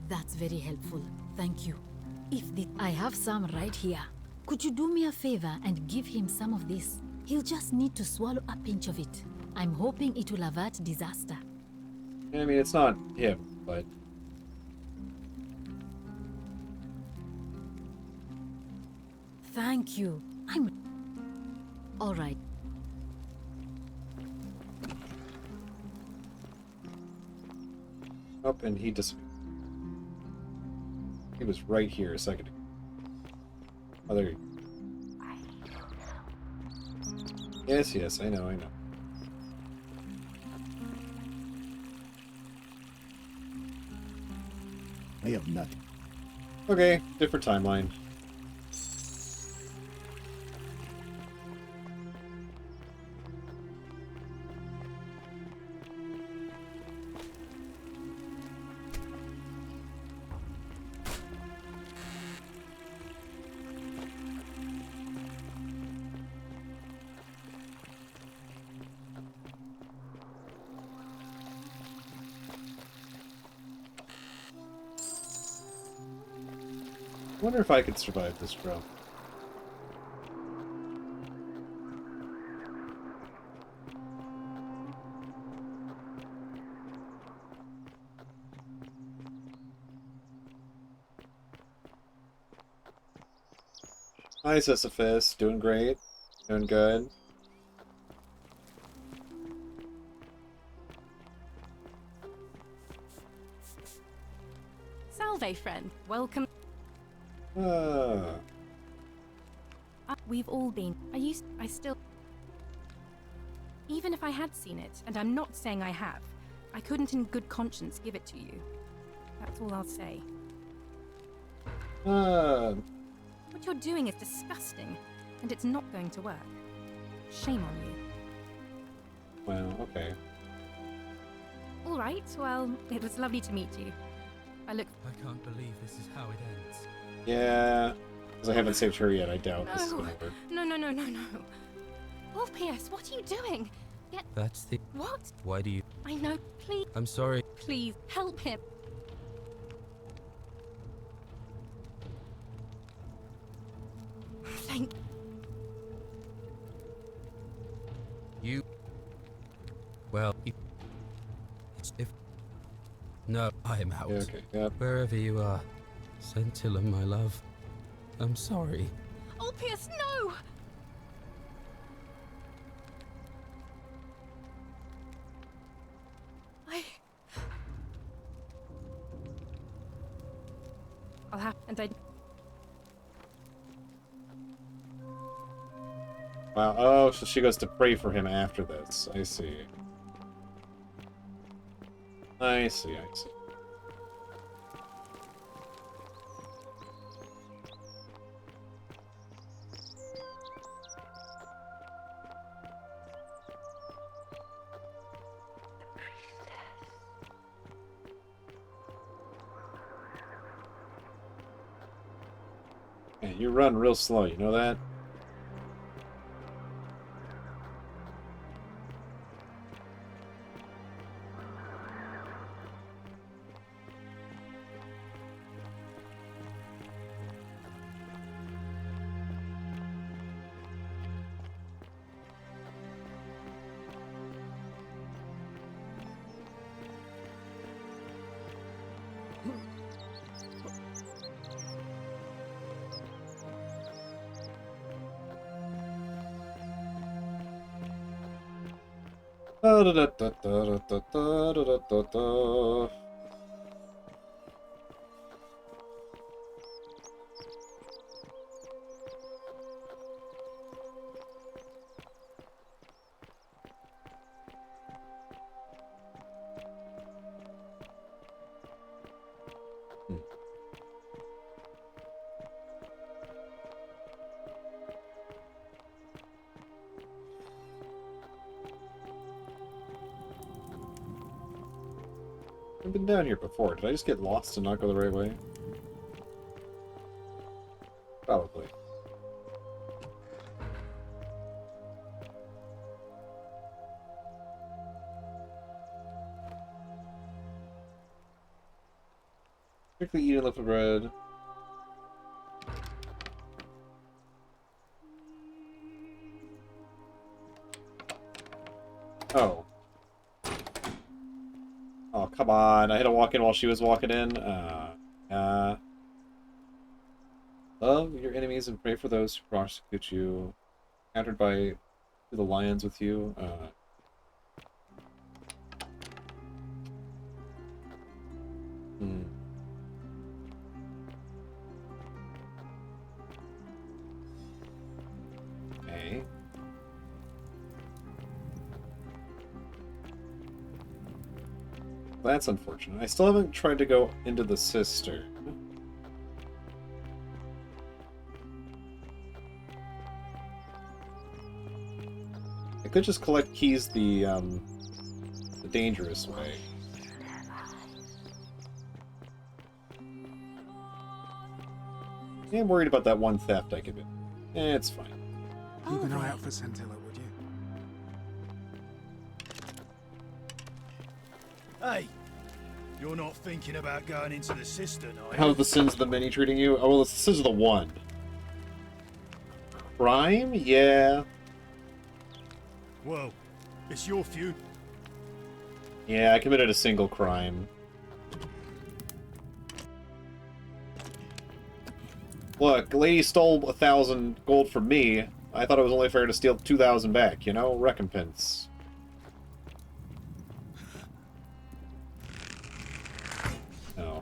That's very helpful. Thank you. I have some right here. Could you do me a favor and give him some of this? He'll just need to swallow a pinch of it. I'm hoping it will avert disaster. I mean, it's not him, but... Thank you. I'm... All right. Oh, and he disappeared. He was right here a second ago. Oh, there you go. Yes, I know. I have nothing. Okay, different timeline. I wonder if I could survive this drill. Hi, Sisyphus. Doing great. Doing good. Salve, friend. Welcome. We've all been. I still... Even if I had seen it, and I'm not saying I have, I couldn't in good conscience give it to you. That's all I'll say. What you're doing is disgusting, and it's not going to work. Shame on you. Well, okay. All right, well, it was lovely to meet you. I can't believe this is how it ends. Yeah, because I haven't saved her yet. I doubt this is No. going over. No. Orpheus, what are you doing? Get... That's the... What? Why do you... I know, please. I'm sorry. Please, help him. Thank You... Well, it's if... No, I am out. Yeah, okay, yep. Wherever you are, Scintilla, my love. I'm sorry. Orpheus, no! I'll have... and I... Wow, oh, so she goes to pray for him after this. I see. I see. Man, you run real slow, you know that? I've been down here before. Did I just get lost and not go the right way? Probably. Quickly eat a loaf of bread. Oh. Oh, come on. I had to walk in while she was walking in. Love your enemies and pray for those who prosecute you. Countered by the lions with you. Okay. That's unfortunate. I still haven't tried to go into the cistern. I could just collect keys the dangerous way. I'm worried about that one theft I committed. It's fine. Keep an eye out for Scintilla, would you? Hey! You're not thinking about going into the cistern, are you? How's the sins of the many treating you? Oh, well, it's the sins of the one. Crime? Yeah. Well, it's your feud. Yeah, I committed a single crime. Look, lady stole 1,000 gold from me. I thought it was only fair to steal 2,000 back, you know? Recompense. No.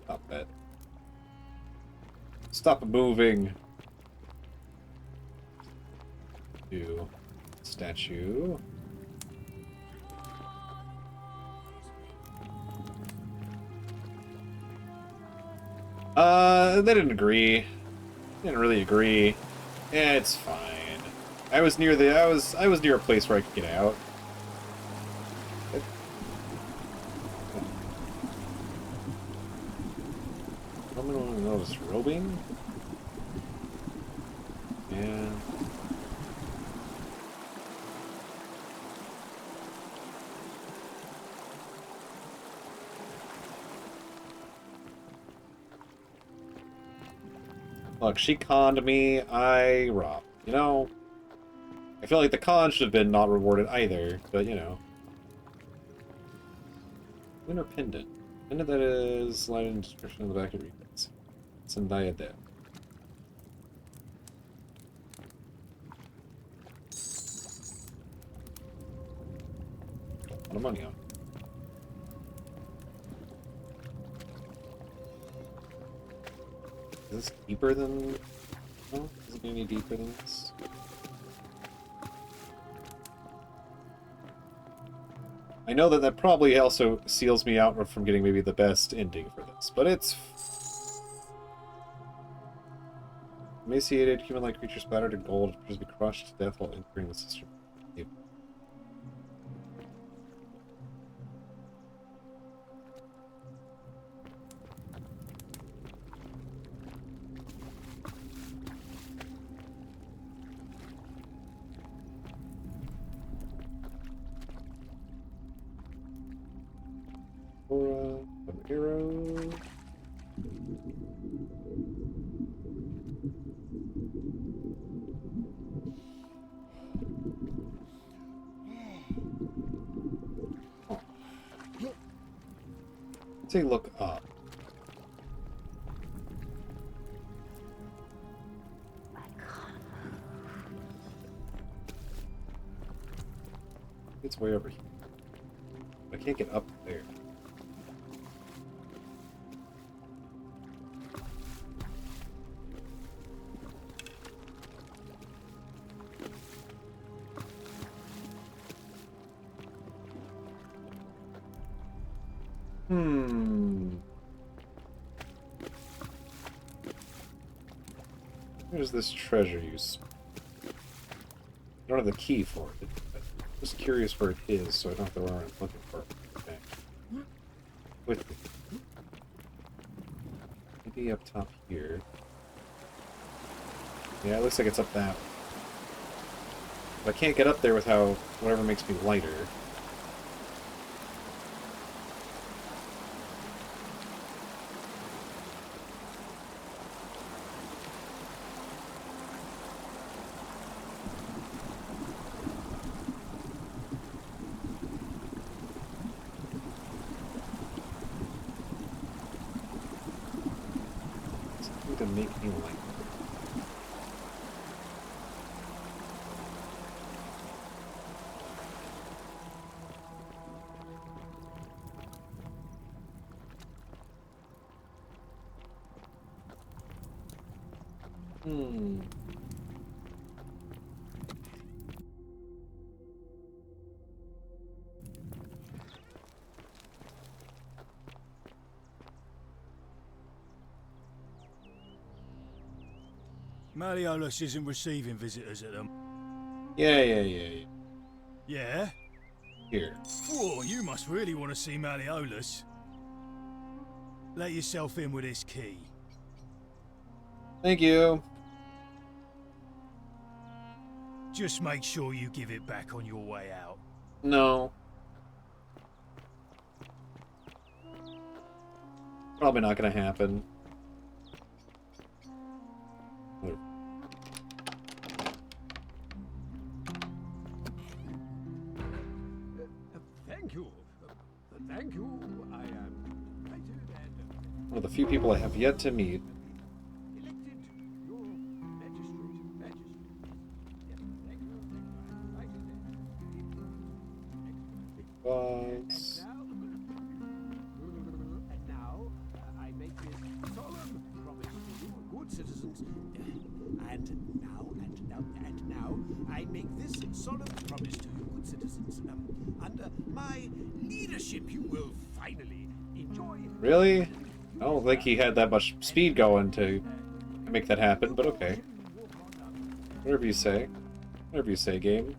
Stop that. Stop moving. Statue. They didn't agree. Didn't really agree. Yeah, it's fine. I was near a place where I could get out. Notice robing? Yeah. Look, she conned me, I robbed. You know? I feel like the con should have been not rewarded either, but you know. Lunar pendant. Pendant that is lighted in description on the back of replays. It's in diadem. A lot of money on it. Is this deeper than... No? Is it any deeper than this? I know that probably also seals me out from getting maybe the best ending for this, but it's... Emaciated, human-like creatures splattered in gold appears to be crushed to death while entering the system. Hero. Say look up. It's way over here. I can't get up there. Where's this treasure use? I don't have the key for it. I'm just curious where it is, so I don't have to run around looking for it. Okay. With me. Maybe up top here. Yeah, it looks like it's up that way. But I can't get up there without whatever makes me lighter. To make me lighter. Malleolus isn't receiving visitors at them. Yeah. Yeah? Here. Whoa, you must really want to see Malleolus. Let yourself in with this key. Thank you. Just make sure you give it back on your way out. No. Probably not gonna happen. Thank you. Thank you. I am delighted and One of the few people I have yet to meet. elected your magistrate. Yes, thank you. Boss. And now, I make this solemn promise to you, good citizens. And now, I make this solemn promise to you, good citizens. Under my leadership, you will finally enjoy. Really? You I don't think he had that much speed going to make that happen, but okay. Whatever you say. Whatever you say, game.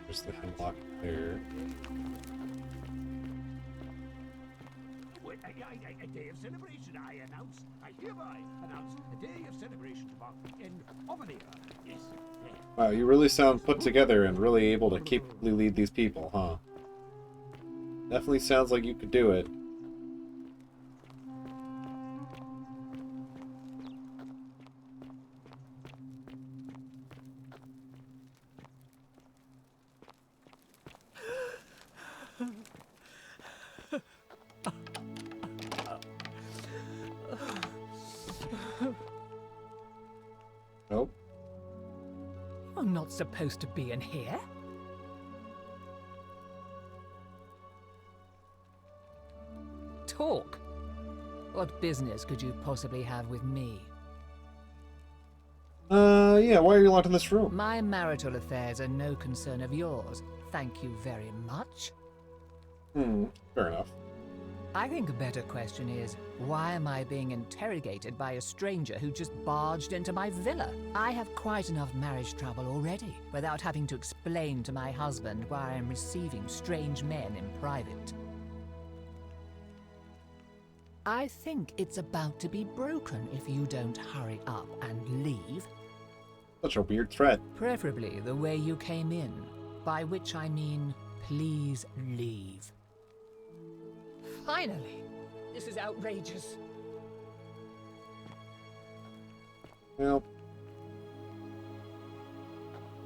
There's the hemlock there. A day of celebration, I hereby announce a day of celebration to mark the end of an era. Yes. Wow, you really sound put together and really able to capably lead these people, huh? Definitely sounds like you could do it. Nope. You're not supposed to be in here. Talk. What business could you possibly have with me? Yeah, why are you locked in this room? My marital affairs are no concern of yours. Thank you very much. Fair enough. I think a better question is, why am I being interrogated by a stranger who just barged into my villa? I have quite enough marriage trouble already, without having to explain to my husband why I'm receiving strange men in private. I think it's about to be broken if you don't hurry up and leave. Such a weird threat. Preferably the way you came in, by which I mean, please leave. Finally! This is outrageous. Well,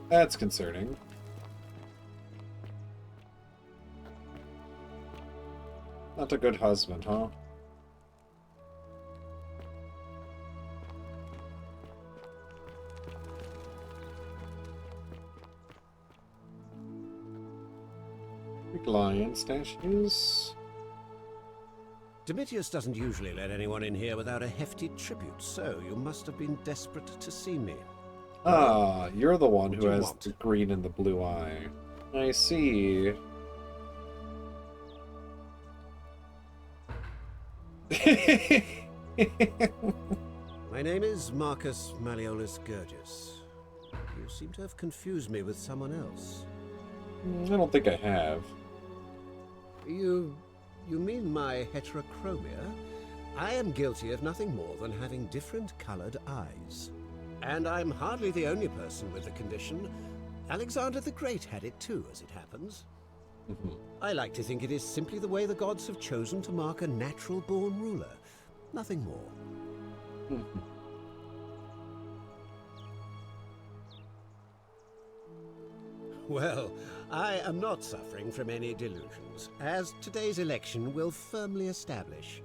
that's concerning. Not a good husband, huh? Big lion statues. Domitius doesn't usually let anyone in here without a hefty tribute, so you must have been desperate to see me. Ah, you're the one who What do you has want? the green and the blue eye. I see. My name is Marcus Malleolus Gurgis. You seem to have confused me with someone else. I don't think I have. You mean my heterochromia? I am guilty of nothing more than having different colored eyes. And I'm hardly the only person with the condition. Alexander the Great had it too, as it happens. I like to think it is simply the way the gods have chosen to mark a natural-born ruler. Nothing more. Well, I am not suffering from any delusions, as today's election will firmly establish.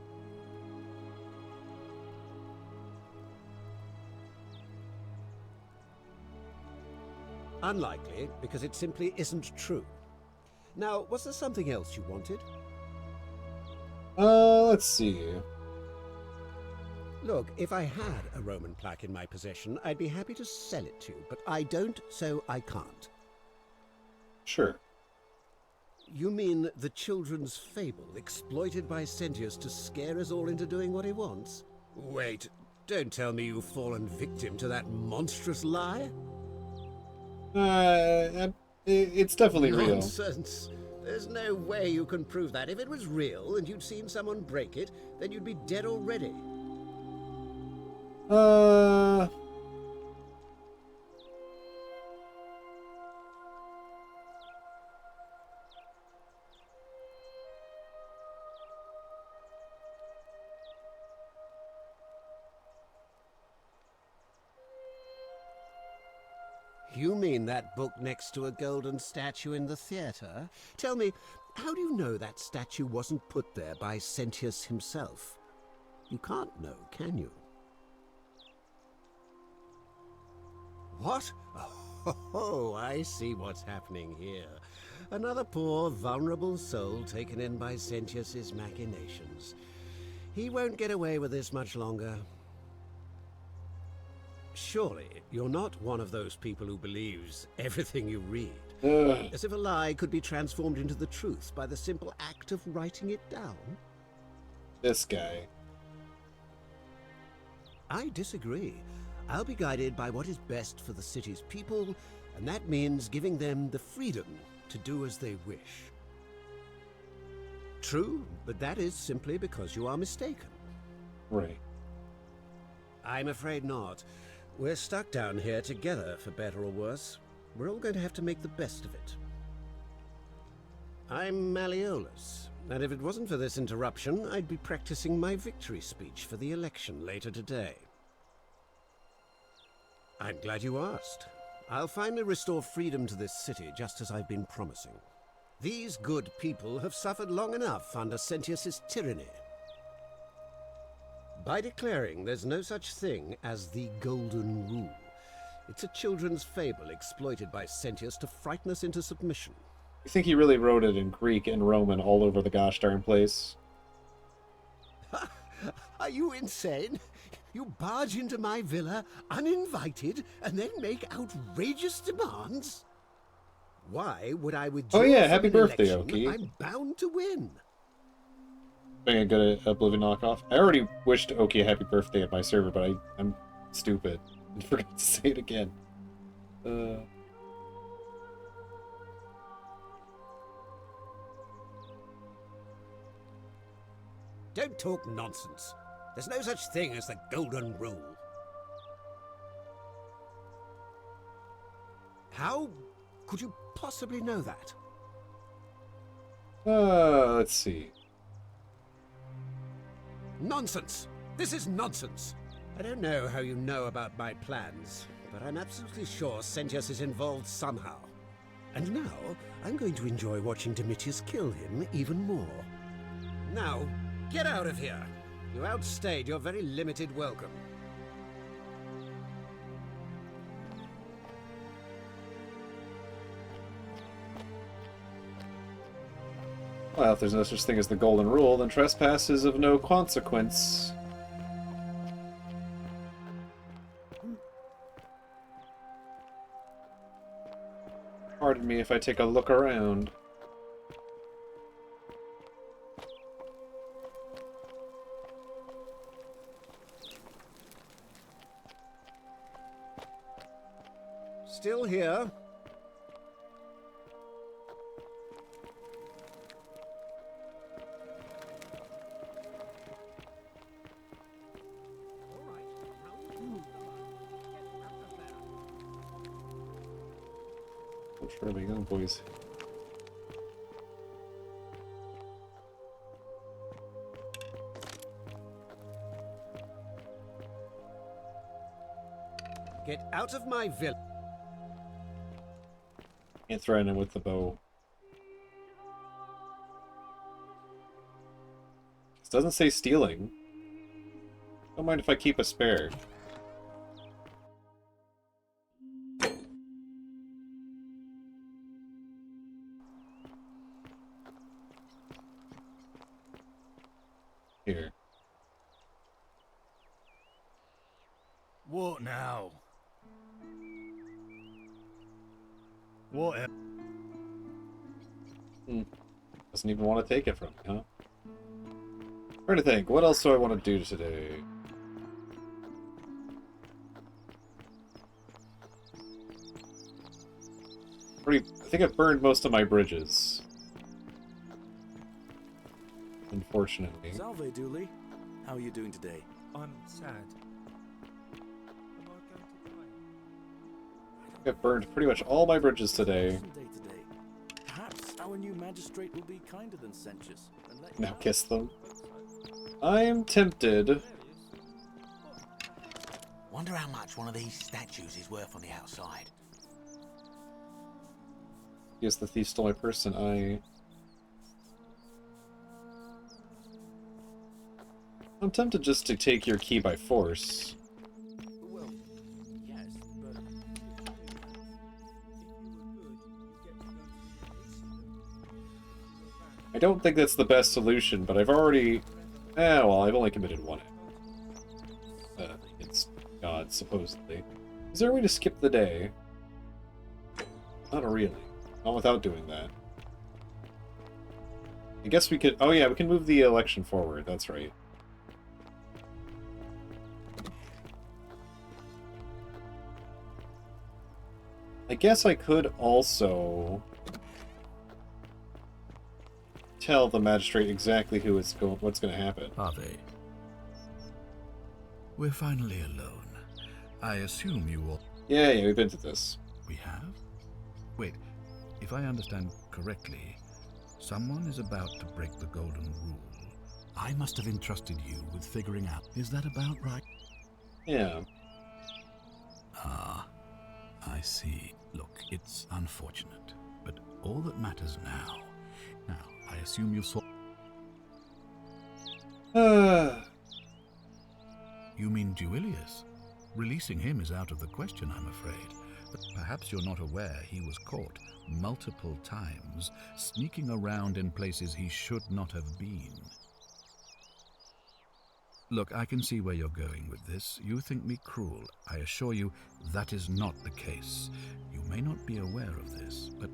Unlikely, because it simply isn't true. Now, was there something else you wanted? Let's see. Look, if I had a Roman plaque in my possession, I'd be happy to sell it to you, but I don't, so I can't. Sure. You mean the children's fable exploited by Sentius to scare us all into doing what he wants? Wait, don't tell me you've fallen victim to that monstrous lie? It's definitely real. Nonsense. There's no way you can prove that. If it was real and you'd seen someone break it, then you'd be dead already. You mean that book next to a golden statue in the theater? Tell me, how do you know that statue wasn't put there by Sentius himself? You can't know, can you? What? Oh, I see what's happening here. Another poor, vulnerable soul taken in by Sentius's machinations. He won't get away with this much longer. Surely, you're not one of those people who believes everything you read. As if a lie could be transformed into the truth by the simple act of writing it down? This guy. I disagree. I'll be guided by what is best for the city's people, and that means giving them the freedom to do as they wish. True, but that is simply because you are mistaken. Right. I'm afraid not. We're stuck down here together, for better or worse. We're all going to have to make the best of it. I'm Malleolus, and if it wasn't for this interruption, I'd be practicing my victory speech for the election later today. I'm glad you asked. I'll finally restore freedom to this city, just as I've been promising. These good people have suffered long enough under Sentius's tyranny. By declaring there's no such thing as the Golden Rule, it's a children's fable exploited by Sentius to frighten us into submission. You think he really wrote it in Greek and Roman all over the gosh darn place? Are you insane? You barge into my villa uninvited and then make outrageous demands? Why would I withdraw? Oh yeah, from happy an birthday, election Oki. I'm bound to win. Being a good Oblivion knockoff. I already wished Oki a happy birthday at my server, but I'm stupid and forgot to say it again. Don't talk nonsense. There's no such thing as the Golden Rule. How could you possibly know that? Let's see. Nonsense! This is nonsense! I don't know how you know about my plans, but I'm absolutely sure Sentius is involved somehow. And now, I'm going to enjoy watching Domitius kill him even more. Now, get out of here! You outstayed your very limited welcome. Well, if there's no such thing as the Golden Rule, then trespass is of no consequence. Pardon me if I take a look around. Still here? Where are we going, boys? Get out of my villa. Can't threaten him with the bow. This doesn't say stealing. Don't mind if I keep a spare. Here. What now? What? Doesn't even want to take it from me, huh? Trying to think, what else do I want to do today? I think I've burned most of my bridges. Unfortunately. Salve, Dooley. How are you doing today? I'm sad. I've burned pretty much all my bridges today. Perhaps our new magistrate will be kinder than Sentius and let Now kiss them. I'm tempted. Wonder how much one of these statues is worth on the outside. Yes, the thief stole my purse and I'm tempted just to take your key by force. Well, yes, but I don't think that's the best solution, but I've already Well, I've only committed one act. Against God, supposedly. Is there a way to skip the day? Not really. Not without doing that. I guess we could... Oh yeah, we can move the election forward. That's right. I guess I could also tell the magistrate exactly what's going to happen. Harvey, we're finally alone. I assume you all... Yeah, we've been to this. We have? Wait, if I understand correctly, someone is about to break the golden rule. I must have entrusted you with figuring out. Is that about right? Yeah. Ah, I see. Look, it's unfortunate, but all that matters now... Now, I assume you saw... You mean Duilius? Releasing him is out of the question, I'm afraid. But perhaps you're not aware he was caught multiple times, sneaking around in places he should not have been. Look, I can see where you're going with this. You think me cruel. I assure you that is not the case. You may not be aware of this, but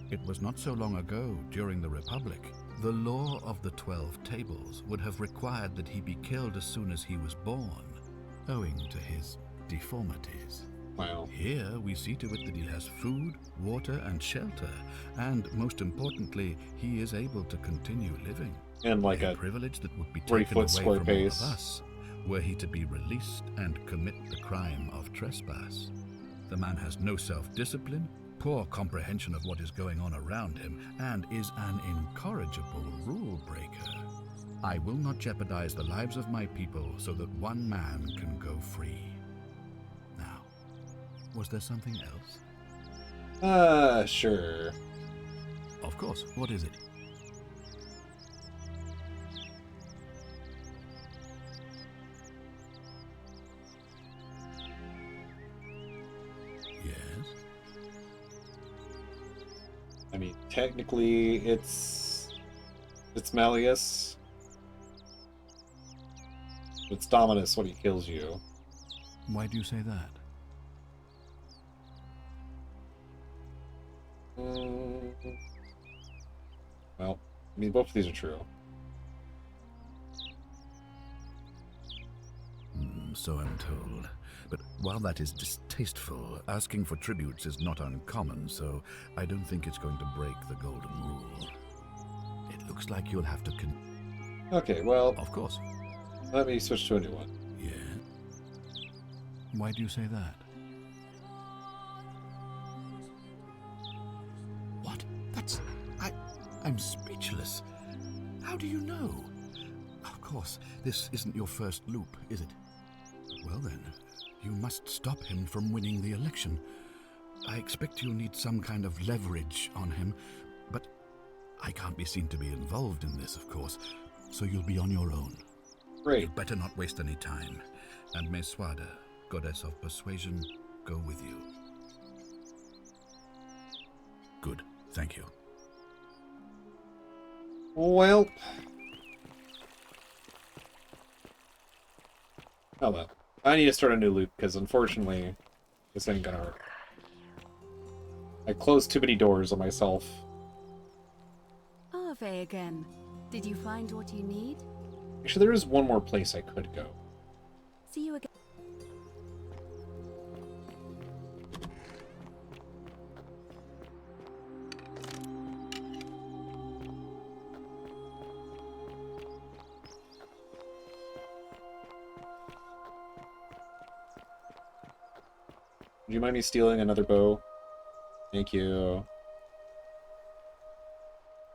it was not so long ago, during the Republic, the law of the 12 Tables would have required that he be killed as soon as he was born, owing to his deformities. Wow. Here we see to it that he has food, water, and shelter, and most importantly, he is able to continue living. And like a privilege that would be 3 taken foot away square from pace. all of us were he to be released and commit the crime of trespass. The man has no self-discipline, poor comprehension of what is going on around him, and is an incorrigible rule breaker. I will not jeopardize the lives of my people so that one man can go free. Now, was there something else? Sure. Of course. What is it? Yes? I mean, technically, it's Malleus. It's Dominus when he kills you. Why do you say that? Well, I mean, both of these are true. So I'm told. But while that is distasteful, asking for tributes is not uncommon, so I don't think it's going to break the golden rule. It looks like you'll have to Okay, well... Of course. Let me switch to a new one. Yeah? Why do you say that? What? That's... I'm speechless. How do you know? Of course, this isn't your first loop, is it? Well then, you must stop him from winning the election. I expect you'll need some kind of leverage on him, but I can't be seen to be involved in this, of course, so you'll be on your own. Great. You'd better not waste any time, and may Swada, goddess of persuasion, go with you. Good, thank you. Well... Oh well. I need to start a new loop, because unfortunately, this ain't gonna work. I closed too many doors on myself. Arve again. Did you find what you need? Actually, there is one more place I could go. See you again. Would you mind me stealing another bow? Thank you.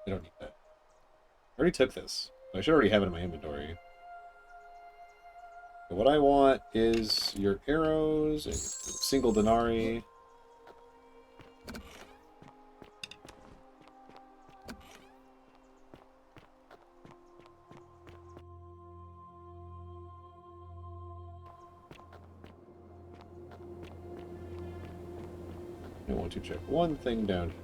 I don't need that. I already took this. I should already have it in my inventory. But what I want is your arrows and single denarii. I want to check one thing down here.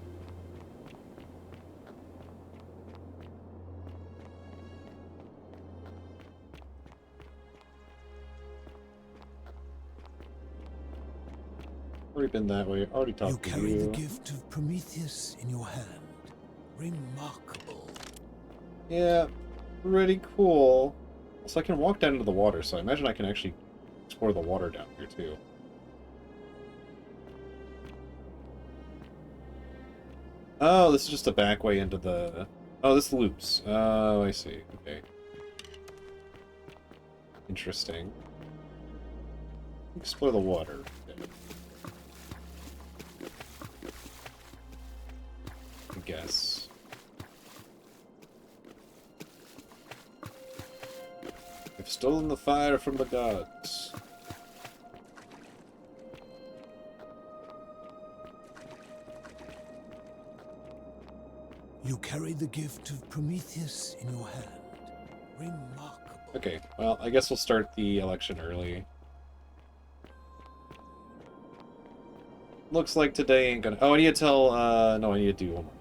Already been that way. Already You talked to carry you. the gift of Prometheus in your hand. Remarkable. Yeah, pretty cool. So I can walk down into the water, so I imagine I can actually explore the water down here too. Oh, this is just a back way into the... Oh, this loops. Oh, I see. Okay. Interesting. Explore the water. Okay. I guess. I've stolen the fire from the gods. You carry the gift of Prometheus in your hand. Remarkable. Okay, well, I guess we'll start the election early. Looks like today ain't gonna... Oh, I need to tell... no, I need to do one more.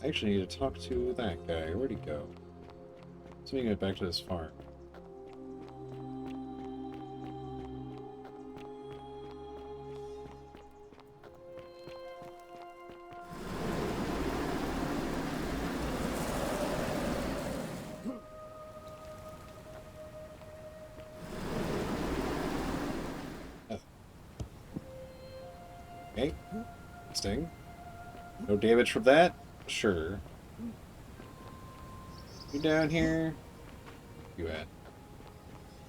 I actually need to talk to that guy. Where'd he go? So we can get back to this farm. Okay. Sting. No damage from that? Sure. You down here? You at?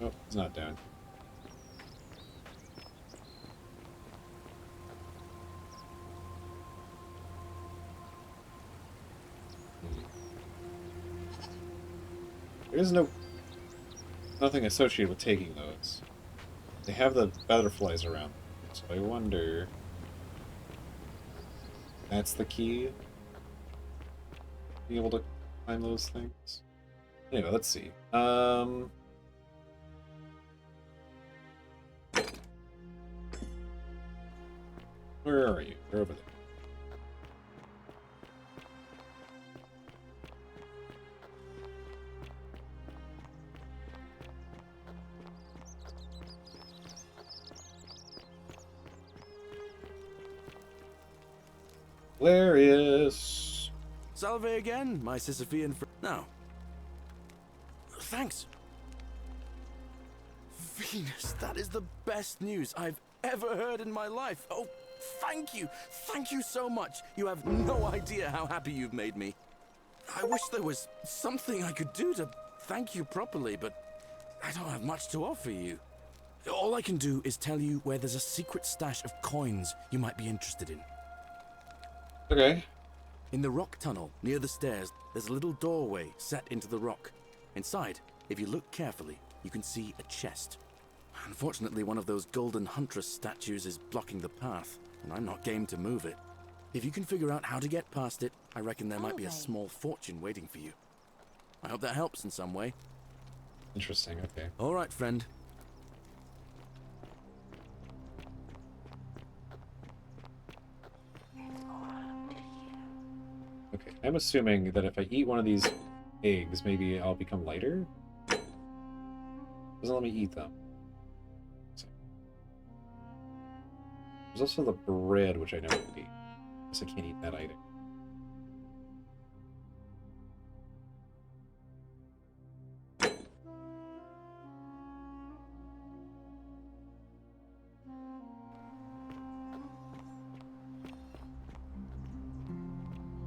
Oh, it's not down. There is nothing associated with taking those. They have the butterflies around, so I wonder. That's the key. Be able to find those things. Anyway, let's see. Where are you? You're over there. Hilarious. Salve again, my Sisyphean friend. Now. Thanks. Venus, that is the best news I've ever heard in my life. Oh, thank you. Thank you so much. You have no idea how happy you've made me. I wish there was something I could do to thank you properly, but I don't have much to offer you. All I can do is tell you where there's a secret stash of coins you might be interested in. Okay. In the rock tunnel, near the stairs, there's a little doorway set into the rock. Inside, if you look carefully, you can see a chest. Unfortunately, one of those golden huntress statues is blocking the path, and I'm not game to move it. If you can figure out how to get past it, I reckon there might be a small fortune waiting for you. I hope that helps in some way. Interesting, okay. All right, friend. Okay, I'm assuming that if I eat one of these eggs, maybe I'll become lighter? Doesn't let me eat them. There's also the bread, which I never eat. Guess I can't eat that either.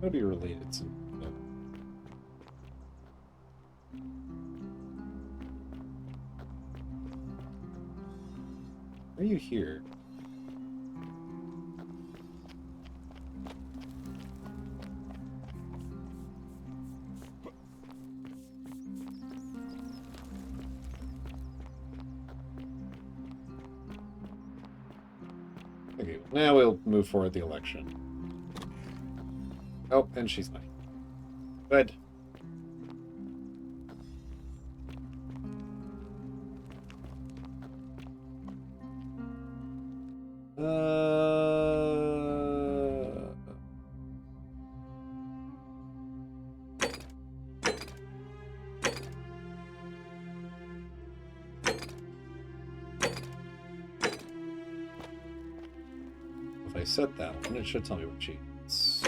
Would be related to. Are you here? Okay, now we'll move forward the election. Oh, and she's not. Good. If I set that one, it should tell me what she is.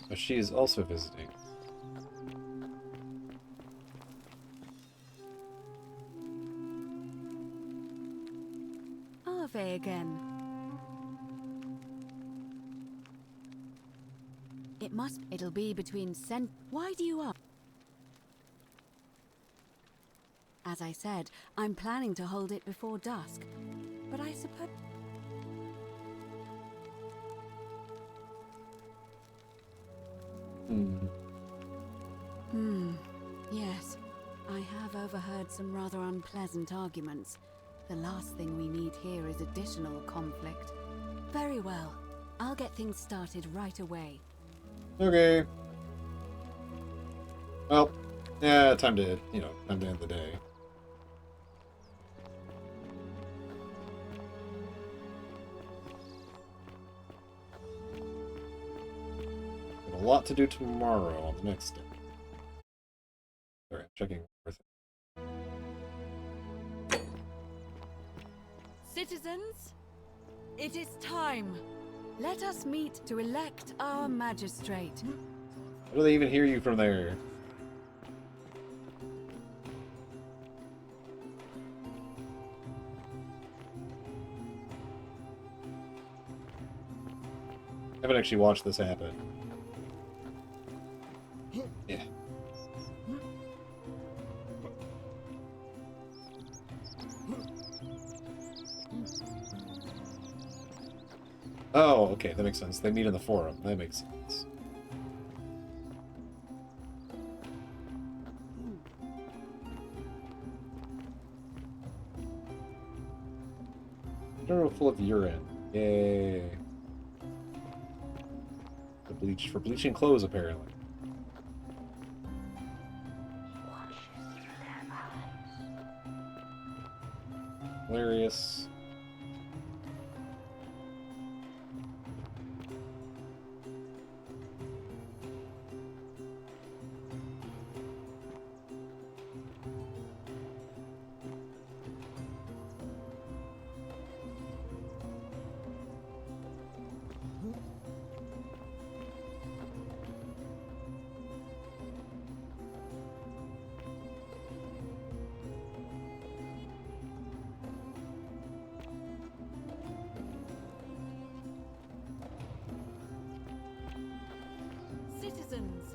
But she is also visiting. Ave again. It'll be between Why do you ask? As I said, I'm planning to hold it before dusk. But I suppose... Yes. I have overheard some rather unpleasant arguments. The last thing we need here is additional conflict. Very well. I'll get things started right away. Okay. Well, yeah, time to end the day. Got a lot to do tomorrow on the next day. Sorry, I'm checking everything. Citizens, it is time. Let us meet to elect our magistrate. How do they even hear you from there? I haven't actually watched this happen. Yeah. Oh, okay, that makes sense. They meet in the forum. That makes sense. Journal full of urine. Yay. For bleaching clothes, apparently. Hilarious. Citizens,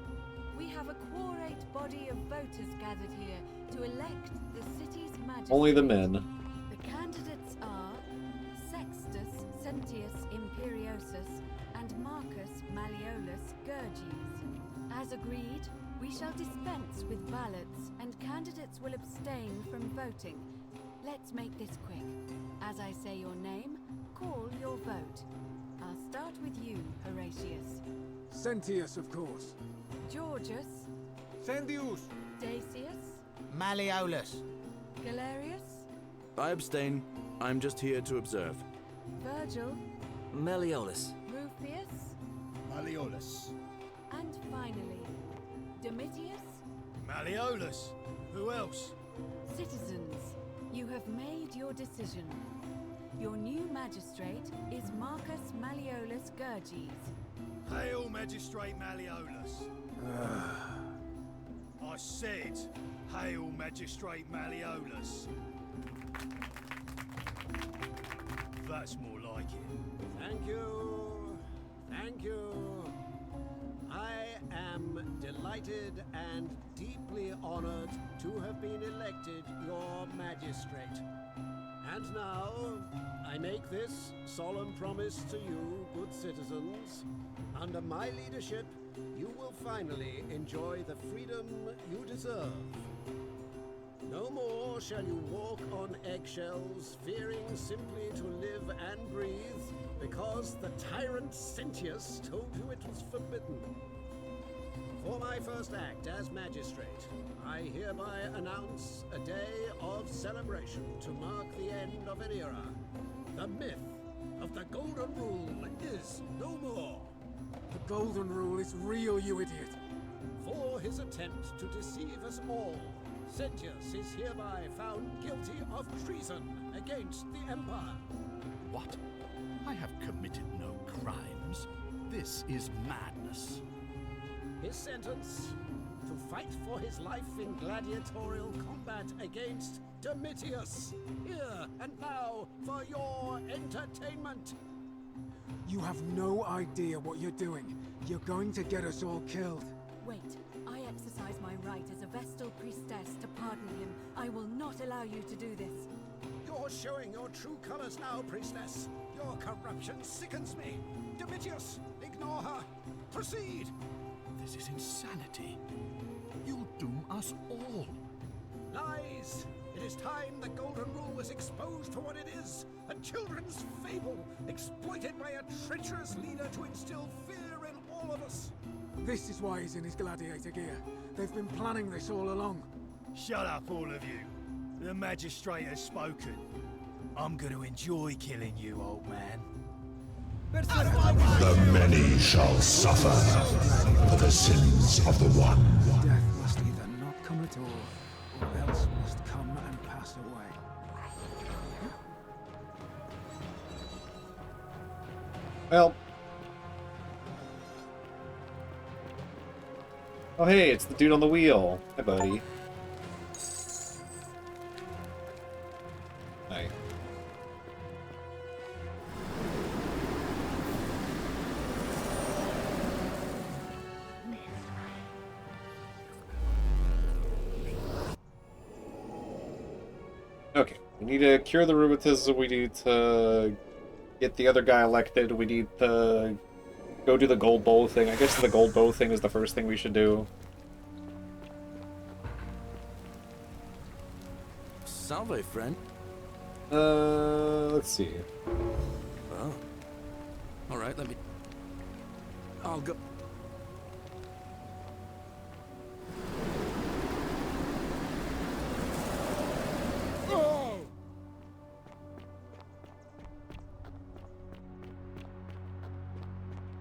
we have a quorate body of voters gathered here to elect the city's magistrate. Only the men. The candidates are Sextus Sentius Imperiosus and Marcus Malleolus Gurges. As agreed, we shall dispense with ballots and candidates will abstain from voting. Let's make this quick. As I say your name, call your vote. I'll start with you, Horatius. Sentius, of course. Georgius. Sendius. Dacius. Malleolus. Galerius. I abstain. I'm just here to observe. Virgil. Malleolus. Rufius. Malleolus. And finally, Domitius. Malleolus. Who else? Citizens, you have made your decision. Your new magistrate is Marcus Malleolus Gurges. Hail, Magistrate Malleolus. I said, hail, Magistrate Malleolus. That's more like it. Thank you. Thank you. I am delighted and deeply honored to have been elected your magistrate. And now, I make this solemn promise to you, good citizens. Under my leadership, you will finally enjoy the freedom you deserve. No more shall you walk on eggshells, fearing simply to live and breathe, because the tyrant Sentius told you it was forbidden. For my first act as magistrate, I hereby announce a day of celebration to mark the end of an era. The myth of the Golden Rule is no more. The Golden Rule is real, you idiot. For his attempt to deceive us all, Sentius is hereby found guilty of treason against the Empire. What? I have committed no crimes. This is madness. His sentence: to fight for his life in gladiatorial combat against Domitius. Here and now for your entertainment. You have no idea what you're doing. You're going to get us all killed. Wait, I exercise my right as a Vestal priestess to pardon him. I will not allow you to do this. You're showing your true colors now, priestess. Your corruption sickens me. Domitius, ignore her. Proceed. This is insanity. You'll doom us all. Lies! It is time the Golden Rule was exposed for what it is, a children's fable, exploited by a treacherous leader to instill fear in all of us. This is why he's in his gladiator gear. They've been planning this all along. Shut up, all of you. The magistrate has spoken. I'm going to enjoy killing you, old man. The many shall suffer for the sins of the one. Death must either not come at all, or else must come and pass away. Well. Oh hey, it's the dude on the wheel. Hi, buddy. Hi. Okay, we need to cure the rheumatism, we need to get the other guy elected, we need to go do the gold bow thing. I guess the gold bow thing is the first thing we should do. Salve, friend. Let's see. Oh. Alright, let me... I'll go...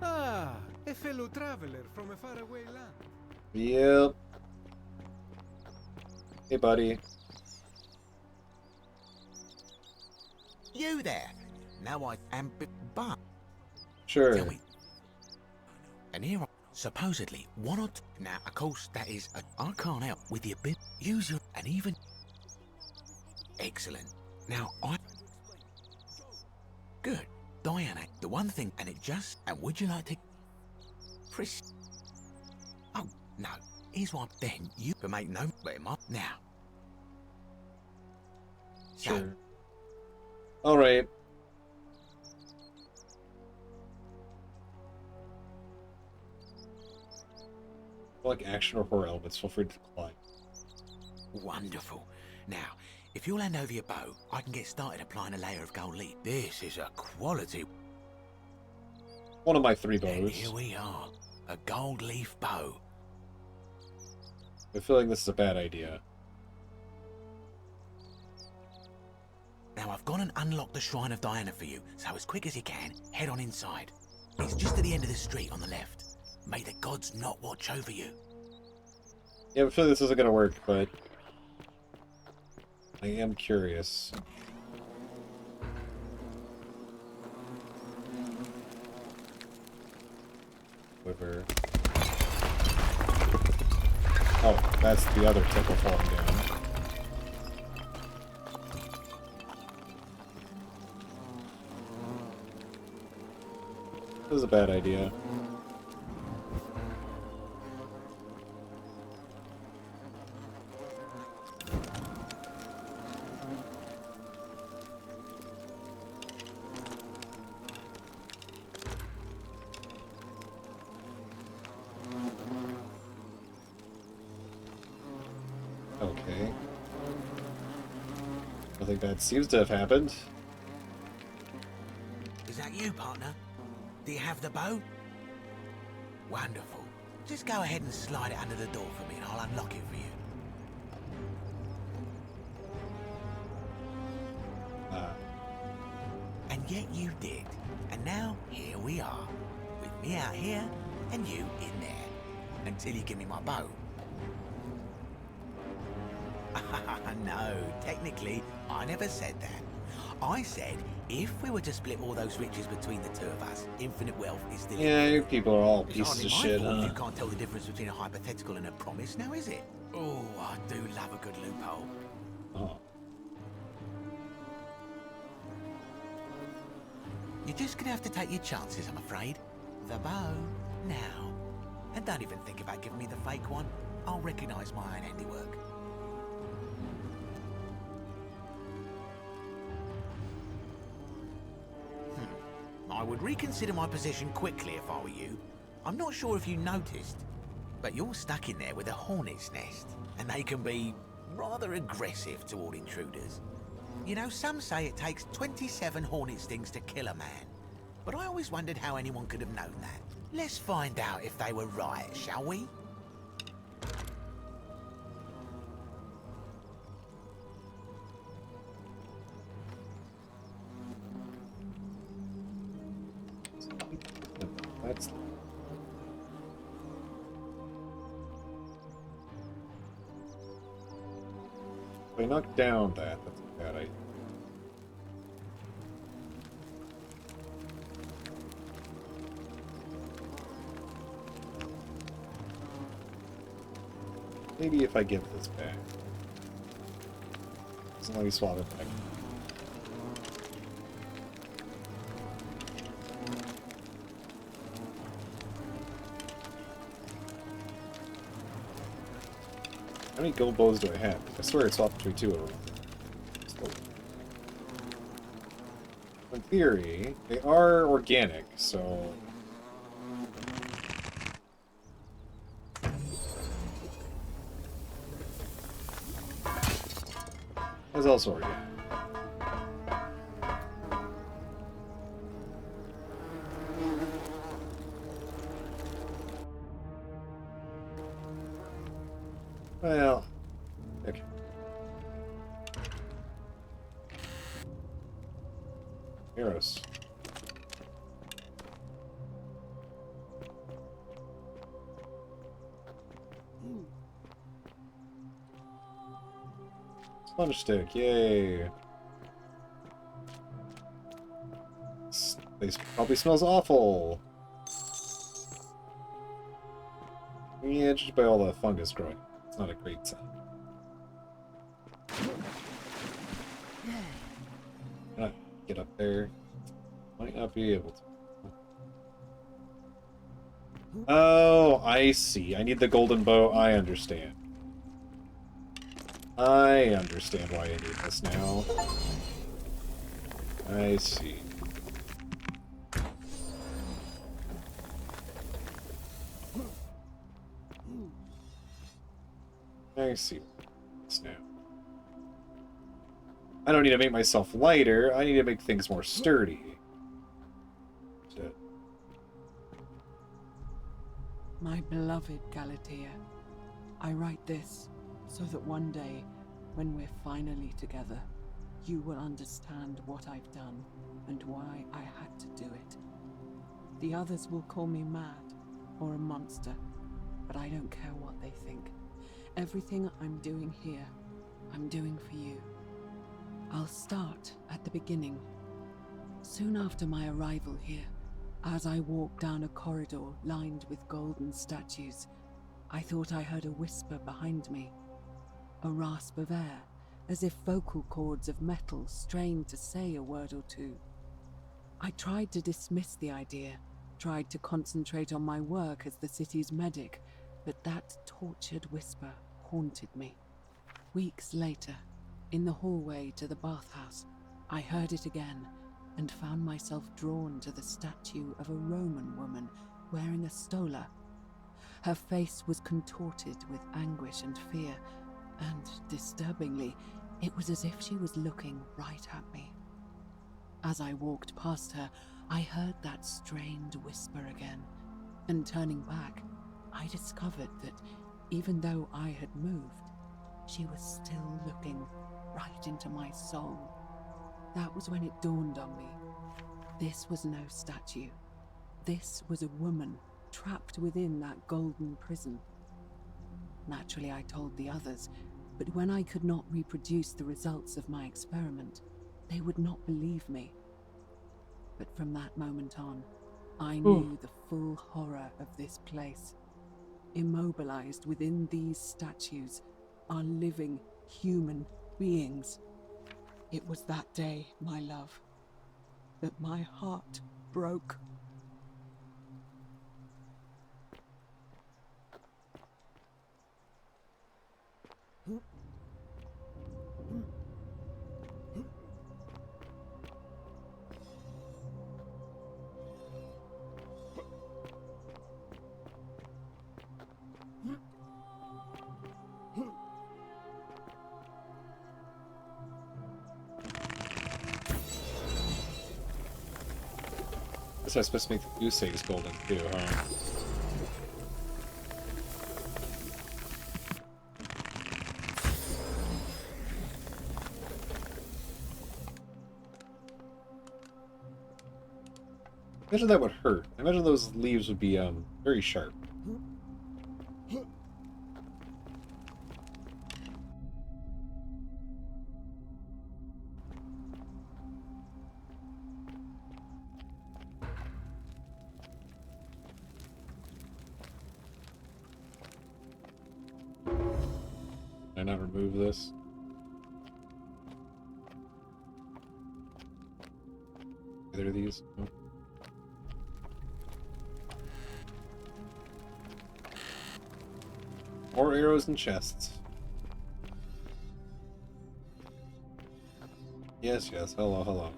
Ah, a fellow traveler from a faraway land. Yep. Hey, buddy. You there? Now I am but Sure. Tell me. And here, supposedly, one or two. Now, of course, that is. I can't help with the ability. Use your. And even. Excellent. Now, I. Good. Diana, the one thing, and it just. And would you like to. Chris. Oh, no. Here's what. Then you can make no. But now. So, Sure. Alright. Like action or horror elements, feel free to decline. wonderful. Now, if you'll hand over your bow, I can get started applying a layer of gold leaf. This is a quality. One of my 3 And bows. here we are, a gold leaf bow. I'm feeling this is a bad idea. Now I've gone and unlocked the Shrine of Diana for you, so as quick as you can, head on inside. It's just at the end of the street on the left. May the gods not watch over you. Yeah, I feel this isn't gonna work, but I am curious. Quiver. Oh, that's the other tickle falling down. This is a bad idea. Okay. Nothing bad seems to have happened. Is that you, partner? Do you have the bow? Wonderful. Just go ahead and slide it under the door for me and I'll unlock it for you. And yet you did. And now, here we are. With me out here, and you in there. Until you give me my bow. No, technically, I never said that. I said, if we were to split all those riches between the two of us, infinite wealth is still... Yeah, you people are all It's pieces hardly of my shit, fault huh? You can't tell the difference between a hypothetical and a promise, now is it? Oh, I do love a good loophole. Oh. You're just gonna have to take your chances, I'm afraid. The bow, now. And don't even think about giving me the fake one. I'll recognise my own handiwork. I would reconsider my position quickly if I were you. I'm not sure if you noticed, but you're stuck in there with a hornet's nest, and they can be rather aggressive toward intruders. You know, some say it takes 27 hornet stings to kill a man, but I always wondered how anyone could have known that. Let's find out if they were right, shall we? That's... If I knock down that's a bad idea. Maybe if I give this back. So let me swap it back. How many gold bows do I have? I swear it's swapped between two of them. In theory, they are organic, so... That's also organic. Well, okay. Heroes. Sponge stick, yay! This place probably smells awful. Yeah, just by all the fungus growing. It's not a great sign. Get up there. Might not be able to. Oh, I see. I need the golden bow. I understand. I understand why I need this now. I see. I see this now. I don't need to make myself lighter, I need to make things more sturdy. My beloved Galatea, I write this so that one day, when we're finally together, you will understand what I've done and why I had to do it. The others will call me mad or a monster, but I don't care what they think. Everything I'm doing here, I'm doing for you. I'll start at the beginning. Soon after my arrival here, as I walked down a corridor lined with golden statues, I thought I heard a whisper behind me. A rasp of air, as if vocal cords of metal strained to say a word or two. I tried to dismiss the idea, tried to concentrate on my work as the city's medic, but that tortured whisper haunted me. Weeks later, in the hallway to the bathhouse, I heard it again and found myself drawn to the statue of a Roman woman wearing a stola. Her face was contorted with anguish and fear, and, disturbingly, It was as if she was looking right at me. As I walked past her, I heard that strained whisper again, and turning back, I discovered that even though I had moved, she was still looking right into my soul. That was when it dawned on me. This was no statue. This was a woman trapped within that golden prison. Naturally, I told the others, but when I could not reproduce the results of my experiment, they would not believe me. But from that moment on, I knew the full horror of this place. Immobilized within these statues are living human beings. It was that day, my love, that my heart broke. So I'm supposed to make the goose eggs golden too, huh? Imagine that would hurt. I imagine those leaves would be very sharp. Can I not remove this? Either of these? No. More arrows and chests. Yes, yes. Hello, hello.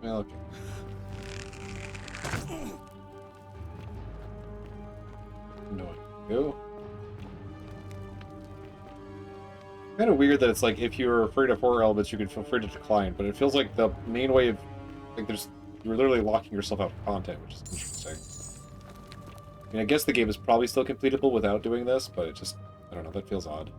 Okay. No. Go. Kind of weird that it's like if you're afraid of horror elements, you can feel free to decline, but it feels like the main way of like you're literally locking yourself out of content, which is interesting. I mean, I guess the game is probably still completable without doing this, but it just I don't know, that feels odd.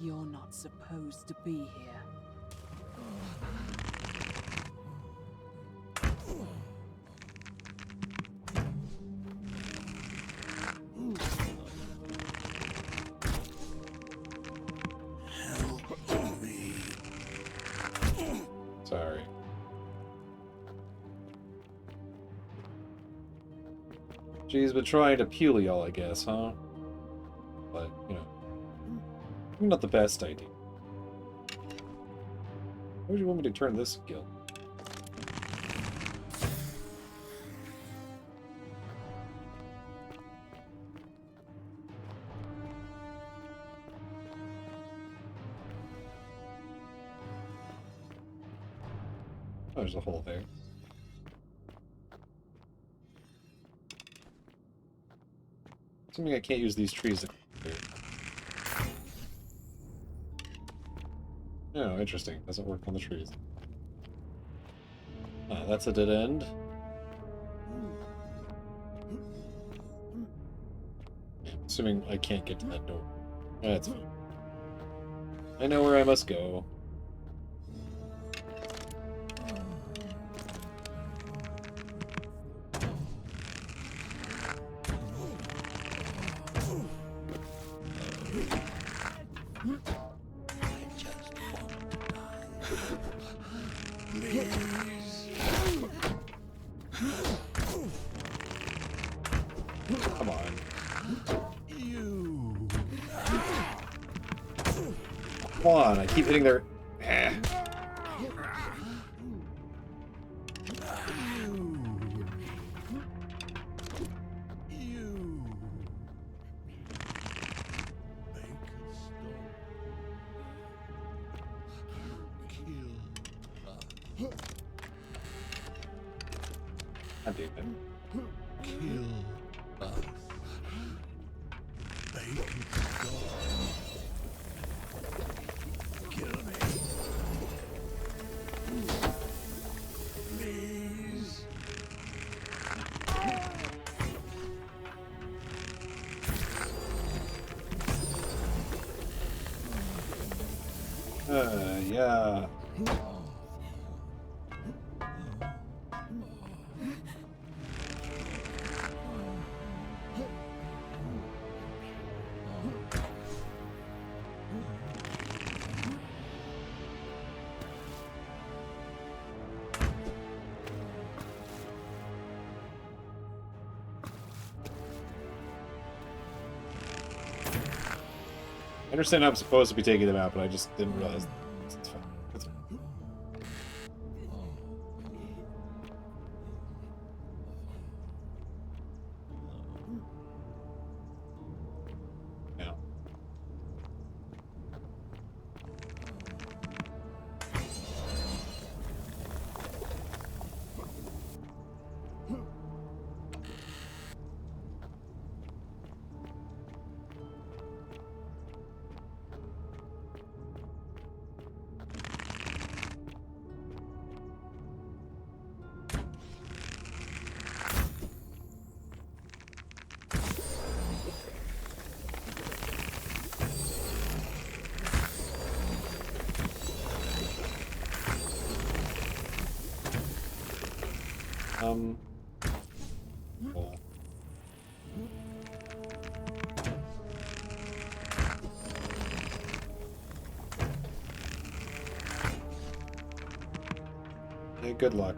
You're not supposed to be here. Help me. Sorry. She's been trying to peel y'all, I guess, huh? But, you know. Not the best idea. Why would you want me to turn this skill? Oh, there's a hole there. Assuming I can't use these trees to clear. Oh, interesting. Doesn't work on the trees. That's a dead end. Assuming I can't get to that door. That's fine. I know where I must go. Come on, I keep hitting their... I do that. Kill us. Bacon Kill me. Please. Yeah. I understand I'm supposed to be taking them out, but I just didn't realize. It's fine. It's fine. Yeah. Cool. Hey, good luck.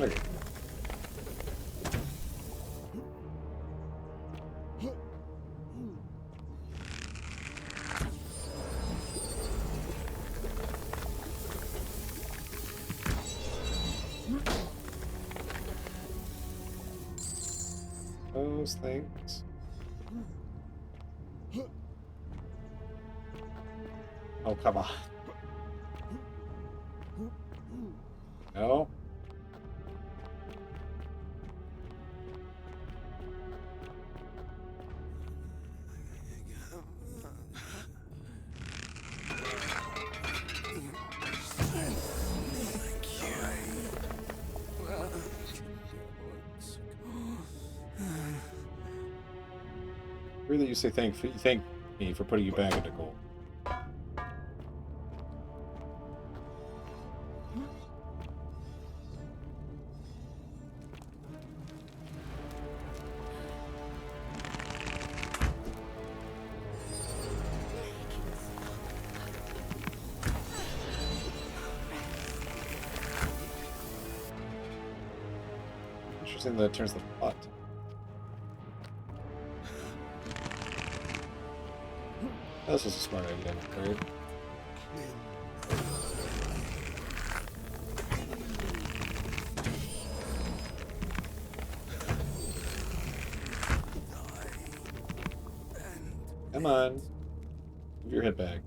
Okay. Those things. Oh, come on. No. Really, you say thank me for putting you back into gold. Interesting that it turns the plot. This was a smart idea, right? Come on. Move your head back.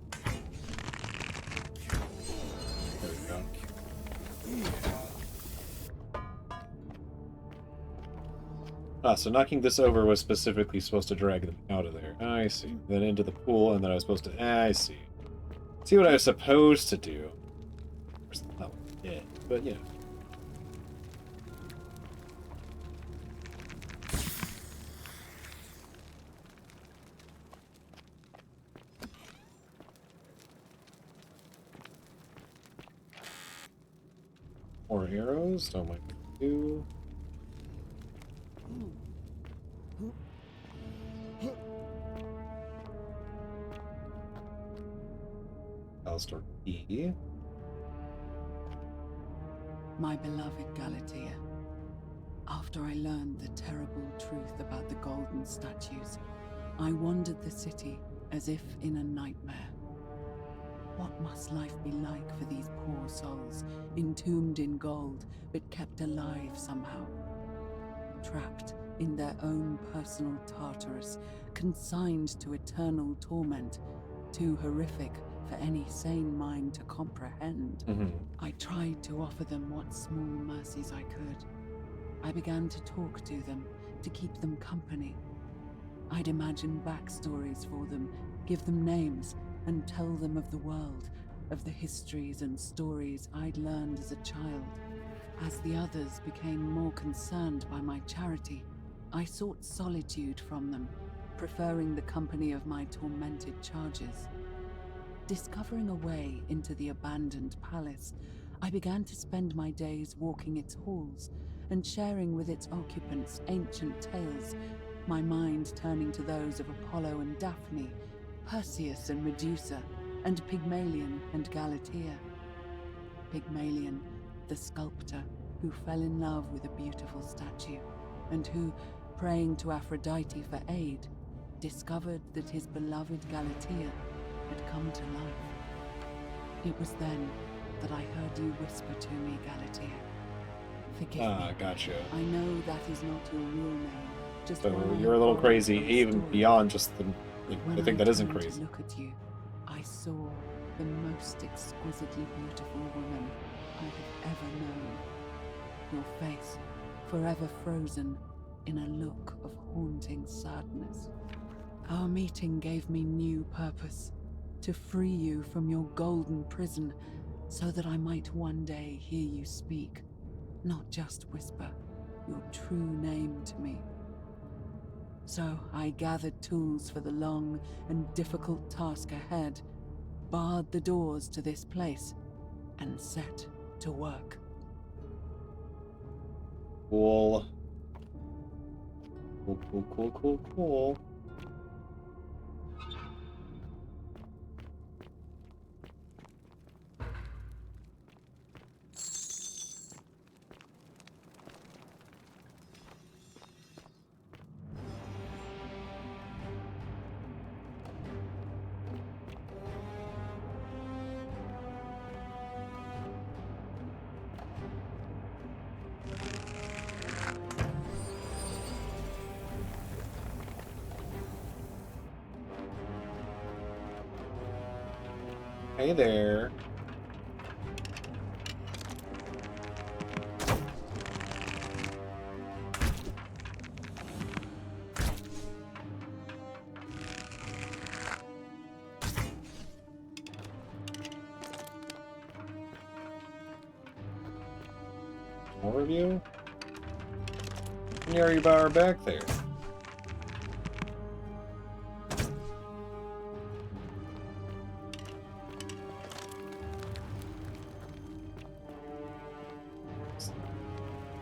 There we go. Ah, so knocking this over was specifically supposed to drag them out of there. I see. Then into the pool, and then I was supposed to... I see. See what I was supposed to do. Of course, not yet, but yeah. More arrows? Oh my... 2. Alistair E. My beloved Galatea, after I learned the terrible truth about the golden statues, I wandered the city as if in a nightmare. What must life be like for these poor souls, entombed in gold, but kept alive somehow? Trapped in their own personal Tartarus, consigned to eternal torment, too horrific for any sane mind to comprehend. I tried to offer them what small mercies I could. I began to talk to them, to keep them company. I'd imagine backstories for them, give them names, and tell them of the world, of the histories and stories I'd learned as a child. As the others became more concerned by my charity, I sought solitude from them, preferring the company of my tormented charges. Discovering a way into the abandoned palace, I began to spend my days walking its halls and sharing with its occupants ancient tales, my mind turning to those of Apollo and Daphne, Perseus and Medusa, and Pygmalion and Galatea. Pygmalion, the sculptor who fell in love with a beautiful statue, and who, praying to Aphrodite for aid, discovered that his beloved Galatea had come to life. It was then that I heard you whisper to me, Galatea. Forgive me. Gotcha. I know that is not your real name. Just So one you're a little borrowed crazy, from a even story. beyond just the. When I think that isn't turned crazy. to look at you, I saw the most exquisitely beautiful woman I have ever known. Your face, forever frozen in a look of haunting sadness. Our meeting gave me new purpose, to free you from your golden prison, so that I might one day hear you speak, not just whisper your true name to me. So I gathered tools for the long and difficult task ahead, barred the doors to this place, and set to work. Cool. Cool. Hey there. More of you? Near you bar back there.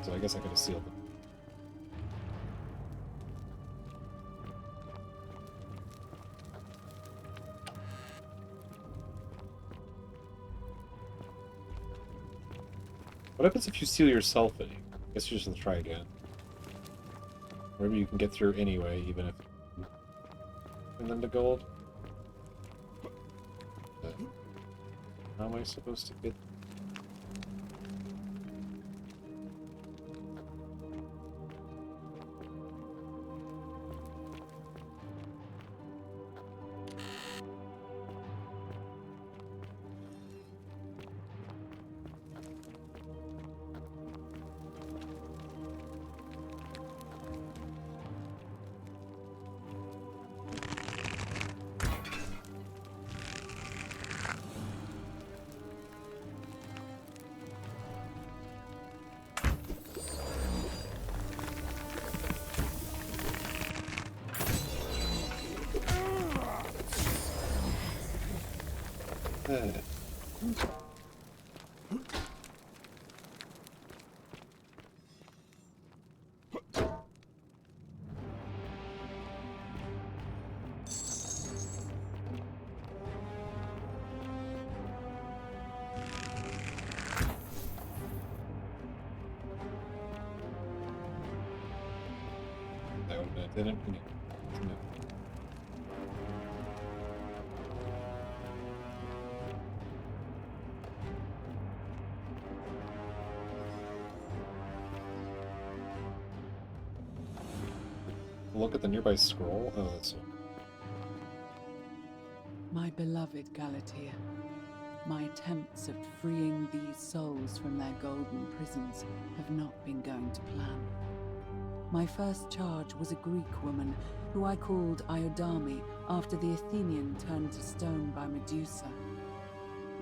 So I guess I could have sealed them. What happens if you seal yourself in? I guess you just have to try again. Or maybe you can get through anyway, even if you turn them to gold. How am I supposed to get? it didn't. No. Look at the nearby scroll. Oh, that's. My beloved Galatea, my attempts at freeing these souls from their golden prisons have not been going to plan. My first charge was a Greek woman who I called Iodame after the Athenian turned to stone by Medusa.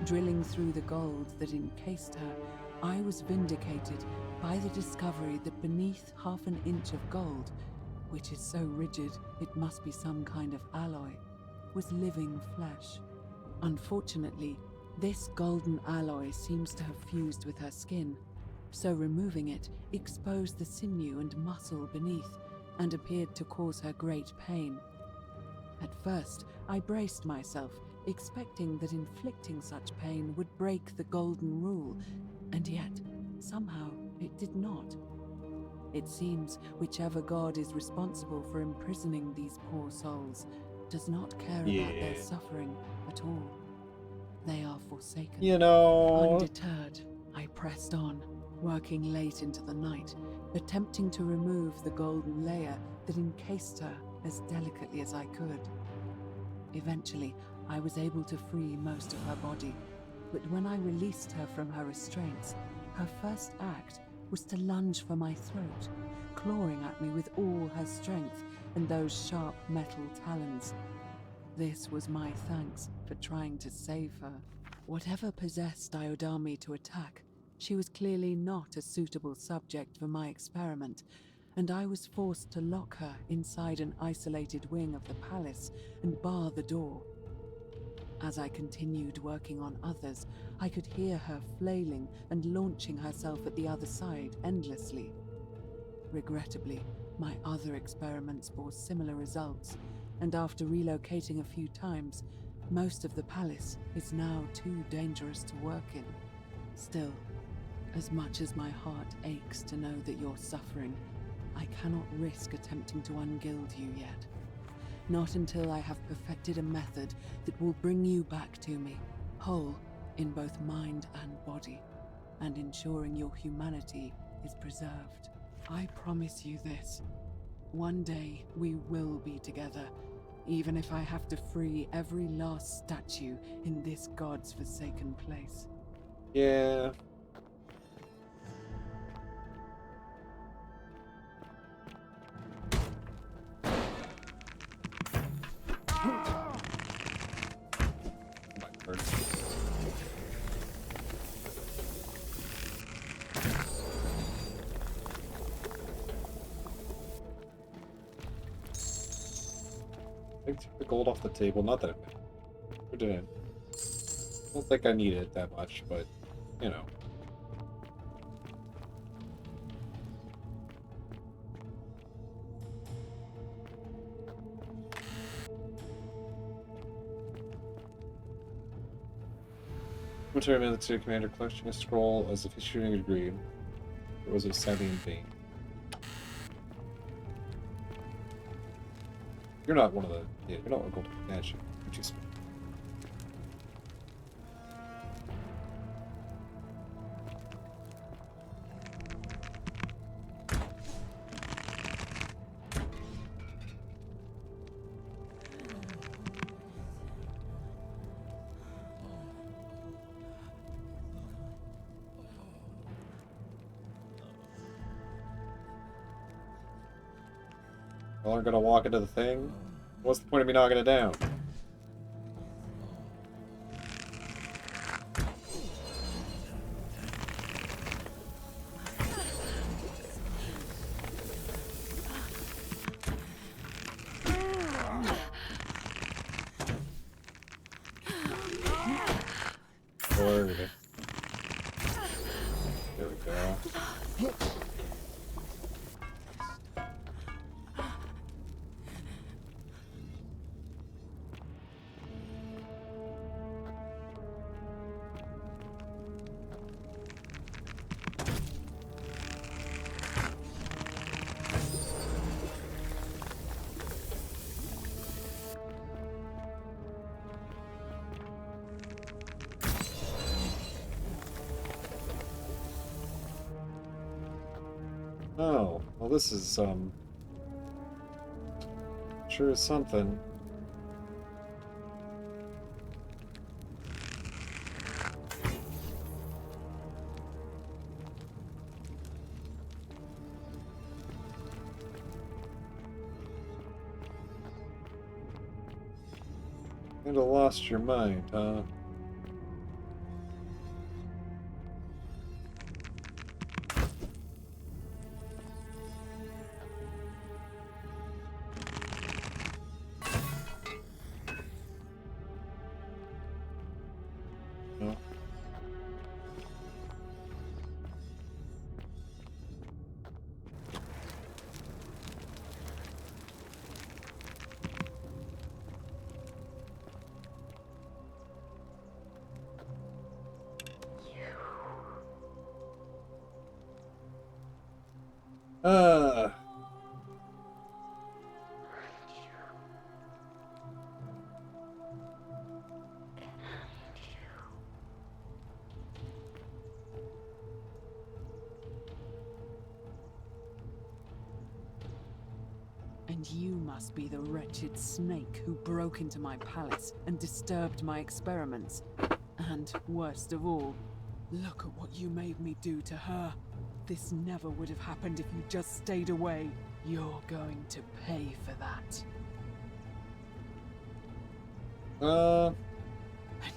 Drilling through the gold that encased her, I was vindicated by the discovery that beneath half an inch of gold, which is so rigid it must be some kind of alloy, was living flesh. Unfortunately, this golden alloy seems to have fused with her skin, so removing it exposed the sinew and muscle beneath and appeared to cause her great pain. At first, I braced myself, expecting that inflicting such pain would break the golden rule, and yet, somehow, it did not. It seems whichever god is responsible for imprisoning these poor souls does not care about their suffering at all. They are forsaken. You know. Undeterred, I pressed on, working late into the night, attempting to remove the golden layer that encased her as delicately as I could. Eventually, I was able to free most of her body, but when I released her from her restraints, her first act was to lunge for my throat, clawing at me with all her strength and those sharp metal talons. This was my thanks for trying to save her. Whatever possessed Iodame to attack, she was clearly not a suitable subject for my experiment, and I was forced to lock her inside an isolated wing of the palace and bar the door. As I continued working on others, I could hear her flailing and launching herself at the other side endlessly. Regrettably, my other experiments bore similar results, and after relocating a few times, most of the palace is now too dangerous to work in. Still, as much as my heart aches to know that you're suffering, I cannot risk attempting to ungild you yet. Not until I have perfected a method that will bring you back to me, whole in both mind and body, and ensuring your humanity is preserved. I promise you this. One day we will be together, even if I have to free every last statue in this god's forsaken place. Yeah. I took the gold off the table. Not that it mattered. Put it in. I don't think I need it that much, but you know. Military military commander collecting a scroll as if issuing a degree. Or was it sadly in vain? You're not one of the. Yeah, you're not a golden magic. You're too smart. Well, I'm gonna walk into the thing. What's the point of me knocking it down? Word. There we go. Well, this is, sure is something. Kinda lost your mind, huh? No. Uh. And you must be the wretched snake who broke into my palace and disturbed my experiments. And, worst of all, look at what you made me do to her. This never would have happened if you just stayed away. You're going to pay for that. And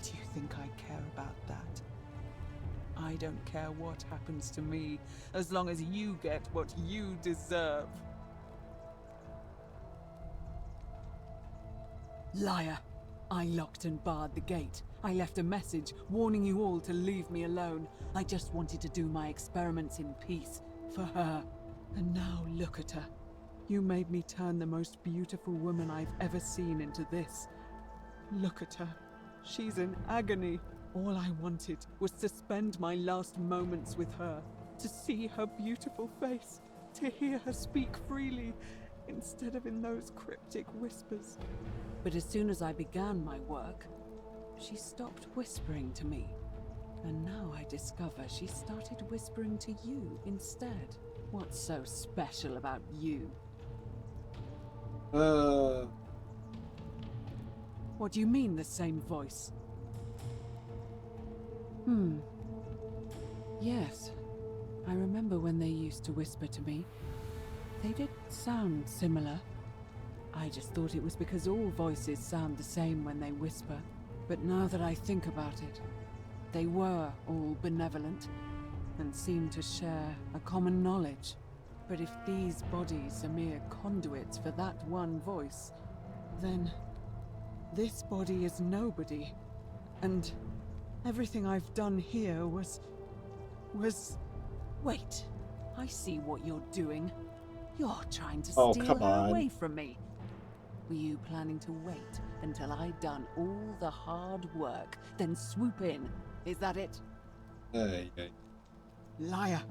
you think I care about that? I don't care what happens to me, as long as you get what you deserve. Liar! I locked and barred the gate. I left a message warning you all to leave me alone. I just wanted to do my experiments in peace, for her. And now look at her. You made me turn the most beautiful woman I've ever seen into this. Look at her. She's in agony. All I wanted was to spend my last moments with her, to see her beautiful face, to hear her speak freely, instead of in those cryptic whispers. But as soon as I began my work, she stopped whispering to me. And now I discover she started whispering to you instead. What's so special about you? What do you mean, the same voice? Yes. I remember when they used to whisper to me. They did sound similar. I just thought it was because all voices sound the same when they whisper. But now that I think about it, they were all benevolent and seemed to share a common knowledge. But if these bodies are mere conduits for that one voice, then this body is nobody. And everything I've done here was... Wait, I see what you're doing. You're trying to steal her away from me. Were you planning to wait until I'd done all the hard work, then swoop in? Is that it? Liar!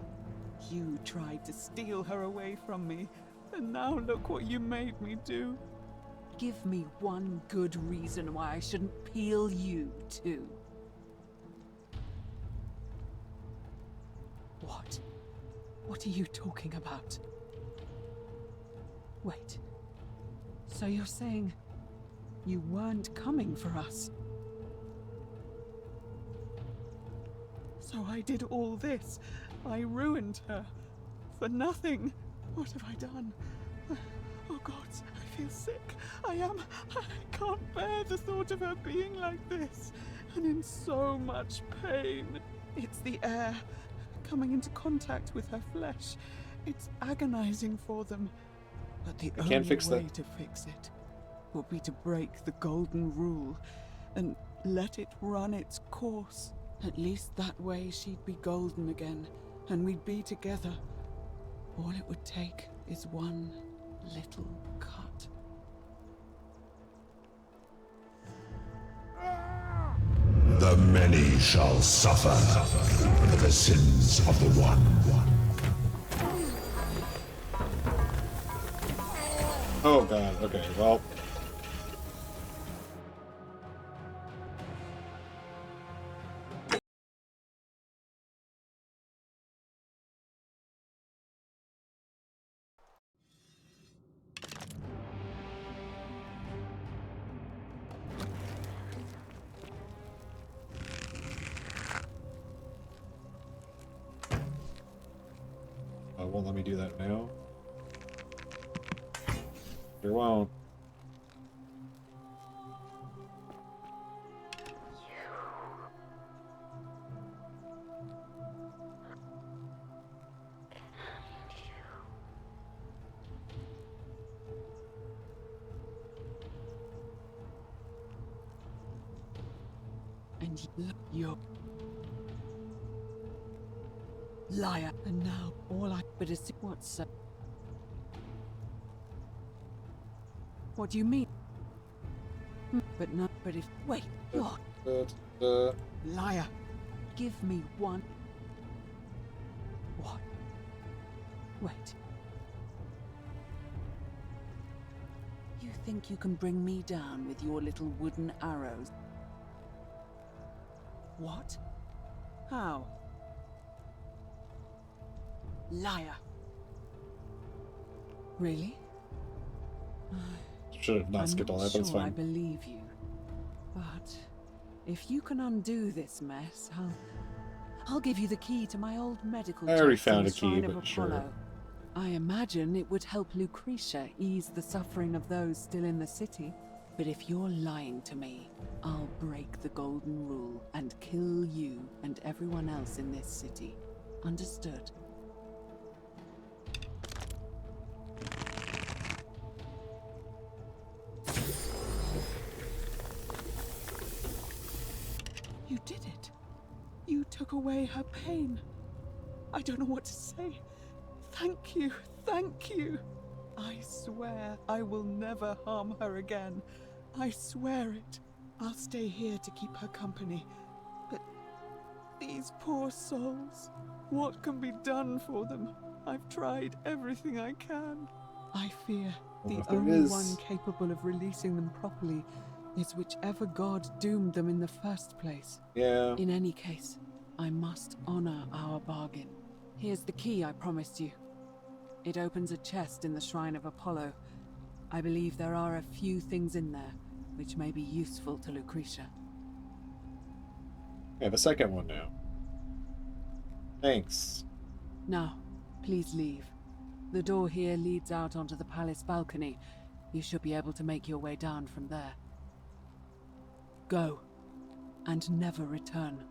You tried to steal her away from me, and now look what you made me do. Give me one good reason why I shouldn't peel you too. What? What are you talking about? Wait. So you're saying you weren't coming for us? So I did all this. I ruined her. For nothing. What have I done? Oh God, I feel sick. I can't bear the thought of her being like this. And in so much pain. It's the air coming into contact with her flesh. It's agonizing for them. But the only way to fix it will be to break the golden rule and let it run its course. At least that way she'd be golden again, and we'd be together. All it would take is one little cut. The many shall suffer for the sins of the one. Oh god, okay, well... won't let me do that now. Sure won't. And you're... liar. And now all I... But it's... What's... What do you mean? But no... But if... Wait, you're... Liar. Give me one... What? Wait. You think you can bring me down with your little wooden arrows? What? How? Liar. Really? Should have not skipped all that, but it's I fine. believe you. But if you can undo this mess, I'll give you the key to my old medical I already chest in found the a key, Shrine but of sure. Apollo. I imagine it would help Lucretia ease the suffering of those still in the city. But if you're lying to me, I'll break the golden rule and kill you and everyone else in this city. Understood? You did it. You took away her pain. I don't know what to say. Thank you. Thank you. I swear I will never harm her again. I swear it. I'll stay here to keep her company. But these poor souls, what can be done for them? I've tried everything I can. I fear the if there only is- one capable of releasing them properly is whichever god doomed them in the first place. Yeah. In any case, I must honor our bargain. Here's the key I promised you. It opens a chest in the Shrine of Apollo. I believe there are a few things in there which may be useful to Lucretia. I have a second one now. Thanks. Now, please leave. The door here leads out onto the palace balcony. You should be able to make your way down from there. Go, and never return.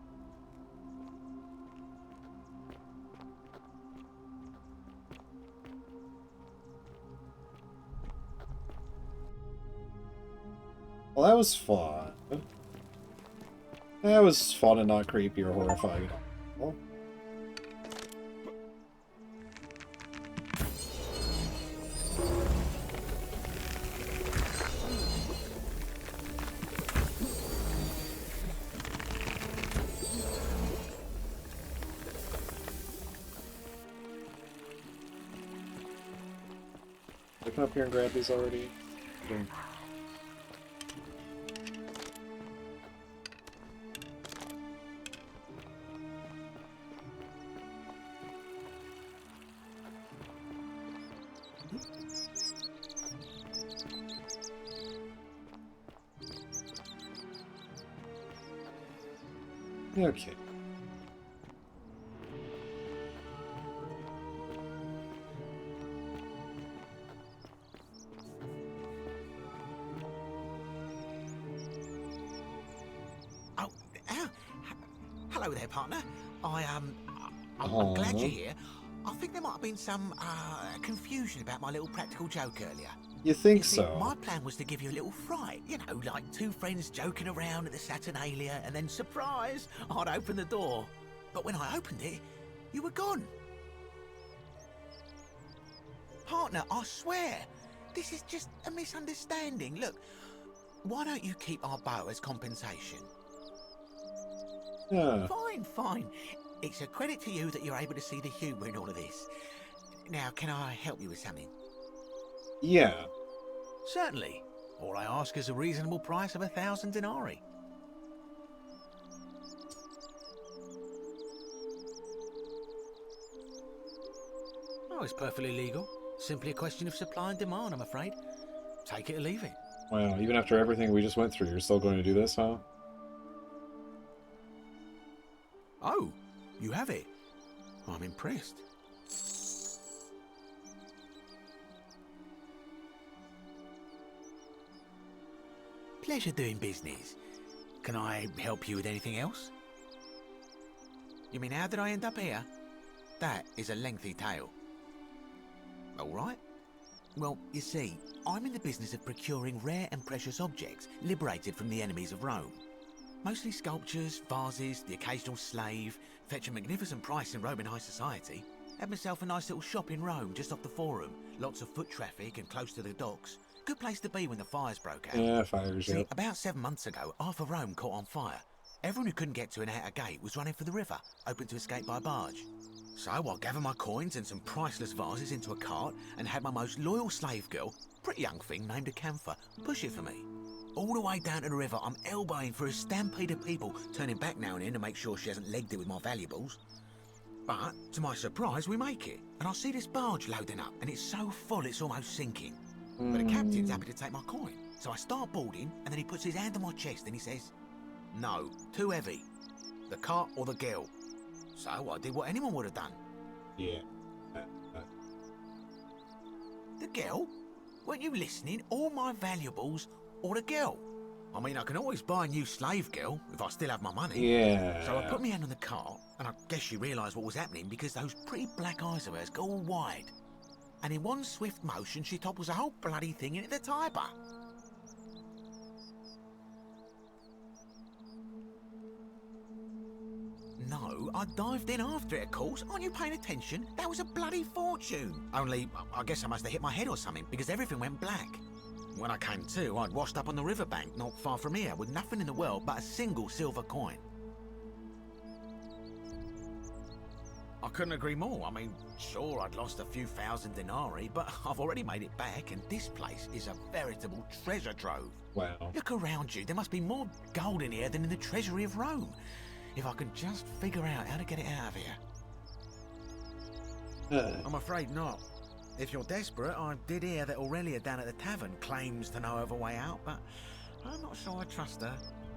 Well, that was fun. That was fun and not creepy or horrifying. Well, I come up here and grab these already. Okay. Okay. Oh, hello there, partner. I'm glad you're here. I think there might have been some confusion about my little practical joke earlier. You think see, so? My plan was to give you a little fright, you know, like two friends joking around at the Saturnalia, and then, surprise, I'd open the door. But when I opened it, you were gone. Partner, I swear, this is just a misunderstanding. Look, why don't you keep our bow as compensation? Yeah. Fine, fine. It's a credit to you that you're able to see the humour in all of this. Now, can I help you with something? Yeah. Certainly. All I ask is a reasonable price of 1,000 denarii. Oh, it's perfectly legal. Simply a question of supply and demand, I'm afraid. Take it or leave it. Wow, even after everything we just went through, you're still going to do this, huh? Oh, you have it. I'm impressed. Pleasure doing business. Can I help you with anything else? You mean, how did I end up here? That is a lengthy tale. All right. Well, you see, I'm in the business of procuring rare and precious objects liberated from the enemies of Rome. Mostly sculptures, vases, the occasional slave. Fetch a magnificent price in Roman high society. Had myself a nice little shop in Rome, just off the Forum. Lots of foot traffic and close to the docks. Good place to be when the fires broke out. Yeah, fires, See, yep. about 7 months ago, half of Rome caught on fire. Everyone who couldn't get to an outer gate was running for the river, open to escape by barge. So I gathered my coins and some priceless vases into a cart and had my most loyal slave girl, pretty young thing named Acantha, push it for me. All the way down to the river, I'm elbowing through a stampede of people, turning back now and then to make sure she hasn't legged it with my valuables. But, to my surprise, we make it, and I see this barge loading up, and it's so full it's almost sinking. But the captain's happy to take my coin, so I start boarding, and then he puts his hand on my chest and he says, "No, too heavy. The cart or the girl." So I did what anyone would have done. Yeah. The girl? Weren't you listening? All my valuables or the girl? I mean, I can always buy a new slave girl if I still have my money. Yeah. So I put my hand on the cart, and I guess she realised what was happening because those pretty black eyes of hers go all wide. And in one swift motion, she topples the whole bloody thing into the Tiber. No, I dived in after it, of course. Aren't you paying attention? That was a bloody fortune. Only, I guess I must have hit my head or something, because everything went black. When I came to, I'd washed up on the riverbank, not far from here, with nothing in the world but a single silver coin. I couldn't agree more. I mean, sure, I'd lost a few thousand denarii, but I've already made it back, and this place is a veritable treasure trove. Wow. Look around you. There must be more gold in here than in the treasury of Rome. If I can just figure out how to get it out of here. I'm afraid not. If you're desperate, I did hear that Aurelia down at the tavern claims to know of a way out, but I'm not sure I trust her.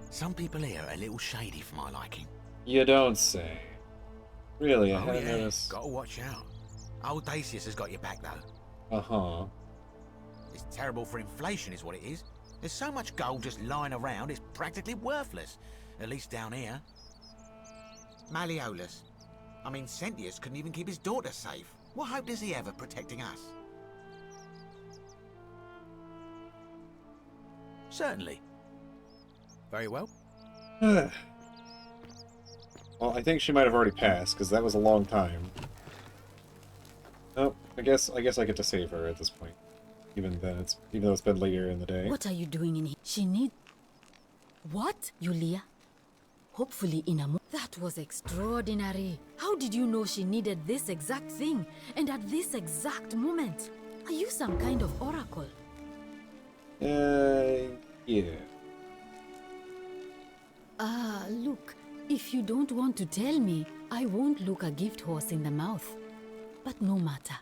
Some people here are a little shady for my liking. You don't say. Really, I Oh haven't yeah, noticed. gotta watch out. Old Dacius has got your back though. Uh-huh. It's terrible for inflation is what it is. There's so much gold just lying around, it's practically worthless. At least down here. Malleolus. I mean, Sentius couldn't even keep his daughter safe. What hope does he have of protecting us? Certainly. Very well. Well, I think she might have already passed, because that was a long time. Oh, I guess I get to save her at this point. Even though it's been later in the day. What are you doing in here? She need... What? Yulia? Hopefully in a That was extraordinary. How did you know she needed this exact thing? And at this exact moment? Are you some kind of oracle? Yeah. Look. If you don't want to tell me, I won't look a gift horse in the mouth. But no matter.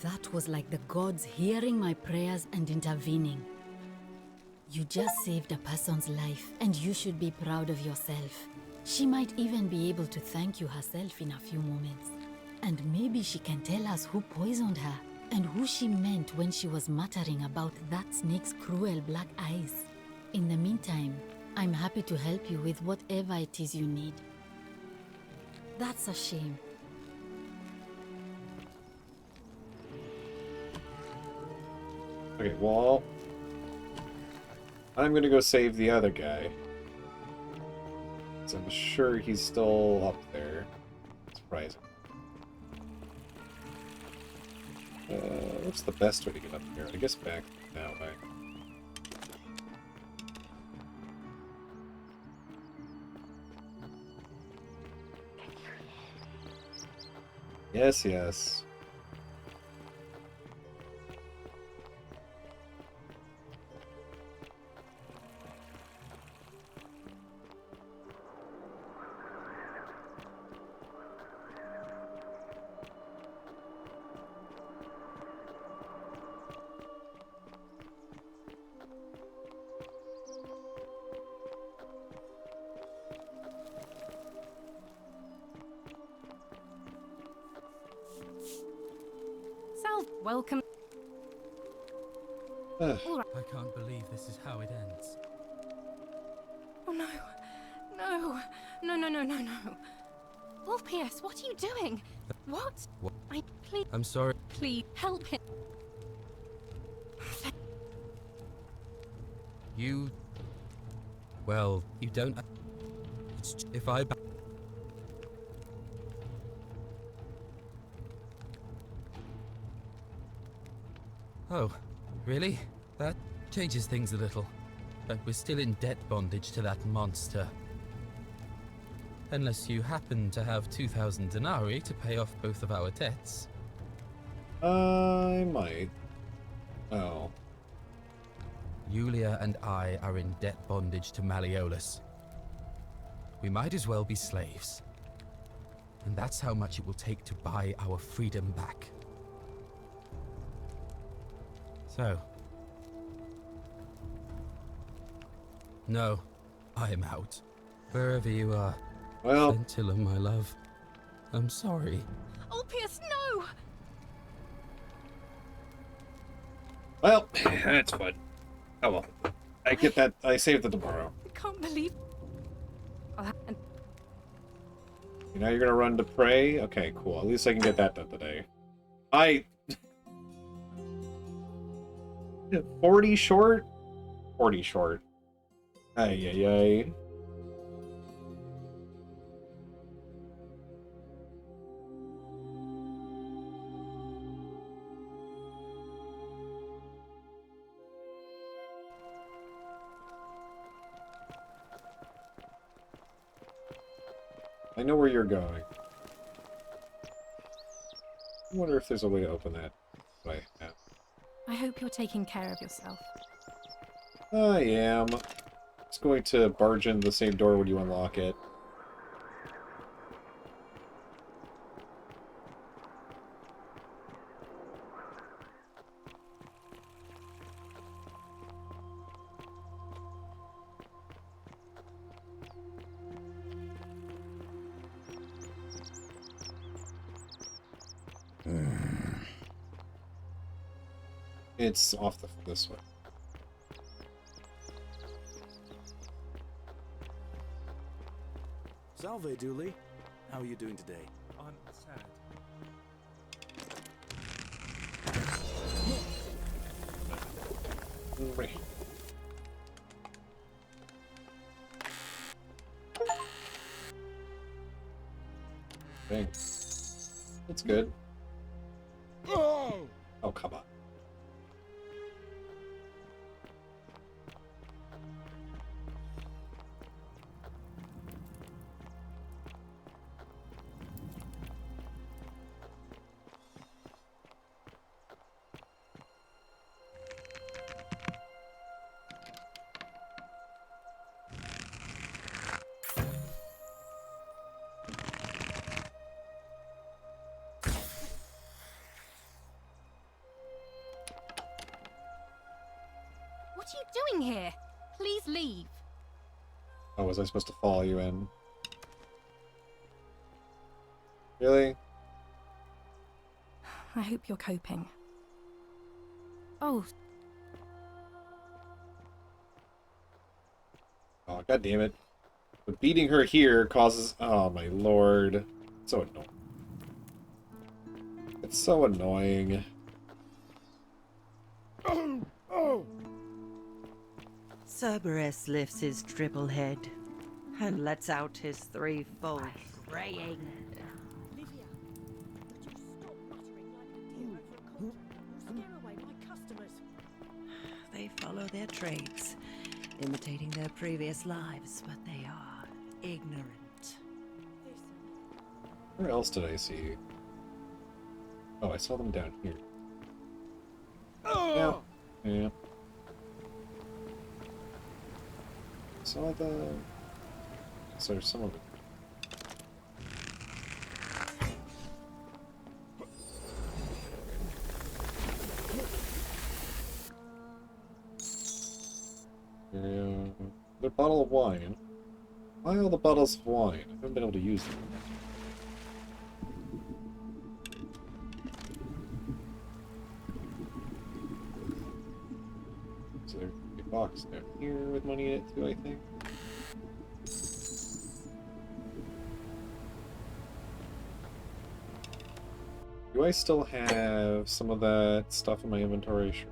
That was like the gods hearing my prayers and intervening. You just saved a person's life, and you should be proud of yourself. She might even be able to thank you herself in a few moments. And maybe she can tell us who poisoned her, and who she meant when she was muttering about that snake's cruel black eyes. In the meantime, I'm happy to help you with whatever it is you need. That's a shame. Okay, well... I'm gonna go save the other guy. So I'm sure he's still up there. Surprising. What's the best way to get up here? I guess back that way. Yes, yes. Welcome. I can't believe this is how it ends. Oh no. No. No, no, no, no, no. Ulpius, what are you doing? What? What? Please. I'm sorry. Please, help him. You... Well, you don't... It's if I... Oh, really? That changes things a little. But we're still in debt bondage to that monster. Unless you happen to have 2,000 denarii to pay off both of our debts. I might. Oh. Yulia and I are in debt bondage to Malleolus. We might as well be slaves. And that's how much it will take to buy our freedom back. So... No, I am out. Wherever you are. Well... Scintilla, my love. I'm sorry. Ulpius, no! Well, that's fun. Oh well. I get that. I saved it tomorrow. I can't believe... Now you're gonna run to pray? Okay, cool. At least I can get that done today. 40 short? 40 short. Ay, ay, ay. I know where you're going. I wonder if there's a way to open that. But I have. I hope you're taking care of yourself. I am. It's going to barge in the same door when you unlock it. It's off this way. Salve, Dooley. How are you doing today? I'm sad. Dang. That's good. Oh, come on. What are you doing here? Please leave. Oh, was I supposed to follow you in? Really? I hope you're coping. Oh. Oh, god damn it. But beating her here causes... Oh, my lord. It's so annoying. It's so annoying. Cerberus lifts his triple head and lets out his threefold braying. Livia, would you stop muttering like a deer over a colt? You'll scare away my customers. They follow their trades, imitating their previous lives, but they are ignorant. Where else did I see? Oh, I saw them down here. Oh! Yeah. Yeah. Saw the... So there's some of it. The bottle of wine. Why all the bottles of wine? I haven't been able to use them. So there's a big box down here with money in it too, I think. Do I still have some of that stuff in my inventory? Sure.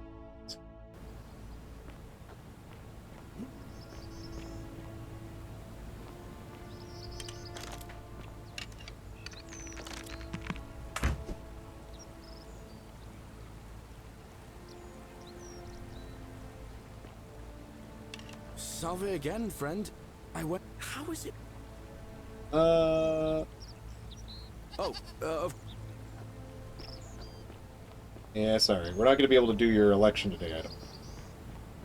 Salve again, friend. I went. How is it? Uh. Oh, Yeah, sorry. We're not going to be able to do your election today, I don't.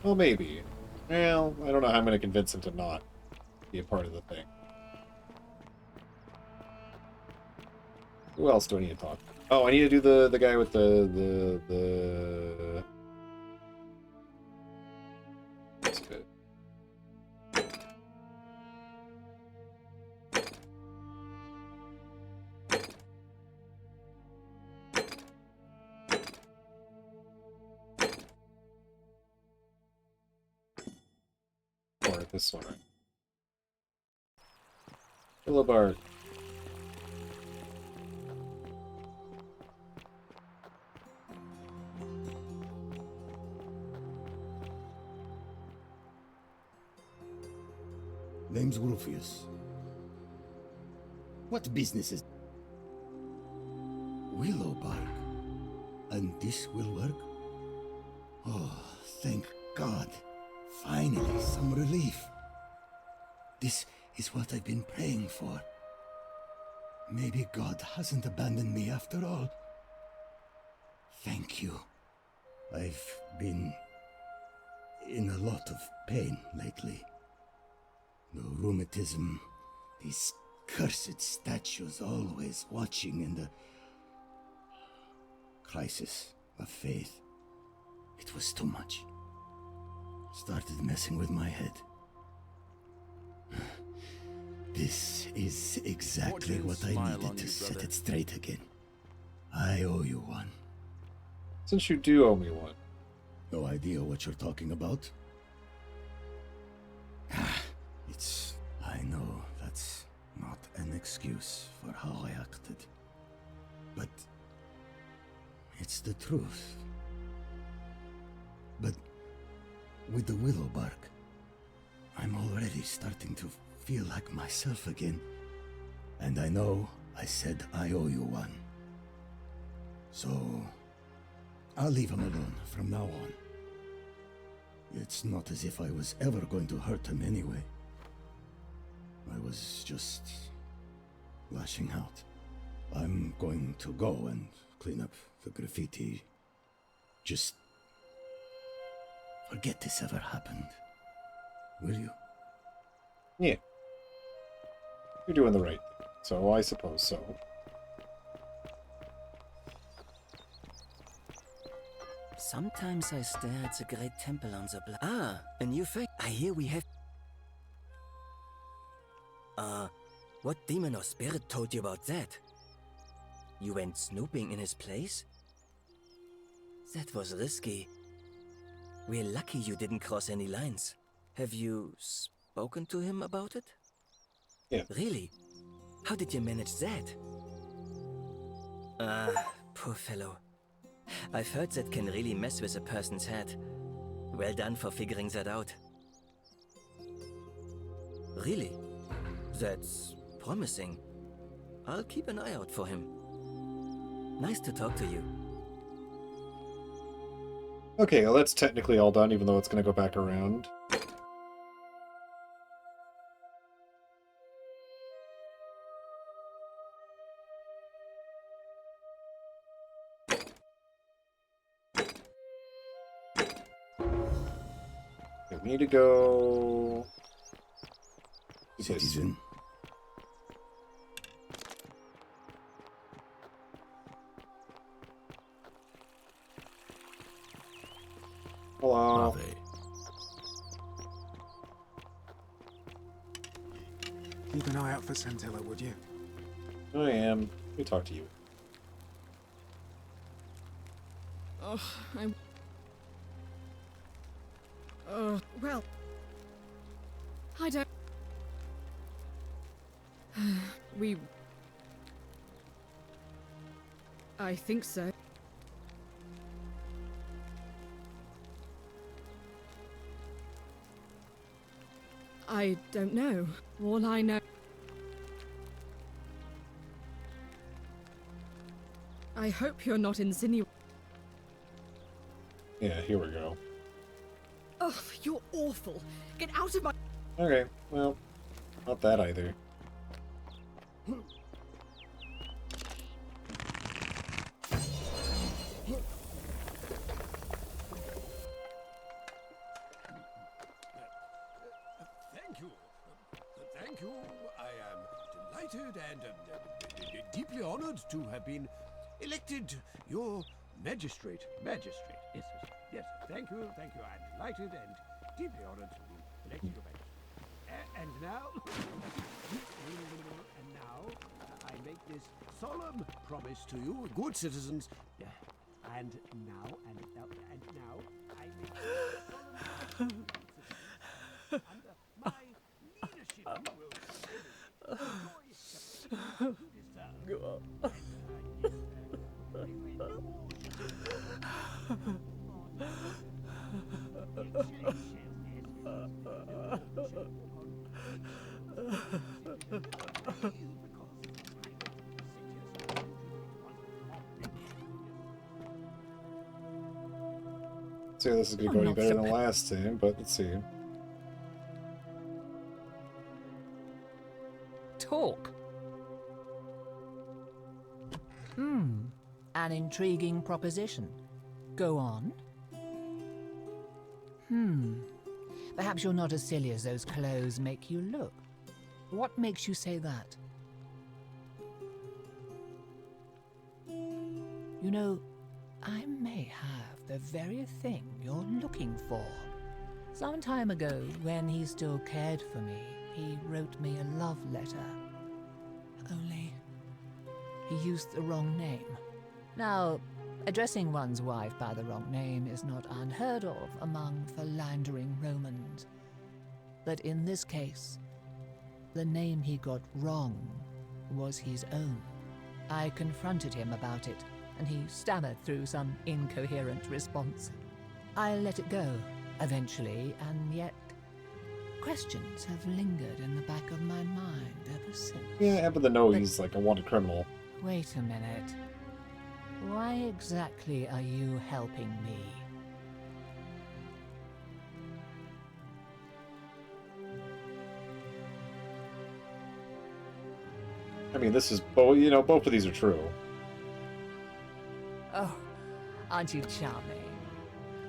Well, maybe. Well, I don't know how I'm going to convince him to not be a part of the thing. Who else do I need to talk to? Oh, I need to do the guy with the... That's good. Or this one. Philibard. Name's Rufius. What business is... Willowbark? And this will work? Oh, thank God. Finally, some relief. This is what I've been praying for. Maybe God hasn't abandoned me after all. Thank you. I've been in a lot of pain lately. The rheumatism, these cursed statues always watching, and the crisis of faith. It was too much. Started messing with my head. This is exactly what I needed to set it straight again. I owe you one. Since you do owe me one. No idea what you're talking about? I know that's not an excuse for how I acted. But it's the truth. But with the Willowbark, I'm already starting to feel like myself again. And I know I said I owe you one. So I'll leave him alone from now on. It's not as if I was ever going to hurt him anyway. I was just lashing out. I'm going to go and clean up the graffiti. Just forget this ever happened. Will you? Yeah. You're doing the right thing, so I suppose so. Sometimes I stare at the great temple on the Ah, a new fact. I hear we have... what demon or spirit told you about that? You went snooping in his place? That was risky. We're lucky you didn't cross any lines. Have you spoken to him about it? Yeah. Really? How did you manage that? Poor fellow. I've heard that can really mess with a person's head. Well done for figuring that out. Really? That's promising. I'll keep an eye out for him. Nice to talk to you. Okay, well that's technically all done, even though it's going to go back around. We need to go... Citizen. Hello. Keep an eye out for Santella, would you? I am. Let me talk to you. Oh, I'm... well... I don't... I think so. I don't know. All I know... I hope you're not insinuating... Yeah, here we go. Ugh, you're awful. Get out of my... Okay, well, not that either. Thank you. I am delighted and deeply honored to have been elected your magistrate. Magistrate. Yes, yes, yes. Thank you. Thank you. I'm delighted and deeply honored to be elected your magistrate. And now, I make this solemn promise to you, good citizens. And now, I make this solemn promise under my leadership, you will See, this is going to go any better than last time, but let's see. Talk. An intriguing proposition. Go on. Perhaps you're not as silly as those clothes make you look. What makes you say that? You know, I may have the very thing you're looking for. Some time ago, when he still cared for me, he wrote me a love letter. Only, he used the wrong name. Now, addressing one's wife by the wrong name is not unheard of among philandering Romans. But in this case, the name he got wrong was his own. I confronted him about it, and he stammered through some incoherent response. I let it go, eventually, and yet questions have lingered in the back of my mind ever since. Yeah, I happen to know he's like a wanted criminal. Wait a minute. Why exactly are you helping me? I mean, this is both. You know, both of these are true. Oh, aren't you charming?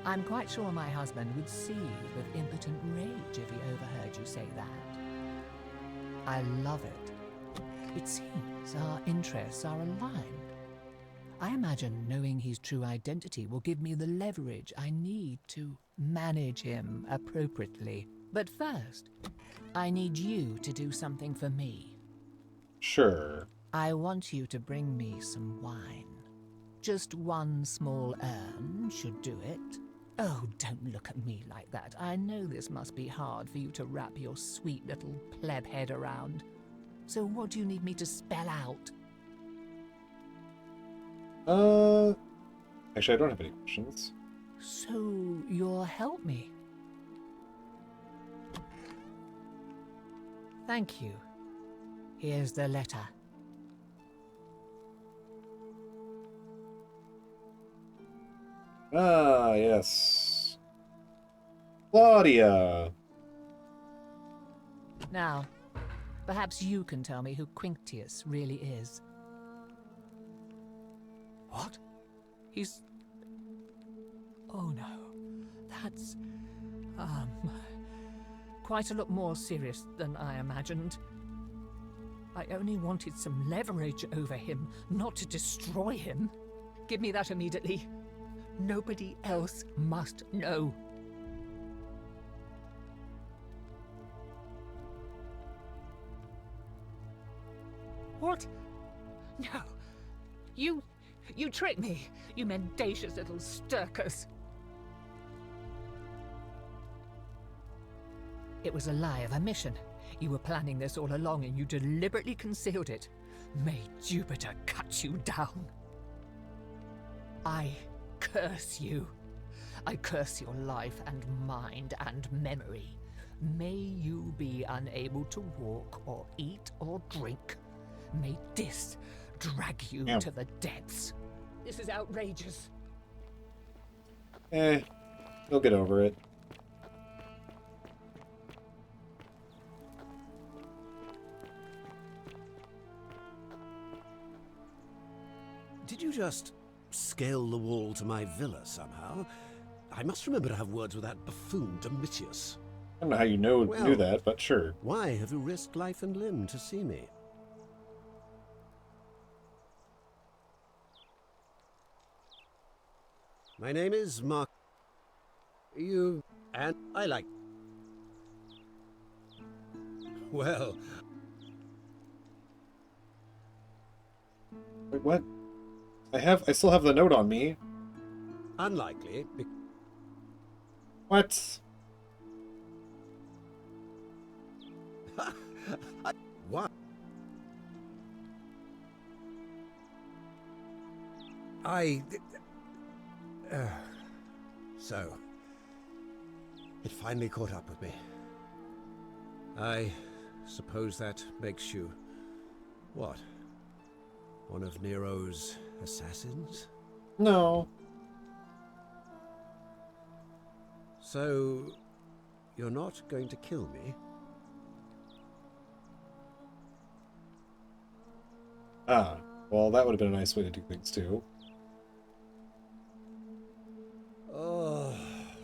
I'm quite sure my husband would seethe with impotent rage if he overheard you say that. I love it. It seems our interests are aligned. I imagine knowing his true identity will give me the leverage I need to manage him appropriately. But first, I need you to do something for me. Sure. I want you to bring me some wine. Just one small urn should do it. Oh, don't look at me like that. I know this must be hard for you to wrap your sweet little pleb head around. So what do you need me to spell out? Actually, I don't have any questions. So you'll help me? Thank you. Here's the letter. Ah, yes. Claudia! Now, perhaps you can tell me who Quinctius really is. What? He's... Oh no. That's... quite a lot more serious than I imagined. I only wanted some leverage over him, not to destroy him. Give me that immediately. Nobody else must know. What? No. You tricked me, you mendacious little stirkers. It was a lie of a mission. You were planning this all along and you deliberately concealed it. May Jupiter cut you down. I curse you. I curse your life and mind and memory. May you be unable to walk or eat or drink. May this drag you to the depths. This is outrageous. You'll get over it. Did you just scale the wall to my villa somehow? I must remember to have words with that buffoon Domitius. I don't know how you knew that, but sure. Why have you risked life and limb to see me? My name is Mark. And I like... Well... Wait, what? I still have the note on me. Unlikely. What? What? So, it finally caught up with me. I suppose that makes you... what? One of Nero's assassins? No. So, you're not going to kill me? Ah, well, that would have been a nice way to do things, too. Oh,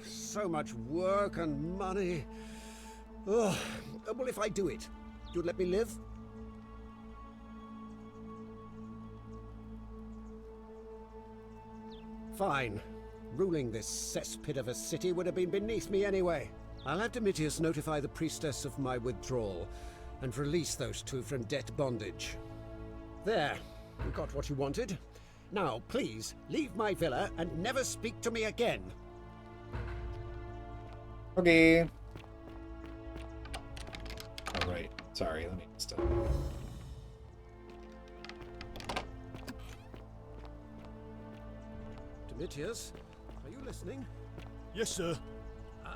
so much work and money. Oh, well, if I do it, you'd let me live? Fine. Ruling this cesspit of a city would have been beneath me anyway. I'll have Domitius notify the priestess of my withdrawal and release those two from debt bondage. There. You got what you wanted. Now, please, leave my villa and never speak to me again. Okay. Alright. Sorry, let me just... Domitius, are you listening? Yes, sir.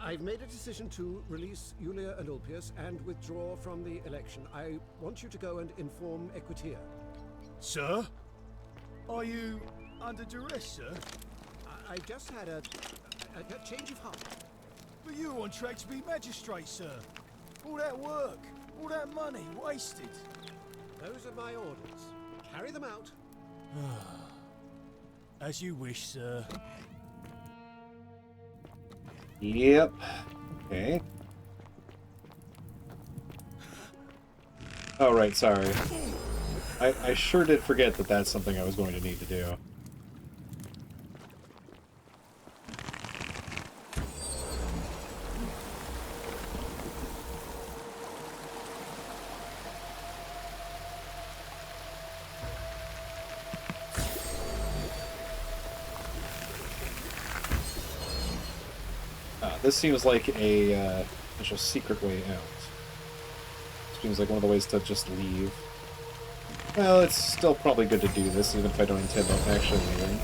I've made a decision to release Julia and Ulpius and withdraw from the election. I want you to go and inform Equitia. Sir? Are you under duress, sir? I just had a change of heart. But you were on track to be magistrate, sir. All that work, all that money, wasted. Those are my orders. Carry them out. As you wish, sir. Yep. Okay. Oh, right, sorry. I sure did forget that that's something I was going to need to do. This seems like a potential secret way out. Seems like one of the ways to just leave. Well, it's still probably good to do this, even if I don't intend on actually leaving.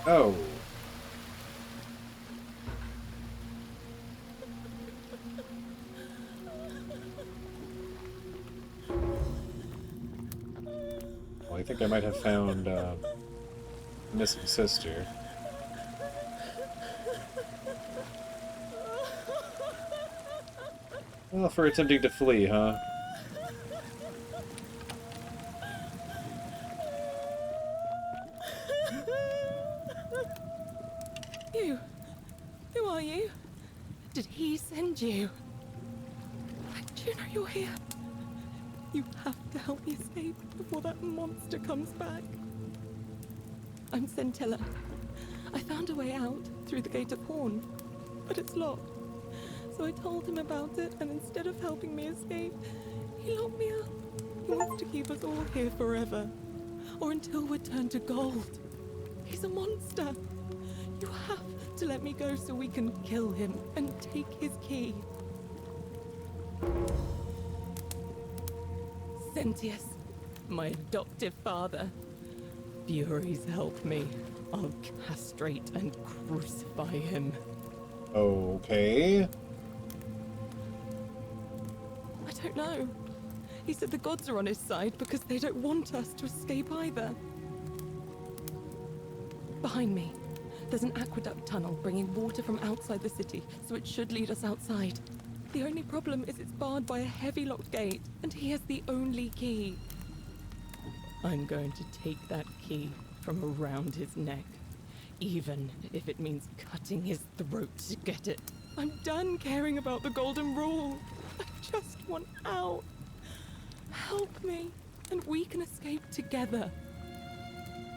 Oh. Well, I think I might have found missing sister. Well, for attempting to flee, huh? You? Who are you? Did he send you? Do you know you're here? You have to help me escape before that monster comes back. I'm Centilla. I found a way out through the Gate of Horn, but it's locked. So I told him about it, and instead of helping me escape, he locked me up. He wants to keep us all here forever, or until we're turned to gold. He's a monster. You have to let me go so we can kill him and take his key. Sentius, my adoptive father. Furies help me. I'll castrate and crucify him. Okay. I don't know. He said the gods are on his side because they don't want us to escape either. Behind me, there's an aqueduct tunnel bringing water from outside the city, so it should lead us outside. The only problem is it's barred by a heavy locked gate, and he has the only key. I'm going to take that key from around his neck, even if it means cutting his throat to get it. I'm done caring about the golden rule. I just want out. Help me, and we can escape together.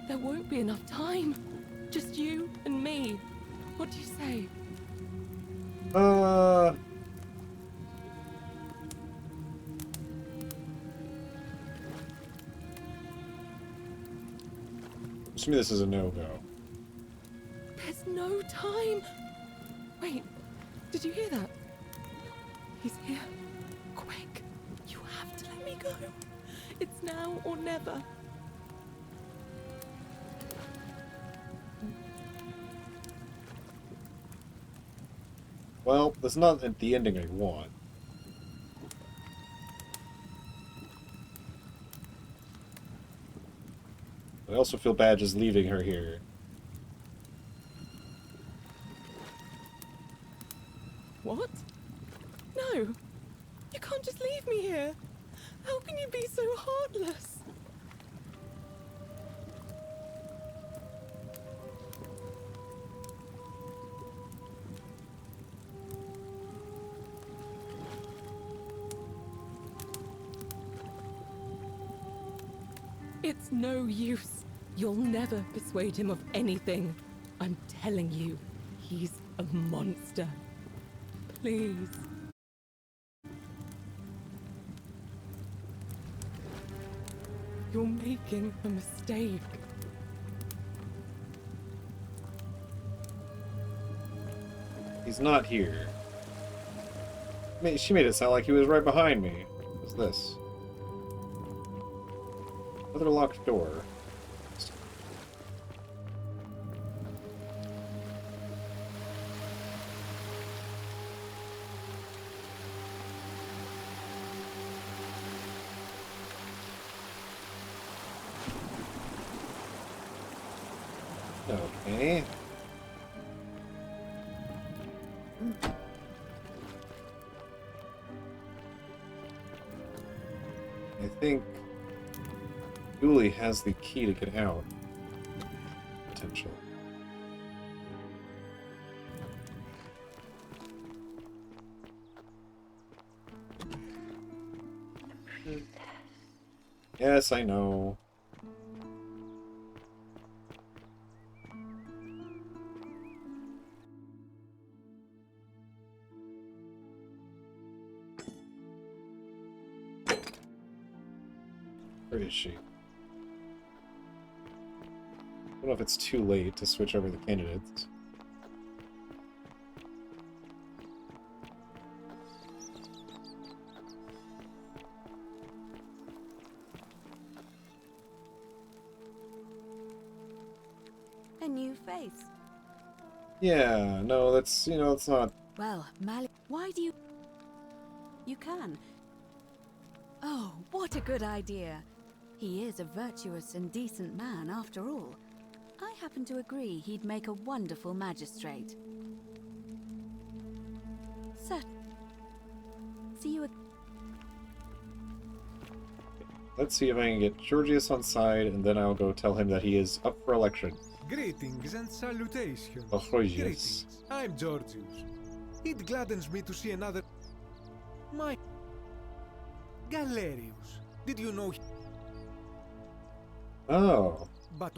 There won't be enough time. Just you and me. What do you say? To me, this is a no-go. There's no time. Wait, did you hear that? He's here. Quick, you have to let me go. It's now or never. Well, that's not the ending I want. I also feel bad just leaving her here. What? No, you can't just leave me here. How can you be so heartless? It's no use. You'll never persuade him of anything. I'm telling you, he's a monster. Please. You're making a mistake. He's not here. She made it sound like he was right behind me. What's this? Another locked door. Okay. I think Uli has the key to get out. Potential. Yes, I know. Where is she? I don't know if it's too late to switch over the candidates. A new face. Yeah, no, that's, it's not... Well, Malik, why do you... You can. Oh, what a good idea. He is a virtuous and decent man, after all. I happen to agree he'd make a wonderful magistrate. Sir, see you again. Let's see if I can get Georgius on side, and then I'll go tell him that he is up for election. Greetings and salutations. Oh, yes. Greetings. I'm Georgius. It gladdens me to see another... My... Galerius. Did you know... Oh. But...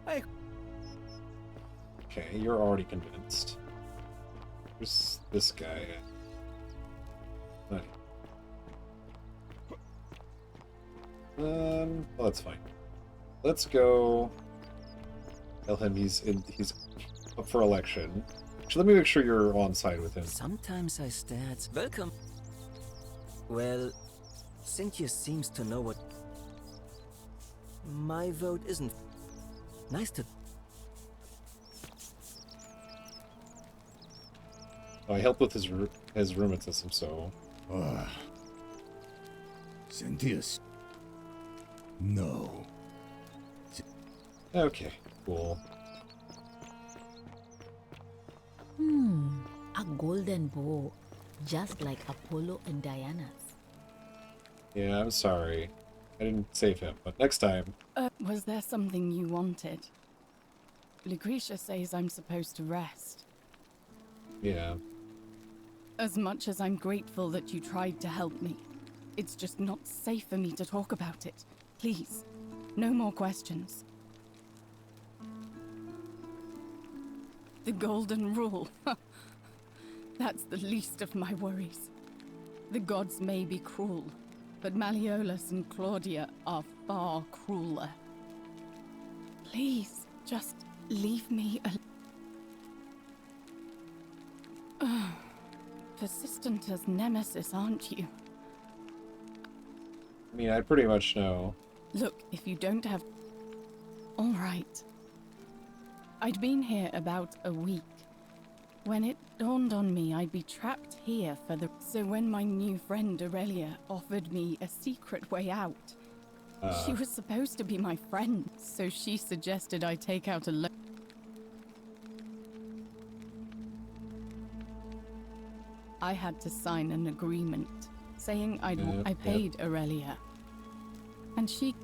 I... Okay, you're already convinced. Who's this guy? Well, that's fine. Let's go tell him he's up for election. So let me make sure you're on side with him. Sometimes I stare at... Welcome. Well, Cynthia seems to know what... My vote isn't... Nice to... Oh, I helped with his rheumatism, so... Cynthia's... No. Okay, cool. A golden bow, just like Apollo and Diana's. Yeah, I'm sorry. I didn't save him, but next time. Was there something you wanted? Lucretia says I'm supposed to rest. Yeah. As much as I'm grateful that you tried to help me, it's just not safe for me to talk about it. Please, no more questions. The Golden Rule. That's the least of my worries. The gods may be cruel, but Malleolus and Claudia are far crueler. Please, just leave me alone. Persistent as Nemesis, aren't you? I mean, I pretty much know. Look, if you don't have... All right. I'd been here about a week. When it dawned on me I'd be trapped here for the... So when my new friend Aurelia offered me a secret way out, she was supposed to be my friend, so she suggested I take out a loan. I had to sign an agreement saying I paid Aurelia. And she...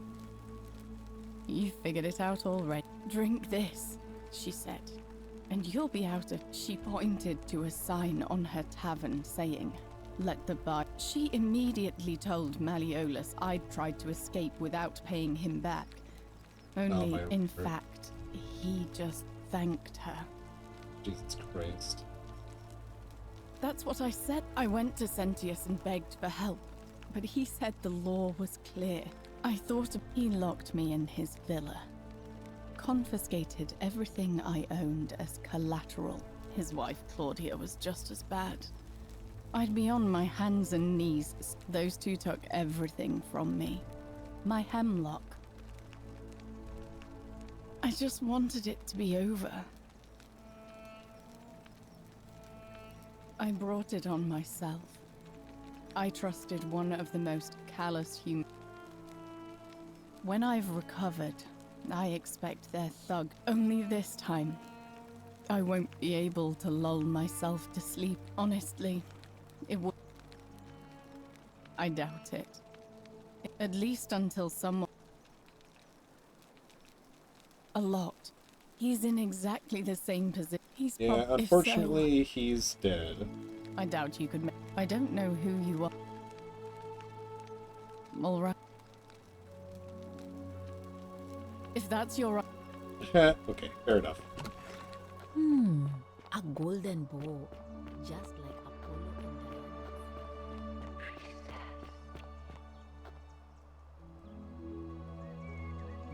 You figured it out already. Drink this, she said, and you'll be out of... She pointed to a sign on her tavern saying, let the bar... She immediately told Malleolus I'd tried to escape without paying him back. Only, in fact, he just thanked her. Jesus Christ. That's what I said. I went to Sentius and begged for help, but he said the law was clear. I thought he locked me in his villa, confiscated everything I owned as collateral. His wife Claudia was just as bad. I'd be on my hands and knees. Those two took everything from me. My hemlock. I just wanted it to be over. I brought it on myself. I trusted one of the most callous humans. When I've recovered, I expect their thug. Only this time, I won't be able to lull myself to sleep. Honestly, it would. I doubt it. At least until someone... A lot. He's in exactly the same position. He's Yeah, unfortunately, he's dead. I doubt you could I don't know who you are. All right. If that's your... Okay, fair enough. A golden bow, just like Apollo and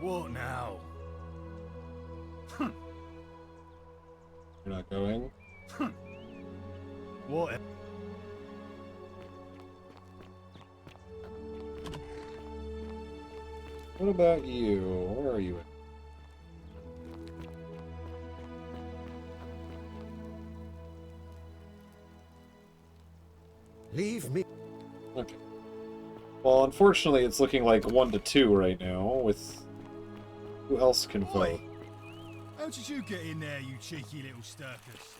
Diana. What now? You're not going? What? What about you? Where are you at? Leave me. Okay. Well, unfortunately, it's looking like 1-2 right now, with... Who else can vote? How did you get in there, you cheeky little stirkers?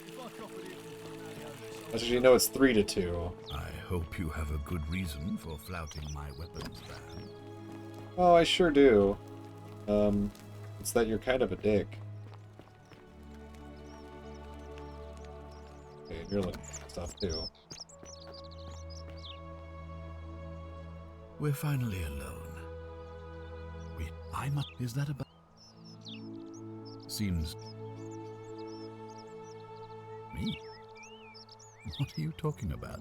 If I copied it from Malleolus... As you know, it's 3-2. I hope you have a good reason for flouting my weapons ban. Oh, I sure do. It's that you're kind of a dick. Okay, and you're looking at stuff too. We're finally alone. Is that about... Seems... Me? What are you talking about?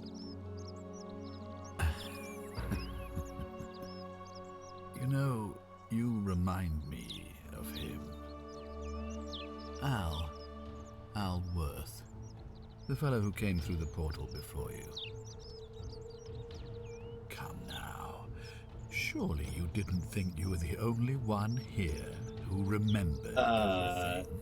You know, you remind me of him. Al Worth. The fellow who came through the portal before you. Surely you didn't think you were the only one here who remembered everything.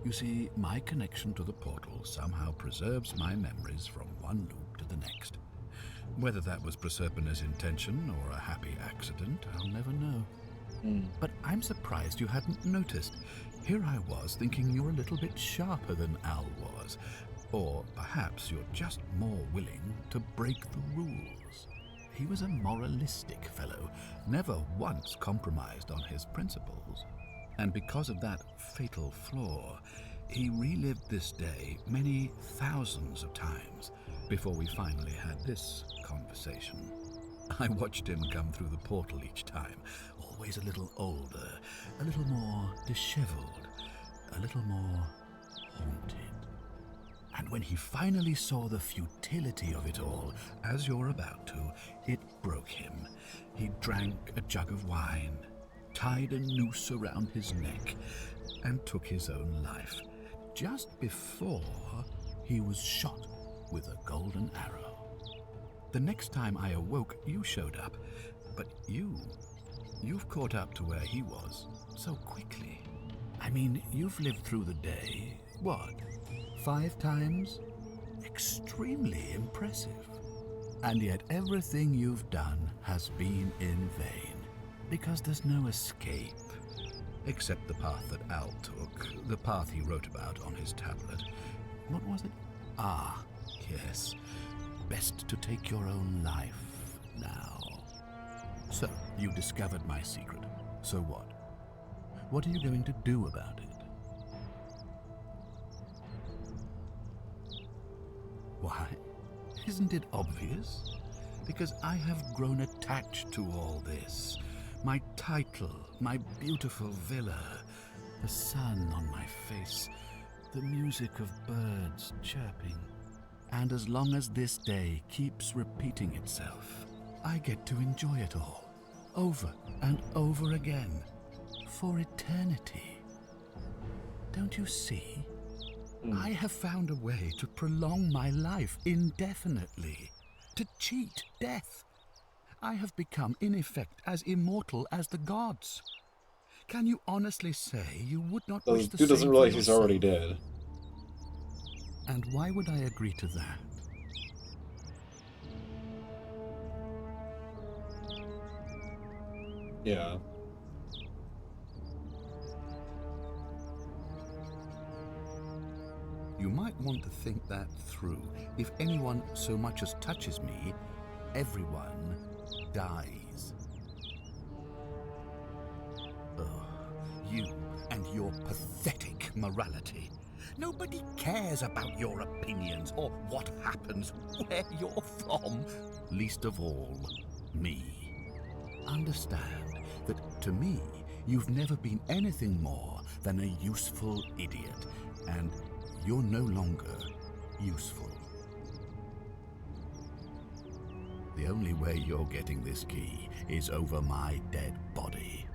You see, my connection to the portal somehow preserves my memories from one loop to the next. Whether that was Proserpina's intention or a happy accident, I'll never know. But I'm surprised you hadn't noticed. Here I was thinking you're a little bit sharper than Al was. Or perhaps you're just more willing to break the rules. He was a moralistic fellow, never once compromised on his principles. And because of that fatal flaw, he relived this day many thousands of times before we finally had this conversation. I watched him come through the portal each time, always a little older, a little more disheveled, a little more haunted. And when he finally saw the futility of it all, as you're about to, it broke him. He drank a jug of wine, tied a noose around his neck, and took his own life, just before he was shot with a golden arrow. The next time I awoke, you showed up, but you've caught up to where he was so quickly. I mean, you've lived through the day, what, 5 times? Extremely impressive. And yet everything you've done has been in vain, because there's no escape. Except the path that Al took, the path he wrote about on his tablet. What was it? Ah, yes. Best to take your own life now. So, you discovered my secret. So what? What are you going to do about it? Why? Isn't it obvious? Because I have grown attached to all this. My title, my beautiful villa, the sun on my face, the music of birds chirping. And as long as this day keeps repeating itself, I get to enjoy it all, over and over again, for eternity. Don't you see? I have found a way to prolong my life indefinitely, to cheat death. I have become, in effect, as immortal as the gods. Can you honestly say you would not wish the same Dude doesn't for realize he's yourself? already dead. And why would I agree to that? Yeah. You might want to think that through. If anyone so much as touches me, everyone dies. Oh, you and your pathetic morality. Nobody cares about your opinions or what happens, where you're from. Least of all, me. Understand that to me, you've never been anything more than a useful idiot, and you're no longer useful. The only way you're getting this key is over my dead body.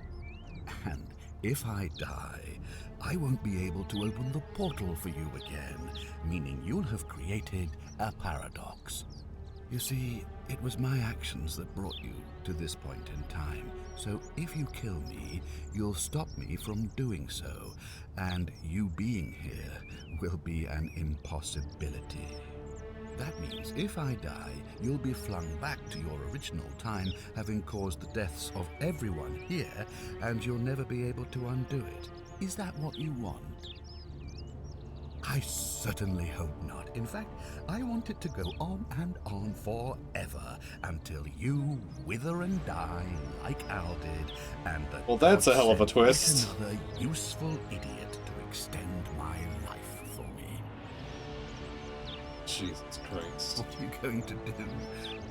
And if I die, I won't be able to open the portal for you again, meaning you'll have created a paradox. You see, it was my actions that brought you to this point in time, so if you kill me, you'll stop me from doing so, and you being here will be an impossibility. That means if I die, you'll be flung back to your original time, having caused the deaths of everyone here, and you'll never be able to undo it. Is that what you want? I certainly hope not. In fact, I want it to go on and on forever, until you wither and die like Al did, and the Well, that's a hell of a gods twist. send another useful idiot to extend my life for me. Jesus Christ. What are you going to do?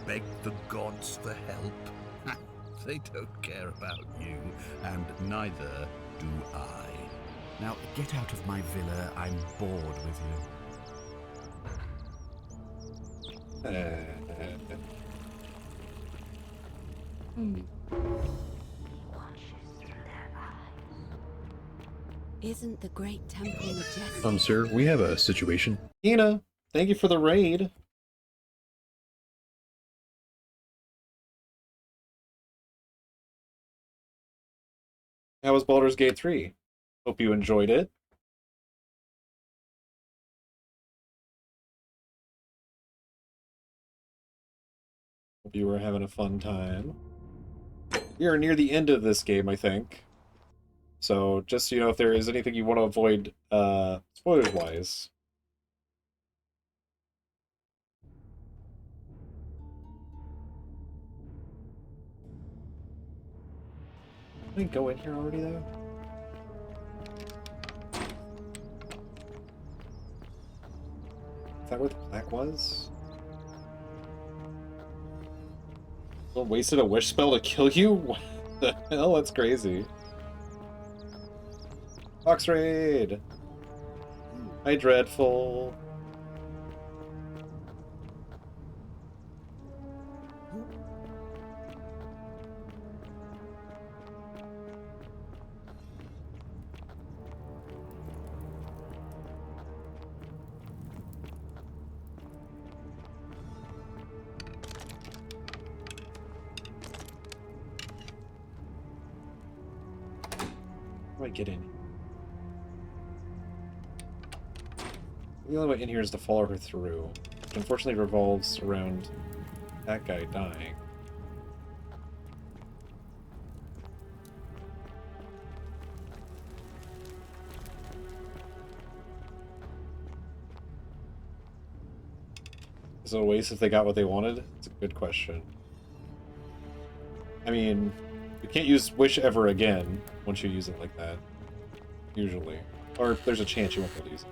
Beg the gods for help? They don't care about you, and neither do I. Now, get out of my villa. I'm bored with you. Isn't the great temple majestic? Sir, we have a situation. Ina, thank you for the raid. How was Baldur's Gate 3? Hope you enjoyed it. Hope you were having a fun time. We are near the end of this game, I think. So, just so you know, if there is anything you want to avoid, spoilers-wise. Can we go in here already, though? Is that where the plaque was? Someone wasted a wish spell to kill you? What the hell? That's crazy. Fox Raid! Hi, Dreadful. How do I get in? The only way in here is to follow her through, which unfortunately revolves around that guy dying. Is it a waste if they got what they wanted? It's a good question. I mean, you can't use Wish ever again once you use it like that. Usually. Or there's a chance you won't be able to use it.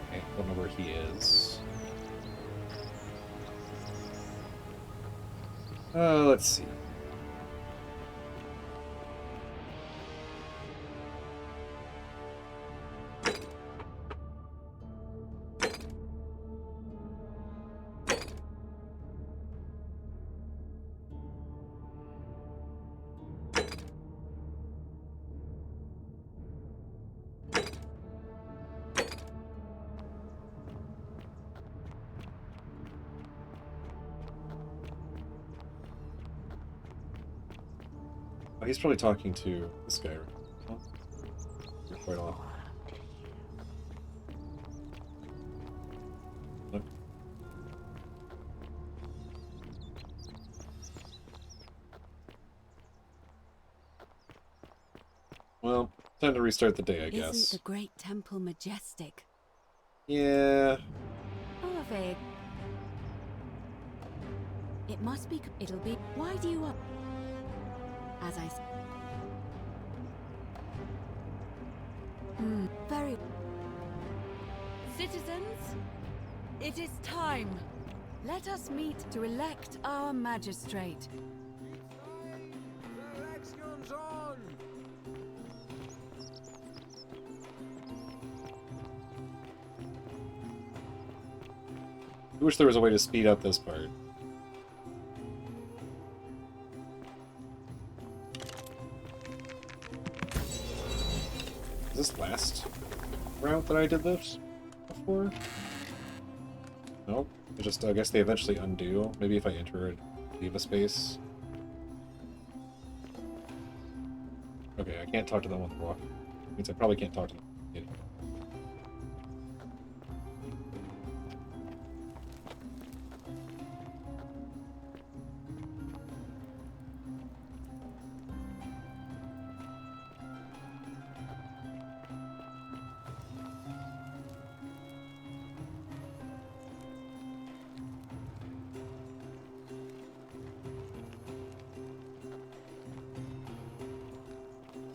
Okay, don't know where he is. Let's see. Oh, he's probably talking to this guy, right? Huh? You're quite off. Look. Well, time to restart the day, I guess. Isn't the great temple majestic? Yeah. Arve. It must be. It'll be. Why do you up? As I. Very. Citizens, it is time. Let us meet to elect our magistrate. Elections on! I wish there was a way to speed up this part. Is this last route that I did this before? Nope. I just, I guess they eventually undo. Maybe if I enter it, leave a space. Okay, I can't talk to them on the walk. Means I probably can't talk to them. Yeah.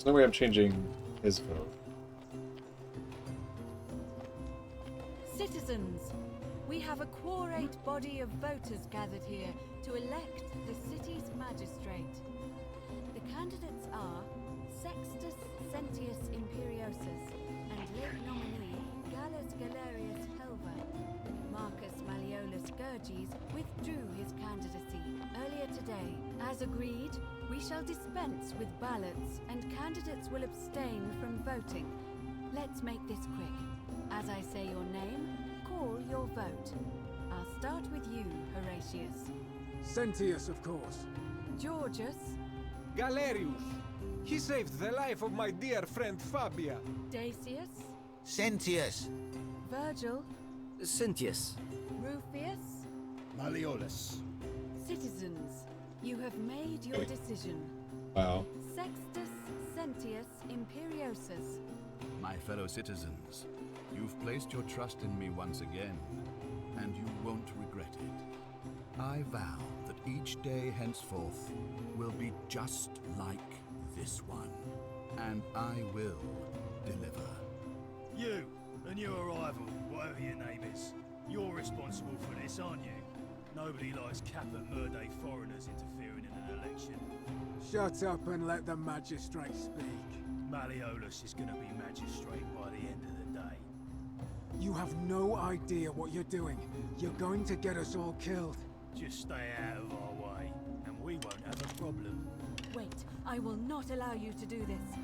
No way I'm changing his vote. Citizens, we have a quorate body of voters gathered here to elect the city's magistrate. The candidates are Sextus Sentius Imperiosus and late nominee Gallus Galerius Helva, Marcus Malleolus Gurgis, apologies, withdrew his candidacy earlier today. As agreed, we shall dispense with ballots, and candidates will abstain from voting. Let's make this quick. As I say your name, call your vote. I'll start with you, Horatius. Sentius, of course. Georgius. Galerius. He saved the life of my dear friend Fabia. Dacius. Sentius. Virgil. Cynthius. Rufius. Malleolus. Citizens, you have made your decision. Wow. Sextus Sentius Imperiosus. My fellow citizens, you've placed your trust in me once again, and you won't regret it. I vow that each day henceforth will be just like this one, and I will deliver. You and your arrival, whatever your name is, you're responsible for this, aren't you? Nobody likes Caput Murday foreigners interfering in an election. Shut up and let the magistrate speak. Malleolus is going to be magistrate by the end of the day. You have no idea what you're doing. You're going to get us all killed. Just stay out of our way, and we won't have a problem. Wait, I will not allow you to do this.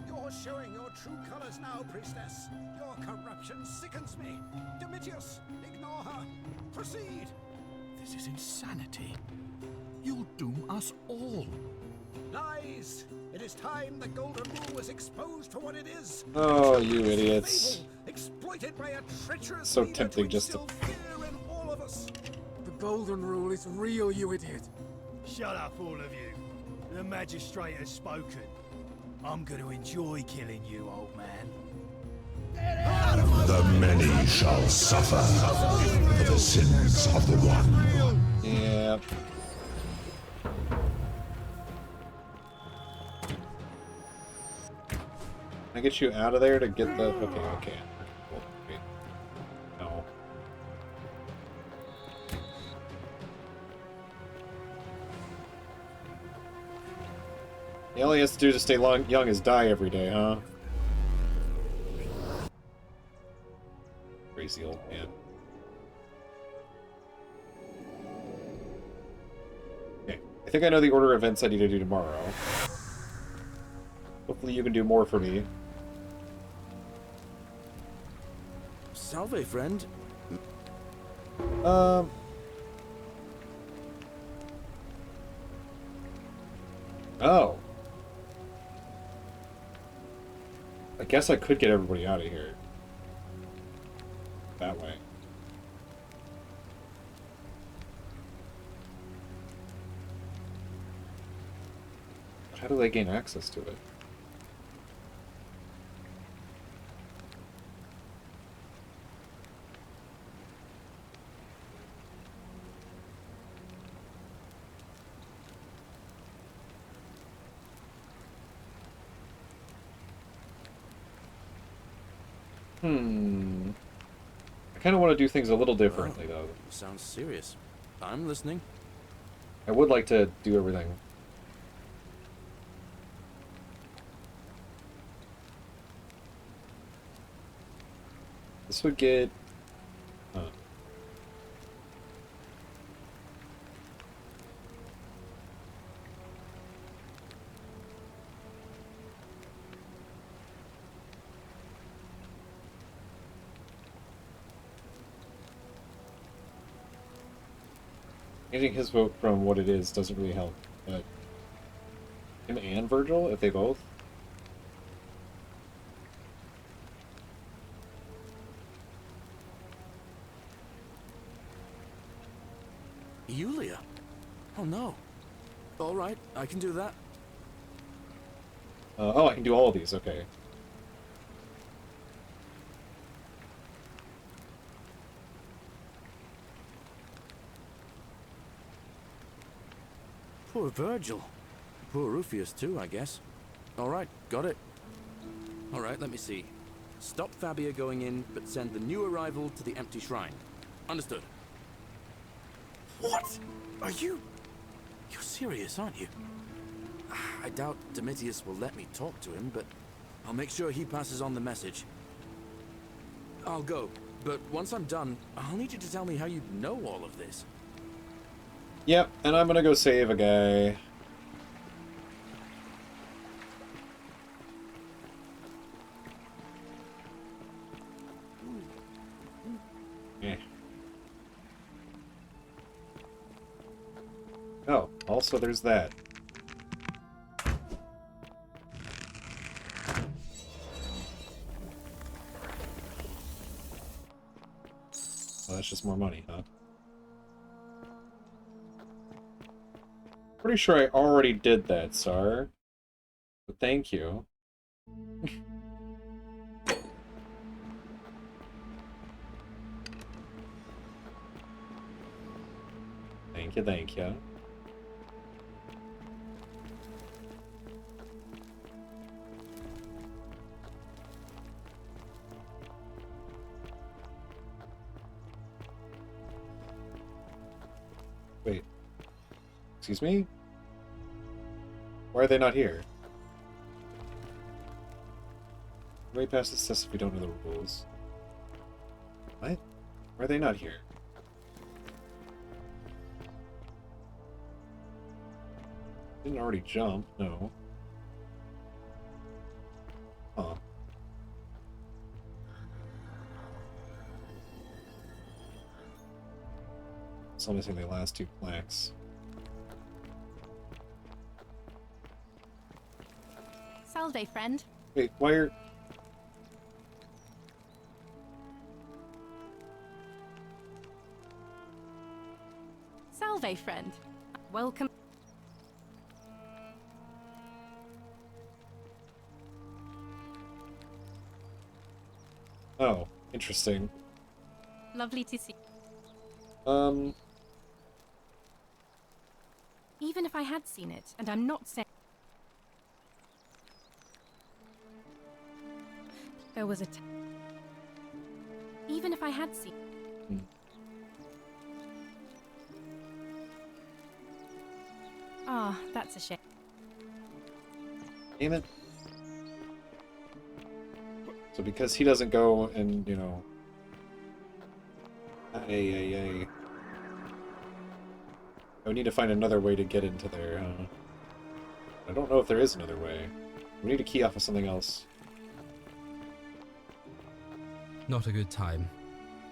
You're showing your true colors now, priestess. Your corruption sickens me. Domitius, ignore her. Proceed. This is insanity. You'll doom us all. Lies! It is time the Golden Rule was exposed for what it is. Oh, you idiots. Fable, exploited by a treacherous So leader tempting just to... instill fear in all of us. The Golden Rule is real, you idiot. Shut up, all of you. The magistrate has spoken. I'm going to enjoy killing you, old man. The many shall suffer for the sins of the one. Yeah. Can I get you out of there to get the... Okay, okay. Wait. No. All he has to do to stay young is die every day, huh? Crazy old man. Okay, I think I know the order of events I need to do tomorrow. Hopefully you can do more for me. Salve, friend. Oh. I guess I could get everybody out of here. That way. How do they gain access to it? I kind of want to do things a little differently, though. Sounds serious. I'm listening. I would like to do everything. This would get... Changing his vote from what it is doesn't really help, but... Him and Virgil, if they both? Yulia? Oh no. Alright, I can do that. Oh, I can do all of these, okay. Poor Virgil. Poor Rufius too, I guess. Alright, got it. Alright, let me see. Stop Fabia going in, but send the new arrival to the empty shrine. Understood. What? Are you... You're serious, aren't you? I doubt Domitius will let me talk to him, but I'll make sure he passes on the message. I'll go. But once I'm done, I'll need you to tell me how you know all of this. Yep, and I'm gonna go save a guy. Eh. Oh, also there's that. Oh, that's just more money, huh? Pretty sure I already did that, Sar. But thank you. Thank you, thank you. Wait. Excuse me? Why are they not here? Way past this test if we don't know the rules. What? Why are they not here? Didn't already jump, no. Huh. Still missing the last two plaques. Salve, friend. Wait, why are... Salve, friend. Welcome. Oh, interesting. Lovely to see. Even if I had seen it, and I'm not saying... There was a even if I had seen... Ah, that's a shame. Damn it. So because he doesn't go and, you know... I would need to find another way to get into there, huh? I don't know if there is another way. We need to key off of something else. Not a good time,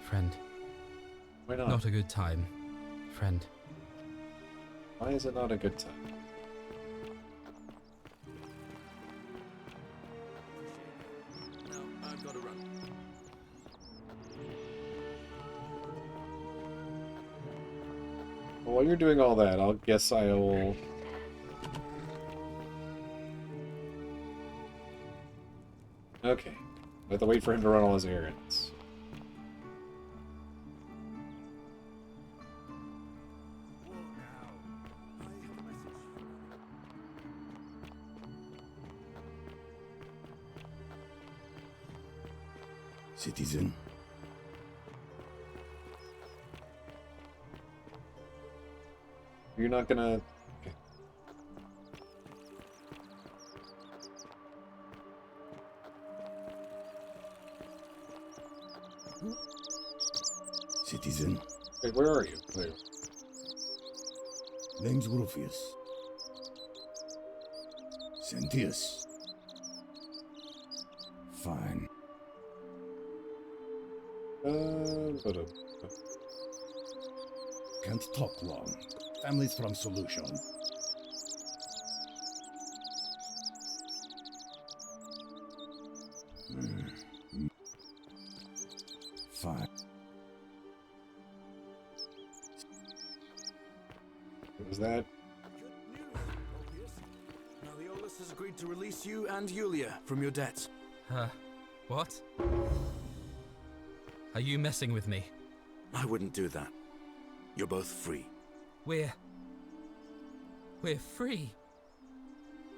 friend. Why not? Not a good time, friend. Why is it not a good time? Now, I've got to run. Well, while you're doing all that, I'll guess I'll... Okay. I have to wait for him to run all his errands. Citizen. You're not gonna... Okay. Citizen. Wait, where are you? Where? Name's Rufius. Sentius. Fine. Can't talk long. Family's from Solution. Fine. What was that? Now the Olus has agreed to release you and Yulia from your debts. What? Are you messing with me? I wouldn't do that. You're both free. We're free.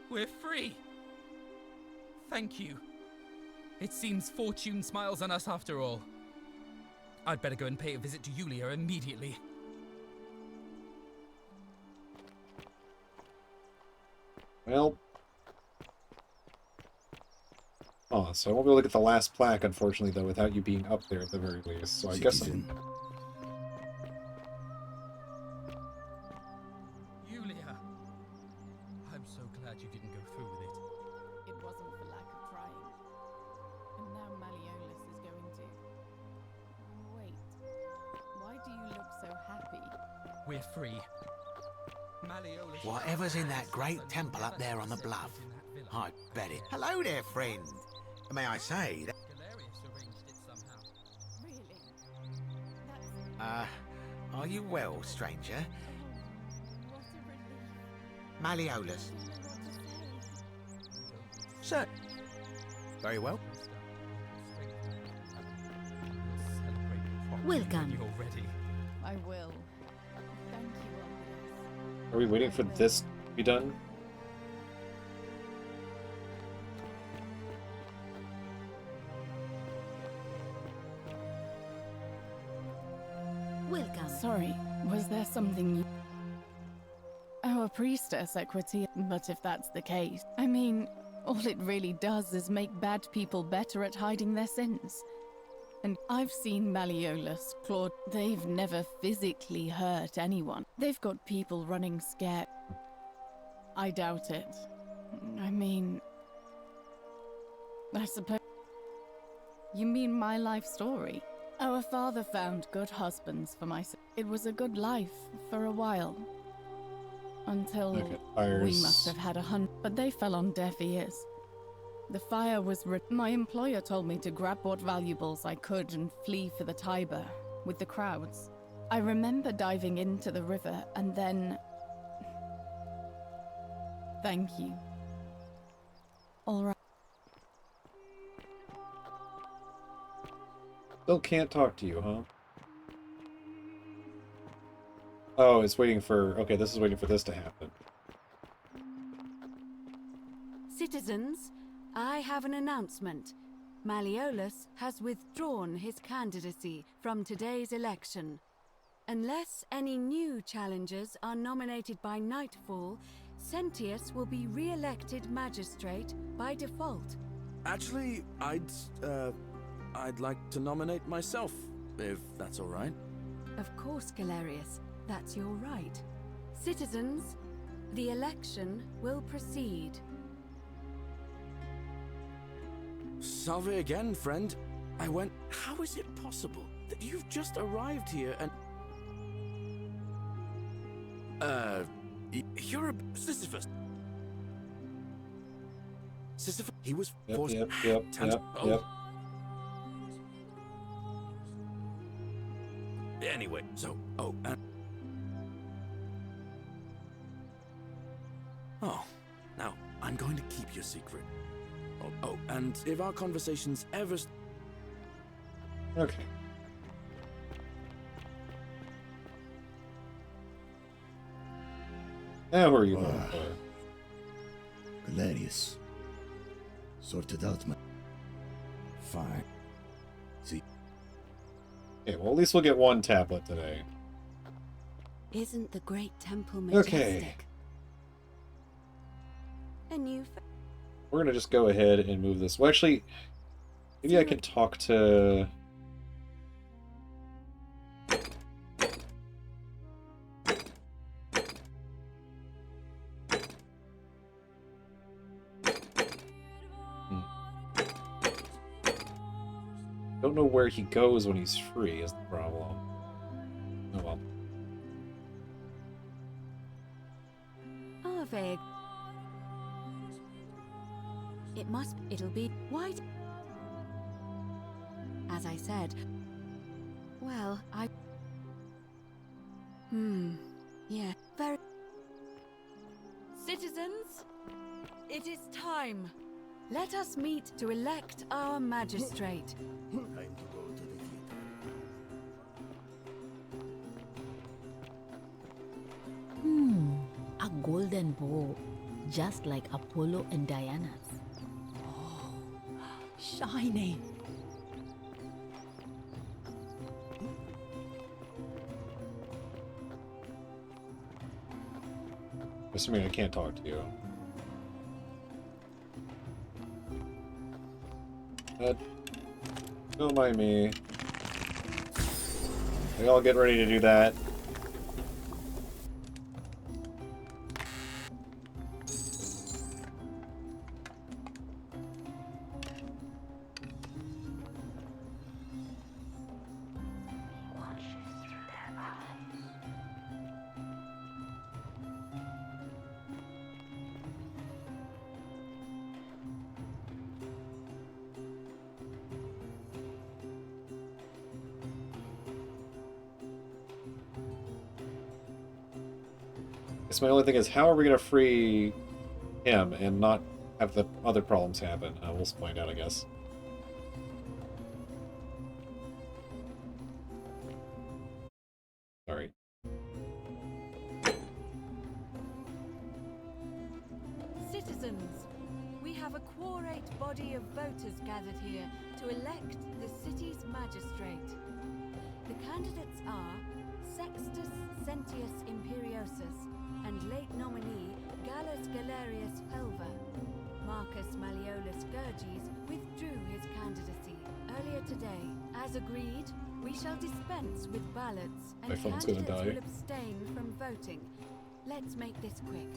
We're free. Thank you. It seems fortune smiles on us after all. I'd better go and pay a visit to Yulia immediately. Well... Oh, so I won't be able to get the last plaque, unfortunately, though, without you being up there at the very least. So I guess Citizen. Yulia! I'm so glad you didn't go through with it. It wasn't for lack of trying. And now Malleolus is going to... Wait. Why do you look so happy? We're free. Malleolus... Whatever's in that great temple up there on the bluff, I bet it. Hello there, friend. May I say that... Galerius arranged it somehow. Really? Are you well, stranger? What a relief. Malleolus. I don't know what to say. Sir. Very well. Welcome. You're ready. I will. Thank you, Oculus. Are we waiting for this to be done? Welcome. Sorry, was there something you... Our priestess, Equity, but if that's the case, I mean, all it really does is make bad people better at hiding their sins. And I've seen Malleolus, Claude, they've never physically hurt anyone. They've got people running scared. I doubt it. I mean... I suppose... You mean my life story? Our father found good husbands for my... It was a good life for a while. Until Okay, we fires. must have had 100, but they fell on deaf ears. The fire was my employer told me to grab what valuables I could and flee for the Tiber with the crowds. I remember diving into the river and then... Thank you. All right. Still can't talk to you, huh? Oh, it's waiting for... Okay, this is waiting for this to happen. Citizens, I have an announcement. Malleolus has withdrawn his candidacy from today's election. Unless any new challengers are nominated by nightfall, Sentius will be re-elected magistrate by default. Actually, I'd like to nominate myself, if that's all right. Of course, Galerius, that's your right. Citizens, the election will proceed. Salve again, friend. I went... How is it possible that you've just arrived here and... You're a... Sisyphus. Sisyphus, he was forced... Yep. Oh. Anyway, so... Oh, and... Oh, now, I'm going to keep your secret. Oh, and if our conversations ever... Okay. Now who are you looking for? Galerius. Sorted out my... Fine. See. Okay, well at least we'll get one tablet today. Isn't the great temple majestic? Okay. A new... We're gonna just go ahead and move this. Well, actually, maybe I can talk to... Don't know where he goes when he's free is the problem. Oh well. Arveg. It'll be white. As I said. Well, yeah, very... Citizens, it is time. Let us meet to elect our magistrate. Time to go to the theater. A golden bow, just like Apollo and Diana's. Shiny. Assuming I can't talk to you. Don't mind me. We all get ready to do that. Guess my only thing is, how are we gonna free him and not have the other problems happen? We'll find out, I guess. Sorry. Citizens, we have a quorate body of voters gathered here to elect the city's magistrate. The candidates are Sextus Sentius Imperiosus and late nominee Gallus Galerius Helva. Marcus Malleolus Gurges withdrew his candidacy earlier today. As agreed, we shall dispense with ballots and candidates will abstain from voting. Let's make this quick.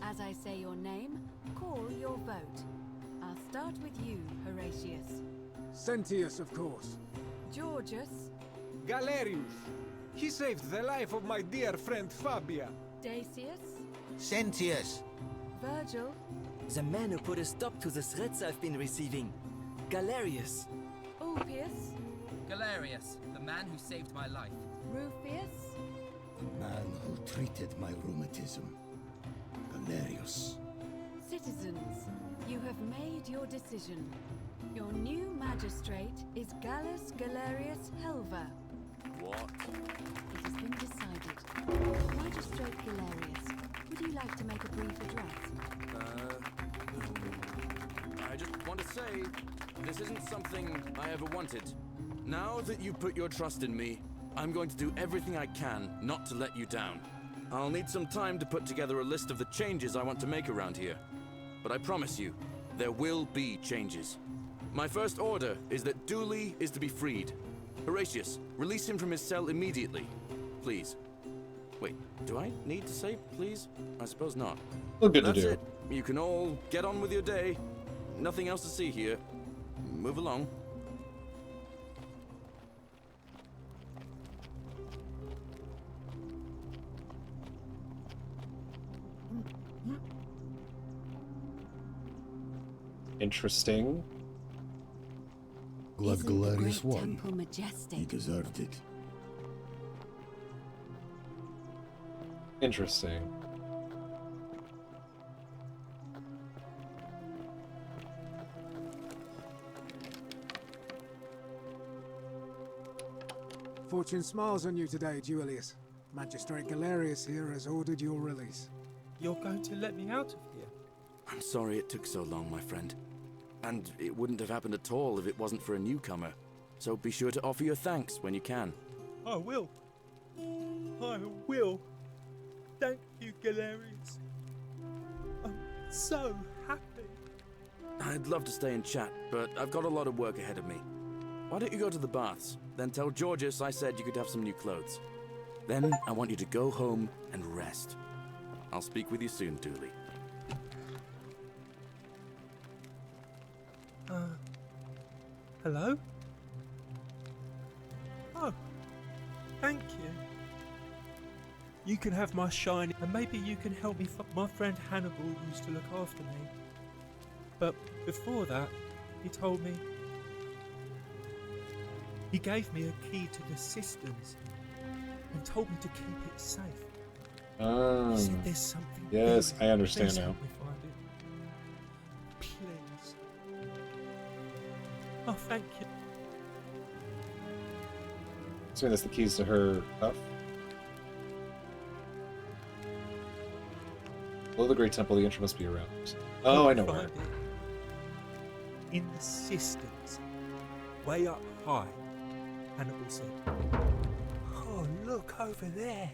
As I say your name, call your vote. I'll start with you, Horatius. Sentius, of course. Georgius. Galerius. He saved the life of my dear friend Fabia. Dacius. Sentius. Virgil. The man who put a stop to the threats I've been receiving. Galerius. Ulpius. Galerius, the man who saved my life. Rufius. The man who treated my rheumatism. Galerius. Citizens, you have made your decision. Your new magistrate is Gallus Galerius Helva. What? It has been decided. Magistrate Galerius, would you like to make a brief address? I just want to say, this isn't something I ever wanted. Now that you put your trust in me, I'm going to do everything I can not to let you down. I'll need some time to put together a list of the changes I want to make around here. But I promise you, there will be changes. My first order is that Dooley is to be freed. Horatius, release him from his cell immediately. Please. Wait, do I need to say please? I suppose not. Look good to That's do. it. You can all get on with your day. Nothing else to see here. Move along. Interesting. Glad Isn't the Galerius great won. temple majestic? He deserved it. Interesting. Fortune smiles on you today, Julius. Magistrate Galerius here has ordered your release. You're going to let me out of here? I'm sorry it took so long, my friend. And it wouldn't have happened at all if it wasn't for a newcomer. So be sure to offer your thanks when you can. I will. I will. Thank you, Galerius. I'm so happy. I'd love to stay and chat, but I've got a lot of work ahead of me. Why don't you go to the baths? Then tell Georgius I said you could have some new clothes. Then I want you to go home and rest. I'll speak with you soon, Dooley. Hello? Oh, thank you. You can have my shiny, and maybe you can help me. My friend Hannibal used to look after me. But before that, he told me... He gave me a key to the cisterns and told me to keep it safe. He said there's something Yes, buried. I understand Please now. help me find it. Please. Oh, thank you. So that's the keys to her stuff. Below the Great Temple, the entry must be around. Oh, I know where. Find it. In the cisterns, way up high. Hannibal said, "Oh, look over there.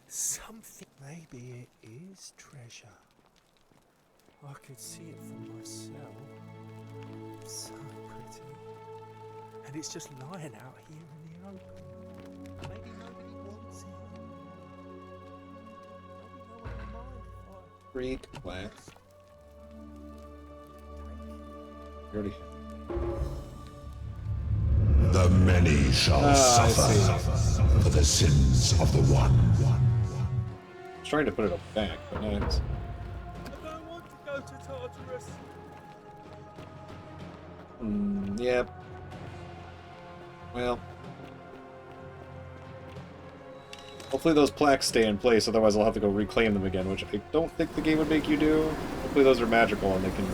Something. Maybe it is treasure. I could see it for myself. So pretty." city, and it's just lying out here in the open. Maybe nobody wants it. Maybe no one will mind if I... Freak plaques. You already. The many shall suffer for the sins of the one. I was trying to put it up back, but no, it's... I don't want to go to Tartarus. Yep. Well. Hopefully those plaques stay in place, otherwise I'll have to go reclaim them again, which I don't think the game would make you do. Hopefully those are magical and they can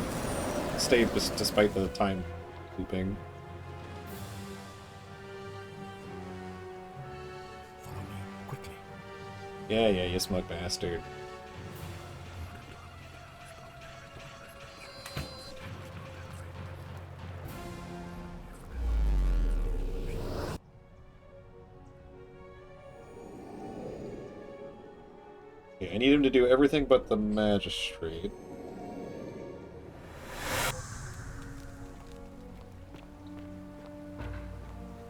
stay despite the time looping. Follow me quickly. Yeah, you smug bastard. I need him to do everything but the magistrate.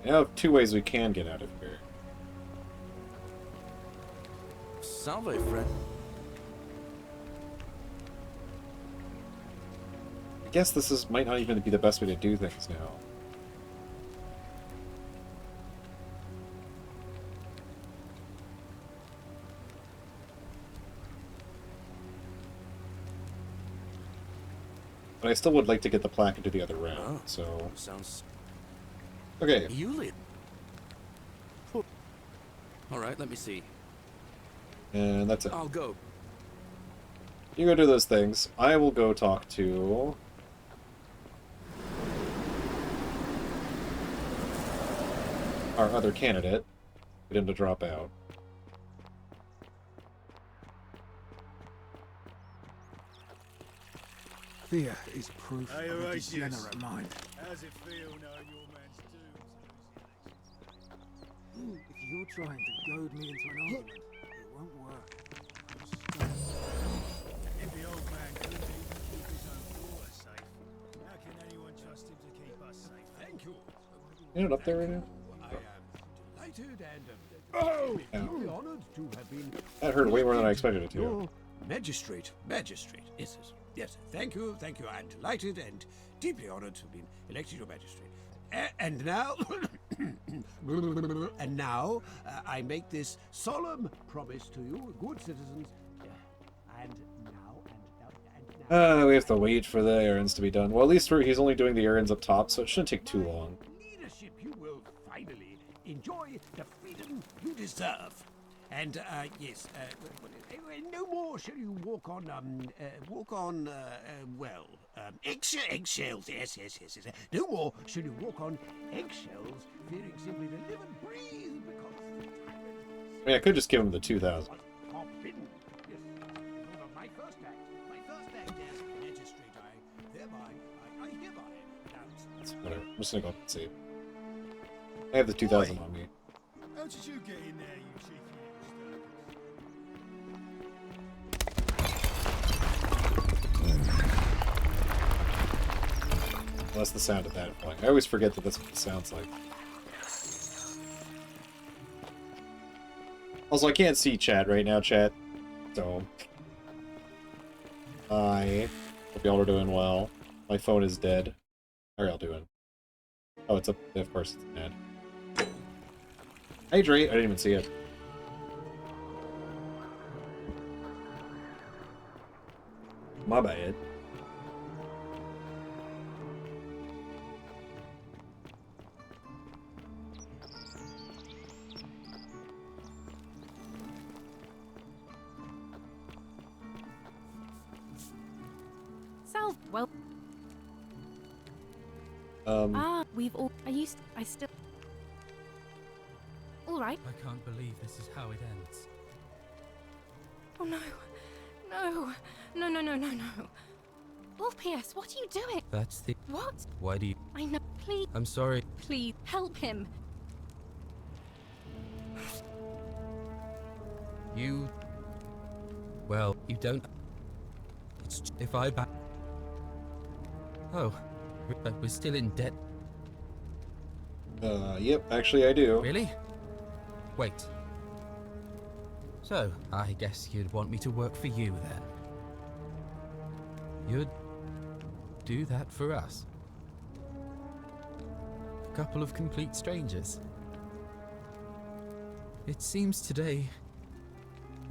I have two ways we can get out of here. Salve, friend. I guess this might not even be the best way to do things now. But I still would like to get the plaque into the other round, so... Sounds... Okay. You lead. Alright, let me see. And that's it. I'll go. You go do those things. I will go talk to... our other candidate. Get him to drop out. Fear is proof Hey, of a Horatius. degenerate mind. How's it feel knowing your man's doomed? If you're trying to goad me into an argument, it won't work. If the old man couldn't even keep his own daughter safe, how can anyone trust him to keep us safe? Thank you. You're not up there right now? I am delighted and Oh! deeply honored to have been. That hurt way more than I expected it to. Your magistrate. Yes, yes. Thank you. I'm delighted and deeply honored to have been elected your magistrate. And now, I make this solemn promise to you, good citizens. And now. We have to wait for the errands to be done. Well, at least he's only doing the errands up top, so it shouldn't take too long. Leadership, you will finally enjoy the freedom you deserve. And yes, no more shall you walk on eggshells. Yes. No more shall you walk on eggshells, fearing simply to live and breathe because the tyrant. I mean, I could just give him the 2,000. Forbidden. Yes. My first act as magistrate, I hereby announce. Whatever. I'm just gonna go up and see. I have the 2,000 on me. How did you get in there, you cheeky Well, that's the sound of that flying. I always forget that that's what it sounds like. Also, I can't see chat right now, chat. So... Hi. Hope y'all are doing well. My phone is dead. How are y'all doing? Oh, it's up. Of course it's dead. Hey, Dre. I didn't even see it. My bad. Salve. Well. We've all. I still. All right. I can't believe this is how it ends. Oh no. No. Ulpius, what are you doing? That's the... What? Why do you... I know. Please. I'm sorry. Please, help him. You... Well, you don't... It's if I back... Oh, we're still in debt. Yep, actually I do. Really? Wait. So, I guess you'd want me to work for you then. You'd do that for us? A couple of complete strangers. It seems today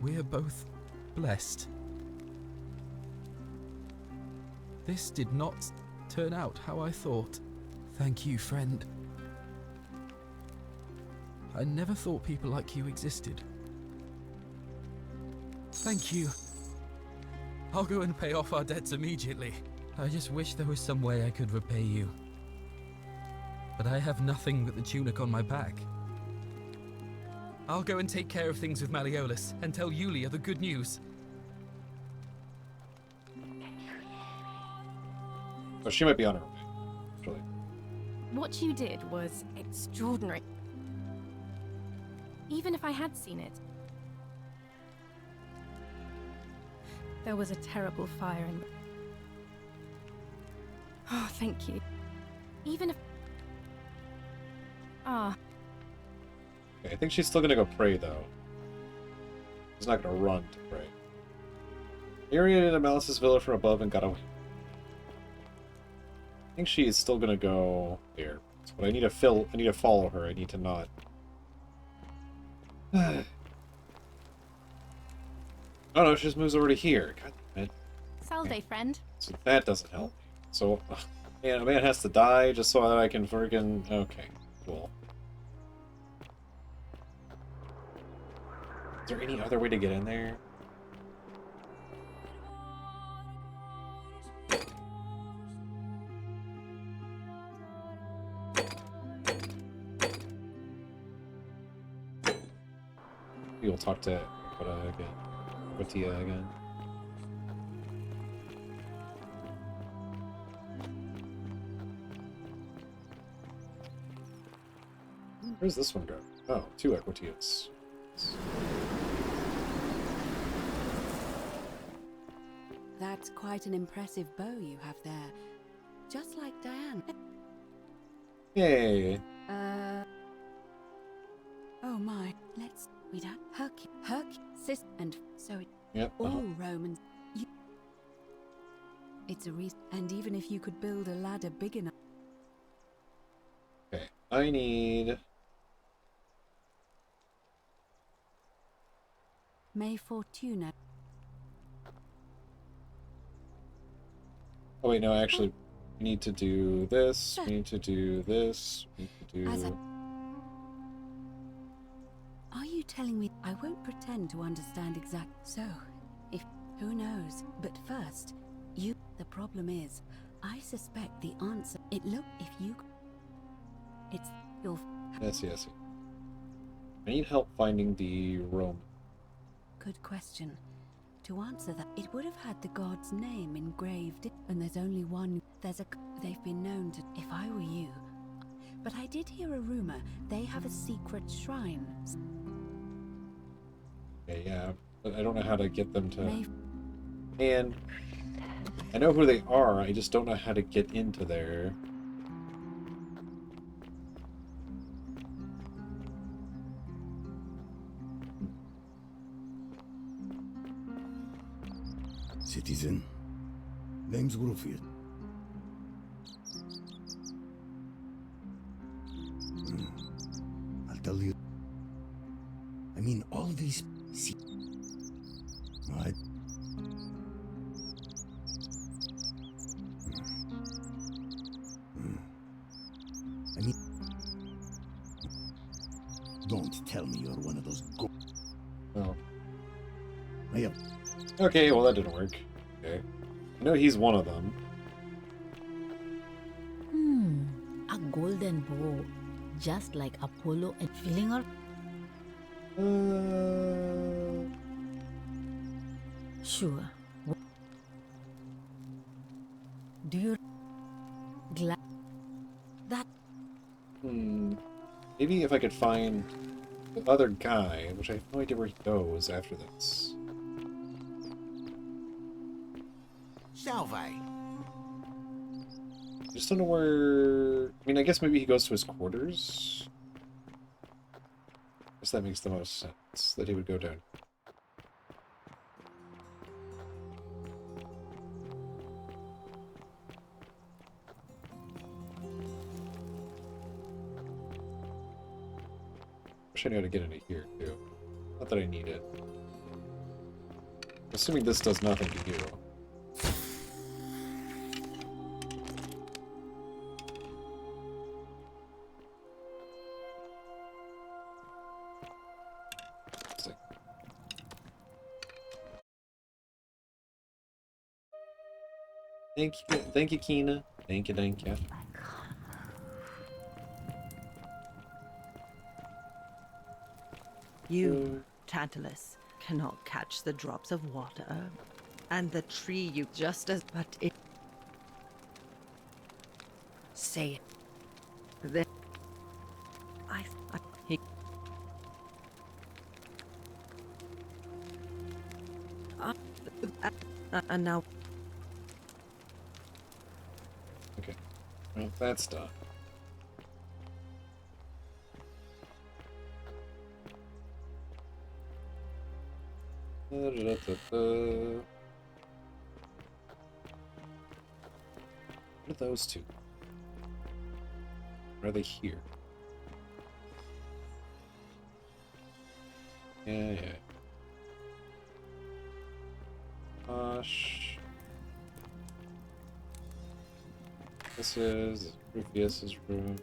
we're both blessed. This did not turn out how I thought. Thank you, friend. I never thought people like you existed. Thank you. I'll go and pay off our debts immediately. I just wish there was some way I could repay you. But I have nothing but the tunic on my back. I'll go and take care of things with Malleolus and tell Yulia the good news. Oh, she might be on her way, actually. What you did was extraordinary. Even if I had seen it. There was a terrible fire in... Oh, thank you. Even if... Ah. Okay, I think she's still gonna go pray, though. She's not gonna run to pray. Arian into Malice's villa from above and got away. I think she's still gonna go here. But I need to follow her. I need to not. Oh no, she just moves over to here. God damn it. Salve, friend. So that doesn't help. So, man, a man has to die just so that I can friggin'... Okay, cool. Is there any other way to get in there? We'll talk to Tia again. Where's this one go? Oh, 2 Equitias. That's quite an impressive bow you have there. Just like Diane. Yay! Oh my. We'd have sis, and so it... Yep, all Romans... It's a reason, and even if you could build a ladder big enough... Okay, I need... May Fortuna... Oh wait, no, actually, we need to do this, we need to do this, we need to do... Are you telling me I won't pretend to understand exact... So, if... Who knows? But first, you... The problem is, I suspect the answer... If you... It's... You'll... Yes. I need help finding the Roman. Good question. To answer that, it would have had the god's name engraved, and there's only one... They've been known to... If I were you... But I did hear a rumor they have a secret shrine. Okay, yeah, but I don't know how to get them to... And... I know who they are, I just don't know how to get into there. Citizen, name's Rufiel. I'll tell you. I mean, all these... See... Right? I mean... Don't tell me you're one of those Oh. Yeah. Okay, well that didn't work. Okay. I know he's one of them. A golden bow, just like Apollo and filling her. Sure. Do you that? Maybe if I could find the other guy, which I have no idea where he goes after this. Salve. I just don't know where... I mean, I guess maybe he goes to his quarters? I guess that makes the most sense, that he would go down. Wish I knew how to get into here, too. Not that I need it. Assuming this does nothing to you. Thank you, Kina. Thank you. You, Tantalus, cannot catch the drops of water, and the tree you just as but it. Say it. Then he. And now. Okay. Well, that's done. What are those two? Or are they here? Yeah. Gosh. This is Rufius's room.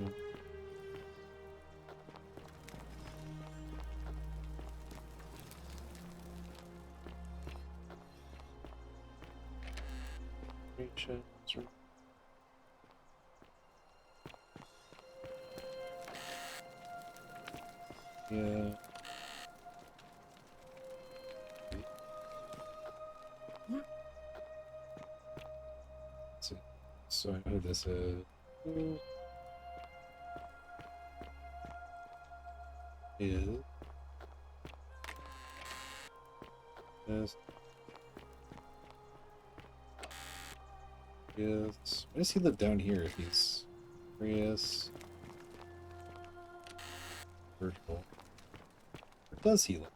Yeah. Let's see. So I know this is. Yes. Yes. Why does he live down here if he's Prius? Virtual. Where does he live?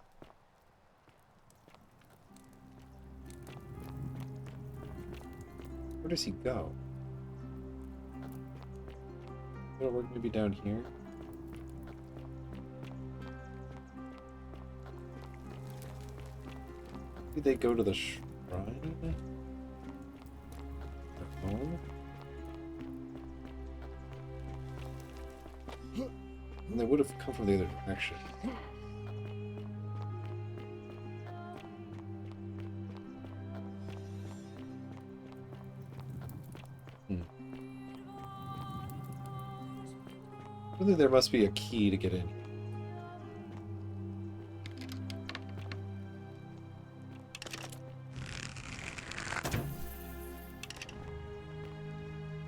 Where does he go? Go to work maybe down here? Maybe they go to the shrine? Or home? And they would have come from the other direction. I think there must be a key to get in.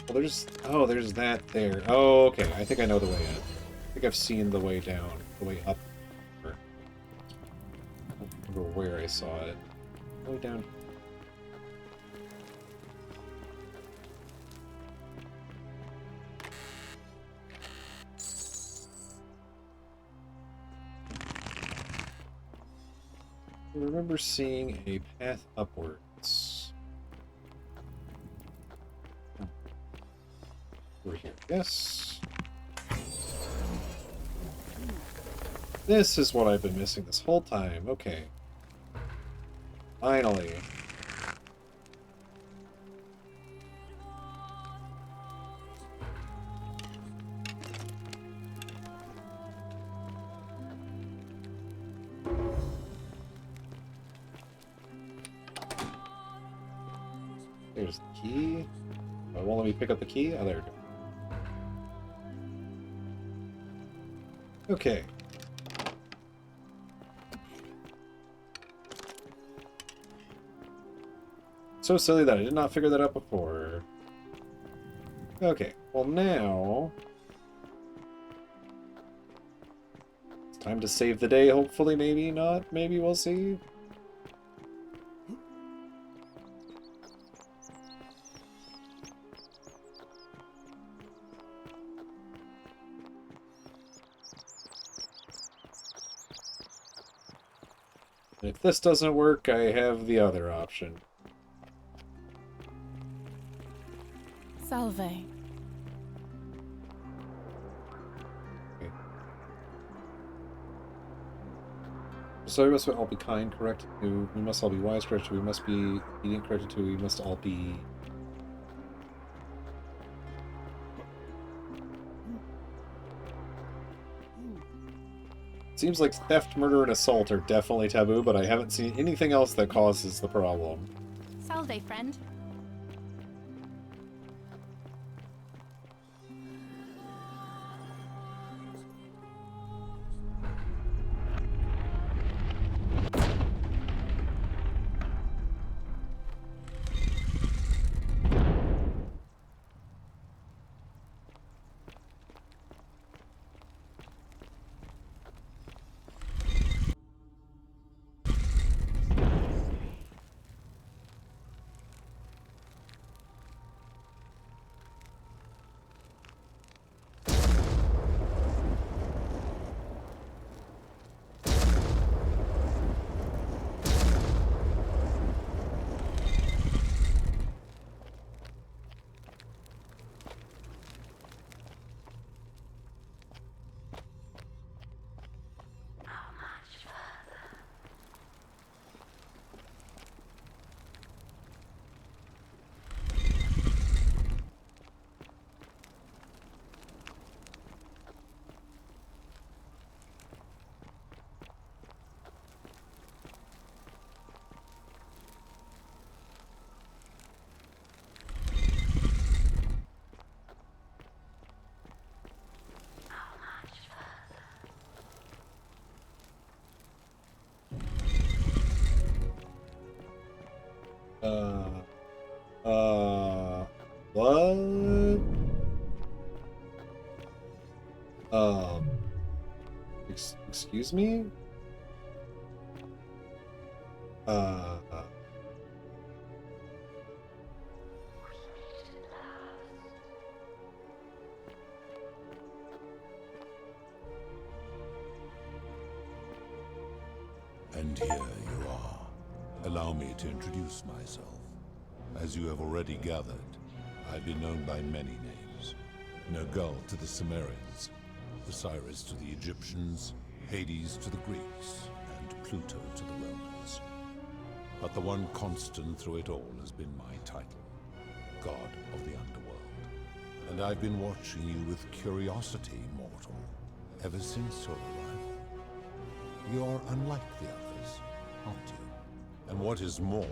Well, there's that there. Oh, okay. I think I know the way in. I think I've seen the way down, the way up. I don't remember where I saw it. The way down. I remember seeing a path upwards. Over here. Yes. This is what I've been missing this whole time. Okay. Finally. There's the key. Oh, it won't let me pick up the key? Oh, there we go. Okay. So silly that I did not figure that out before. Okay, well now... it's time to save the day, hopefully, maybe not, maybe we'll see. If this doesn't work, I have the other option. Salve. So we must all be kind, corrected to. We must all be wise, corrected to. We must be obedient, corrected to. We must all be. Seems like theft, murder, and assault are definitely taboo, but I haven't seen anything else that causes the problem. Salve, friend. What? Excuse me? And here you are. Allow me to introduce myself. As you have already gathered, I've been known by many names. Nergal to the Sumerians, Osiris to the Egyptians, Hades to the Greeks, and Pluto to the Romans. But the one constant through it all has been my title, God of the Underworld. And I've been watching you with curiosity, mortal, ever since your arrival. You are unlike the others, aren't you? And what is more,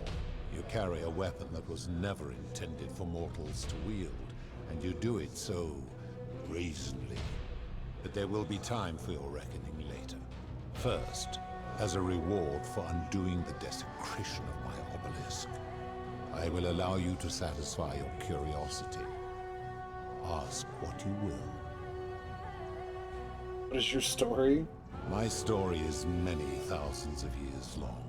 you carry a weapon that was never intended for mortals to wield, and you do it so brazenly. But there will be time for your reckoning later. First, as a reward for undoing the desecration of my obelisk, I will allow you to satisfy your curiosity. Ask what you will. What is your story? My story is many thousands of years long.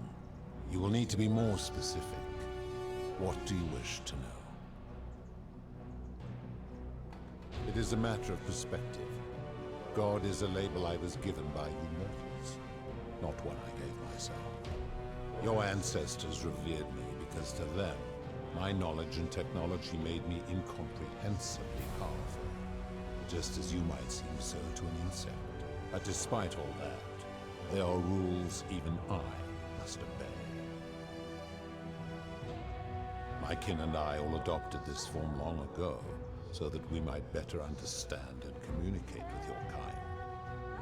You will need to be more specific. What do you wish to know? It is a matter of perspective. God is a label I was given by you mortals, not one I gave myself. Your ancestors revered me because to them, my knowledge and technology made me incomprehensibly powerful, just as you might seem so to an insect. But despite all that, there are rules even I must obey. My kin and I all adopted this form long ago, so that we might better understand and communicate with your kind.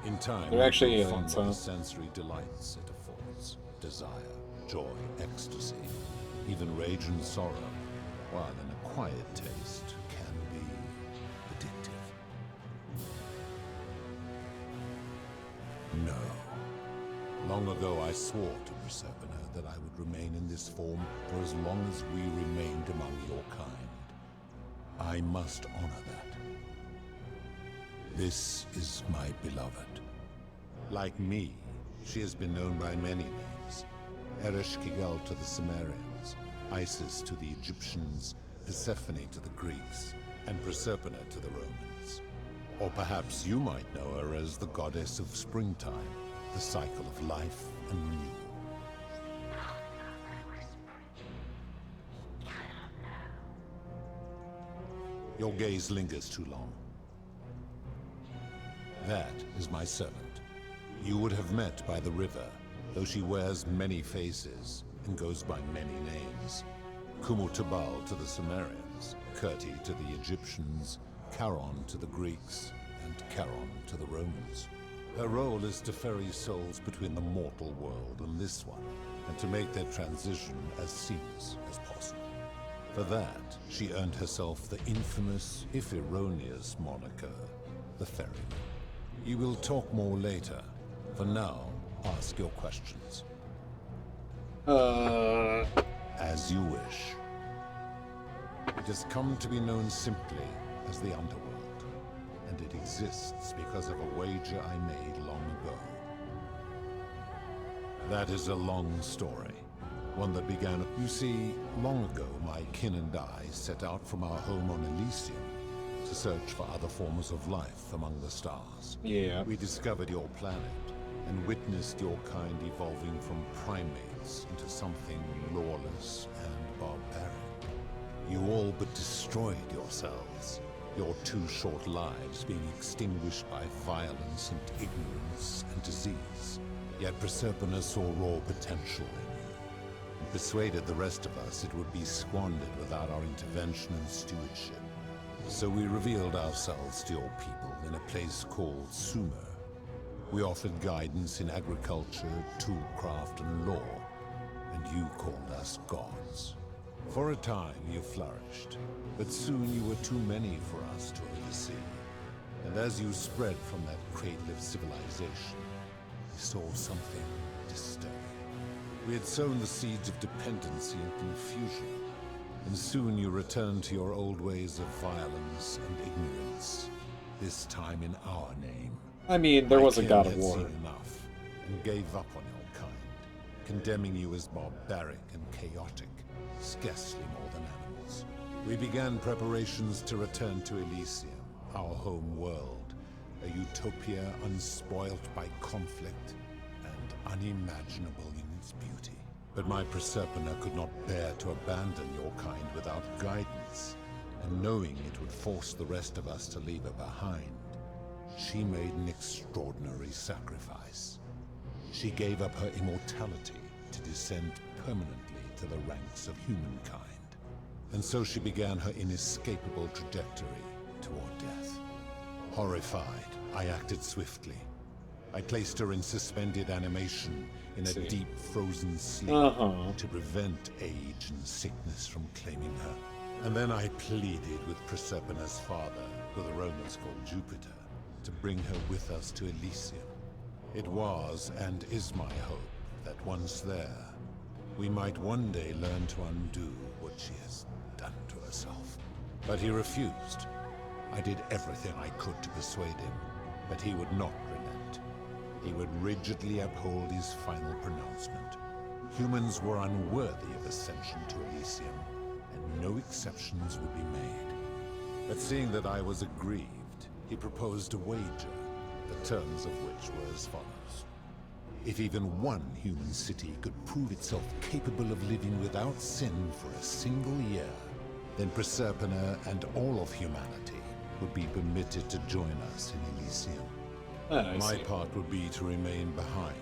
In time, They're actually we aliens, fond huh? of the sensory delights it affords: desire, joy, ecstasy, even rage and sorrow, while an acquired taste can be addictive. No. Long ago I swore to Persephone that I would remain in this form for as long as we remained among your kind. I must honor that. This is my beloved. Like me, she has been known by many names. Ereshkigal to the Sumerians, Isis to the Egyptians, Persephone to the Greeks, and Proserpina to the Romans. Or perhaps you might know her as the goddess of springtime, the cycle of life and renewal. Your gaze lingers too long. That is my servant. You would have met by the river, though she wears many faces and goes by many names. Kumu-Tabal to the Sumerians, Kurti to the Egyptians, Charon to the Greeks, and Charon to the Romans. Her role is to ferry souls between the mortal world and this one, and to make their transition as seamless as possible. For that, she earned herself the infamous, if erroneous, moniker, the Ferryman. You will talk more later. For now, ask your questions. As you wish. It has come to be known simply as the Underworld, and it exists because of a wager I made long ago. That is a long story, one that began... You see, long ago my kin and I set out from our home on Elysium to search for other forms of life among the stars. Yeah. We discovered your planet and witnessed your kind evolving from primates into something lawless and barbaric. You all but destroyed yourselves, your 2 short lives being extinguished by violence and ignorance and disease. Yet Proserpina saw raw potential in you, and persuaded the rest of us it would be squandered without our intervention and stewardship. So we revealed ourselves to your people in a place called Sumer. We offered guidance in agriculture, toolcraft, and law, and you called us gods. For a time you flourished, but soon you were too many for us to oversee. And as you spread from that cradle of civilization, we saw something disturbing. We had sown the seeds of dependency and confusion, and soon you returned to your old ways of violence and ignorance, this time in our name. I mean, there was a God of had War. seen enough, and gave up on your kind, condemning you as barbaric and chaotic, scarcely more than animals. We began preparations to return to Elysium, our home world, a utopia unspoilt by conflict and unimaginable in its beauty. But my Proserpina could not bear to abandon your kind without guidance, and knowing it would force the rest of us to leave her behind, she made an extraordinary sacrifice. She gave up her immortality to descend permanently to the ranks of humankind. And so she began her inescapable trajectory toward death. Horrified, I acted swiftly. I placed her in suspended animation in a deep frozen sleep to prevent age and sickness from claiming her. And then I pleaded with Proserpina's father, who the Romans called Jupiter, to bring her with us to Elysium. It was and is my hope that once there, we might one day learn to undo what she has done to herself. But he refused. I did everything I could to persuade him, but he would not relent. He would rigidly uphold his final pronouncement. Humans were unworthy of ascension to Elysium, and no exceptions would be made. But seeing that I was aggrieved, he proposed a wager, the terms of which were as follows. If even one human city could prove itself capable of living without sin for a single year, then Proserpina and all of humanity would be permitted to join us in Elysium. My part would be to remain behind,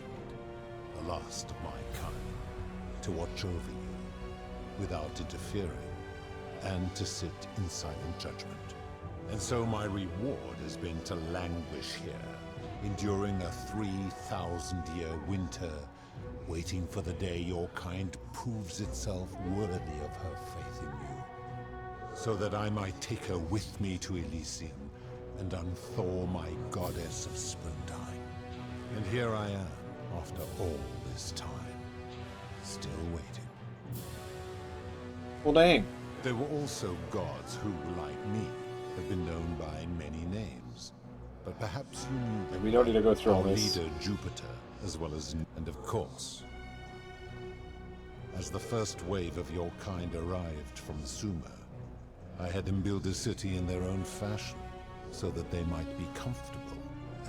the last of my kind, to watch over you without interfering, and to sit in silent judgment. And so my reward has been to languish here, enduring a 3,000-year winter, waiting for the day your kind proves itself worthy of her faith in you, so that I might take her with me to Elysium and unthaw my goddess of springtime. And here I am, after all this time, still waiting. Well, dang. There were also gods who, like me, have been known by many names. But perhaps you knew them. We don't need to go through all Our this. leader, Jupiter, as well as... And of course, as the first wave of your kind arrived from Sumer, I had them build a city in their own fashion, so that they might be comfortable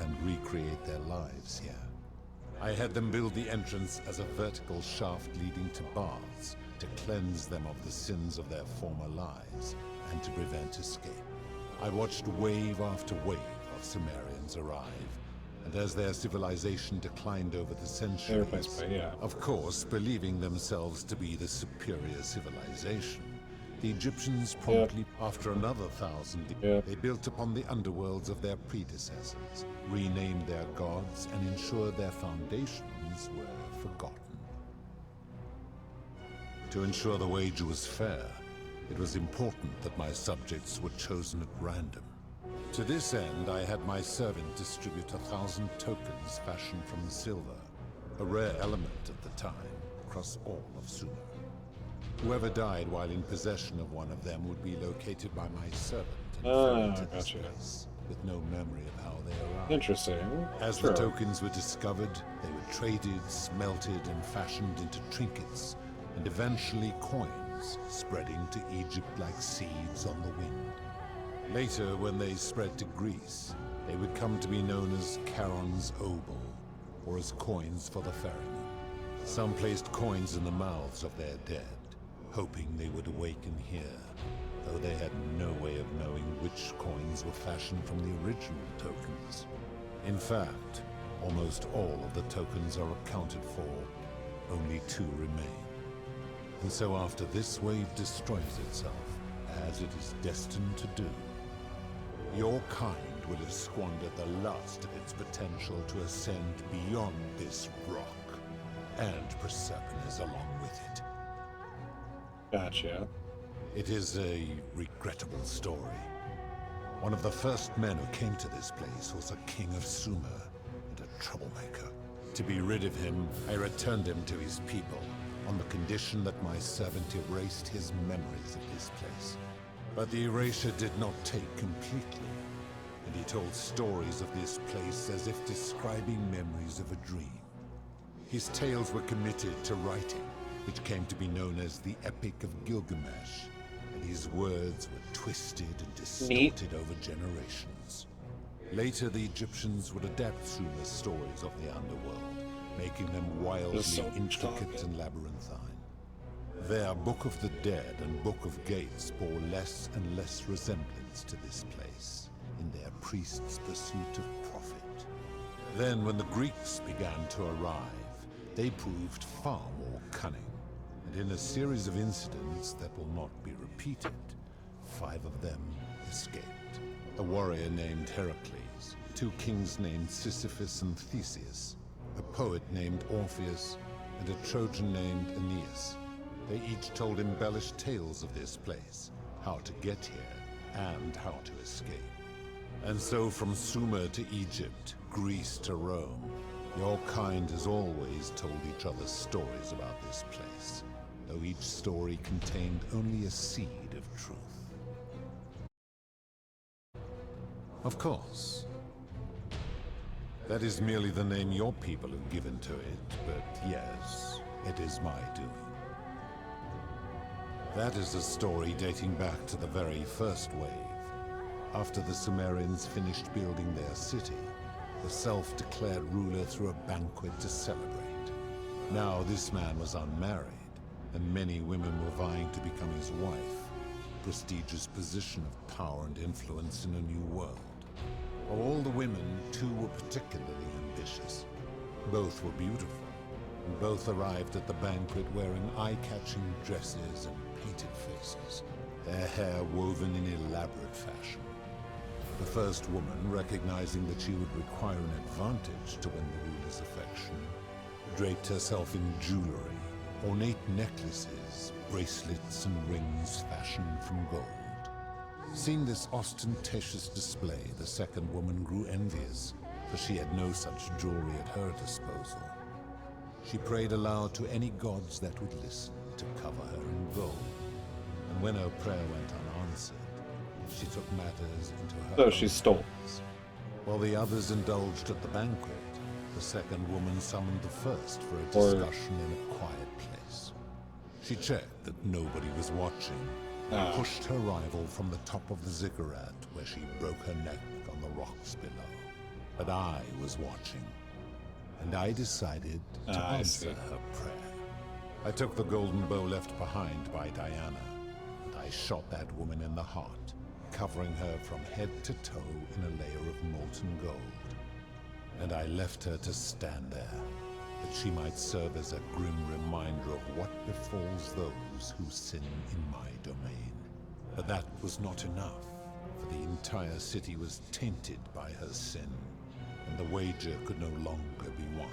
and recreate their lives here. I had them build the entrance as a vertical shaft leading to baths, to cleanse them of the sins of their former lives, and to prevent escape. I watched wave after wave of Sumerians arrive, and as their civilization declined over the centuries, of course, believing themselves to be the superior civilization, the Egyptians promptly, after another 1,000 years, they built upon the underworlds of their predecessors, renamed their gods, and ensured their foundations were forgotten. To ensure the wager was fair, it was important that my subjects were chosen at random. To this end, I had my servant distribute 1,000 tokens fashioned from silver, a rare element at the time, across all of Sumer. Whoever died while in possession of one of them would be located by my servant and fell into this place, with no memory of how they arrived. Interesting. As the tokens were discovered, they were traded, smelted, and fashioned into trinkets, and eventually coins, spreading to Egypt like seeds on the wind. Later, when they spread to Greece, they would come to be known as Charon's obol, or as coins for the ferryman. Some placed coins in the mouths of their dead, hoping they would awaken here, though they had no way of knowing which coins were fashioned from the original tokens. In fact, almost all of the tokens are accounted for, only 2 remain. And so after this wave destroys itself, as it is destined to do, your kind will have squandered the last of its potential to ascend beyond this rock, and Persepolis along with it. Gotcha. It is a regrettable story. One of the first men who came to this place was a king of Sumer, and a troublemaker. To be rid of him, I returned him to his people, on the condition that my servant erased his memories of this place. But the erasure did not take completely, and he told stories of this place as if describing memories of a dream. His tales were committed to writing, which came to be known as the Epic of Gilgamesh, and his words were twisted and distorted over generations. Later, the Egyptians would adapt Sumer's stories of the underworld, making them wildly intricate and labyrinthine. Their Book of the Dead and Book of Gates bore less and less resemblance to this place, in their priests' pursuit of profit. Then, when the Greeks began to arrive, they proved far more cunning, and in a series of incidents that will not be repeated, 5 of them escaped. A warrior named Heracles, 2 kings named Sisyphus and Theseus, a poet named Orpheus, and a Trojan named Aeneas. They each told embellished tales of this place, how to get here, and how to escape. And so from Sumer to Egypt, Greece to Rome, your kind has always told each other stories about this place, though each story contained only a seed of truth. Of course, that is merely the name your people have given to it, but yes, it is my doing. That is a story dating back to the very first wave. After the Sumerians finished building their city, the self-declared ruler threw a banquet to celebrate. Now this man was unmarried, and many women were vying to become his wife, a prestigious position of power and influence in a new world. Of all the women, 2 were particularly ambitious. Both were beautiful, and both arrived at the banquet wearing eye-catching dresses and painted faces, their hair woven in elaborate fashion. The first woman, recognizing that she would require an advantage to win the ruler's affection, draped herself in jewelry, ornate necklaces, bracelets, and rings fashioned from gold. Seeing this ostentatious display, the second woman grew envious, for she had no such jewelry at her disposal. She prayed aloud to any gods that would listen to cover her in gold, and when her prayer went unanswered, she took matters into her own she stole. hands. While the others indulged at the banquet, the second woman summoned the first for a discussion in a quiet place. She checked that nobody was watching, and pushed her rival from the top of the ziggurat, where she broke her neck on the rocks below. But I was watching, and I decided to answer her prayer. I took the golden bow left behind by Diana, and I shot that woman in the heart, covering her from head to toe in a layer of molten gold. And I left her to stand there, that she might serve as a grim reminder of what befalls those who sin in my domain. But that was not enough, for the entire city was tainted by her sin, and the wager could no longer be won.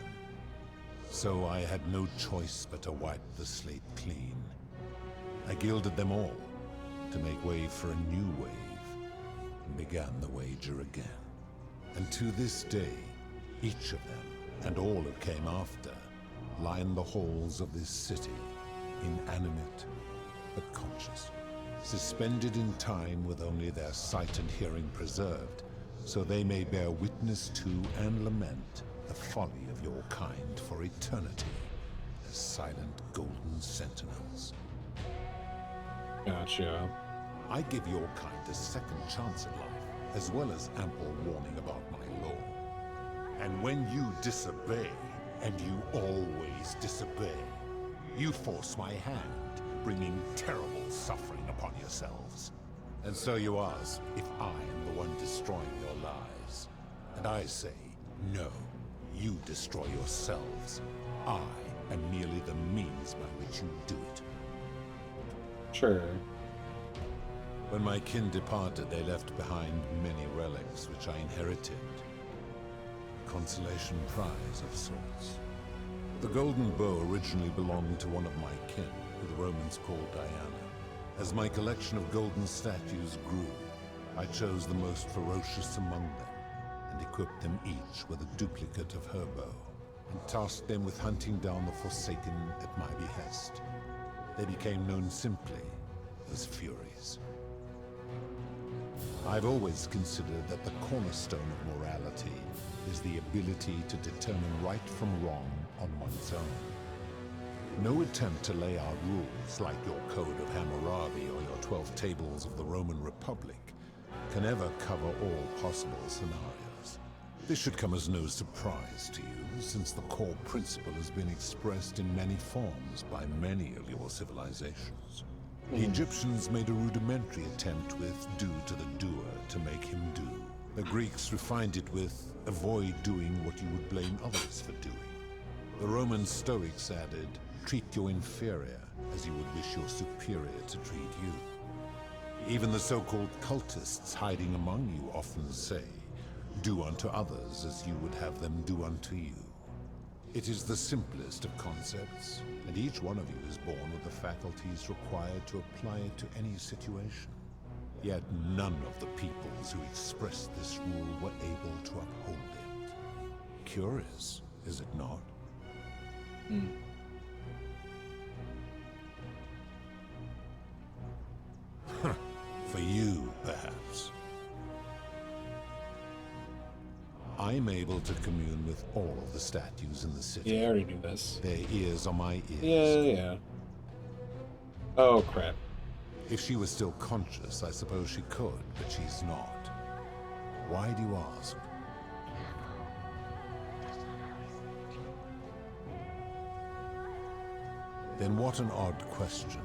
So I had no choice but to wipe the slate clean. I gilded them all, to make way for a new wave, and began the wager again. And to this day, each of them, and all who came after, line the halls of this city, inanimate but conscious, suspended in time with only their sight and hearing preserved, so they may bear witness to and lament the folly of your kind for eternity, as silent golden sentinels. Gotcha. I give your kind a second chance in life, as well as ample warning about my law. And when you disobey, and you always disobey, you force my hand, bringing terrible suffering upon yourselves. And so you ask if I am the one destroying your lives. And I say, no, you destroy yourselves. I am merely the means by which you do it. Sure. When my kin departed, they left behind many relics which I inherited. A consolation prize of sorts. The golden bow originally belonged to one of my kin, who the Romans called Diana. As my collection of golden statues grew, I chose the most ferocious among them, and equipped them each with a duplicate of her bow, and tasked them with hunting down the Forsaken at my behest. They became known simply as Furies. I've always considered that the cornerstone of morality is the ability to determine right from wrong on one's own. No attempt to lay out rules like your Code of Hammurabi or your 12 Tables of the Roman Republic can ever cover all possible scenarios. This should come as no surprise to you, since the core principle has been expressed in many forms by many of your civilizations. The Egyptians made a rudimentary attempt with do to the doer to make him do. The Greeks refined it with avoid doing what you would blame others for doing. The Roman Stoics added, treat your inferior as you would wish your superior to treat you. Even the so-called cultists hiding among you often say, do unto others as you would have them do unto you. It is the simplest of concepts, and each one of you is born with the faculties required to apply it to any situation. Yet none of the peoples who expressed this rule were able to uphold it. Curious, is it not? For you, perhaps. I'm able to commune with all of the statues in the city. Yeah, I already knew this. Their ears are my ears. Yeah. Oh, crap. If she was still conscious, I suppose she could, but she's not. Why do you ask? Then what an odd question.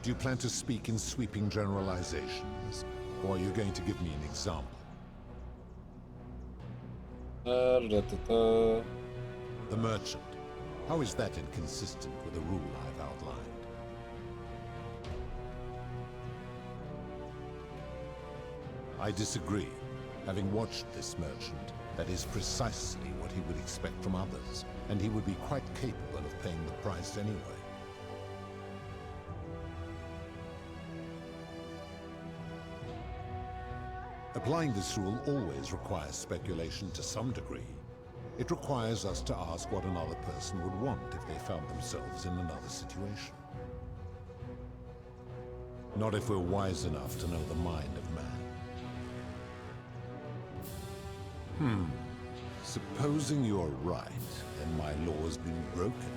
Do you plan to speak in sweeping generalizations, or are you going to give me an example? The merchant. How is that inconsistent with the rule I've outlined? I disagree. Having watched this merchant, that is precisely what he would expect from others, and he would be quite capable of paying the price anyway. Applying this rule always requires speculation to some degree. It requires us to ask what another person would want if they found themselves in another situation. Not if we're wise enough to know the mind of man. Supposing you're right, then my law has been broken,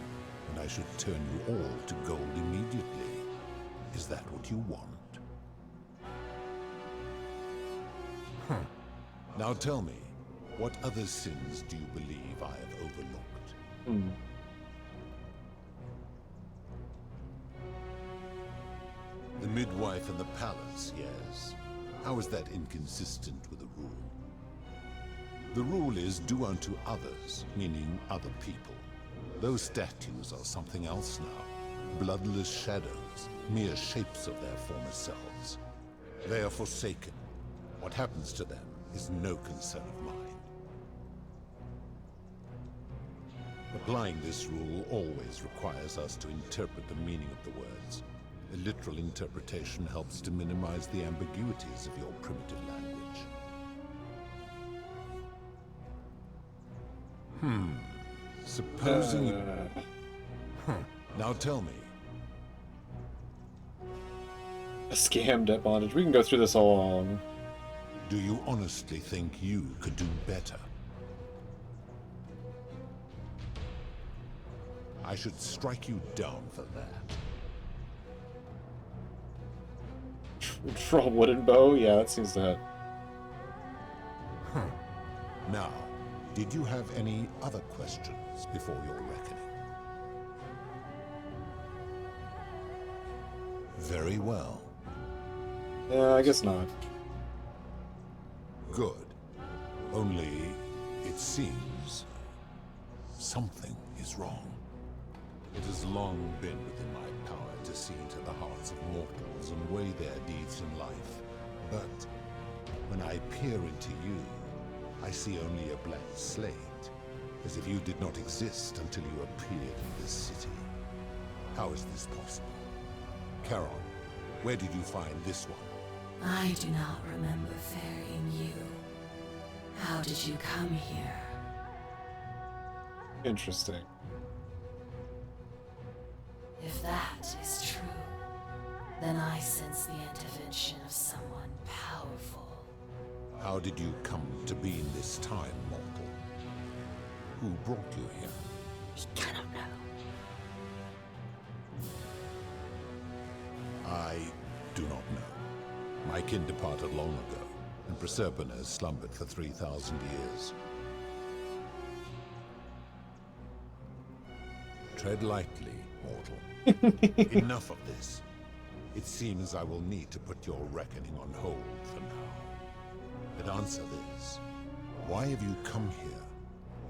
and I should turn you all to gold immediately. Is that what you want? Now tell me, what other sins do you believe I have overlooked? The midwife in the palace, yes. How is that inconsistent with the rule? The rule is do unto others, meaning other people. Those statues are something else now. Bloodless shadows, mere shapes of their former selves. They are forsaken. What happens to them is no concern of mine. Applying this rule always requires us to interpret the meaning of the words. A literal interpretation helps to minimize the ambiguities of your primitive language. Supposing you... Now tell me. A scam, debt bondage. We can go through this all along. Do you honestly think you could do better? I should strike you down for that. Draw wooden bow? Yeah, that seems to have. Now, did you have any other questions before your reckoning? Very well. I guess not. Good. Only, it seems, something is wrong. It has long been within my power to see into the hearts of mortals and weigh their deeds in life. But when I peer into you, I see only a blank slate, as if you did not exist until you appeared in this city. How is this possible? Charon, where did you find this one? I do not remember ferrying you. How did you come here? Interesting. If that is true, then I sense the intervention of someone powerful. How did you come to be in this time, mortal? Who brought you here? We cannot know. I do not know. My kin departed long ago, and Proserpina has slumbered for 3,000 years. Tread lightly, mortal. Enough of this. It seems I will need to put your reckoning on hold for now. But answer this. Why have you come here?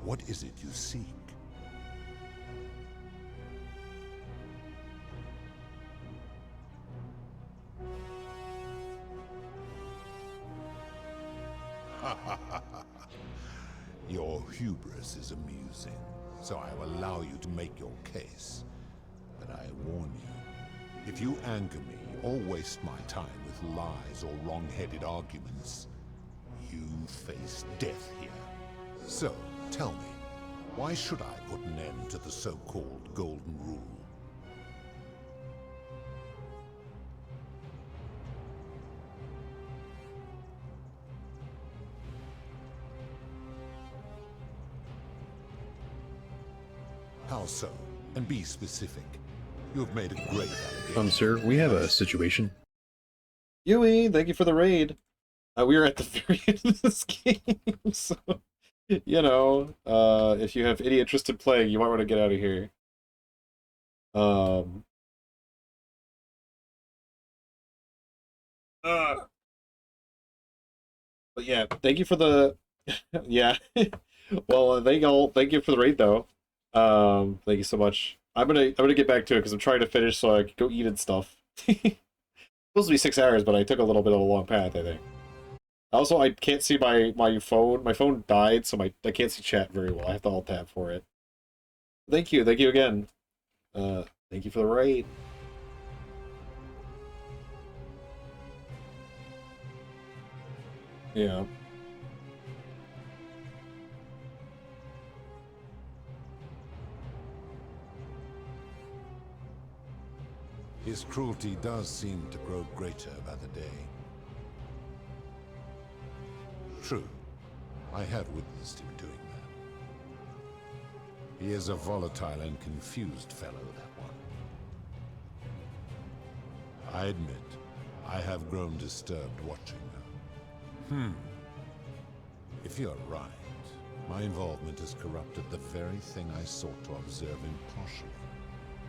What is it you seek? Your hubris is amusing, so I will allow you to make your case. But I warn you, if you anger me or waste my time with lies or wrong-headed arguments, you face death here. So, tell me, why should I put an end to the so-called Golden Rule? How so? And be specific. You have made a great allegation. Sir, we have a situation. Yui, thank you for the raid. We are at the very end of this game, so, you know, if you have any interest in playing, you might want to get out of here. But yeah, thank you for the, yeah. Well, thank you for the raid, though. Thank you so much. I'm gonna get back to it because I'm trying to finish so I can go eat and stuff. Supposed to be 6 hours, but I took a little bit of a long path, I think. Also, I can't see my phone. My phone died, so I can't see chat very well. I have to alt tab for it. Thank you again. Thank you for the raid. Yeah. His cruelty does seem to grow greater by the day. True, I have witnessed him doing that. He is a volatile and confused fellow, that one. I admit, I have grown disturbed watching her. If you're right, my involvement has corrupted the very thing I sought to observe impartially.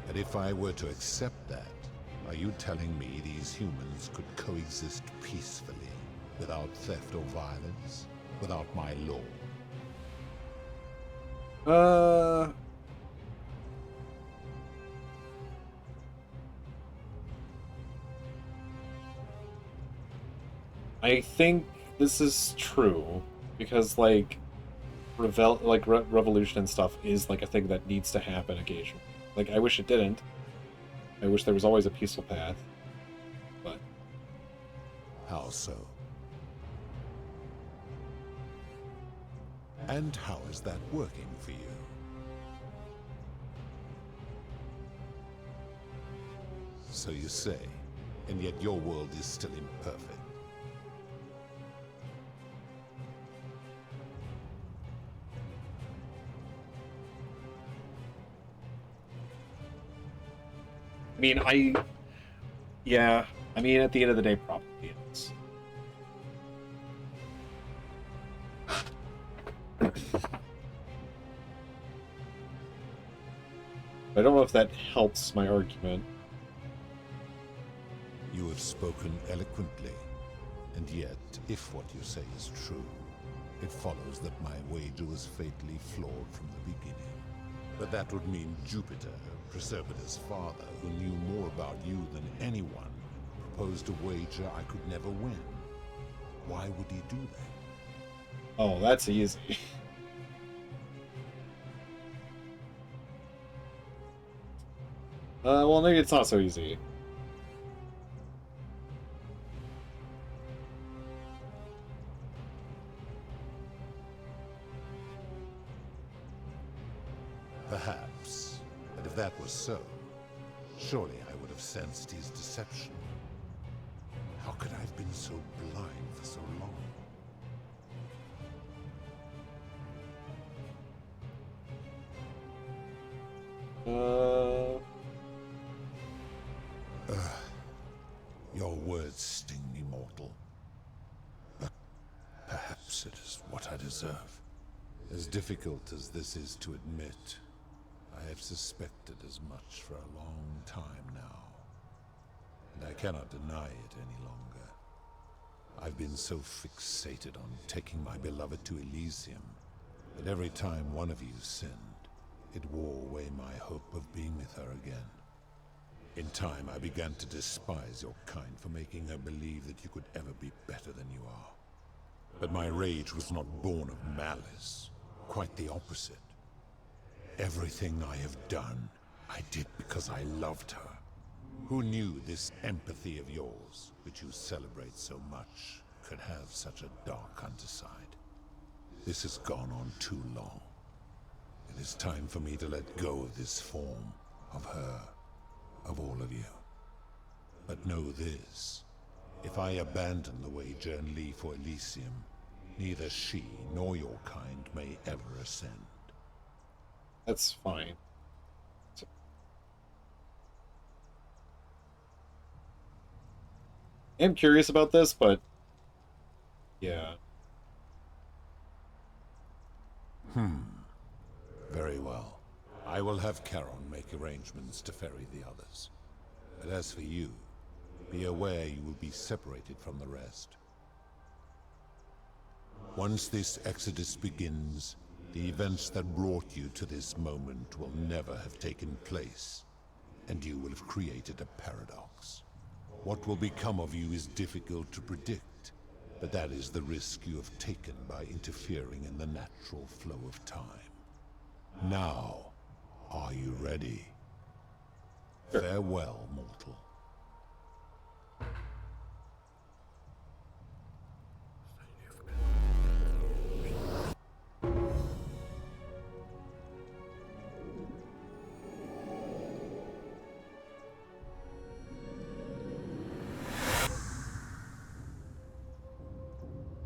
And if I were to accept that, Are you telling me these humans could coexist peacefully, without theft or violence, without my law? I think this is true because like revolution and stuff is like a thing that needs to happen occasionally. Like I wish it didn't. I wish there was always a peaceful path. But how so? And how is that working for you? So you say, and yet your world is still imperfect. I mean, yeah, I mean, at the end of the day, probably it is. I don't know if that helps my argument. You have spoken eloquently, and yet, if what you say is true, it follows that my wager was fatally flawed from the beginning. But that would mean Jupiter, Chrysobeda's father, who knew more about you than anyone, proposed a wager I could never win. Why would he do that? Oh, that's easy. Well, maybe it's not so easy. Perhaps. But if that was so, surely I would have sensed his deception. How could I have been so blind for so long? Your words sting me, mortal. But perhaps it is what I deserve. As difficult as this is to admit, I have suspected as much for a long time now. And I cannot deny it any longer. I've been so fixated on taking my beloved to Elysium that every time one of you sinned, it wore away my hope of being with her again. In time, I began to despise your kind for making her believe that you could ever be better than you are. But my rage was not born of malice. Quite the opposite. Everything I have done, I did because I loved her. Who knew this empathy of yours, which you celebrate so much, could have such a dark underside? This has gone on too long. It is time for me to let go of this form, of her, of all of you. But know this, if I abandon the wager and leave for Elysium, neither she nor your kind may ever ascend. That's fine. I'm curious about this, but yeah. Very well. I will have Charon make arrangements to ferry the others. But as for you, be aware you will be separated from the rest. Once this exodus begins, the events that brought you to this moment will never have taken place, and you will have created a paradox. What will become of you is difficult to predict, but that is the risk you have taken by interfering in the natural flow of time. Now, are you ready? Farewell, mortal.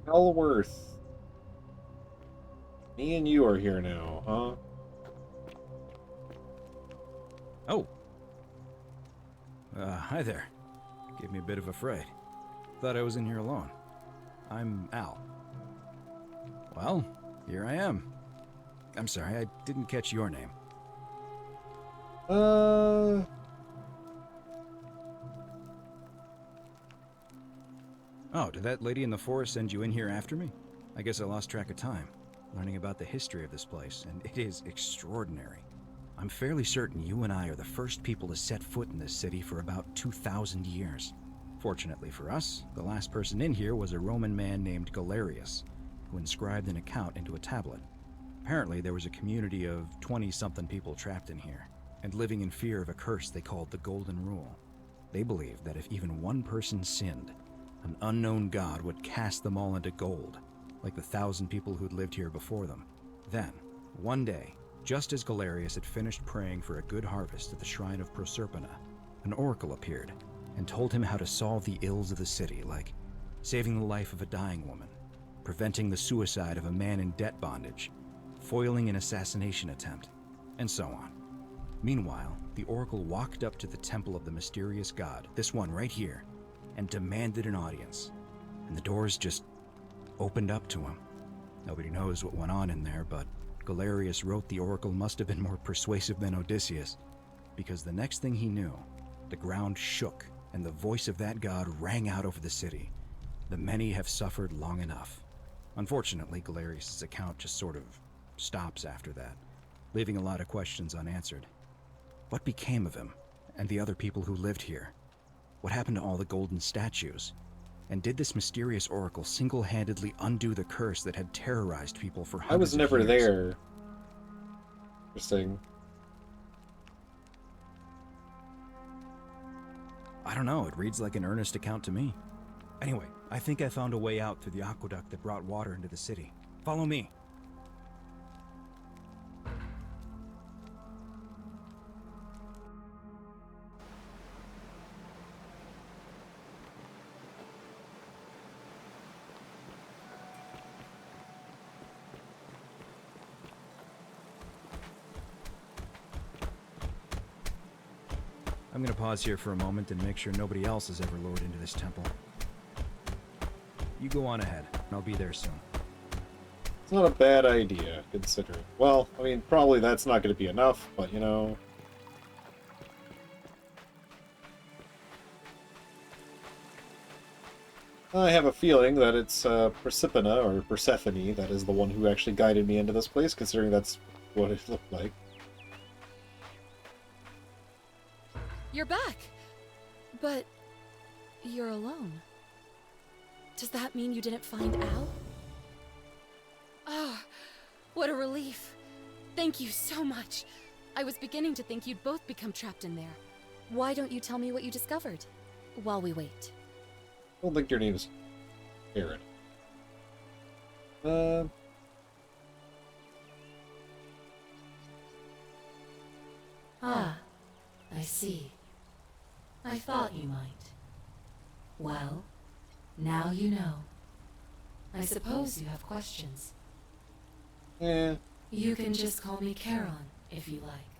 Elworth. Me and you are here now, huh? Oh. Hi there. Gave me a bit of a fright. Thought I was in here alone. I'm Al. Well, here I am. I'm sorry, I didn't catch your name. Oh, did that lady in the forest send you in here after me? I guess I lost track of time, learning about the history of this place, and it is extraordinary. I'm fairly certain you and I are the first people to set foot in this city for about 2,000 years. Fortunately for us, the last person in here was a Roman man named Galerius, who inscribed an account into a tablet. Apparently, there was a community of 20-something people trapped in here, and living in fear of a curse they called the Golden Rule. They believed that if even one person sinned, an unknown god would cast them all into gold, like the 1,000 people who'd lived here before them. Then, one day, just as Galerius had finished praying for a good harvest at the shrine of Proserpina, an oracle appeared and told him how to solve the ills of the city, like saving the life of a dying woman, preventing the suicide of a man in debt bondage, foiling an assassination attempt, and so on. Meanwhile, the oracle walked up to the temple of the mysterious god, this one right here, and demanded an audience. And the doors just opened up to him. Nobody knows what went on in there, but Galerius wrote the oracle must have been more persuasive than Odysseus, because the next thing he knew, the ground shook and the voice of that god rang out over the city. The many have suffered long enough. Unfortunately, Galerius' account just sort of stops after that, leaving a lot of questions unanswered. What became of him and the other people who lived here? What happened to all the golden statues? And did this mysterious oracle single-handedly undo the curse that had terrorized people for hundreds I was never of years? there. Interesting. I don't know, it reads like an earnest account to me. Anyway, I think I found a way out through the aqueduct that brought water into the city. Follow me. I'm gonna pause here for a moment and make sure nobody else has ever lured into this temple. You go on ahead, and I'll be there soon. It's not a bad idea, considering. Well, I mean, probably that's not going to be enough, but you know. I have a feeling that it's Proserpina, or Persephone, that is the one who actually guided me into this place, considering that's what it looked like. You're back! But you're alone. Does that mean you didn't find Al? Ah, what a relief. Thank you so much. I was beginning to think you'd both become trapped in there. Why don't you tell me what you discovered, while we wait? I don't think your name is Aaron. Ah, I see. I thought you might. Well, now you know. I suppose you have questions. You can just call me Charon, if you like.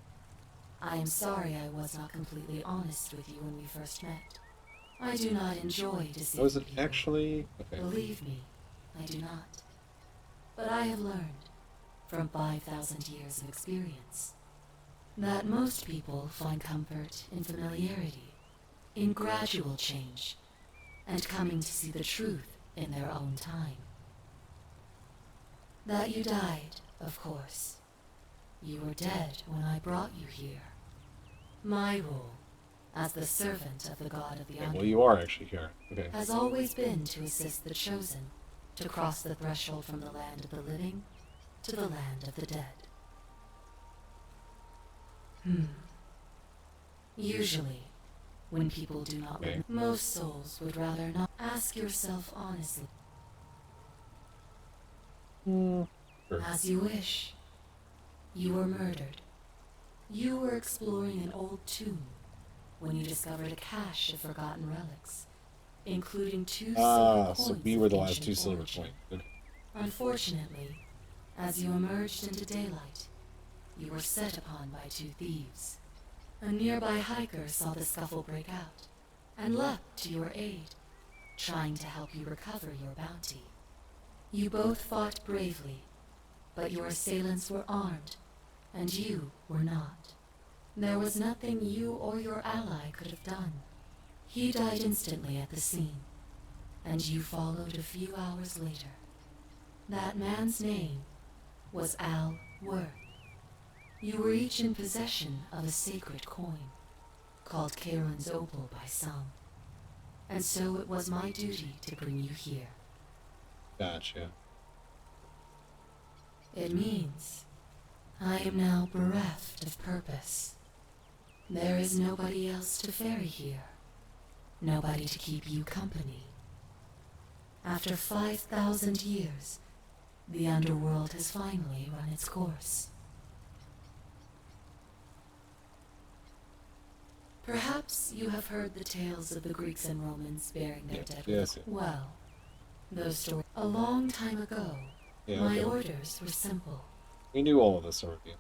I am sorry I was not completely honest with you when we first met. I do not enjoy deceiving Was it people. actually? Okay. Believe me, I do not. But I have learned, from 5,000 years of experience, that most people find comfort in familiarity, in gradual change, and coming to see the truth in their own time. That you died, of course. You were dead when I brought you here. My role, as the servant of the god of the Okay, underworld, well, you are actually here. Okay. has always been to assist the chosen to cross the threshold from the land of the living to the land of the dead. Usually, when people do not Okay. most souls would rather not. Ask yourself honestly. Sure. As you wish. You were murdered. You were exploring an old tomb when you discovered a cache of forgotten relics, including 2 silver coins. So we were the of last 2 ancient silver origin. coins. Good. Unfortunately, as you emerged into daylight, you were set upon by 2 thieves. A nearby hiker saw the scuffle break out and leapt to your aid, trying to help you recover your bounty. You both fought bravely, but your assailants were armed, and you were not. There was nothing you or your ally could have done. He died instantly at the scene, and you followed a few hours later. That man's name was Al Worth. You were each in possession of a sacred coin, called Charon's Opal by some, and so it was my duty to bring you here. Gotcha. It means I am now bereft of purpose. There is nobody else to ferry here, nobody to keep you company. After 5,000 years, the underworld has finally run its course. Perhaps you have heard the tales of the Greeks and Romans burying their dead. Yes. Well, those stories. A long time ago, my orders were simple. We knew all of this already.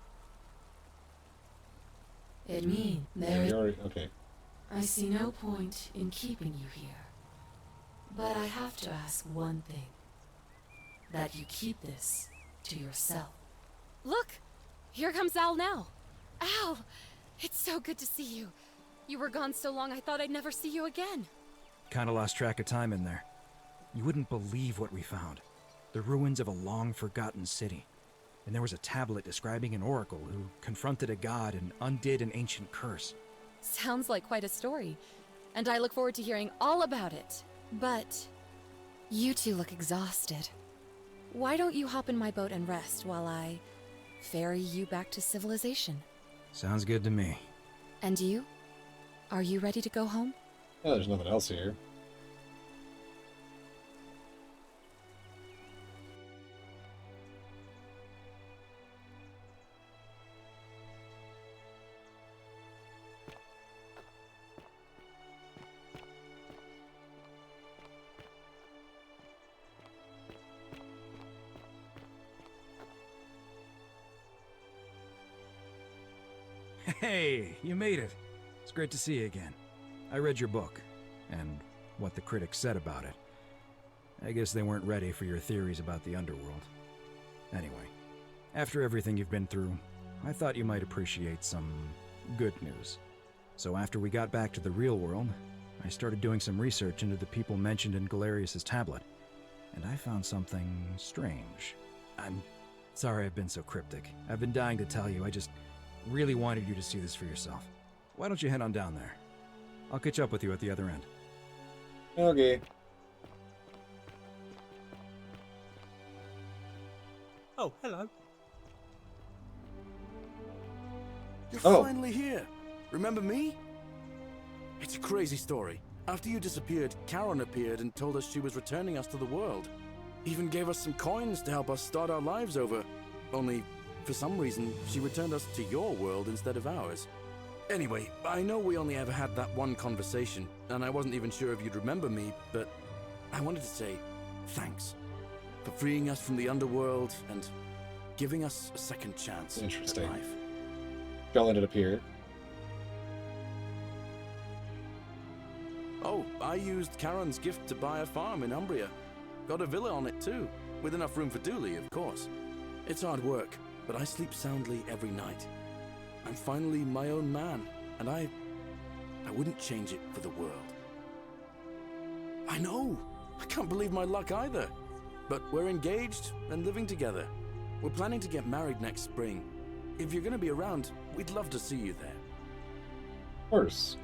It means okay. I see no point in keeping you here. But I have to ask one thing. That you keep this to yourself. Look! Here comes Al now. Al! It's so good to see you. You were gone so long I thought I'd never see you again. Kinda lost track of time in there. You wouldn't believe what we found. The ruins of a long-forgotten city. And there was a tablet describing an oracle who confronted a god and undid an ancient curse. Sounds like quite a story. And I look forward to hearing all about it. But you two look exhausted. Why don't you hop in my boat and rest while I ferry you back to civilization? Sounds good to me. And you? Are you ready to go home? Yeah, there's nothing else here. Hey, you made it. It's great to see you again. I read your book, and what the critics said about it. I guess they weren't ready for your theories about the underworld. Anyway, after everything you've been through, I thought you might appreciate some good news. So after we got back to the real world, I started doing some research into the people mentioned in Galerius' tablet, and I found something strange. I'm sorry I've been so cryptic. I've been dying to tell you, I just really wanted you to see this for yourself. Why don't you head on down there? I'll catch up with you at the other end. Okay. Oh, hello. You're Oh. finally here. Remember me? It's a crazy story. After you disappeared, Charon appeared and told us she was returning us to the world. Even gave us some coins to help us start our lives over. Only, for some reason, she returned us to your world instead of ours. Anyway, I know we only ever had that one conversation, and I wasn't even sure if you'd remember me, but I wanted to say thanks for freeing us from the underworld and giving us a second chance Interesting. at life. Y'all ended up here. Oh, I used Charon's gift to buy a farm in Umbria. Got a villa on it too, with enough room for Dooley, of course. It's hard work, but I sleep soundly every night. I'm finally my own man, and I wouldn't change it for the world. I know! I can't believe my luck either. But we're engaged and living together. We're planning to get married next spring. If you're gonna be around, we'd love to see you there. Of course.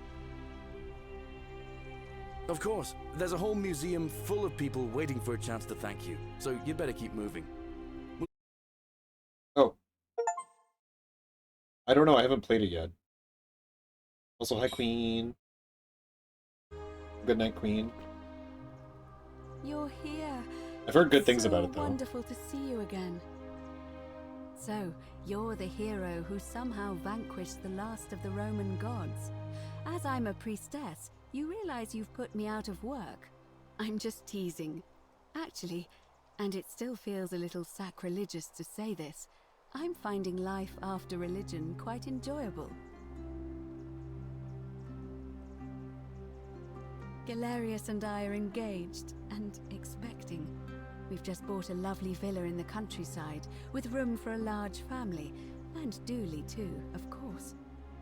Of course. There's a whole museum full of people waiting for a chance to thank you, so you'd better keep moving. Oh. I don't know, I haven't played it yet. Also, hi, Queen. Good night, Queen. You're here. I've heard good things So about it, though. Wonderful to see you again. So, you're the hero who somehow vanquished the last of the Roman gods. As I'm a priestess, you realize you've put me out of work. I'm just teasing. Actually, and it still feels a little sacrilegious to say this, I'm finding life after religion quite enjoyable. Galerius and I are engaged and expecting. We've just bought a lovely villa in the countryside with room for a large family, and Dooley too, of course.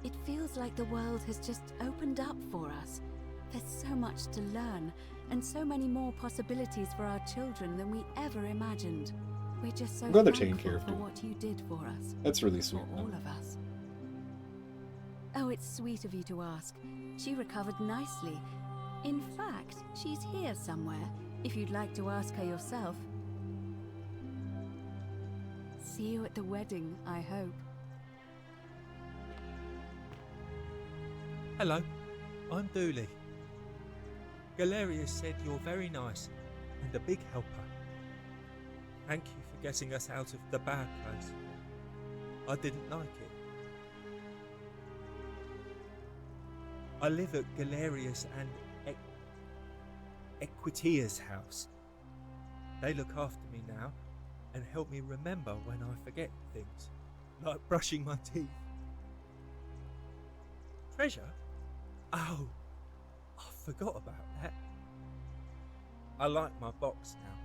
It feels like the world has just opened up for us. There's so much to learn, and so many more possibilities for our children than we ever imagined. We're just so I'm glad they're thankful taking care of for you. what you did for us. That's really sweet. For all of us. Oh, it's sweet of you to ask. She recovered nicely. In fact, she's here somewhere, if you'd like to ask her yourself. See you at the wedding, I hope. Hello, I'm Dooley. Galerius said you're very nice and a big helper. Thank you for getting us out of the bad place. I didn't like it. I live at Galerius and Equitia's house. They look after me now and help me remember when I forget things, like brushing my teeth. Treasure? Oh, I forgot about that. I like my box now.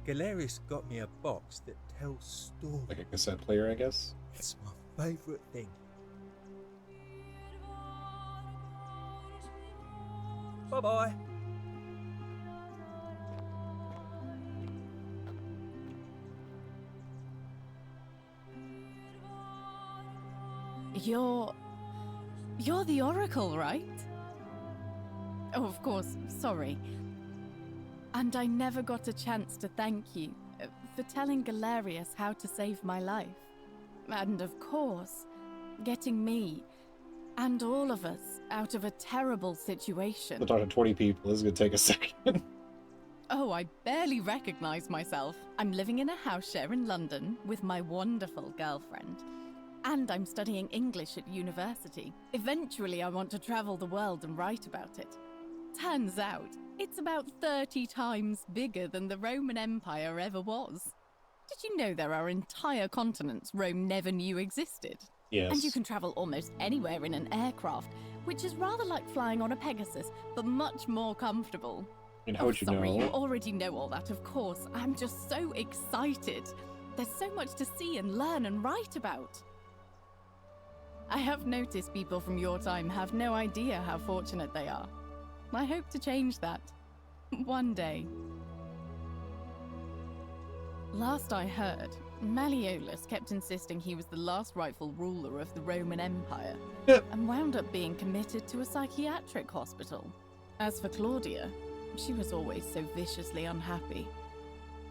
Galerius got me a box that tells stories. Like a cassette player, I guess? It's my favourite thing. Bye-bye. You're the Oracle, right? Oh, of course, sorry. And I never got a chance to thank you for telling Galerius how to save my life. And of course, getting me and all of us out of a terrible situation. To talk to 20 people is going to take a second. Oh, I barely recognize myself. I'm living in a house share in London with my wonderful girlfriend. And I'm studying English at university. Eventually, I want to travel the world and write about it. Turns out, it's about 30 times bigger than the Roman Empire ever was. Did you know there are entire continents Rome never knew existed? Yes. And you can travel almost anywhere in an aircraft, which is rather like flying on a Pegasus, but much more comfortable. And how would you sorry, know? You already know all that, of course. I'm just so excited. There's so much to see and learn and write about. I have noticed people from your time have no idea how fortunate they are. I hope to change that. One day. Last I heard, Malleolus kept insisting he was the last rightful ruler of the Roman Empire, and wound up being committed to a psychiatric hospital. As for Claudia, she was always so viciously unhappy.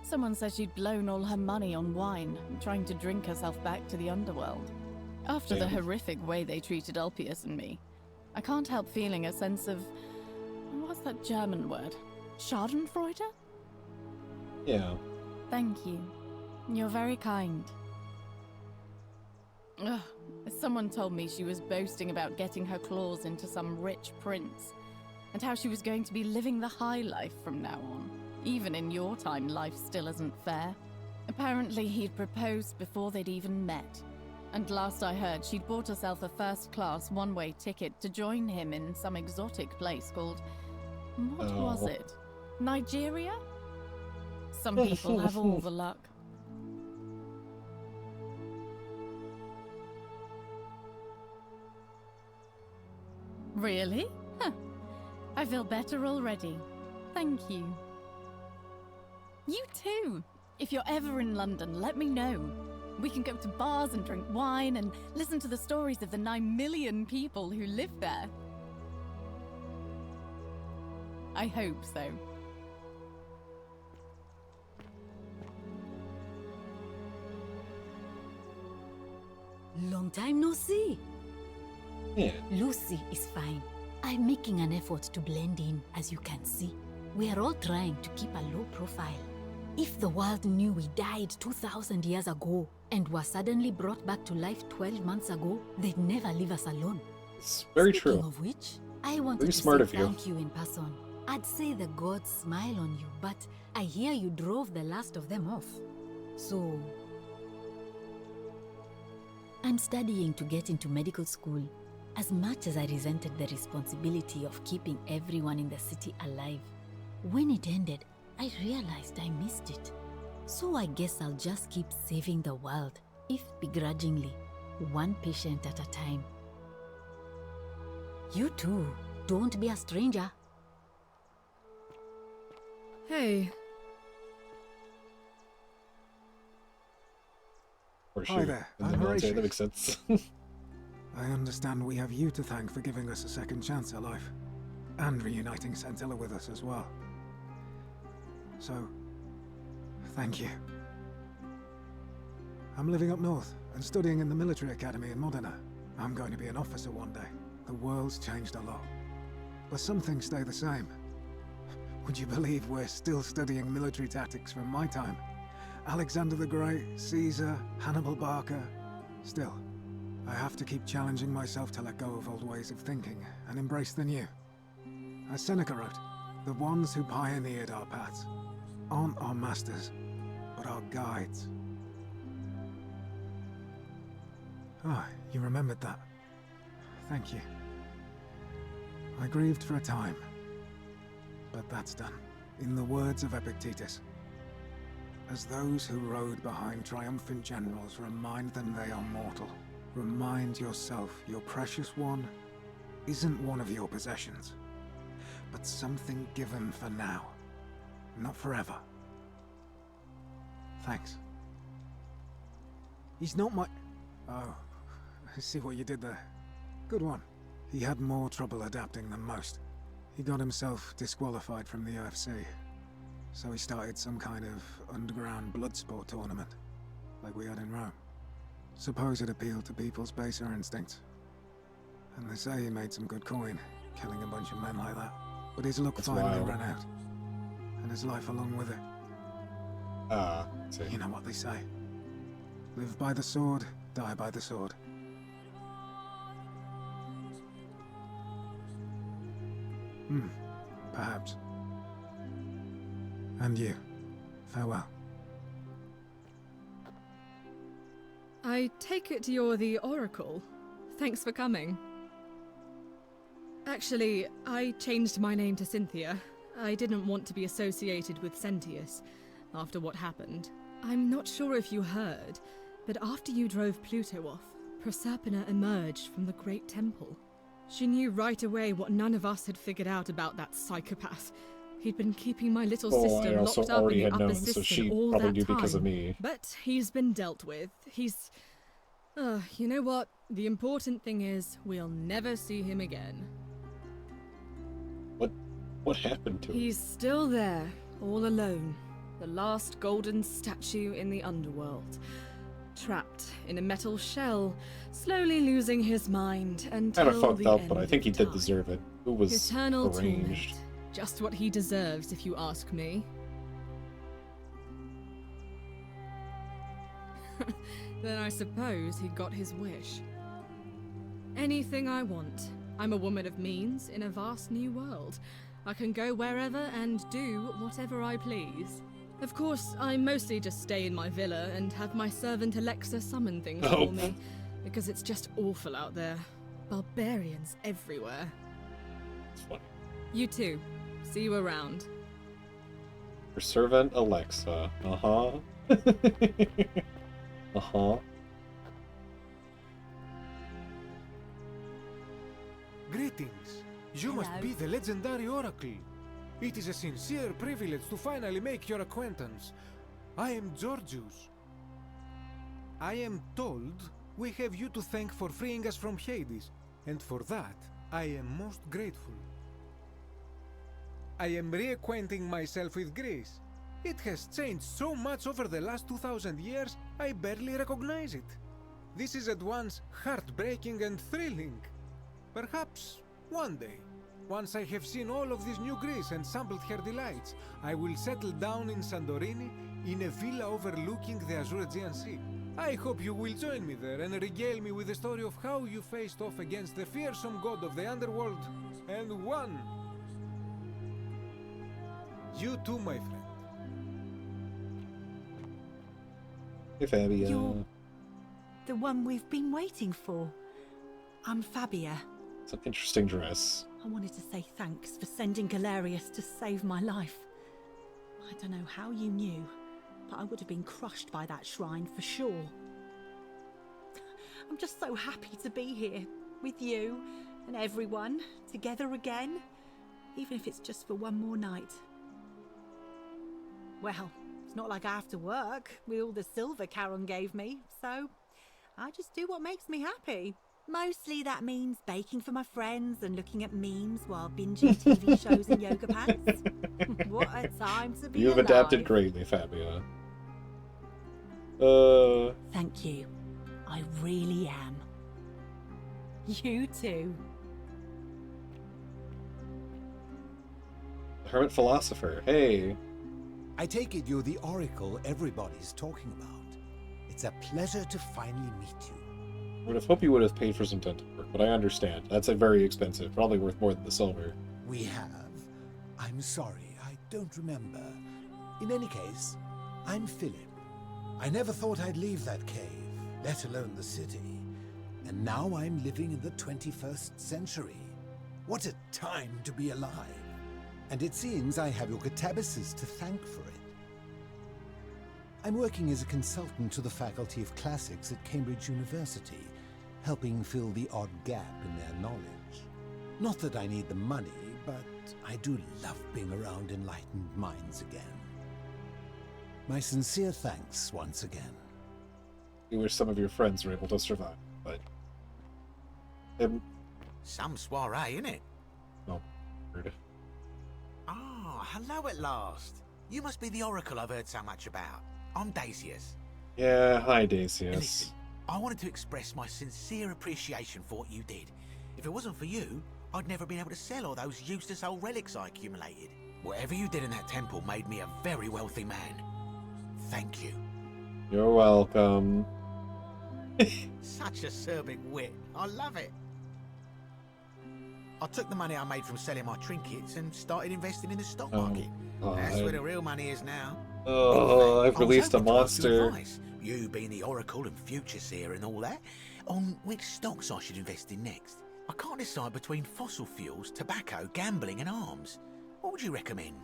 Someone said she'd blown all her money on wine, trying to drink herself back to the underworld. After the horrific way they treated Ulpius and me, I can't help feeling a sense of... what's that German word? Schadenfreude? Yeah. Thank you. You're very kind. Ugh. Someone told me she was boasting about getting her claws into some rich prince, and how she was going to be living the high life from now on. Even in your time, life still isn't fair. Apparently he'd proposed before they'd even met. And last I heard, she'd bought herself a first-class one-way ticket to join him in some exotic place called... what was it? Nigeria? Some people have all the luck. Really? Huh. I feel better already. Thank you. You too! If you're ever in London, let me know. We can go to bars and drink wine and listen to the stories of the 9 million people who live there. I hope so. Long time no see. Yeah. Lucy is fine. I'm making an effort to blend in, as you can see. We are all trying to keep a low profile. If the world knew we died 2,000 years ago and were suddenly brought back to life 12 months ago, they'd never leave us alone. It's very Speaking true. of which, I wanted Very to smart say of you. thank you in person. I'd say the gods smile on you, but I hear you drove the last of them off. So... I'm studying to get into medical school. As much as I resented the responsibility of keeping everyone in the city alive, when it ended, I realized I missed it. So I guess I'll just keep saving the world, if begrudgingly, one patient at a time. You too. Don't be a stranger. Hey. Or Hi there, in the I'm military, that Horatius. makes sense. I understand we have you to thank for giving us a second chance at life, and reuniting Centilla with us as well. So, thank you. I'm living up north and studying in the military academy in Modena. I'm going to be an officer one day. The world's changed a lot, but some things stay the same. Would you believe we're still studying military tactics from my time? Alexander the Great, Caesar, Hannibal Barca. Still, I have to keep challenging myself to let go of old ways of thinking and embrace the new. As Seneca wrote, the ones who pioneered our paths aren't our masters, but our guides. Ah, you remembered that. Thank you. I grieved for a time, but that's done. In the words of Epictetus, as those who rode behind triumphant generals remind them they are mortal, remind yourself your precious one isn't one of your possessions, but something given for now, not forever. Thanks. He's not my... Oh, I see what you did there. Good one. He had more trouble adapting than most. He got himself disqualified from the UFC, so he started some kind of underground blood sport tournament, like we had in Rome. Suppose it appealed to people's baser instincts. And they say he made some good coin, killing a bunch of men like that. But his luck finally wild. ran out, and his life along with it. You know what they say. Live by the sword, die by the sword. Perhaps. And you. Farewell. I take it you're the Oracle. Thanks for coming. Actually, I changed my name to Cynthia. I didn't want to be associated with Sentius after what happened. I'm not sure if you heard, but after you drove Pluto off, Proserpina emerged from the Great Temple. She knew right away what none of us had figured out about that psychopath. He'd been keeping my little sister I also locked up in already the had upper known, cistern so she all probably that knew time. because of me. But he's been dealt with. He's... you know what? The important thing is, we'll never see him again. What happened to him? He's still there, all alone. The last golden statue in the underworld. Trapped in a metal shell, slowly losing his mind until Kind of fucked the up, end but I think he did deserve it. It was Eternal arranged. torment. Just what he deserves, if you ask me. Then I suppose he got his wish. Anything I want. I'm a woman of means in a vast new world. I can go wherever and do whatever I please. Of course, I mostly just stay in my villa and have my servant Alexa summon things for me, because it's just awful out there. Barbarians everywhere. It's funny. You too. See you around. Your servant Alexa. Uh-huh. Uh-huh. Greetings. You must be the legendary Oracle. It is a sincere privilege to finally make your acquaintance. I am Georgius. I am told we have you to thank for freeing us from Hades, and for that, I am most grateful. I am reacquainting myself with Greece. It has changed so much over the last 2,000 years, I barely recognize it. This is at once heartbreaking and thrilling. Perhaps one day, once I have seen all of this new Greece and sampled her delights, I will settle down in Santorini in a villa overlooking the Azure Aegean Sea. I hope you will join me there and regale me with the story of how you faced off against the fearsome god of the underworld and won. You too, my friend. Hey, Fabia. You're the one we've been waiting for. I'm Fabia. It's an interesting dress. I wanted to say thanks for sending Galerius to save my life. I don't know how you knew, but I would have been crushed by that shrine for sure. I'm just so happy to be here with you and everyone together again, even if it's just for one more night. Well, it's not like I have to work with all the silver Charon gave me, so I just do what makes me happy. Mostly that means baking for my friends and looking at memes while binging TV shows in yoga pants. What a time to be You've alive. adapted greatly, Fabia. Thank you. I really am. You too. Hermit Philosopher, hey. I take it you're the oracle everybody's talking about. It's a pleasure to finally meet you. I would have hoped you would have paid for some dental work, but I understand. That's a very expensive, probably worth more than the silver. We have? I'm sorry, I don't remember. In any case, I'm Philip. I never thought I'd leave that cave, let alone the city. And now I'm living in the 21st century. What a time to be alive. And it seems I have your catabasis to thank for it. I'm working as a consultant to the Faculty of Classics at Cambridge University, helping fill the odd gap in their knowledge. Not that I need the money, but I do love being around enlightened minds again. My sincere thanks once again. You wish some of your friends were able to survive, but... Some soiree, innit? Oh, weird. Ah, hello at last. You must be the oracle I've heard so much about. I'm Dacius. Yeah, hi, Dacius. Listen, I wanted to express my sincere appreciation for what you did. If it wasn't for you, I'd never been able to sell all those useless old relics I accumulated. Whatever you did in that temple made me a very wealthy man. Thank you. You're welcome. Such acerbic wit. I love it. I took the money I made from selling my trinkets and started investing in the stock market. That's where the real money is now. Oh, I've released a monster. You being the oracle and future seer and all that, on which stocks I should invest in next. I can't decide between fossil fuels, tobacco, gambling and arms. What would you recommend?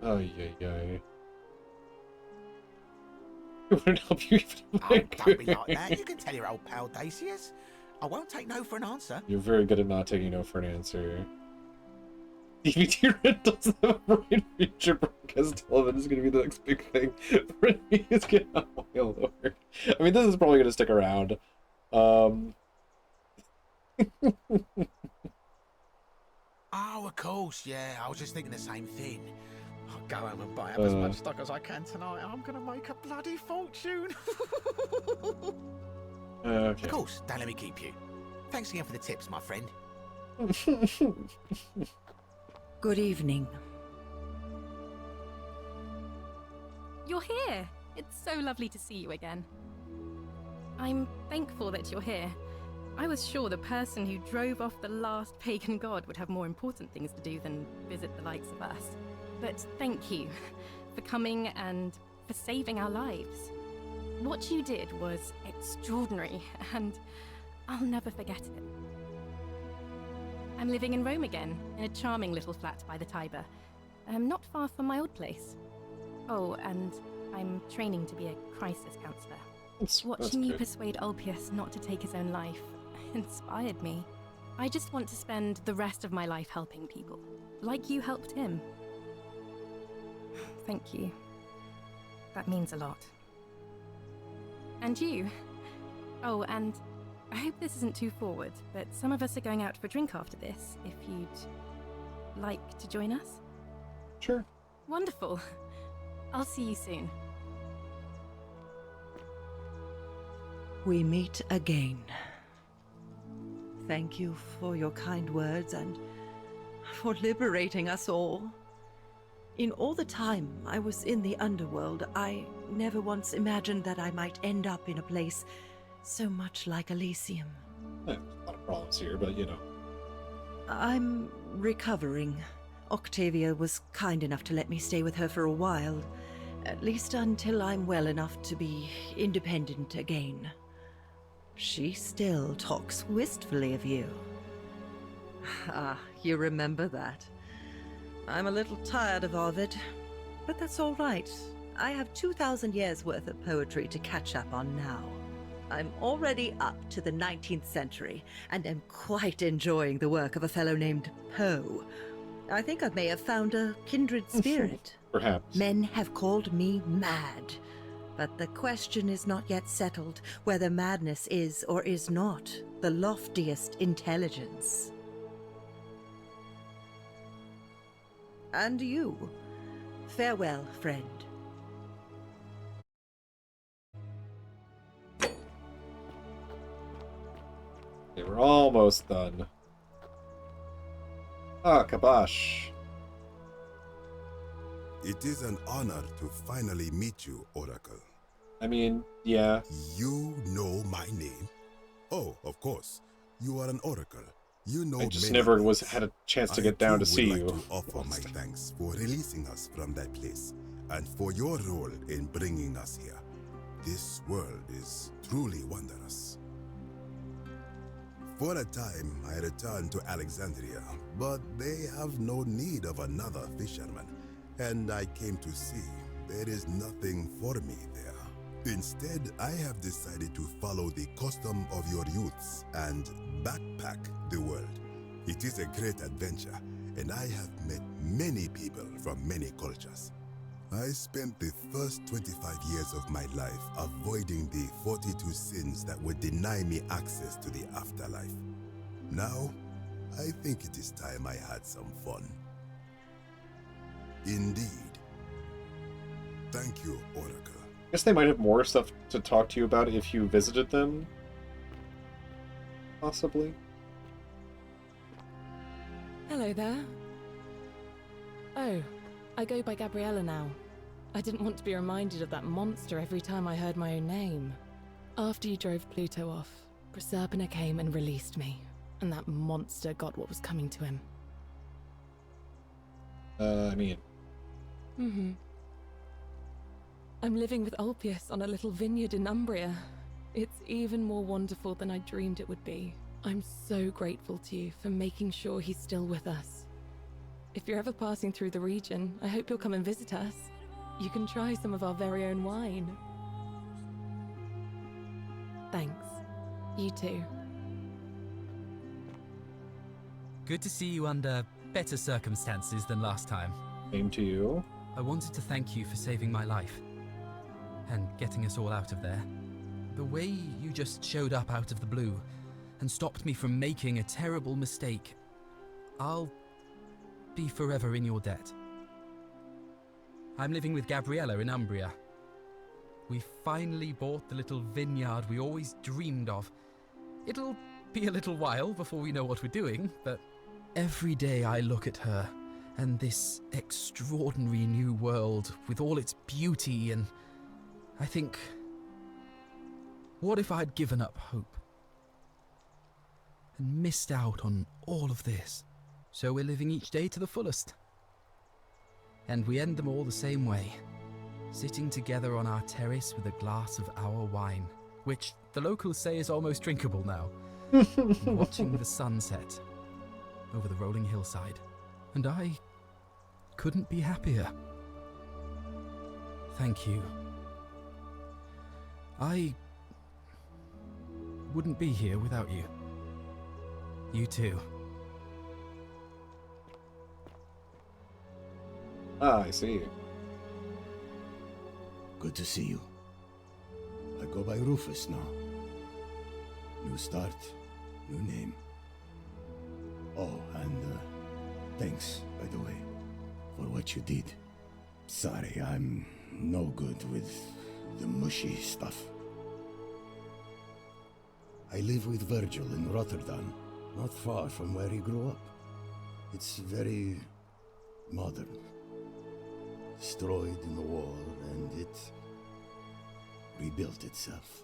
Oh, yeah. It wouldn't help you even. Oh, don't be like that. You can tell your old pal Dacius. I won't take no for an answer. You're very good at not taking no for an answer. DVD rentals have a bright future. Broadcast television is going to be the next big thing. Brittany is getting on my lord. I mean, this is probably going to stick around. Oh, of course, yeah. I was just thinking the same thing. I'll go home and buy up as much stock as I can tonight. I'm going to make a bloody fortune. Okay. Of course, don't let me keep you. Thanks again for the tips, my friend. Good evening. You're here! It's so lovely to see you again. I'm thankful that you're here. I was sure the person who drove off the last pagan god would have more important things to do than visit the likes of us. But thank you for coming and for saving our lives. What you did was extraordinary, and I'll never forget it. I'm living in Rome again, in a charming little flat by the Tiber, not far from my old place. Oh, and I'm training to be a crisis counselor. Watching you persuade Ulpius not to take his own life inspired me. I just want to spend the rest of my life helping people, like you helped him. Thank you. That means a lot. And you. Oh, and I hope this isn't too forward, but some of us are going out for a drink after this, if you'd like to join us. Sure. Wonderful. I'll see you soon. We meet again. Thank you for your kind words and for liberating us all. In all the time I was in the underworld, I never once imagined that I might end up in a place so much like Elysium. There's a lot of problems here, but you know. I'm recovering. Octavia was kind enough to let me stay with her for a while, at least until I'm well enough to be independent again. She still talks wistfully of you. Ah, you remember that. I'm a little tired of Ovid, but that's all right. I have 2,000 years worth of poetry to catch up on now. I'm already up to the 19th century, and am quite enjoying the work of a fellow named Poe. I think I may have found a kindred spirit. Perhaps. Men have called me mad, but the question is not yet settled whether madness is or is not the loftiest intelligence. And you, farewell, friend. They were almost done. Ah, Kabash. It is an honor to finally meet you, Oracle. I mean, yeah. You know my name? Oh, of course. You are an Oracle. You know I just many never things. had a chance to get down to see I you. would like to offer my thanks for releasing us from that place, and for your role in bringing us here. This world is truly wondrous. For a time, I returned to Alexandria, but they have no need of another fisherman, and I came to see there is nothing for me there. Instead, I have decided to follow the custom of your youths and backpack the world. It is a great adventure, and I have met many people from many cultures. I spent the first 25 years of my life avoiding the 42 sins that would deny me access to the afterlife. Now, I think it is time I had some fun. Indeed. Thank you, Oracle. I guess they might have more stuff to talk to you about if you visited them. Possibly. Hello there. Oh, I go by Gabriella now. I didn't want to be reminded of that monster every time I heard my own name. After you drove Pluto off, Proserpina came and released me, and that monster got what was coming to him. I mean... Mm-hmm. I'm living with Ulpius on a little vineyard in Umbria. It's even more wonderful than I dreamed it would be. I'm so grateful to you for making sure he's still with us. If you're ever passing through the region, I hope you'll come and visit us. You can try some of our very own wine. Thanks. You too. Good to see you under better circumstances than last time. Same to you. I wanted to thank you for saving my life and getting us all out of there. The way you just showed up out of the blue and stopped me from making a terrible mistake. I'll be forever in your debt. I'm living with Gabriella in Umbria. We finally bought the little vineyard we always dreamed of. It'll be a little while before we know what we're doing, but every day I look at her and this extraordinary new world with all its beauty, and I think, what if I'd given up hope and missed out on all of this? So we're living each day to the fullest. And we end them all the same way, sitting together on our terrace with a glass of our wine, which the locals say is almost drinkable now, and watching the sunset over the rolling hillside. And I couldn't be happier. Thank you. I wouldn't be here without you. You too. Ah, I see. Good to see you. I go by Rufus now. New start, new name. Oh, and thanks, by the way, for what you did. Sorry, I'm no good with the mushy stuff. I live with Virgil in Rotterdam, not far from where he grew up. It's very modern. Destroyed in the war, and it rebuilt itself.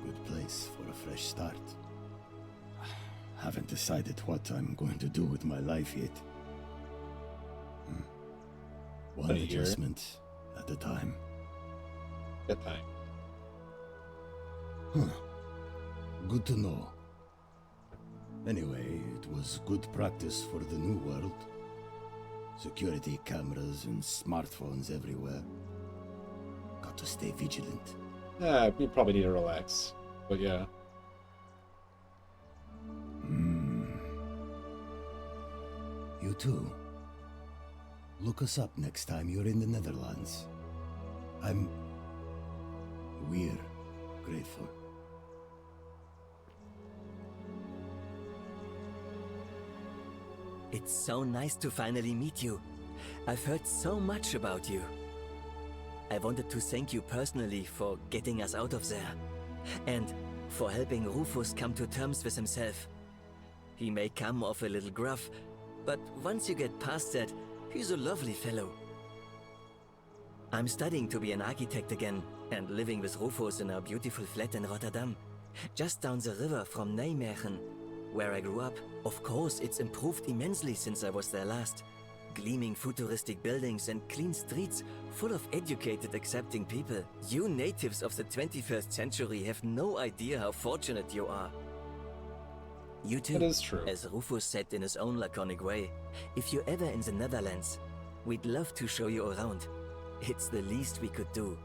Good place for a fresh start. Haven't decided what I'm going to do with my life yet. One adjustment at a time. Good time. Huh. Good to know. Anyway, it was good practice for the new world. Security cameras and smartphones everywhere. Got to stay vigilant. You probably need to relax. But yeah. You too. Look us up next time you're in the Netherlands. We're grateful. It's so nice to finally meet you. I've heard so much about you. I wanted to thank you personally for getting us out of there, and for helping Rufus come to terms with himself. He may come off a little gruff, but once you get past that, he's a lovely fellow. I'm studying to be an architect again, and living with Rufus in our beautiful flat in Rotterdam, just down the river from Nijmegen, where I grew up. Of course, it's improved immensely since I was there last. Gleaming futuristic buildings and clean streets full of educated, accepting people. You natives of the 21st century have no idea how fortunate you are. You too. That is true. As Rufus said in his own laconic way, if you're ever in the Netherlands, we'd love to show you around. It's the least we could do.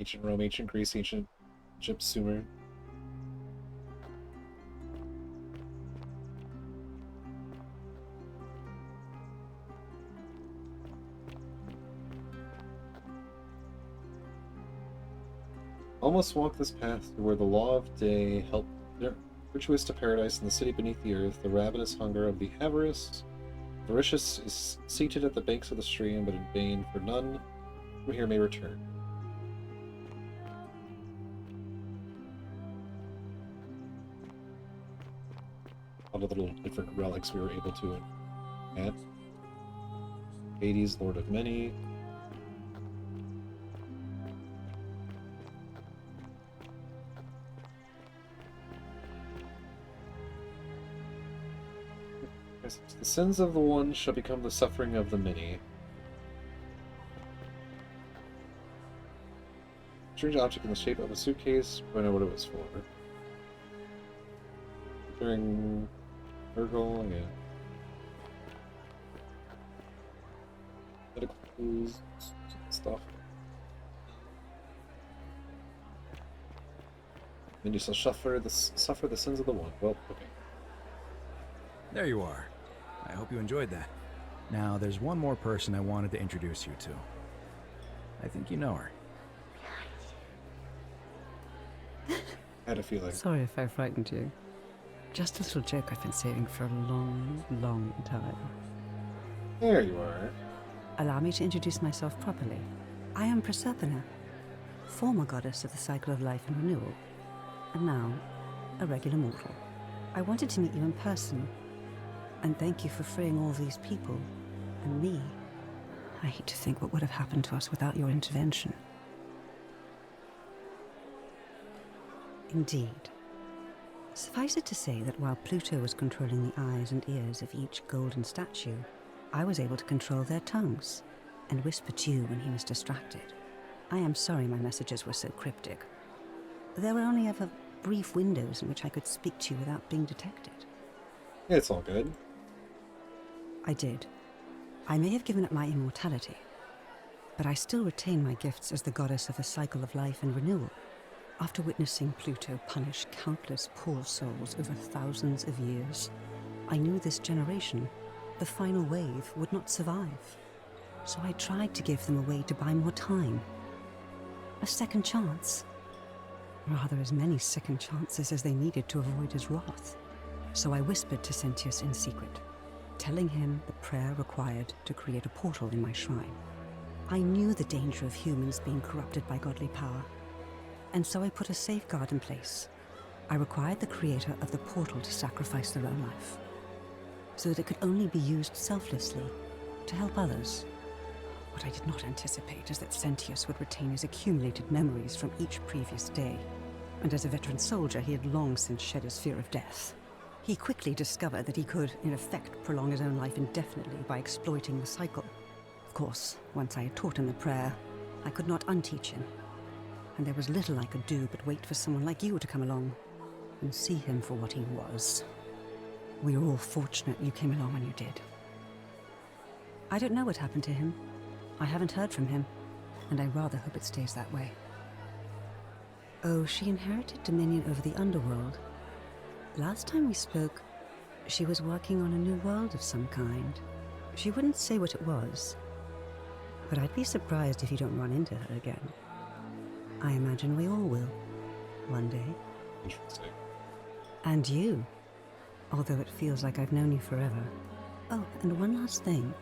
Ancient Rome, ancient Greece, ancient Egypt, Sumer. Almost walk this path to where the law of day helped their virtuous to paradise in the city beneath the earth. The ravenous hunger of the avarice. Voricious is seated at the banks of the stream, but in vain, for none from here may return. All of the little different relics we were able to add. Hades, Lord of Many. The sins of the one shall become the suffering of the many. Strange object in the shape of a suitcase, but I know what it was for. During Virgil, yeah. Medical clues, stuff. Then you shall suffer the sins of the one. Well, okay. There you are. I hope you enjoyed that. Now, there's one more person I wanted to introduce you to. I think you know her. I had a feeling. Sorry if I frightened you. Just a little joke I've been saving for a long, long time. There you are. Allow me to introduce myself properly. I am Proserpina, former goddess of the cycle of life and renewal, and now a regular mortal. I wanted to meet you in person, and thank you for freeing all these people, and me. I hate to think what would have happened to us without your intervention. Indeed. Suffice it to say that while Pluto was controlling the eyes and ears of each golden statue, I was able to control their tongues, and whisper to you when he was distracted. I am sorry my messages were so cryptic. There were only ever brief windows in which I could speak to you without being detected. It's all good. I did. I may have given up my immortality, but I still retain my gifts as the goddess of the cycle of life and renewal. After witnessing Pluto punish countless poor souls over thousands of years, I knew this generation, the final wave, would not survive. So I tried to give them a way to buy more time. A second chance. Rather, as many second chances as they needed to avoid his wrath. So I whispered to Sentius in secret, telling him the prayer required to create a portal in my shrine. I knew the danger of humans being corrupted by godly power, and so I put a safeguard in place. I required the creator of the portal to sacrifice their own life, so that it could only be used selflessly to help others. What I did not anticipate is that Sentius would retain his accumulated memories from each previous day, and as a veteran soldier he had long since shed his fear of death. He quickly discovered that he could, in effect, prolong his own life indefinitely by exploiting the cycle. Of course, once I had taught him the prayer, I could not unteach him, and there was little I could do but wait for someone like you to come along and see him for what he was. We are all fortunate you came along when you did. I don't know what happened to him. I haven't heard from him, and I rather hope it stays that way. Oh, she inherited dominion over the underworld. Last time we spoke, she was working on a new world of some kind. She wouldn't say what it was, but I'd be surprised if you don't run into her again. I imagine we all will, one day. Interesting. And you, although it feels like I've known you forever. Oh, and one last thing.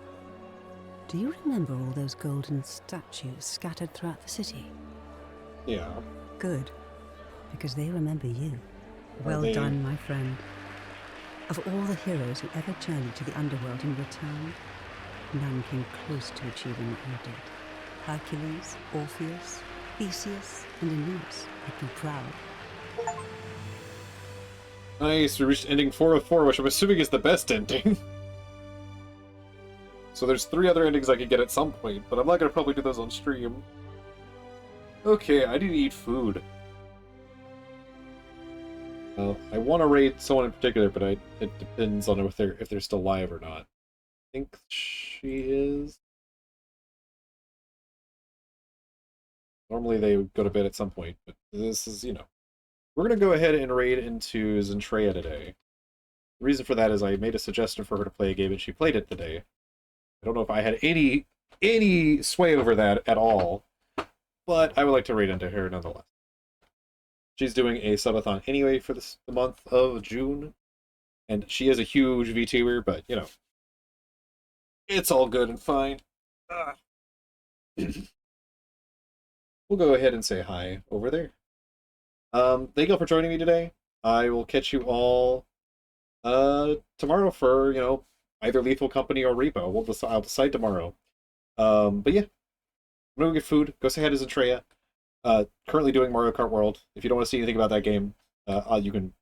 Do you remember all those golden statues scattered throughout the city? Yeah. Good, because they remember you. Well they? done, my friend. Of all the heroes who ever journeyed to the underworld and returned, none came close to achieving what you did. Hercules, Orpheus, Theseus, and Aeneas would be proud. Nice, we reached ending 4 of 4, which I'm assuming is the best ending. So there's 3 other endings I could get at some point, but I'm not gonna probably do those on stream. Okay, I need to eat food. I want to raid someone in particular, but it depends on if they're still alive or not. I think she is. Normally they would go to bed at some point, but this is, you know. We're going to go ahead and raid into Zentreya today. The reason for that is I made a suggestion for her to play a game and she played it today. I don't know if I had any sway over that at all, but I would like to raid into her nonetheless. She's doing a subathon anyway for the month of June, and she is a huge VTuber, but, you know, it's all good and fine. We'll go ahead and say hi over there. Thank you all for joining me today. I will catch you all tomorrow for, you know, either Lethal Company or Repo. I'll decide tomorrow. But yeah, I'm gonna get food. Go say hi to Zentreya. Currently doing Mario Kart World. If you don't want to see anything about that game, you can